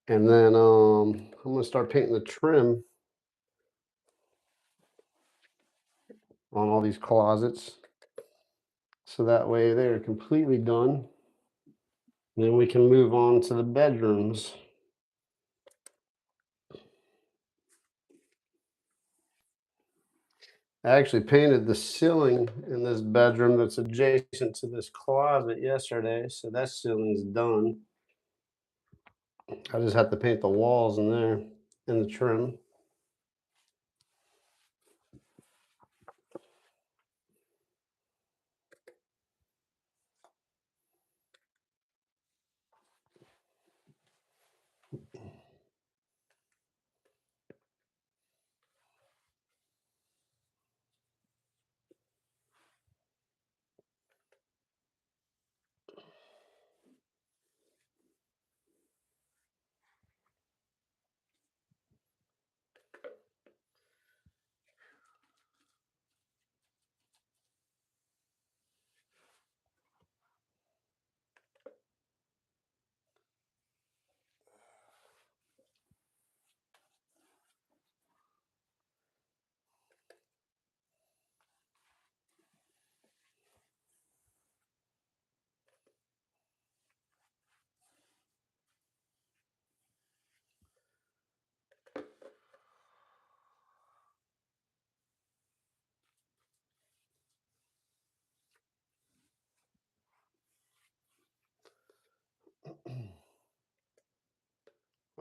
And then I'm gonna start painting the trim on all these closets. So that way they're completely done. Then we can move on to the bedrooms. I actually painted the ceiling in this bedroom that's adjacent to this closet yesterday, so that ceiling's done. I just have to paint the walls in there and the trim.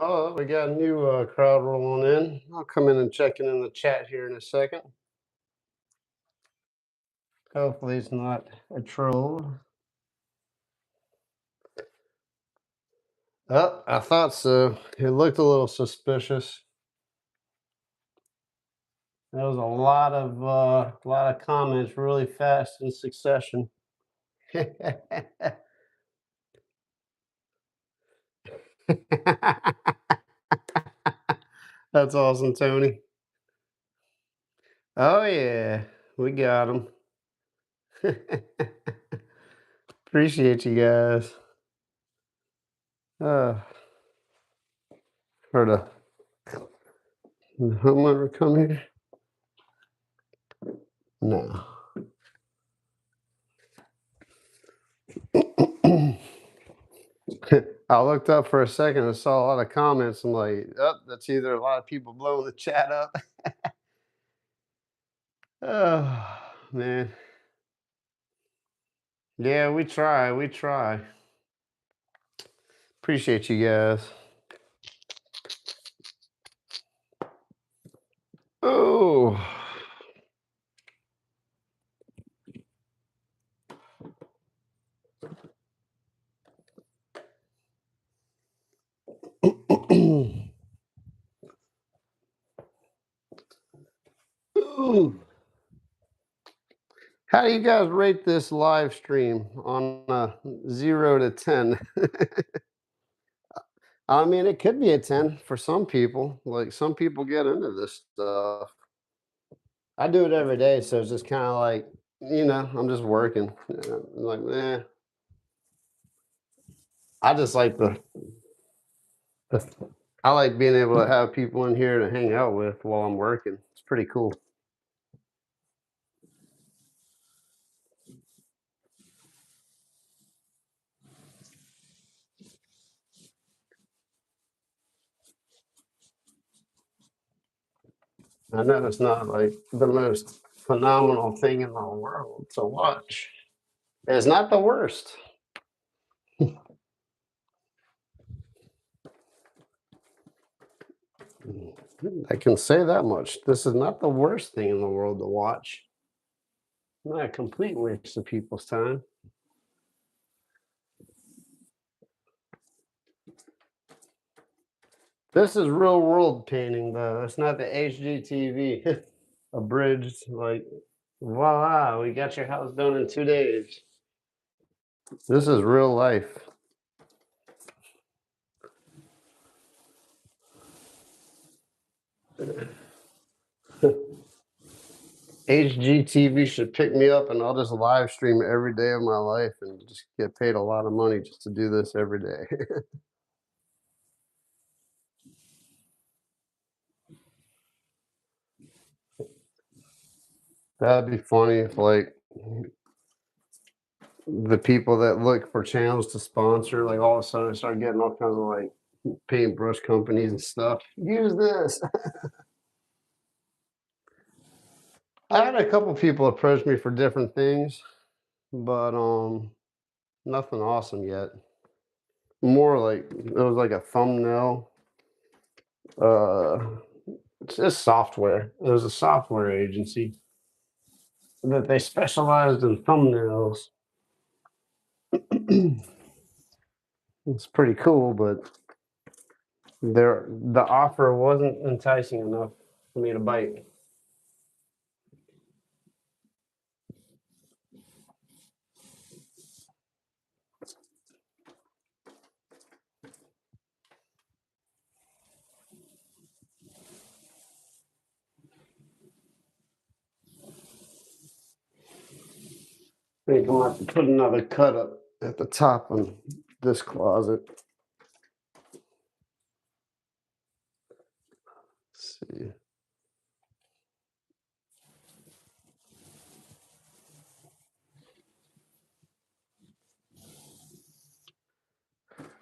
Oh, we got a new crowd rolling in. I'll come in and check in the chat here in a second. Hopefully it's not a troll. Oh, I thought so. It looked a little suspicious. There was a lot of comments really fast in succession. That's awesome, Tony. Oh yeah, we got him. Appreciate you guys. Uh, heard a homeowner come here? No. I looked up for a second and saw a lot of comments. I'm like, oh, that's either a lot of people blowing the chat up. Oh, man. Yeah, we try. We try. Appreciate you guys. Oh. Ooh. How do you guys rate this live stream on a 0 to 10? I mean, it could be a 10 for some people. Like some people get into this stuff. I do it every day, so it's just kind of like, I'm just working. I'm like, I just like the I like being able to have people in here to hang out with while I'm working. It's pretty cool. I know it's not like the most phenomenal thing in the world to watch. It's not the worst. I can say that much. This is not the worst thing in the world to watch. Not a complete waste of people's time. This is real world painting, though. It's not the HGTV abridged. Like, voila, we got your house done in 2 days. This is real life. HGTV should pick me up and I'll just live stream every day of my life and just get paid a lot of money just to do this every day. That'd be funny if like the people that look for channels to sponsor, like all of a sudden I start getting all kinds of like paintbrush companies and stuff. Use this. I had a couple people approach me for different things, but nothing awesome yet. More like it was like a thumbnail. Uh, it's just software. It was a software agency that they specialized in thumbnails. It's pretty cool, but the offer wasn't enticing enough for me to bite. I think I'm gonna have to put another cut up at the top of this closet. Let's see.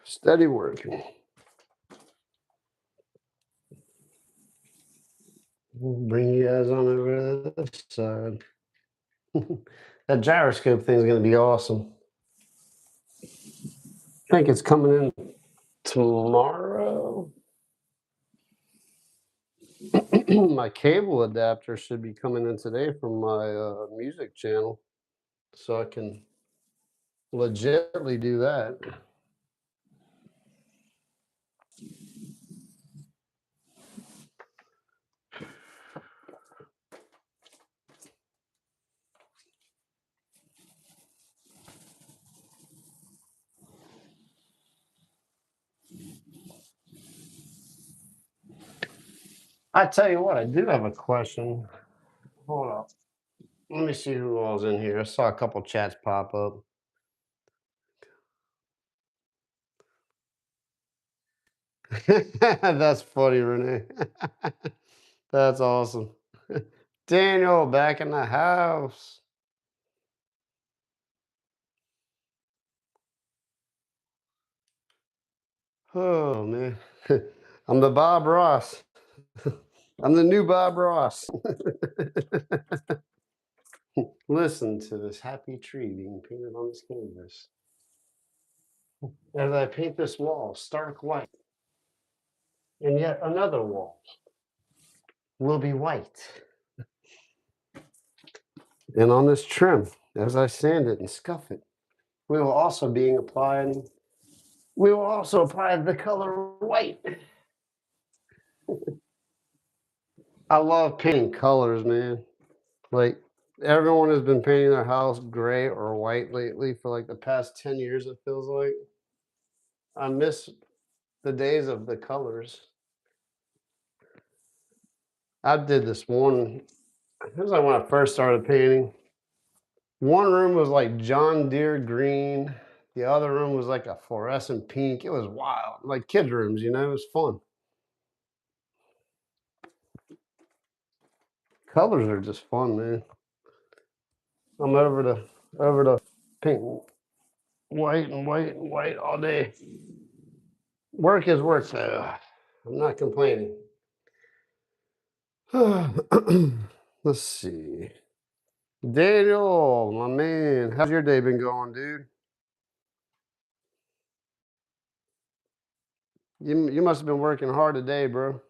Steady working. We'll bring you guys on over to this side. That gyroscope thing is going to be awesome. I think it's coming in tomorrow. My cable adapter should be coming in today from my music channel, so I can legitimately do that. I tell you what, I do have a question. Hold up. Let me see who all's in here. I saw a couple chats pop up. That's funny, Renee. That's awesome. Daniel back in the house. Oh man. I'm the Bob Ross. I'm the new Bob Ross. Listen to this happy tree being painted on this canvas. As I paint this wall stark white, and yet another wall will be white. And on this trim, as I sand it and scuff it, we will also apply the color white. I love painting colors, man. Like everyone has been painting their house gray or white lately for like the past 10 years, it feels like. I miss the days of the colors. I did this one. It was like when I first started painting. One room was like John Deere green. The other room was like a fluorescent pink. It was wild. Like kids' rooms, you know, it was fun. Colors are just fun, man. I'm over to paint white and white and white all day. Work is work though. I'm not complaining. Let's see. Daniel, my man, how's your day been going, dude? You must have been working hard today, bro.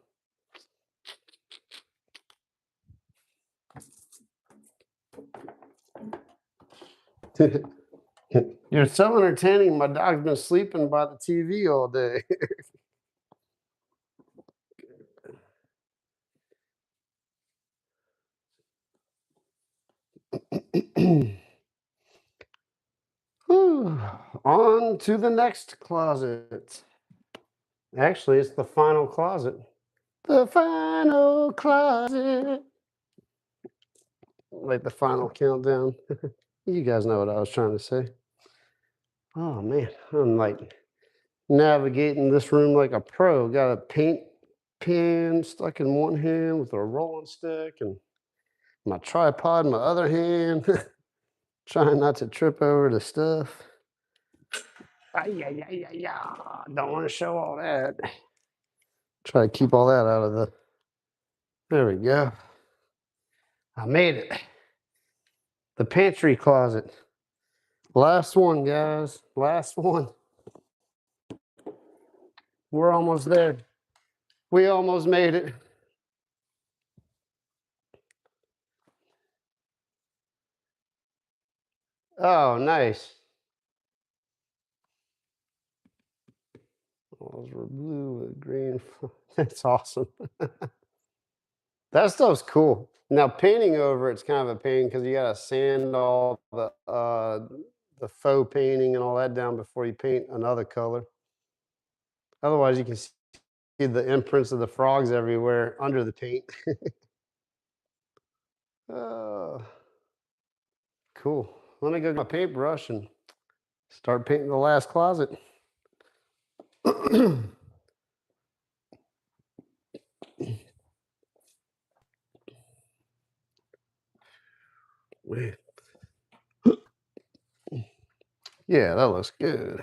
You're so entertaining. My dog's been sleeping by the TV all day. Whew. On to the next closet. Actually, it's the final closet. The final closet. Like the final countdown. You guys know what I was trying to say. Oh man, I'm like navigating this room like a pro. Got a paint pen stuck in one hand with a rolling stick and my tripod in my other hand. Trying not to trip over the stuff. Yeah, yeah, yeah, yeah. Don't want to show all that. Try to keep all that out of the. There we go. I made it. The pantry closet. Last one, guys. Last one. We're almost there. We almost made it. Oh, nice. Walls were blue with green. That's awesome. That stuff's cool. Now painting over it's kind of a pain because you gotta sand all the faux painting and all that down before you paint another color. Otherwise, you can see the imprints of the frogs everywhere under the paint. Oh, cool. Let me go get my paintbrush and start painting the last closet. Yeah, that looks good.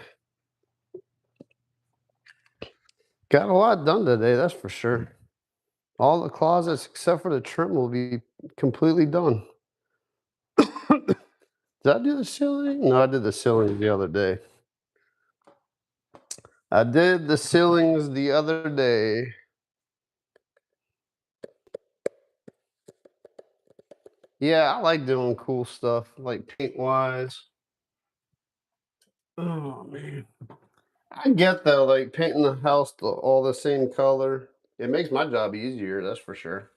Got a lot done today, that's for sure. All the closets except for the trim will be completely done. Did I do the ceiling? No, I did the ceilings the other day. I did the ceilings the other day. Yeah, I like doing cool stuff, like paint wise. Oh man. I get though, like painting the house all the same color. It makes my job easier, that's for sure.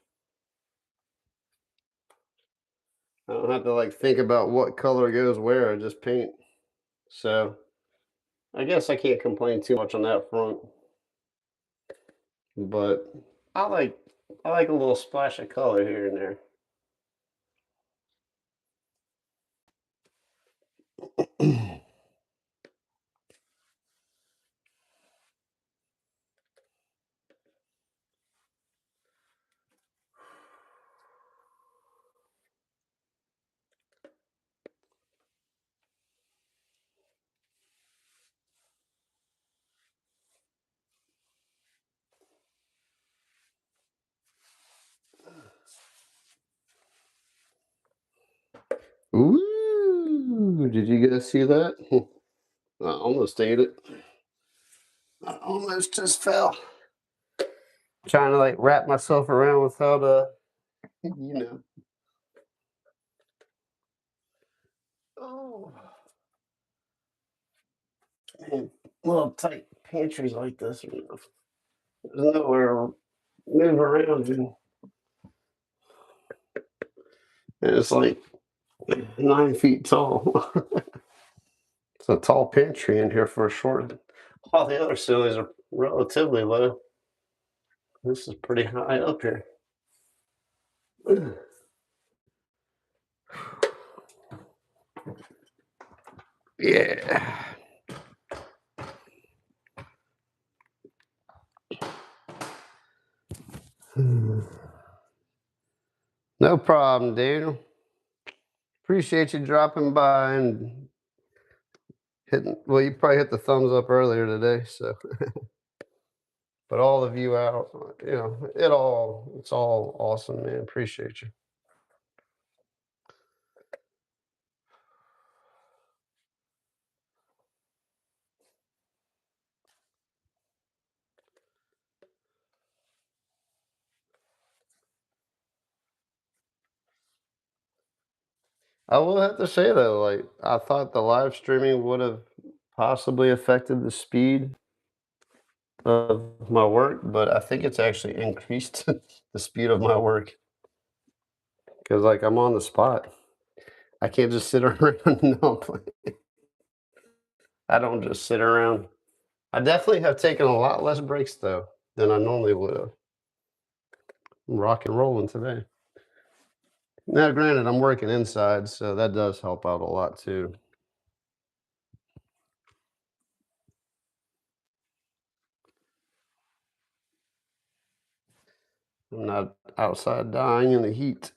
I don't have to like think about what color goes where, I just paint. So I guess I can't complain too much on that front. But I like I like a little splash of color here and there. Ooh, did you guys see that? I almost ate it. I almost just fell. Trying to like wrap myself around without you know. Oh man, little tight pantries like this, there's nowhere to move around in. And it's like 9 feet tall. It's a tall pantry in here for a short. All the other ceilings are relatively low. This is pretty high up here. Yeah. No problem, Daniel. Appreciate you dropping by and hitting. Well, you probably hit the thumbs up earlier today, so. But all of you out, it's all awesome, man. Appreciate you. I will have to say though, like I thought the live streaming would have possibly affected the speed of my work, but I think it's actually increased the speed of my work because like I'm on the spot. I can't just sit around. No, I'm playing. I don't just sit around. I definitely have taken a lot less breaks though than I normally would have. I'm rock and rolling today. Now, granted, I'm working inside, so that does help out a lot too. I'm not outside dying in the heat.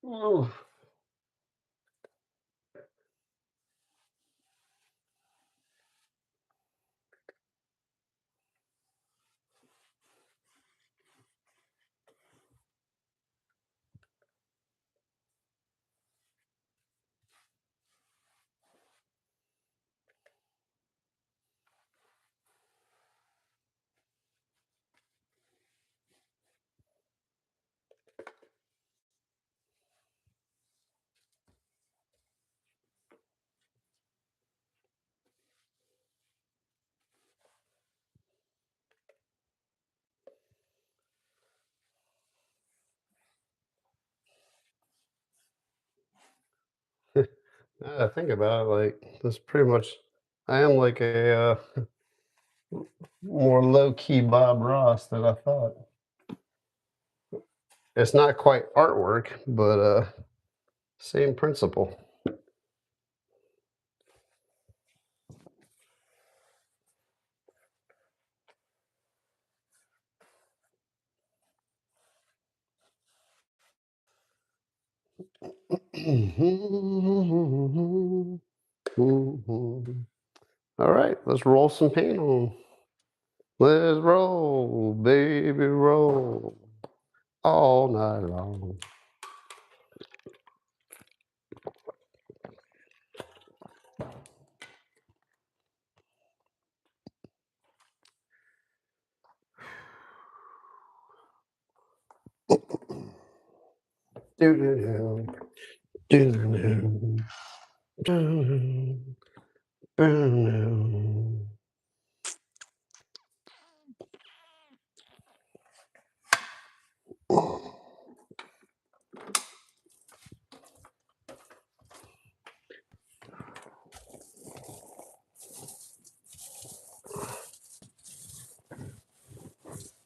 Oh. Now that I think about it, like that's pretty much. I am like a more low key Bob Ross than I thought. It's not quite artwork, but same principle. All right, let's roll some paint on. Let's roll, baby, roll all night long. Do-do-do, do-do-do, do-do-do, do-do-do.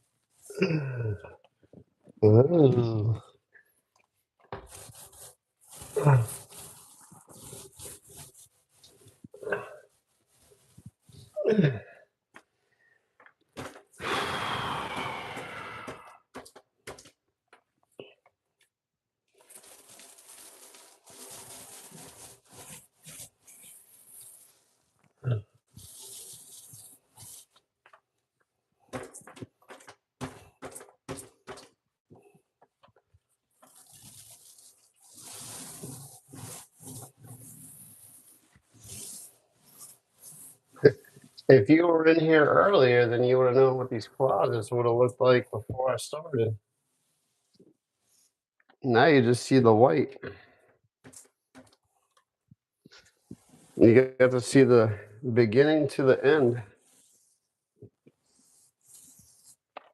Ooh. If you were in here earlier, then you would have known what these closets would have looked like before I started. Now you just see the white. You get to see the beginning to the end.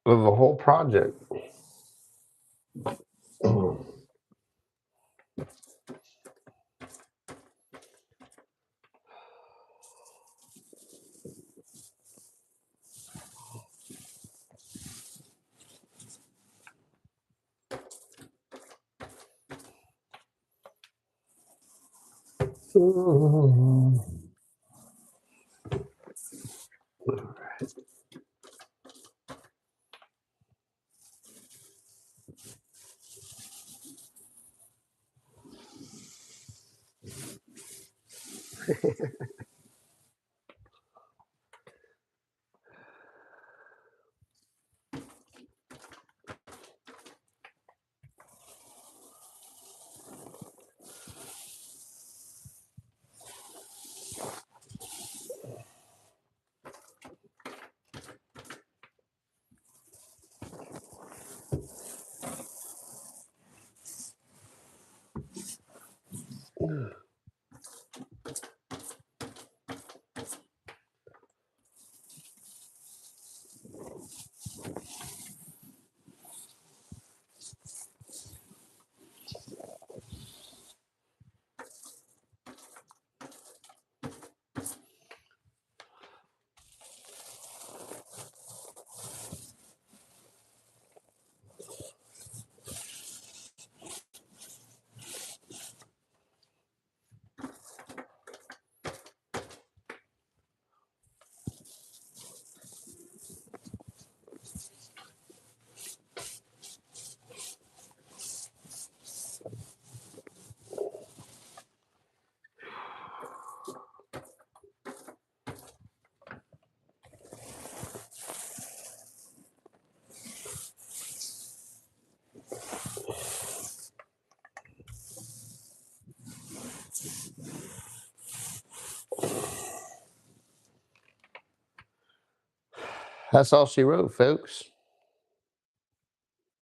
of the whole project. That's all she wrote, folks.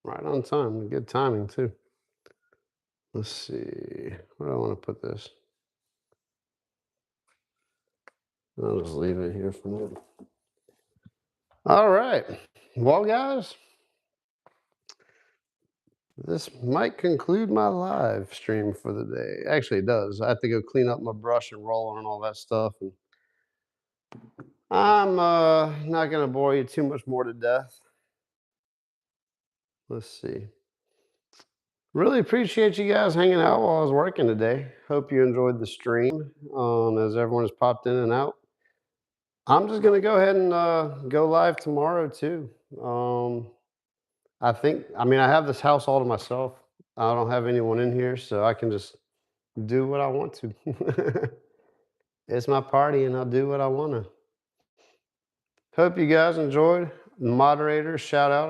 Right on time. Good timing, too. Let's see. Where do I want to put this? I'll just leave it here for now. All right. Well, guys, this might conclude my live stream for the day. Actually, it does. I have to go clean up my brush and roller and all that stuff. And I'm not going to bore you too much more to death. Let's see. Really appreciate you guys hanging out while I was working today. Hope you enjoyed the stream as everyone has popped in and out. I'm just going to go ahead and go live tomorrow too. Um, I mean, I have this house all to myself. I don't have anyone in here, so I can just do what I want to. It's my party, and I'll do what I want to. Hope you guys enjoyed. Moderators, shout out.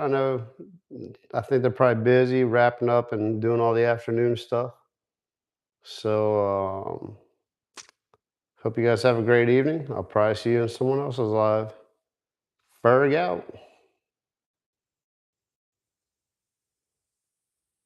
I think they're probably busy wrapping up and doing all the afternoon stuff. So, hope you guys have a great evening. I'll probably see you in someone else's live. Ferg out.